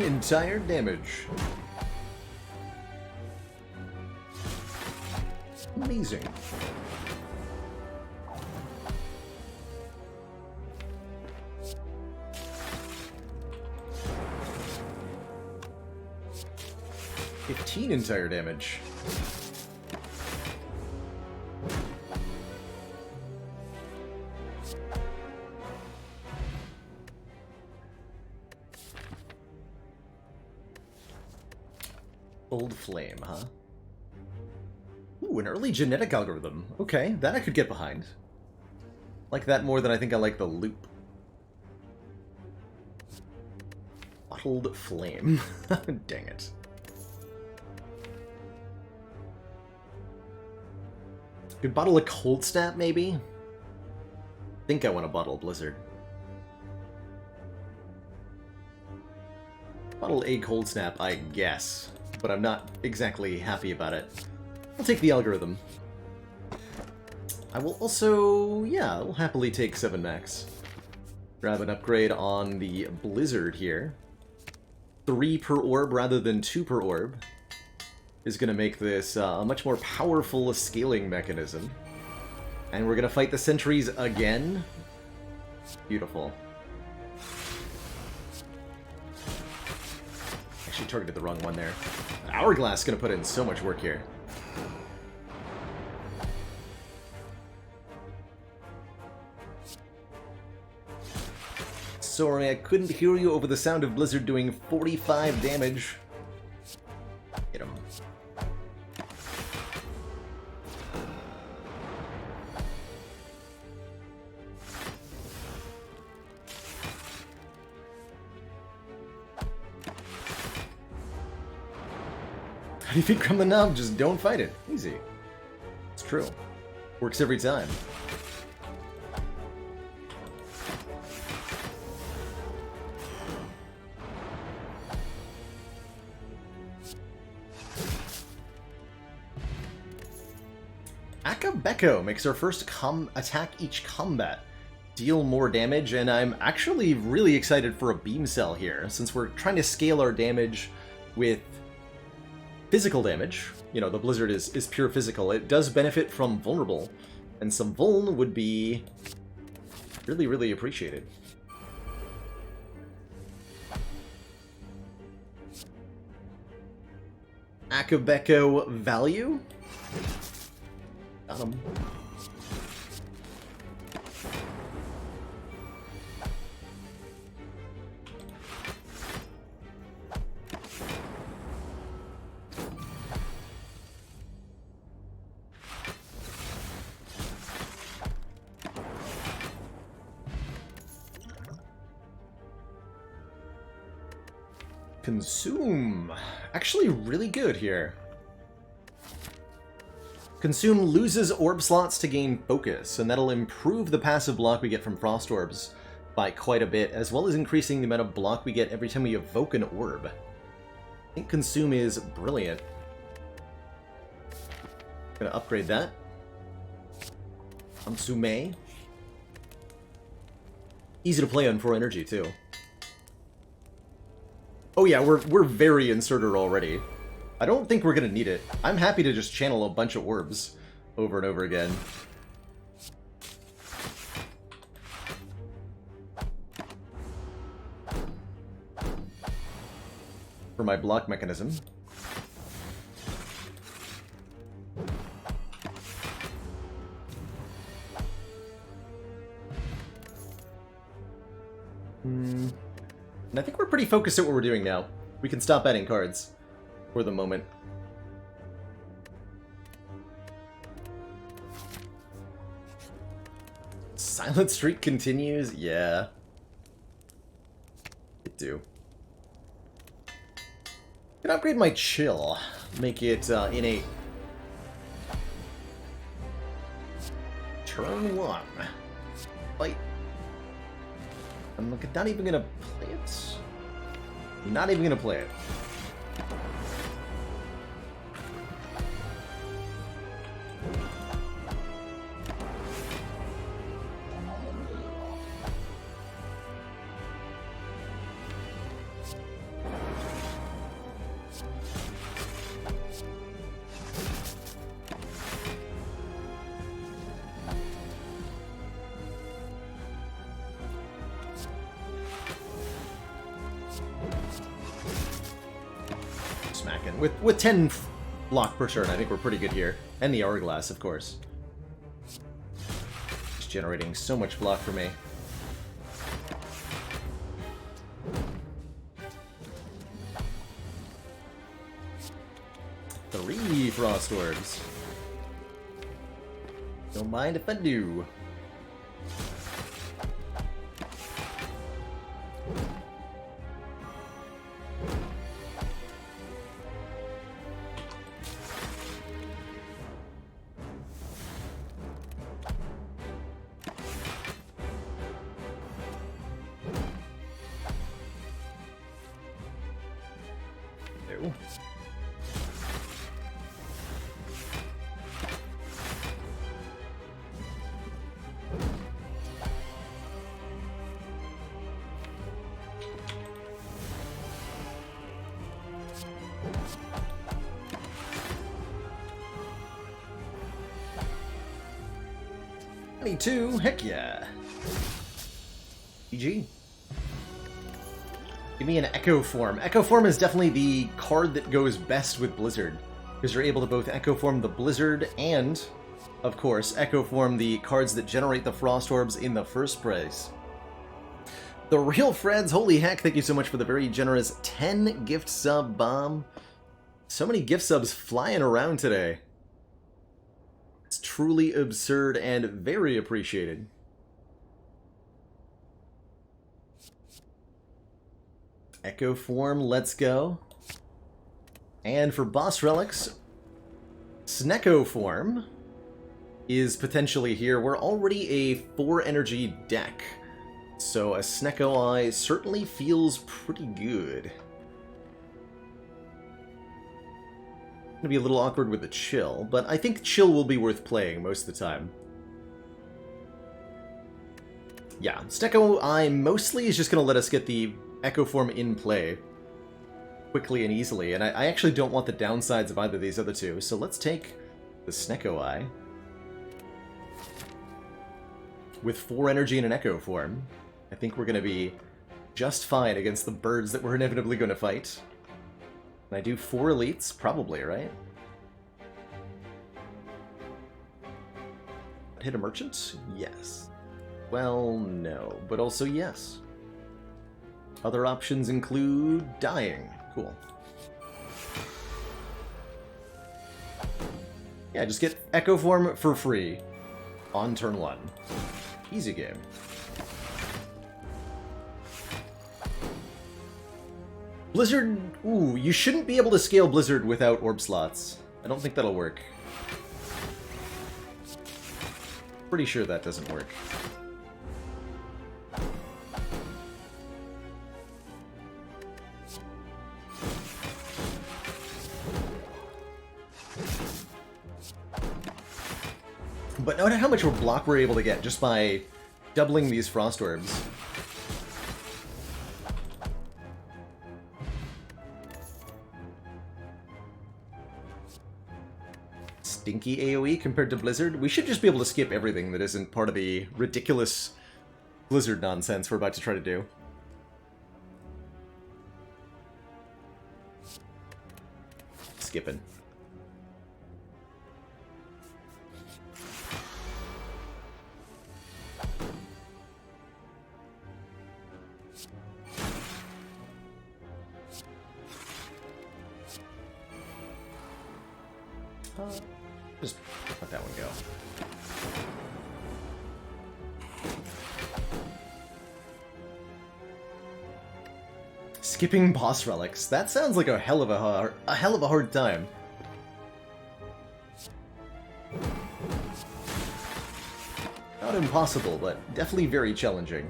Entire damage. Amazing. $15 entire damage. Old Flame, huh? Ooh, an early genetic algorithm. Okay, that I could get behind. Like that more than I think I like the loop. Bottled Flame. Dang it. Could bottle a Cold Snap, maybe? I think I want to bottle Blizzard. Bottle A Cold Snap, I guess. But I'm not exactly happy about it. I'll take the algorithm. I will also, yeah, I'll happily take 7 max. Grab an upgrade on the Blizzard here. 3 per orb rather than 2 per orb is going to make this a much more powerful scaling mechanism. And we're going to fight the sentries again. Beautiful. Actually targeted the wrong one there. Hourglass is going to put in so much work here. Sorry, I couldn't hear you over the sound of Blizzard doing 45 damage. Hit him. How do you think from the knob? Just don't fight it. Easy. It's true. Works every time. Beko makes our first attack each combat. Deal more damage, and I'm actually really excited for a beam cell here, since we're trying to scale our damage with physical damage. You know, the Blizzard is pure physical. It does benefit from vulnerable, and some vuln would be really, really appreciated. Akabeko value? Got him. Consume. Actually really good here. Consume loses orb slots to gain focus, and that'll improve the passive block we get from frost orbs by quite a bit, as well as increasing the amount of block we get every time we evoke an orb. I think Consume is brilliant. Gonna upgrade that. Consume. Easy to play on 4 energy, too. Oh yeah, we're very inserter already. I don't think we're gonna need it. I'm happy to just channel a bunch of orbs over and over again. For my block mechanism. And I think we're pretty focused at what we're doing now. We can stop adding cards for the moment. Silent Streak continues? Yeah. It do. Can upgrade my chill. Make it innate. Turn 1. Fight. I'm not even gonna play it. Not even gonna play it. With 10 block per turn, I think we're pretty good here. And the Hourglass, of course. Just generating so much block for me. Three Frost Orbs. Don't mind if I do. 22, heck yeah. GG. Give me an Echo Form. Echo Form is definitely the card that goes best with Blizzard, because you're able to both Echo Form the Blizzard and, of course, Echo Form the cards that generate the Frost Orbs in the first place. The Real Freds, holy heck, thank you so much for the very generous 10 gift sub bomb. So many gift subs flying around today. It's truly absurd and very appreciated. Echo Form, let's go. And for boss relics, Snecko Form is potentially here. We're already a 4 energy deck, so a Snecko Eye certainly feels pretty good. Gonna be a little awkward with the Chill, but I think Chill will be worth playing most of the time. Yeah, Snecko Eye mostly is just gonna let us get the Echo Form in play quickly and easily, and I actually don't want the downsides of either of these other two, so let's take the Snecko Eye with 4 energy and an Echo Form. I think we're going to be just fine against the birds that we're inevitably going to fight. Can I do 4 elites? Probably, right? Hit a merchant? Yes. Well, no, but also yes. Other options include dying. Cool. Yeah, just get Echo Form for free on turn 1. Easy game. Blizzard... Ooh, you shouldn't be able to scale Blizzard without orb slots. I don't think that'll work. Pretty sure that doesn't work. But note how much block we're able to get just by doubling these Frost Orbs. Stinky AoE compared to Blizzard. We should just be able to skip everything that isn't part of the ridiculous Blizzard nonsense we're about to try to do. Skipping. Just let that one go. Skipping boss relics. That sounds like a hell of a hard time. Not impossible, but definitely very challenging.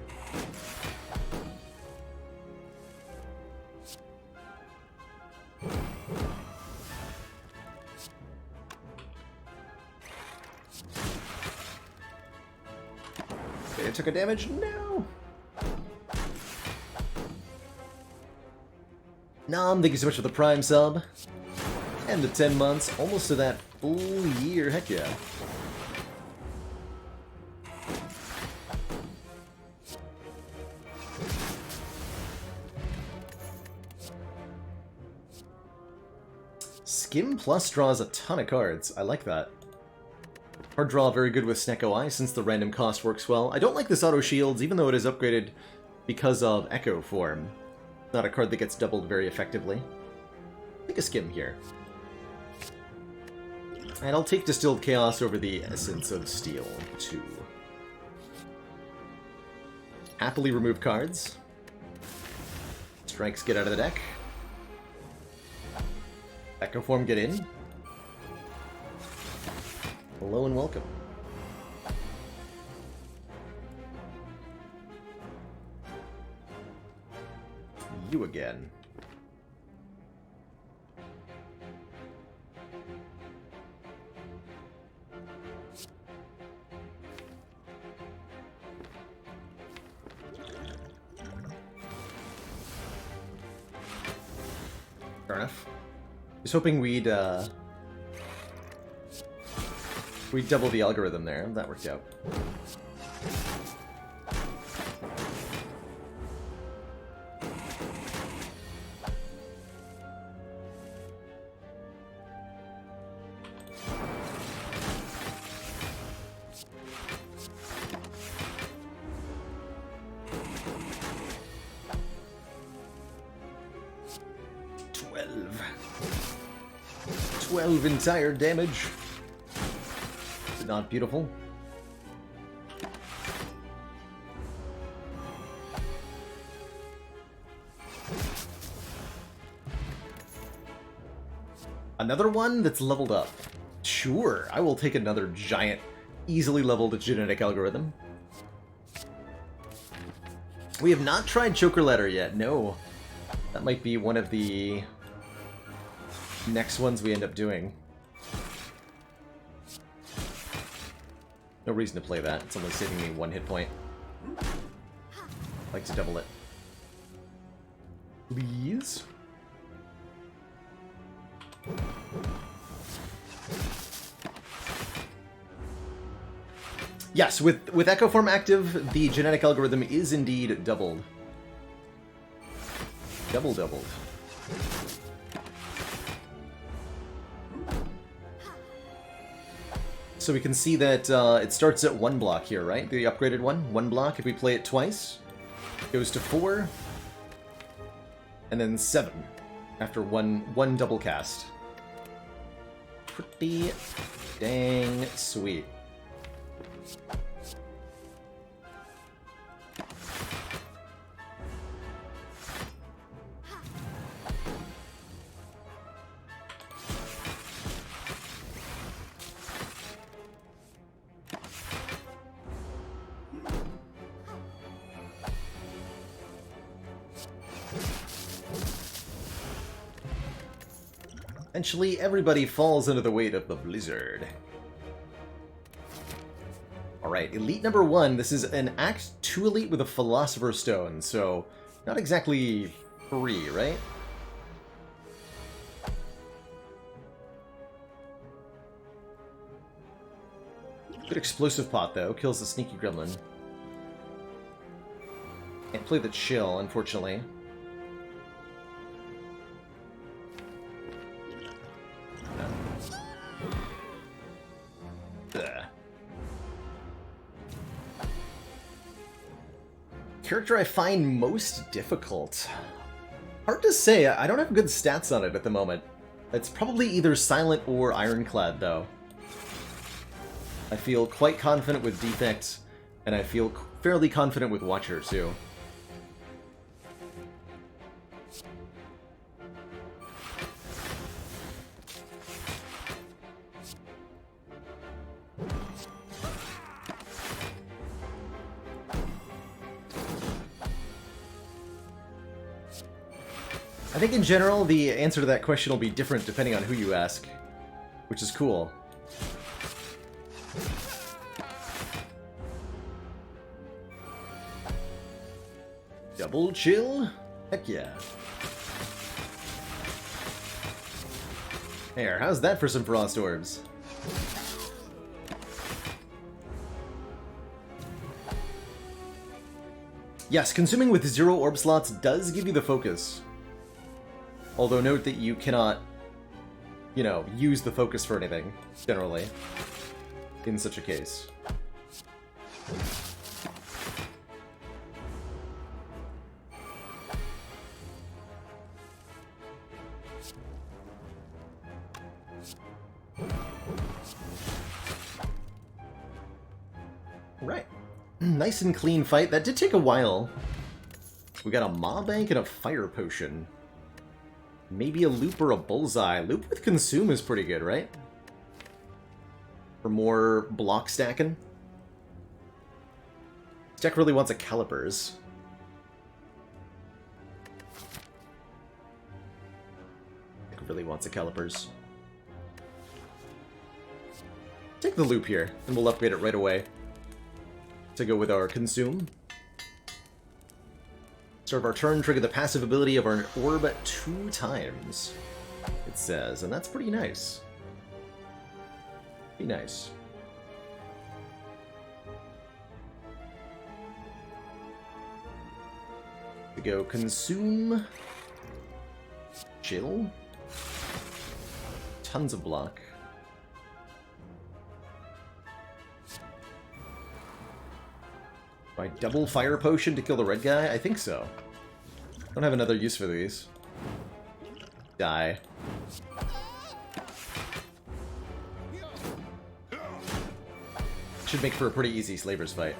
Okay, I took a damage. No. Nom, thank you so much for the Prime sub. And the 10 months, almost to that full year. Heck yeah. Skim Plus draws a ton of cards. I like that. Card draw very good with Snecko Eye since the random cost works well. I don't like this auto shields, even though it is upgraded because of Echo Form. Not a card that gets doubled very effectively. Take a skim here. And I'll take Distilled Chaos over the Essence of Steel, too. Happily remove cards. Strikes get out of the deck. Echo Form get in. Hello and welcome. You again. Fair enough. Just hoping we'd double the algorithm there. That worked out. Entire damage. Is it not beautiful? Another one that's leveled up. Sure, I will take another giant, easily leveled genetic algorithm. We have not tried Choker Ladder yet, no. That might be one of the next ones we end up doing. No reason to play that. It's only saving me 1 hit point. I'd like to double it. Please? Yes, with Echo Form active, the genetic algorithm is indeed doubled. Doubled. So we can see that it starts at 1 block here, right? The upgraded one. 1 block if we play it twice. Goes to 4. And then 7 after one double cast. Pretty dang sweet. Eventually, everybody falls under the weight of the blizzard. Alright, Elite number 1. This is an Act 2 Elite with a Philosopher's Stone, so not exactly free, right? Good explosive pot, though. Kills the sneaky gremlin. Can't play the chill, unfortunately. Character I find most difficult. Hard to say. I don't have good stats on it at the moment. It's probably either Silent or Ironclad, though. I feel quite confident with Defect, and I feel fairly confident with Watcher, too. I think in general, the answer to that question will be different depending on who you ask, which is cool. Double chill? Heck yeah. There, how's that for some Frost Orbs? Yes, consuming with 0 orb slots does give you the focus. Although note that you cannot, you know, use the focus for anything, generally, in such a case. Right. Nice and clean fight. That did take a while. We got a Maw Bank and a Fire Potion. Maybe a Loop or a Bullseye. Loop with Consume is pretty good, right? For more block stacking. This deck really wants a Calipers. Deck really wants a Calipers. Take the Loop here, and we'll upgrade it right away. To go with our Consume. Start of our turn, trigger the passive ability of our orb 2 times. it says, and that's pretty nice. Pretty nice. To go consume, chill, tons of block. My double fire potion to kill the red guy? I think so. Don't have another use for these. Die. Should make for a pretty easy slavers fight.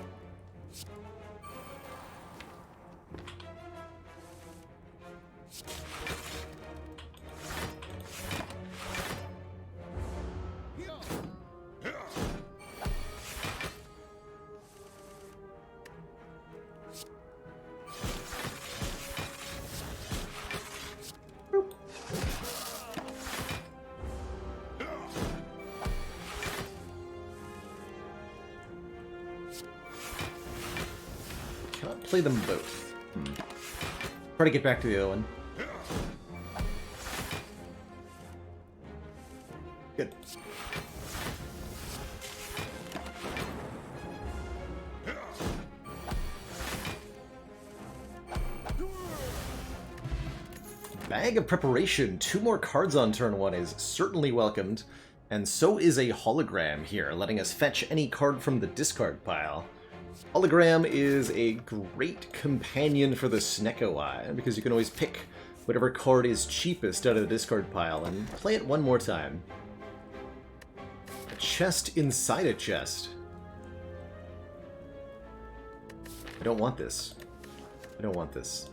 Cannot play them both. Try to get back to the other one. Good. Bag of Preparation. 2 more cards on turn 1 is certainly welcomed. And so is a hologram here, letting us fetch any card from the discard pile. Hologram is a great companion for the Snecko Eye, because you can always pick whatever card is cheapest out of the discard pile and play it one more time. A chest inside a chest. I don't want this. I don't want this.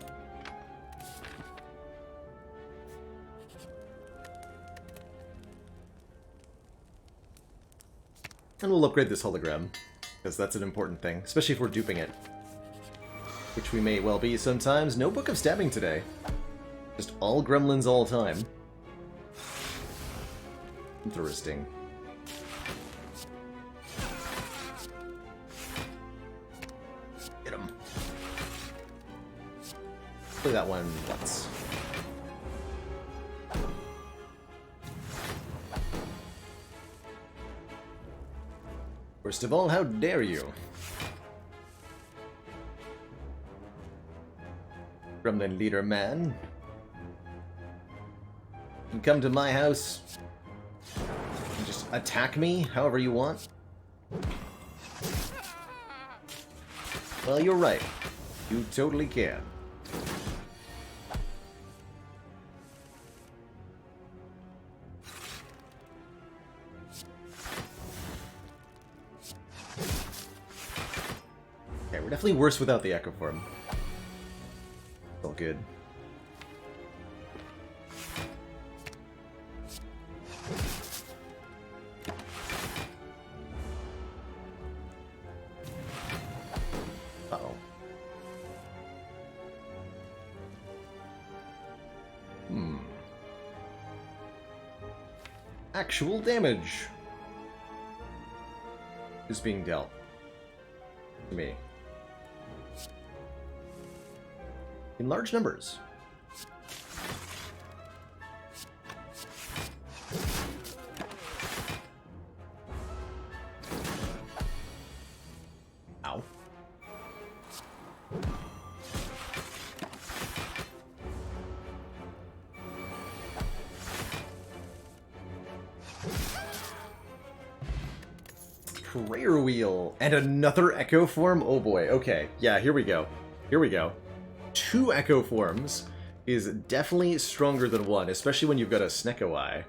And we'll upgrade this hologram, because that's an important thing, especially if we're duping it. Which we may well be sometimes. No Book of Stabbing today. Just all gremlins all time. Interesting. Get him. Play that one once. First of all, how dare you? Gremlin leader man. You can come to my house and just attack me however you want. Well, you're right. You totally can. We're definitely worse without the Echo Form. It's all good. Uh-oh. Actual damage is being dealt to me. In large numbers. Ow. Prayer Wheel and another Echo Form? Oh boy, okay. Yeah, here we go. Here we go. 2 Echo Forms is definitely stronger than 1, especially when you've got a Snecko Eye.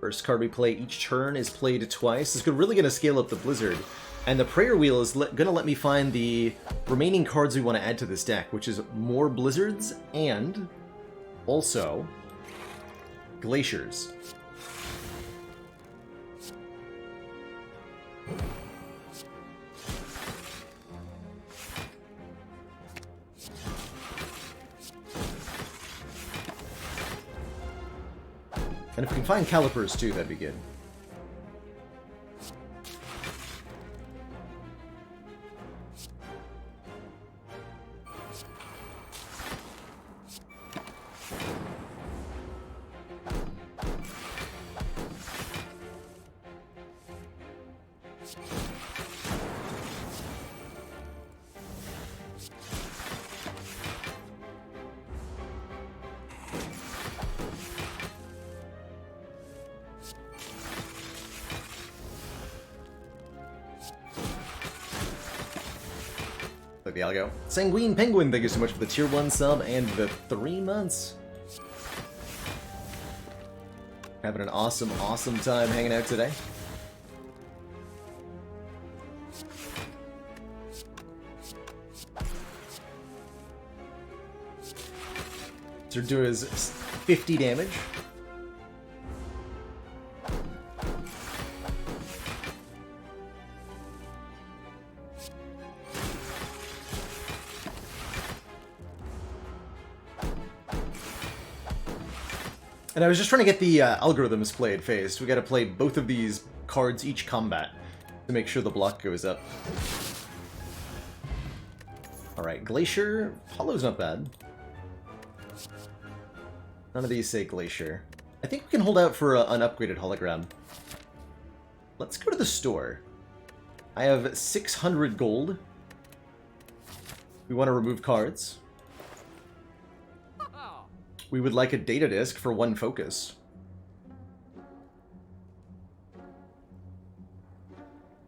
First card we play each turn is played twice. It's really going to scale up the Blizzard. And the Prayer Wheel is going to let me find the remaining cards we want to add to this deck, which is more Blizzards and also Glaciers. And if we can find calipers too, that'd be good. like the algo. Sanguine Penguin, thank you so much for the tier 1 sub and the 3 months. Having an awesome, awesome time hanging out today. Zerdur is 50 damage. And I was just trying to get the algorithms played phased. We gotta play both of these cards each combat to make sure the block goes up. Alright, Glacier. Hollow's not bad. None of these say Glacier. I think we can hold out for an upgraded hologram. Let's go to the store. I have 600 gold. We want to remove cards. We would like a data disk for 1 focus.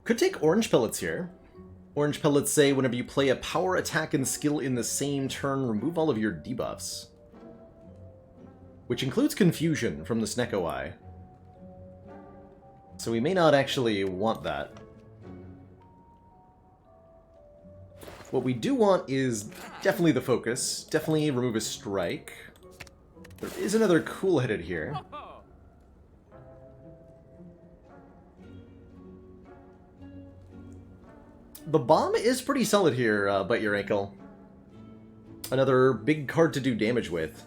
Could take orange pellets here. Orange pellets say whenever you play a power, attack, and skill in the same turn, remove all of your debuffs. Which includes confusion from the Snecko Eye. So we may not actually want that. What we do want is definitely the focus. Definitely remove a strike. There is another cool-headed here. The bomb is pretty solid here, Bite Your Ankle. Another big card to do damage with.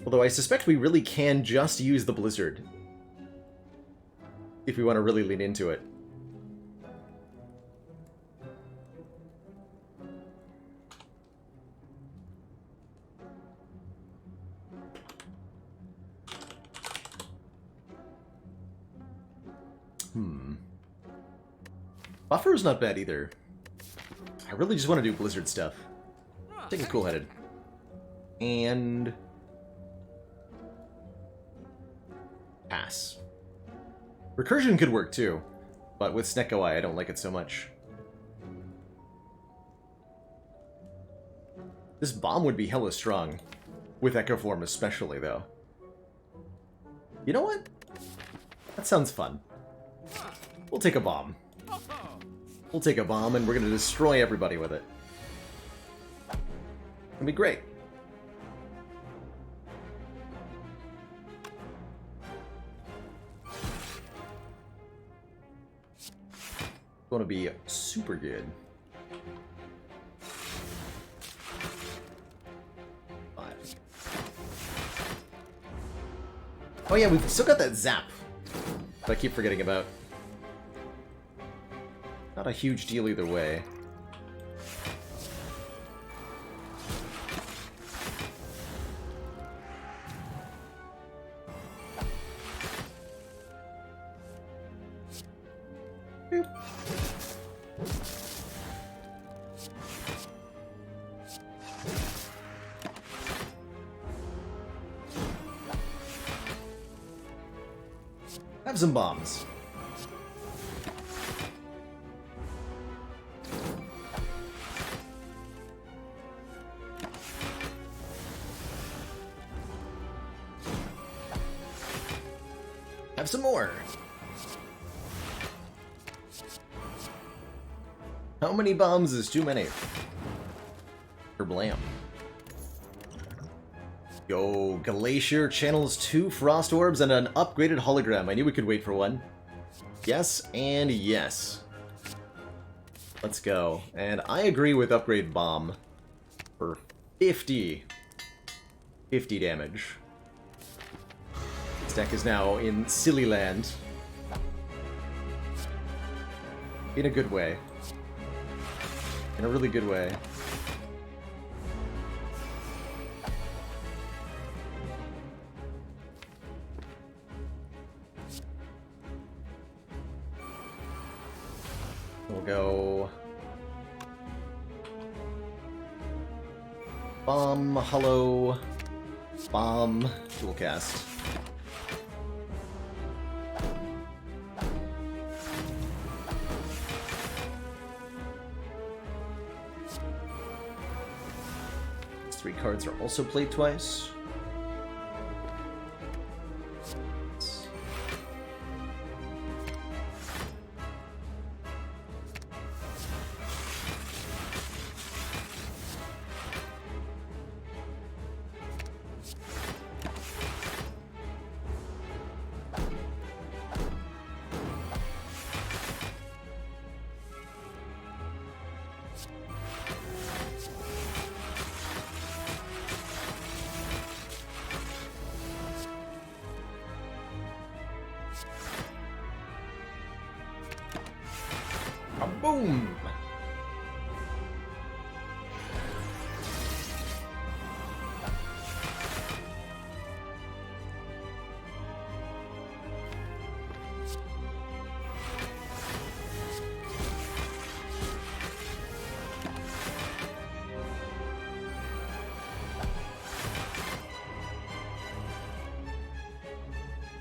Although I suspect we really can just use the Blizzard. If we want to really lean into it. Buffer's not bad either. I really just want to do Blizzard stuff. Take a cool-headed. And... pass. Recursion could work too, but with Snecko Eye I don't like it so much. This bomb would be hella strong. With Echo Form especially, though. You know what? That sounds fun. We'll take a bomb. We'll take a bomb and we're gonna destroy everybody with it. It'll be great. Gonna be super good. 5. Oh yeah, we've still got that zap that I keep forgetting about. Not a huge deal either way. Boop. Have some bombs. Have some more. How many bombs is too many? Blam. Yo, Glacier channels 2 Frost Orbs and an upgraded hologram. I knew we could wait for one. Yes and yes. Let's go. And I agree with Upgrade Bomb for 50 damage. This deck is now in silly land. In a good way. In a really good way. We'll go... Bomb, Hollow, Bomb, dual cast. 3 cards are also played twice. Boom!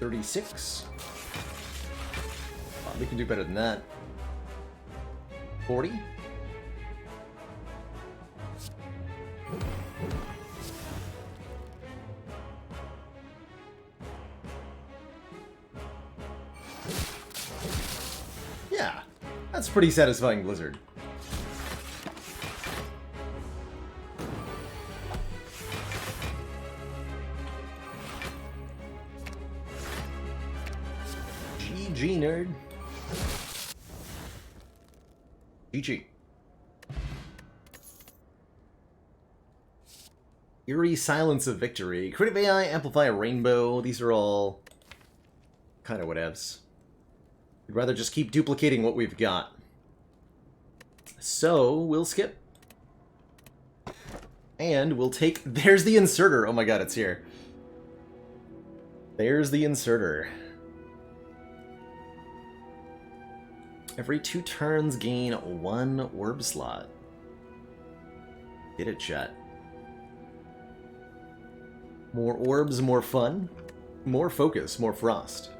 $36. We can do better than that. 40? Yeah, that's pretty satisfying, Blizzard. GG, nerd. GG. Eerie Silence of Victory. Creative AI, Amplify a Rainbow. These are all kind of whatevs. I'd rather just keep duplicating what we've got. So, we'll skip. And we'll take... There's the inserter! Oh my god, it's here. There's the inserter. Every 2 turns, gain 1 orb slot. Get it, chat. More orbs, more fun. More focus, more frost.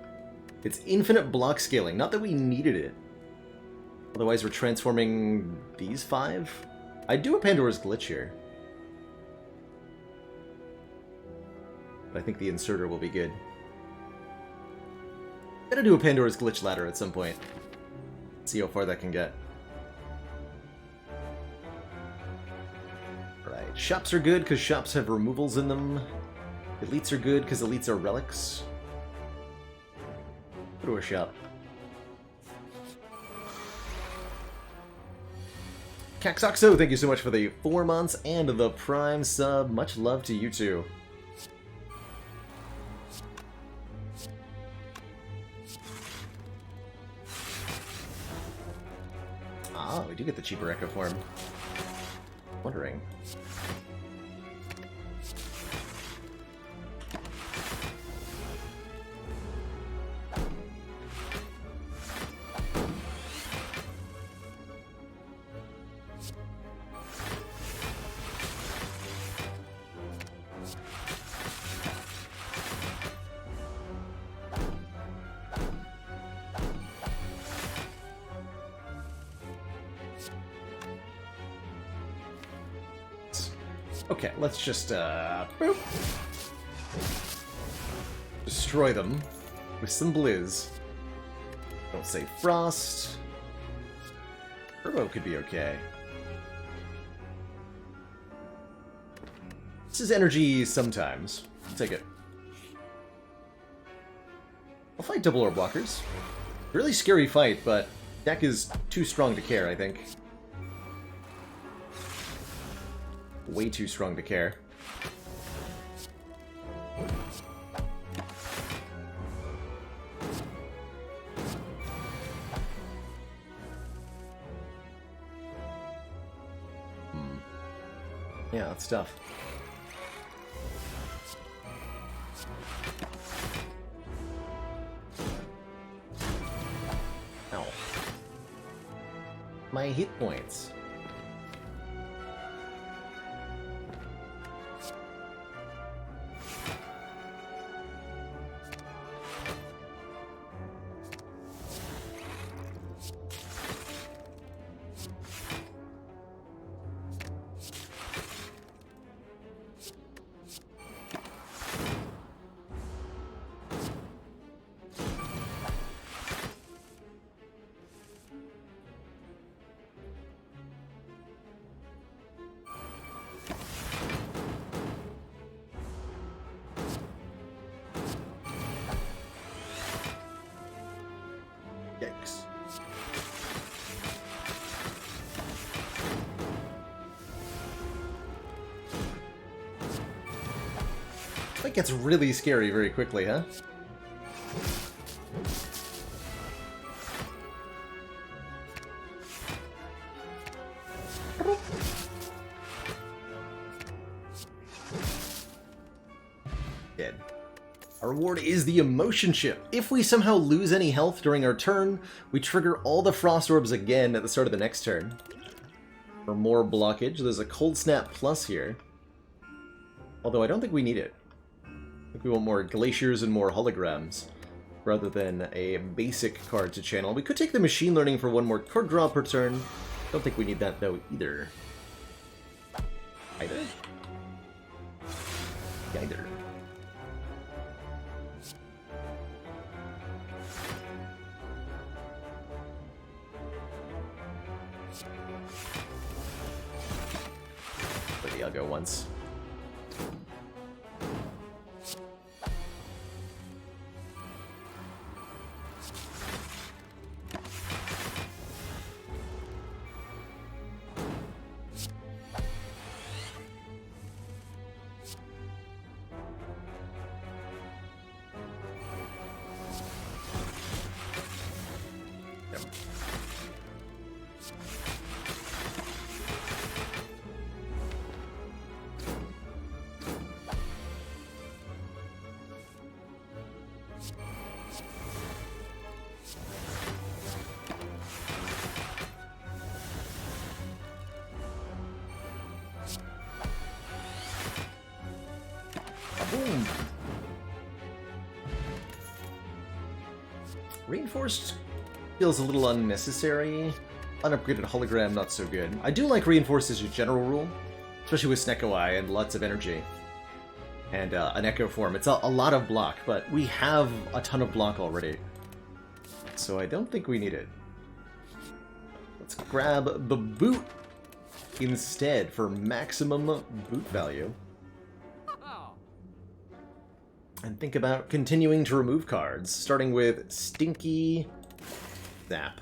It's infinite block scaling. Not that we needed it. Otherwise, we're transforming these 5. I'd do a Pandora's Glitch here. But I think the inserter will be good. Gotta do a Pandora's Glitch ladder at some point. See how far that can get. Right, shops are good because shops have removals in them. Elites are good because elites are relics. Go to a shop. Caxoxo, thank you so much for the 4 months and the Prime sub. Much love to you too. Ah, we do get the cheaper Echo form. Wondering. Okay, let's just, boop. Destroy them with some blizz. Don't say frost. Turbo could be okay. This is energy sometimes. I'll take it. I'll fight double orb blockers. Really scary fight, but deck is too strong to care, I think. Way too strong to care. Yeah, that's tough. Ow. My hit points. Yikes. That gets really scary very quickly, huh? Dead. Our reward is the emotion chip. If we somehow lose any health during our turn, we trigger all the frost orbs again at the start of the next turn. For more blockage, there's a cold snap plus here. Although I don't think we need it. I think we want more glaciers and more holograms, rather than a basic card to channel. We could take the machine learning for one more card draw per turn. Don't think we need that though either. Either. Maybe I'll go once. Boom. Reinforced feels a little unnecessary. Unupgraded hologram, not so good. I do like Reinforced as a general rule, especially with Snecko Eye and lots of energy. And an Echo form. It's a lot of block, but we have a ton of block already. So I don't think we need it. Let's grab the boot instead for maximum boot value. And think about continuing to remove cards, starting with Stinky Zap.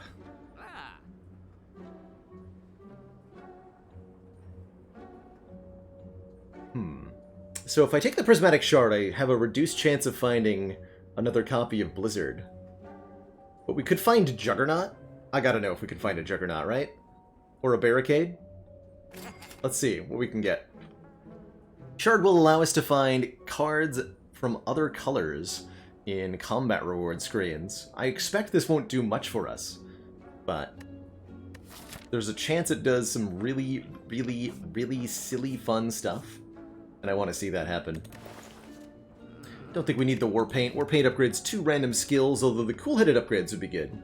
So if I take the Prismatic Shard, I have a reduced chance of finding another copy of Blizzard. But we could find Juggernaut? I gotta know if we can find a Juggernaut, right? Or a Barricade? Let's see what we can get. Shard will allow us to find cards from other colors in combat reward screens. I expect this won't do much for us, but there's a chance it does some really, really, really silly fun stuff, and I want to see that happen. Don't think we need the War Paint. War Paint upgrades 2 random skills, although the cool-headed upgrades would be good.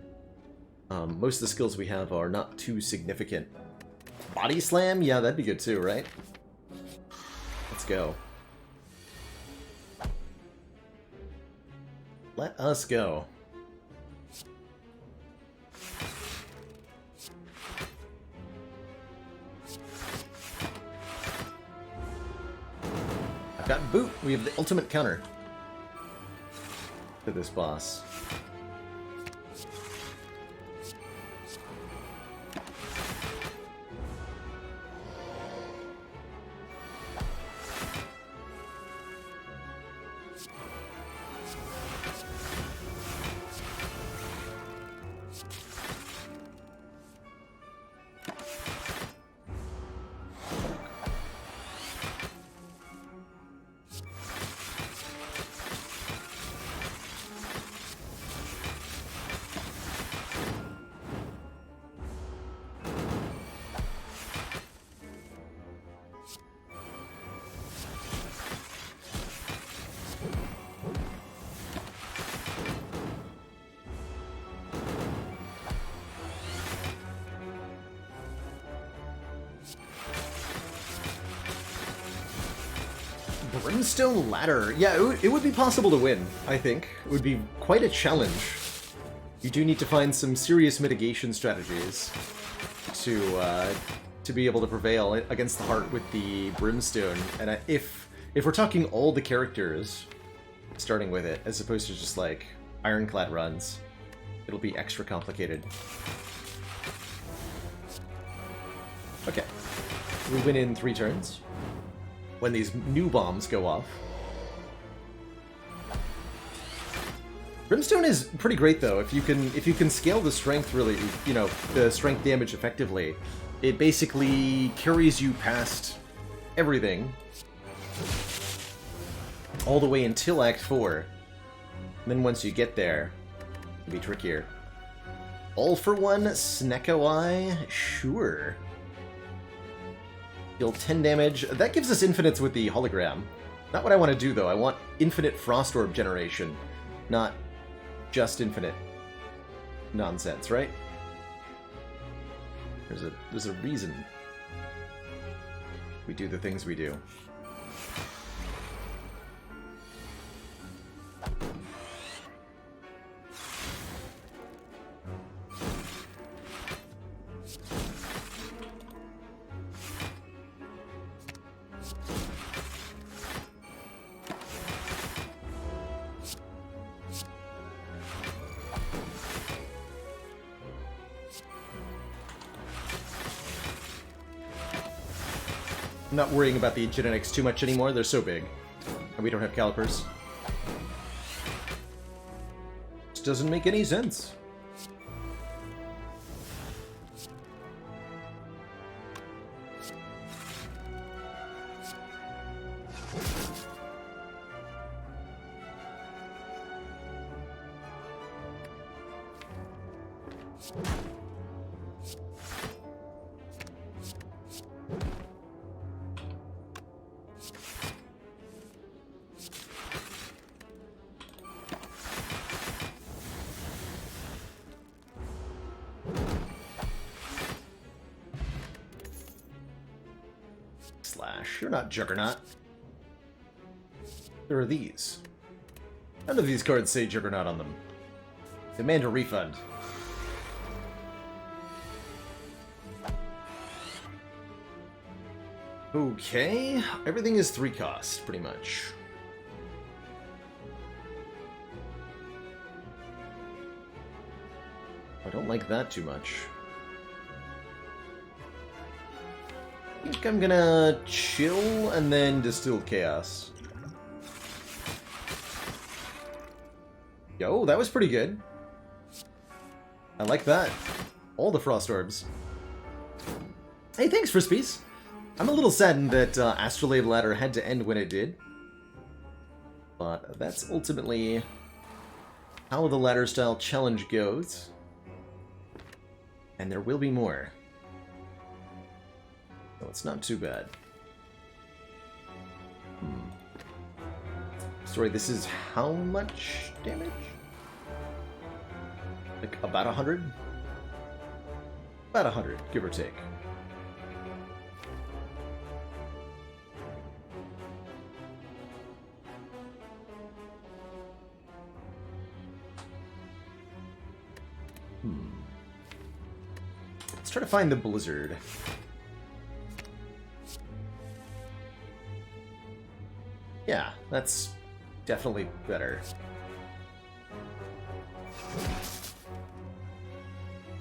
Most of the skills we have are not too significant. Body Slam? Yeah, that'd be good too, right? Let's go. Let us go. I've got Boot. We have the ultimate counter to this boss. Brimstone Ladder. Yeah, it would be possible to win, I think. It would be quite a challenge. You do need to find some serious mitigation strategies to be able to prevail against the heart with the Brimstone. And if we're talking all the characters starting with it, as opposed to just like Ironclad runs, it'll be extra complicated. Okay. We win in 3 turns. When these new bombs go off. Brimstone is pretty great though. If you can scale the strength really, you know, the strength damage effectively, it basically carries you past everything all the way until Act 4. And then once you get there, it'll be trickier. All for one, Snecko Eye? Sure. Deal 10 damage. That gives us infinites with the hologram. Not what I want to do though. I want infinite Frost Orb generation, not just infinite nonsense, right? There's a reason we do the things we do. I'm not worrying about the genetics too much anymore, they're so big. And we don't have calipers. This doesn't make any sense. Slash, you're not Juggernaut. There are these. None of these cards say Juggernaut on them. Demand a refund. Okay, everything is 3 cost, pretty much. I don't like that too much. I think I'm gonna chill and then distill chaos. Yo, that was pretty good. I like that. All the Frost Orbs. Hey, thanks, Frispies. I'm a little saddened that Astrolabe Ladder had to end when it did. But that's ultimately how the ladder style challenge goes. And there will be more. So it's not too bad. Sorry, this is how much damage? Like about 100? About 100, give or take. Let's try to find the blizzard. Yeah, that's definitely better.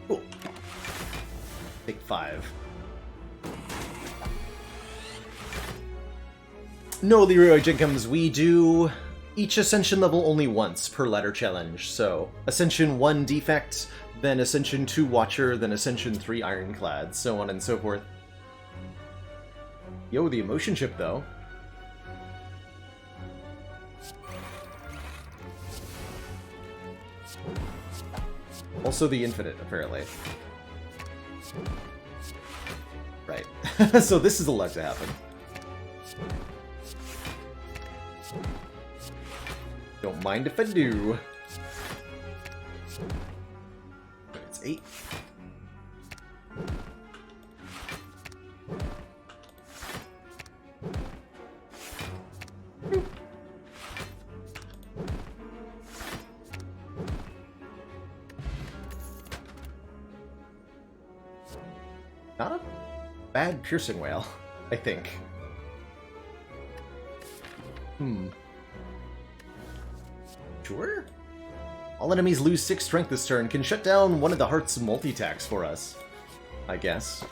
Cool. Take 5. No, Leroy Jenkins, we do each Ascension level only once per ladder challenge. So, Ascension 1 Defect, then Ascension 2 Watcher, then Ascension 3 Ironclad, so on and so forth. Yo, the emotion chip, though. Also the infinite, apparently. Right. So this is allowed to happen. Don't mind if I do. It's 8. Not a bad piercing whale, I think. Sure? All enemies lose 6 strength this turn. Can shut down one of the heart's multi-attacks for us, I guess.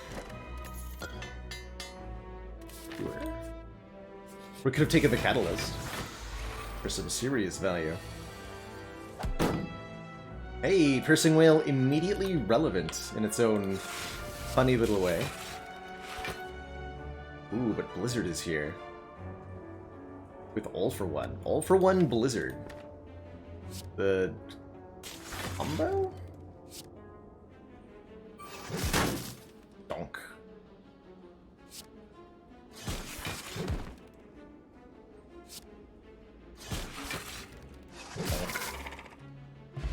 We could have taken the catalyst for some serious value. Hey, Piercing Whale immediately relevant in its own funny little way. Ooh, but Blizzard is here. With All for One. All for One Blizzard. The combo? Donk.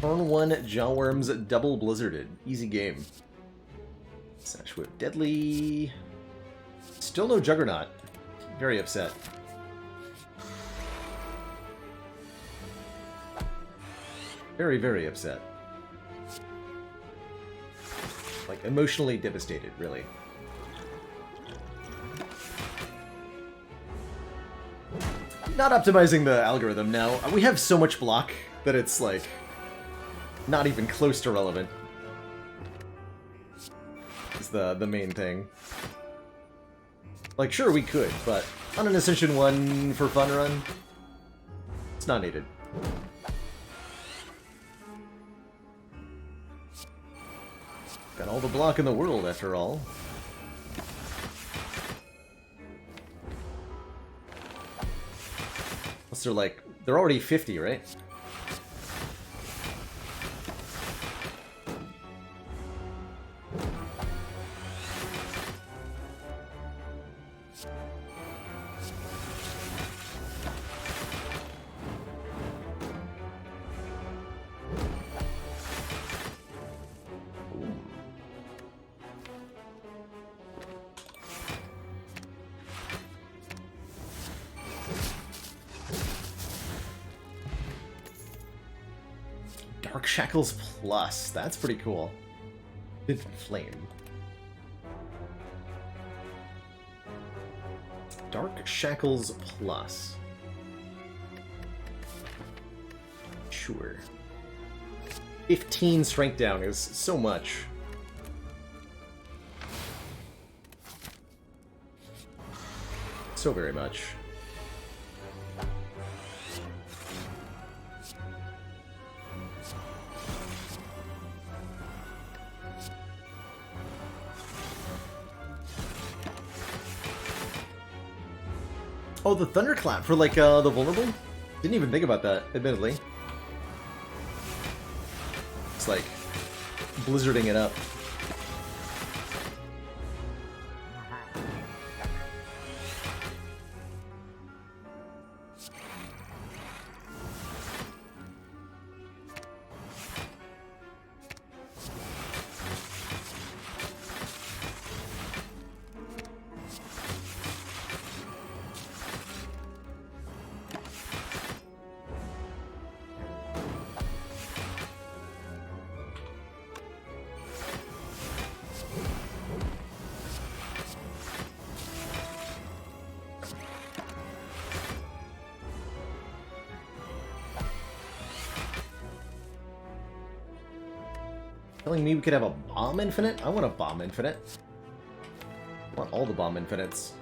Turn 1 Jawworms double blizzarded. Easy game. Sash Whip deadly. Still no Juggernaut. Very upset. Very, very upset. Like, emotionally devastated, really. Not optimizing the algorithm now. We have so much block that it's, like, not even close to relevant. Is the main thing. Like, sure, we could, but on an Ascension 1 for fun run, it's not needed. Got all the block in the world, after all. Plus they're like, they're already 50, right? Dark Shackles Plus. That's pretty cool. Vivid Flame. Dark Shackles Plus. Sure. 15 strength down is so much. So very much. Oh, the Thunderclap for, like, the vulnerable? Didn't even think about that, admittedly. It's like blizzarding it up. Telling me we could have a bomb infinite? I want a bomb infinite. I want all the bomb infinites.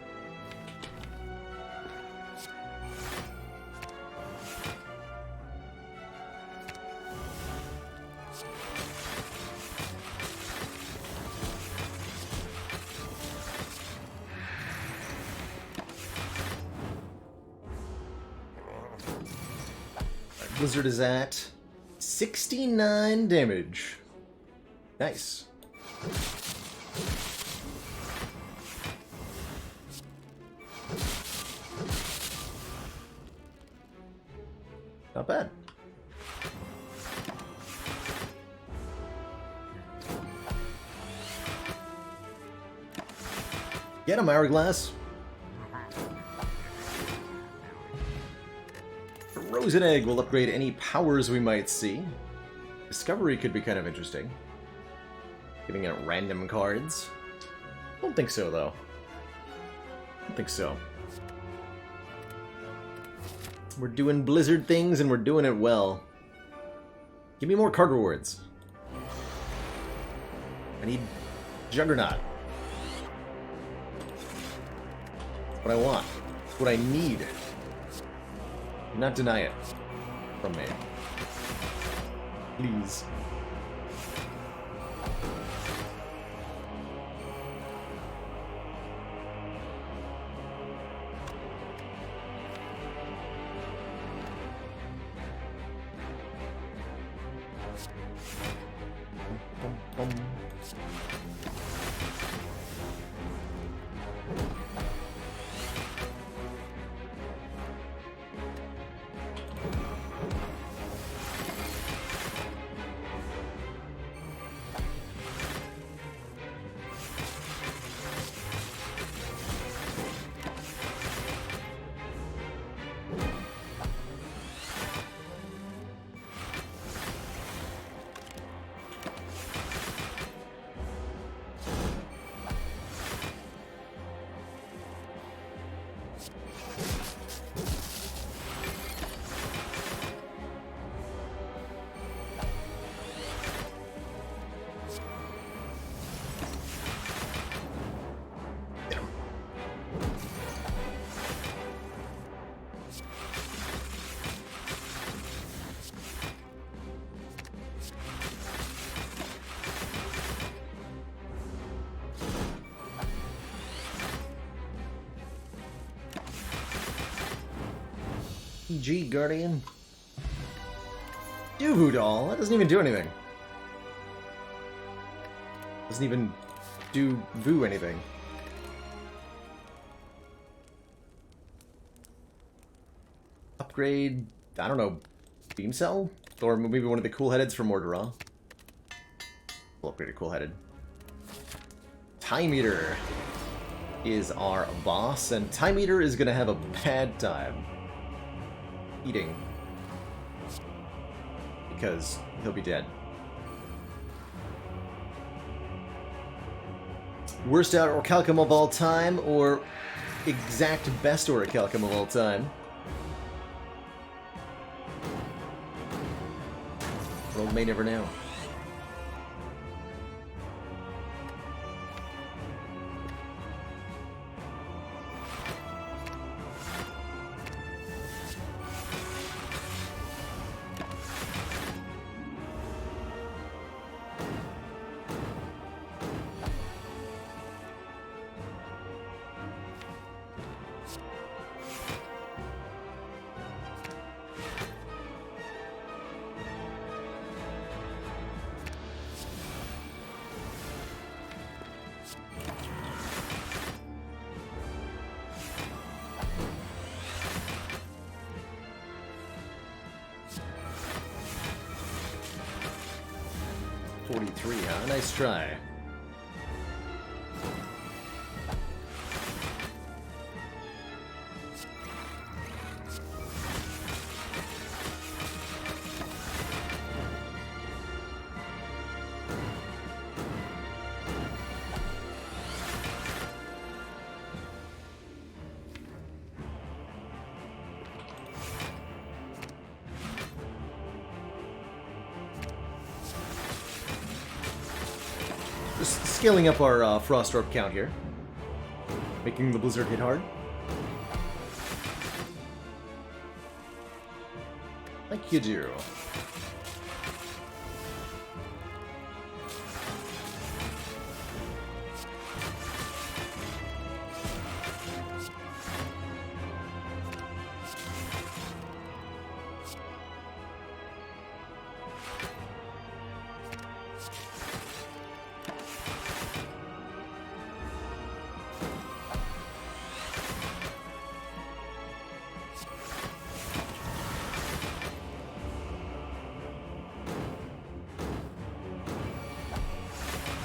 Our Blizzard is at 69 damage. Nice. Not bad. Get him, Hourglass. Frozen Egg will upgrade any powers we might see. Discovery could be kind of interesting. Giving out random cards. Don't think so, though. Don't think so. We're doing Blizzard things, and we're doing it well. Give me more card rewards. I need Juggernaut. That's what I want. That's what I need. Do not deny it from me. Please. EG Guardian. Doovu doll. That doesn't even do anything. Doesn't even do Vu anything. Upgrade, I don't know, Beam Cell? Or maybe one of the cool headeds from Morderon. We'll upgrade a cool headed. Time Eater is our boss, and Time Eater is gonna have a bad time eating. Because he'll be dead. Worst out Orichalcum of all time, or exact best Orichalcum of all time. World may never know. Huh? Nice try. Just scaling up our Frost Orb count here. Making the Blizzard hit hard. Like you do.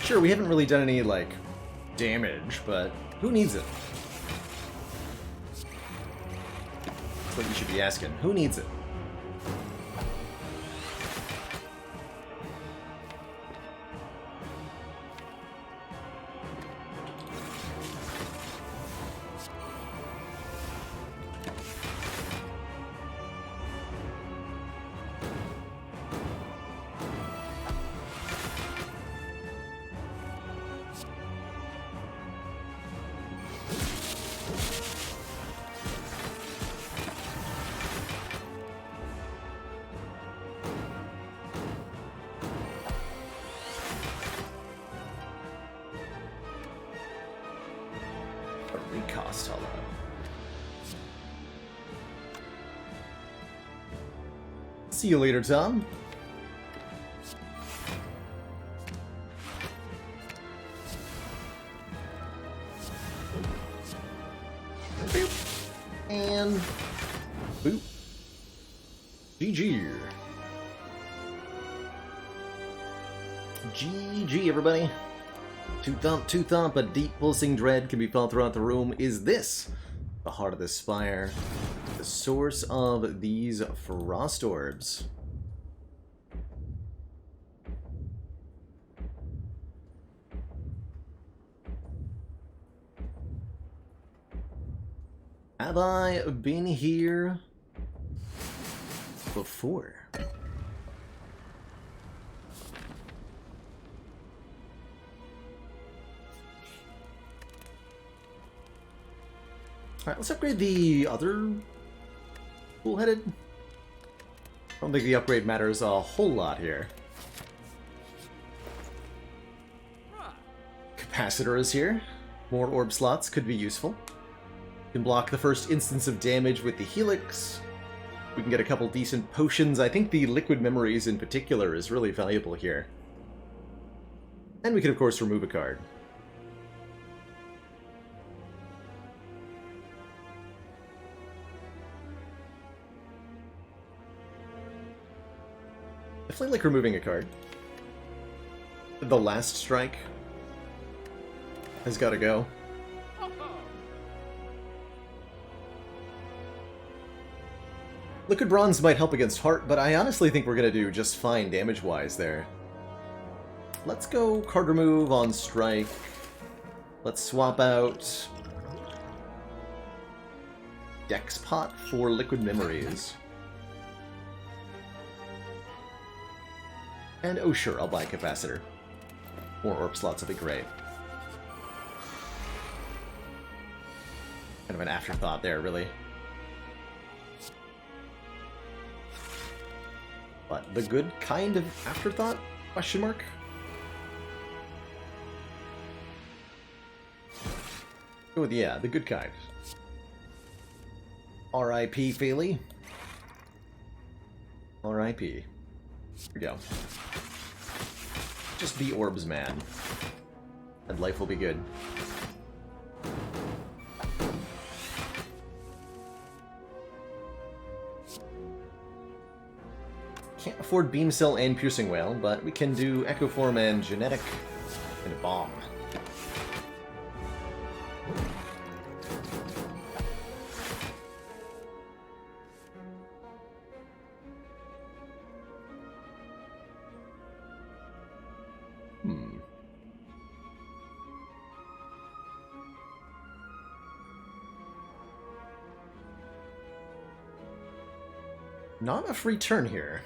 Sure, we haven't really done any, like, damage, but who needs it? That's what you should be asking. Who needs it? Frost Hollow. See you later, Tom. Boop. And boop. GG. GG, everybody. Two thump, a deep pulsing dread can be felt throughout the room. Is this the heart of the spire? The source of these frost orbs? Have I been here before? Alright, let's upgrade the other bull-headed. I don't think the upgrade matters a whole lot here. Capacitor is here. More orb slots could be useful. We can block the first instance of damage with the Helix. We can get a couple decent potions. I think the Liquid Memories in particular is really valuable here. And we can, of course, remove a card. Definitely like removing a card. The last strike has got to go. Liquid Bronze might help against Heart, but I honestly think we're going to do just fine damage-wise there. Let's go card remove on strike. Let's swap out Dex Pot for Liquid Memories. And, oh sure, I'll buy a Capacitor. More Orb slots will be great. Kind of an afterthought there, really. But the good kind of afterthought? Question mark? Go with, yeah, the good kind. R.I.P. Feely. R.I.P. Here we go. Just be orbs, man. And life will be good. Can't afford Beam Cell and Piercing Whale, but we can do Echo Form and Genetic and a Bomb. Not a free turn here.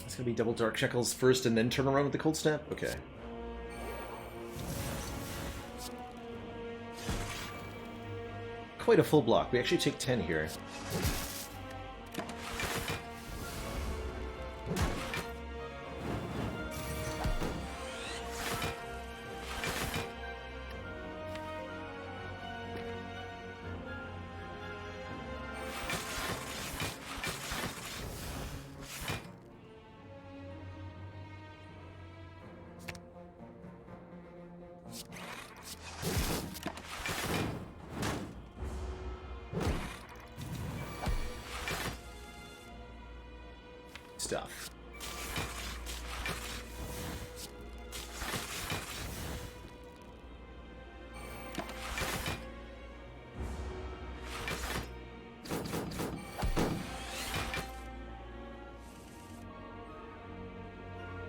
It's gonna be double Dark Shackles first and then turn around with the Cold Snap? Okay. Quite a full block. We actually take 10 here. Stuff.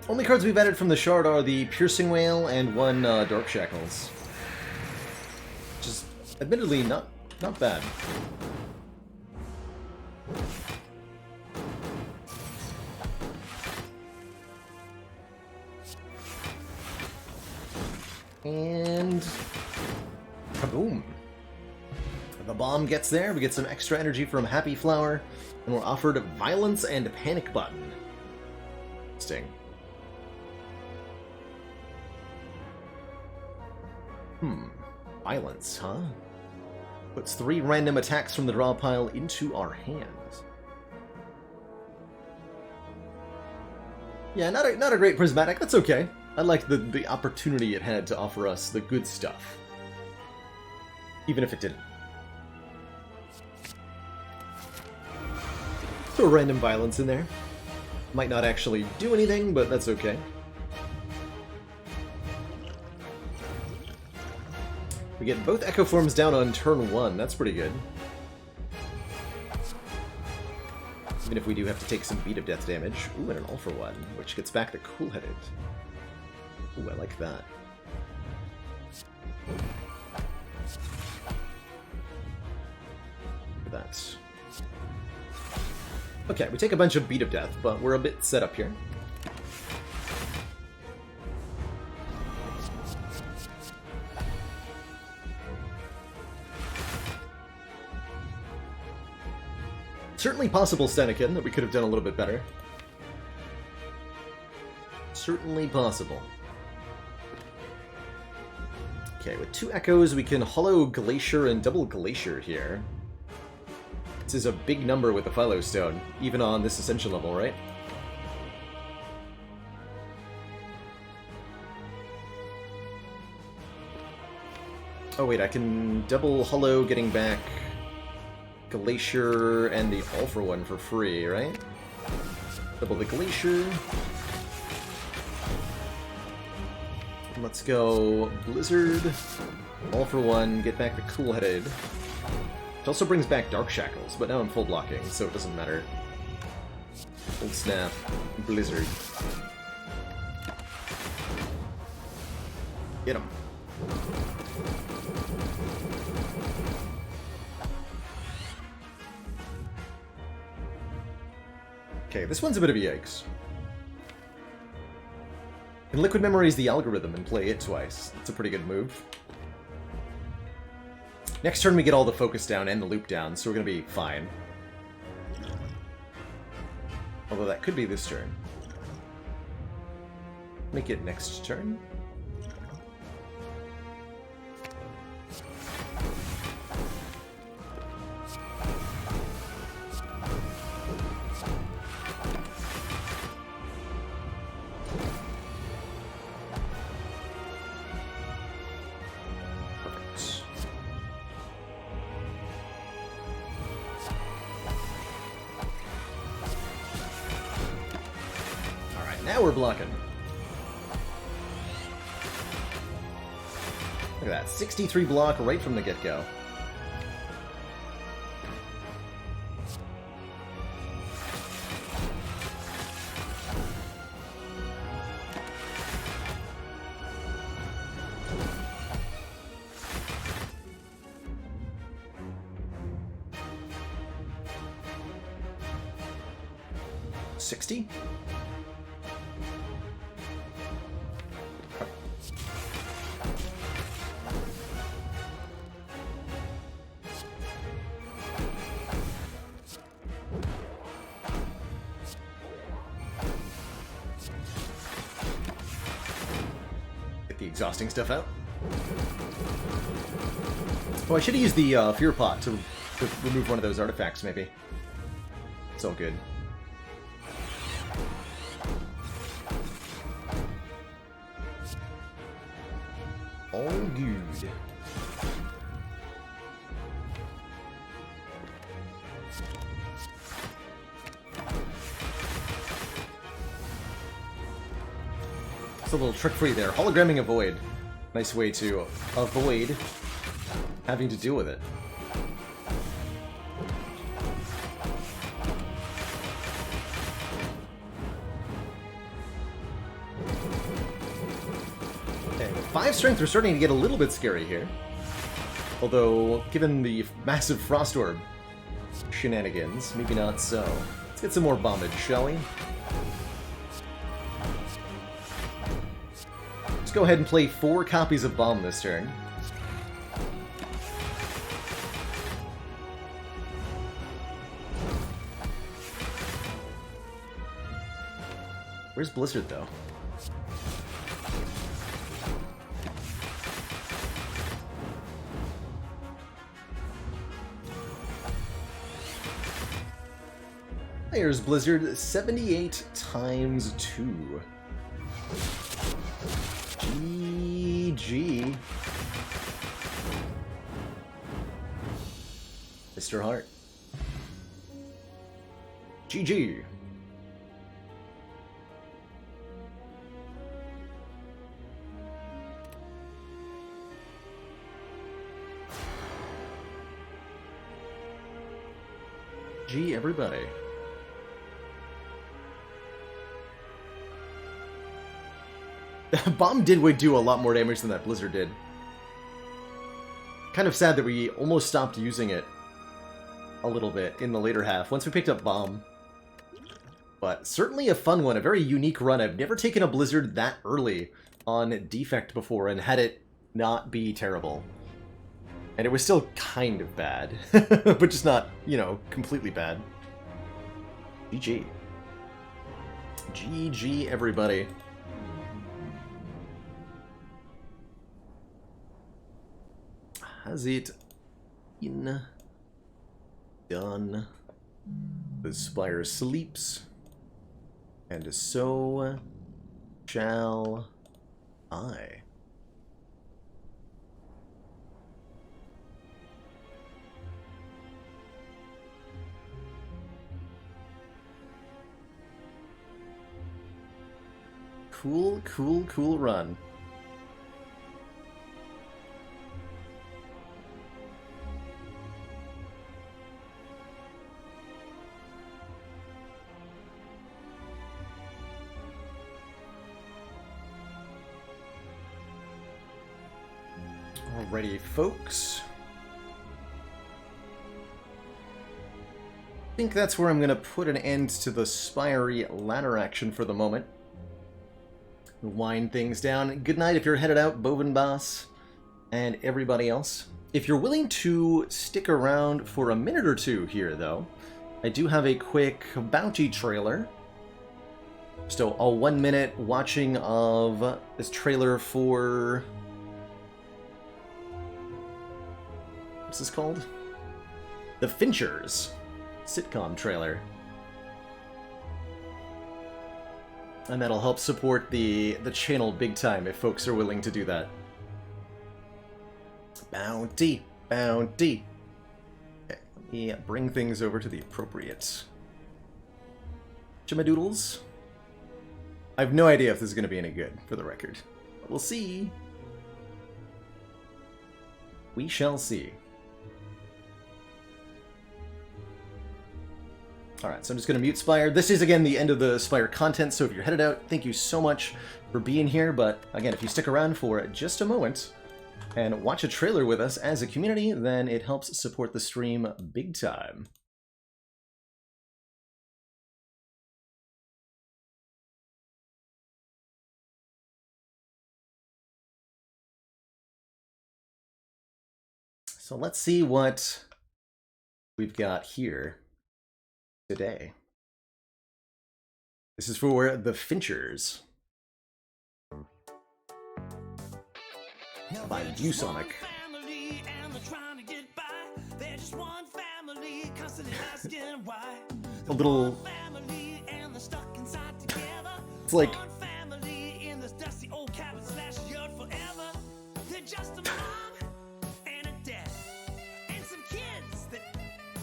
Only cards we've added from the shard are the Piercing Whale and one Dark Shackles. Which is admittedly not bad. And kaboom. bomb gets there, we get some extra energy from Happy Flower, and we're offered Violence and Panic Button. Interesting. Violence, huh? Puts 3 random attacks from the draw pile into our hands. Yeah, not a great prismatic. That's okay. I like the opportunity it had to offer us the good stuff. Even if it didn't. Throw a random violence in there. Might not actually do anything, but that's okay. We get both Echo Forms down on turn 1. That's pretty good. Even if we do have to take some Beat of Death damage. Ooh, and an All for One, which gets back the Cool-Headed. Ooh, I like that. Look at that. Okay, we take a bunch of Beat of Death, but we're a bit set up here. Certainly possible, Stenikin, that we could have done a little bit better. Certainly possible. Okay, with 2 Echoes, we can Hollow Glacier and Double Glacier here. This is a big number with the Philo Stone, even on this Ascension level, right? Oh wait, I can double Hollow getting back Glacier and the All for One for free, right? Double the Glacier. Let's go Blizzard, All for One, get back the Cool-Headed. It also brings back Dark Shackles, but now I'm full blocking, so it doesn't matter. Old Snap, Blizzard. Get him. Okay, this one's a bit of a yikes. Can Liquid Memorize the algorithm and play it twice? That's a pretty good move. Next turn we get all the focus down and the loop down, so we're gonna be fine. Although that could be this turn. Make it next turn. Now we're blocking. Look at that, 63 block right from the get-go. $60? Get the exhausting stuff out. Oh, I should have used the Fear Pot to remove one of those artifacts, maybe. It's all good. All good. It's a little trick for you there. Hologramming a void. Nice way to avoid having to deal with it. Okay, with 5 strength, we're starting to get a little bit scary here. Although, given the massive Frost Orb shenanigans, maybe not so. Let's get some more bombage, shall we? Let's go ahead and play 4 copies of Bomb this turn. Where's Blizzard, though? There's Blizzard, 78 times 2. GG. Mr. Hart. GG. G everybody. Bomb did do a lot more damage than that Blizzard did. Kind of sad that we almost stopped using it a little bit in the later half, once we picked up Bomb. But certainly a fun one, a very unique run. I've never taken a Blizzard that early on Defect before and had it not be terrible. And it was still kind of bad, but just not, you know, completely bad. GG. GG, everybody. Has it been done? The Spire sleeps, and so shall I. Cool, cool, cool run. Alrighty, folks. I think that's where I'm going to put an end to the Spire ladder action for the moment. Wind things down. Good night if you're headed out, Bovin Boss, and everybody else. If you're willing to stick around for a minute or two here, though, I do have a quick bounty trailer. So a 1 minute watching of this trailer for... what's this called? The Finchers sitcom trailer. And that'll help support the channel big time if folks are willing to do that. Bounty, bounty. Okay, let me bring things over to the appropriate Chimadoodles. I have no idea if this is going to be any good, for the record. But we'll see. We shall see. Alright, so I'm just going to mute Spire. This is, again, the end of the Spire content, so if you're headed out, thank you so much for being here. But, again, if you stick around for just a moment and watch a trailer with us as a community, then it helps support the stream big time. So let's see what we've got here today. This is for the Finchers by ViewSonic. A little... it's like...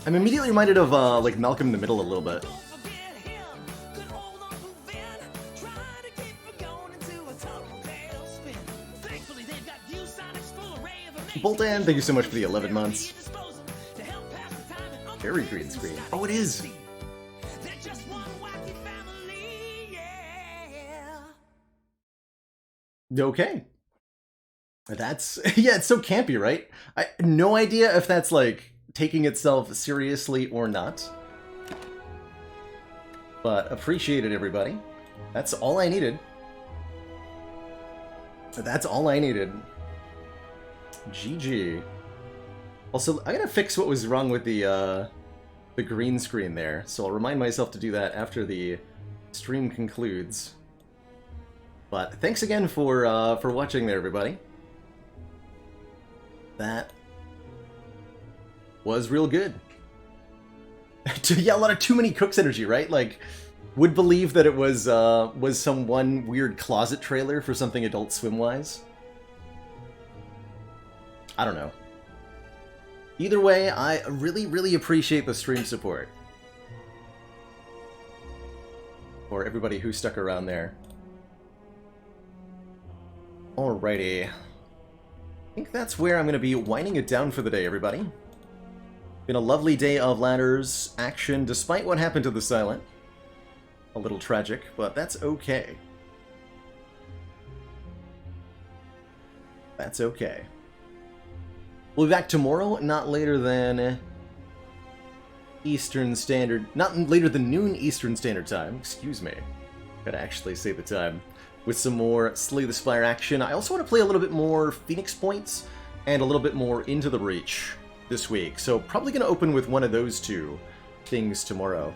I'm immediately reminded of, like, Malcolm in the Middle a little bit. Boltan, thank you so much for the 11 months. Very green screen. Oh, it is! Okay. That's... yeah, it's so campy, right? I no idea if that's, like... taking itself seriously or not. But appreciate it, everybody. That's all I needed. That's all I needed. GG. Also, I gotta fix what was wrong with the green screen there, so I'll remind myself to do that after the stream concludes. But thanks again for watching there, everybody. That was real good. Yeah, a lot of too many cooks energy, right? Like, would believe that it was some one weird closet trailer for something Adult Swim-wise. I don't know. Either way, I really, really appreciate the stream support. For everybody who stuck around there. Alrighty. I think that's where I'm going to be winding it down for the day, everybody. Been a lovely day of ladders action, despite what happened to the Silent. A little tragic, but that's okay. That's okay. We'll be back tomorrow, not later than Eastern Standard... Not later than noon Eastern Standard Time, excuse me. Gotta actually say the time. With some more Slay the Spire action. I also want to play a little bit more Phoenix Points, and a little bit more Into the Breach this week. So probably gonna open with one of those two things tomorrow.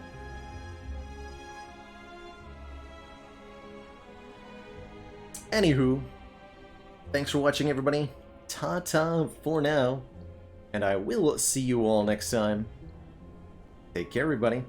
Anywho, thanks for watching, everybody. Ta-ta for now. And I will see you all next time. Take care, everybody.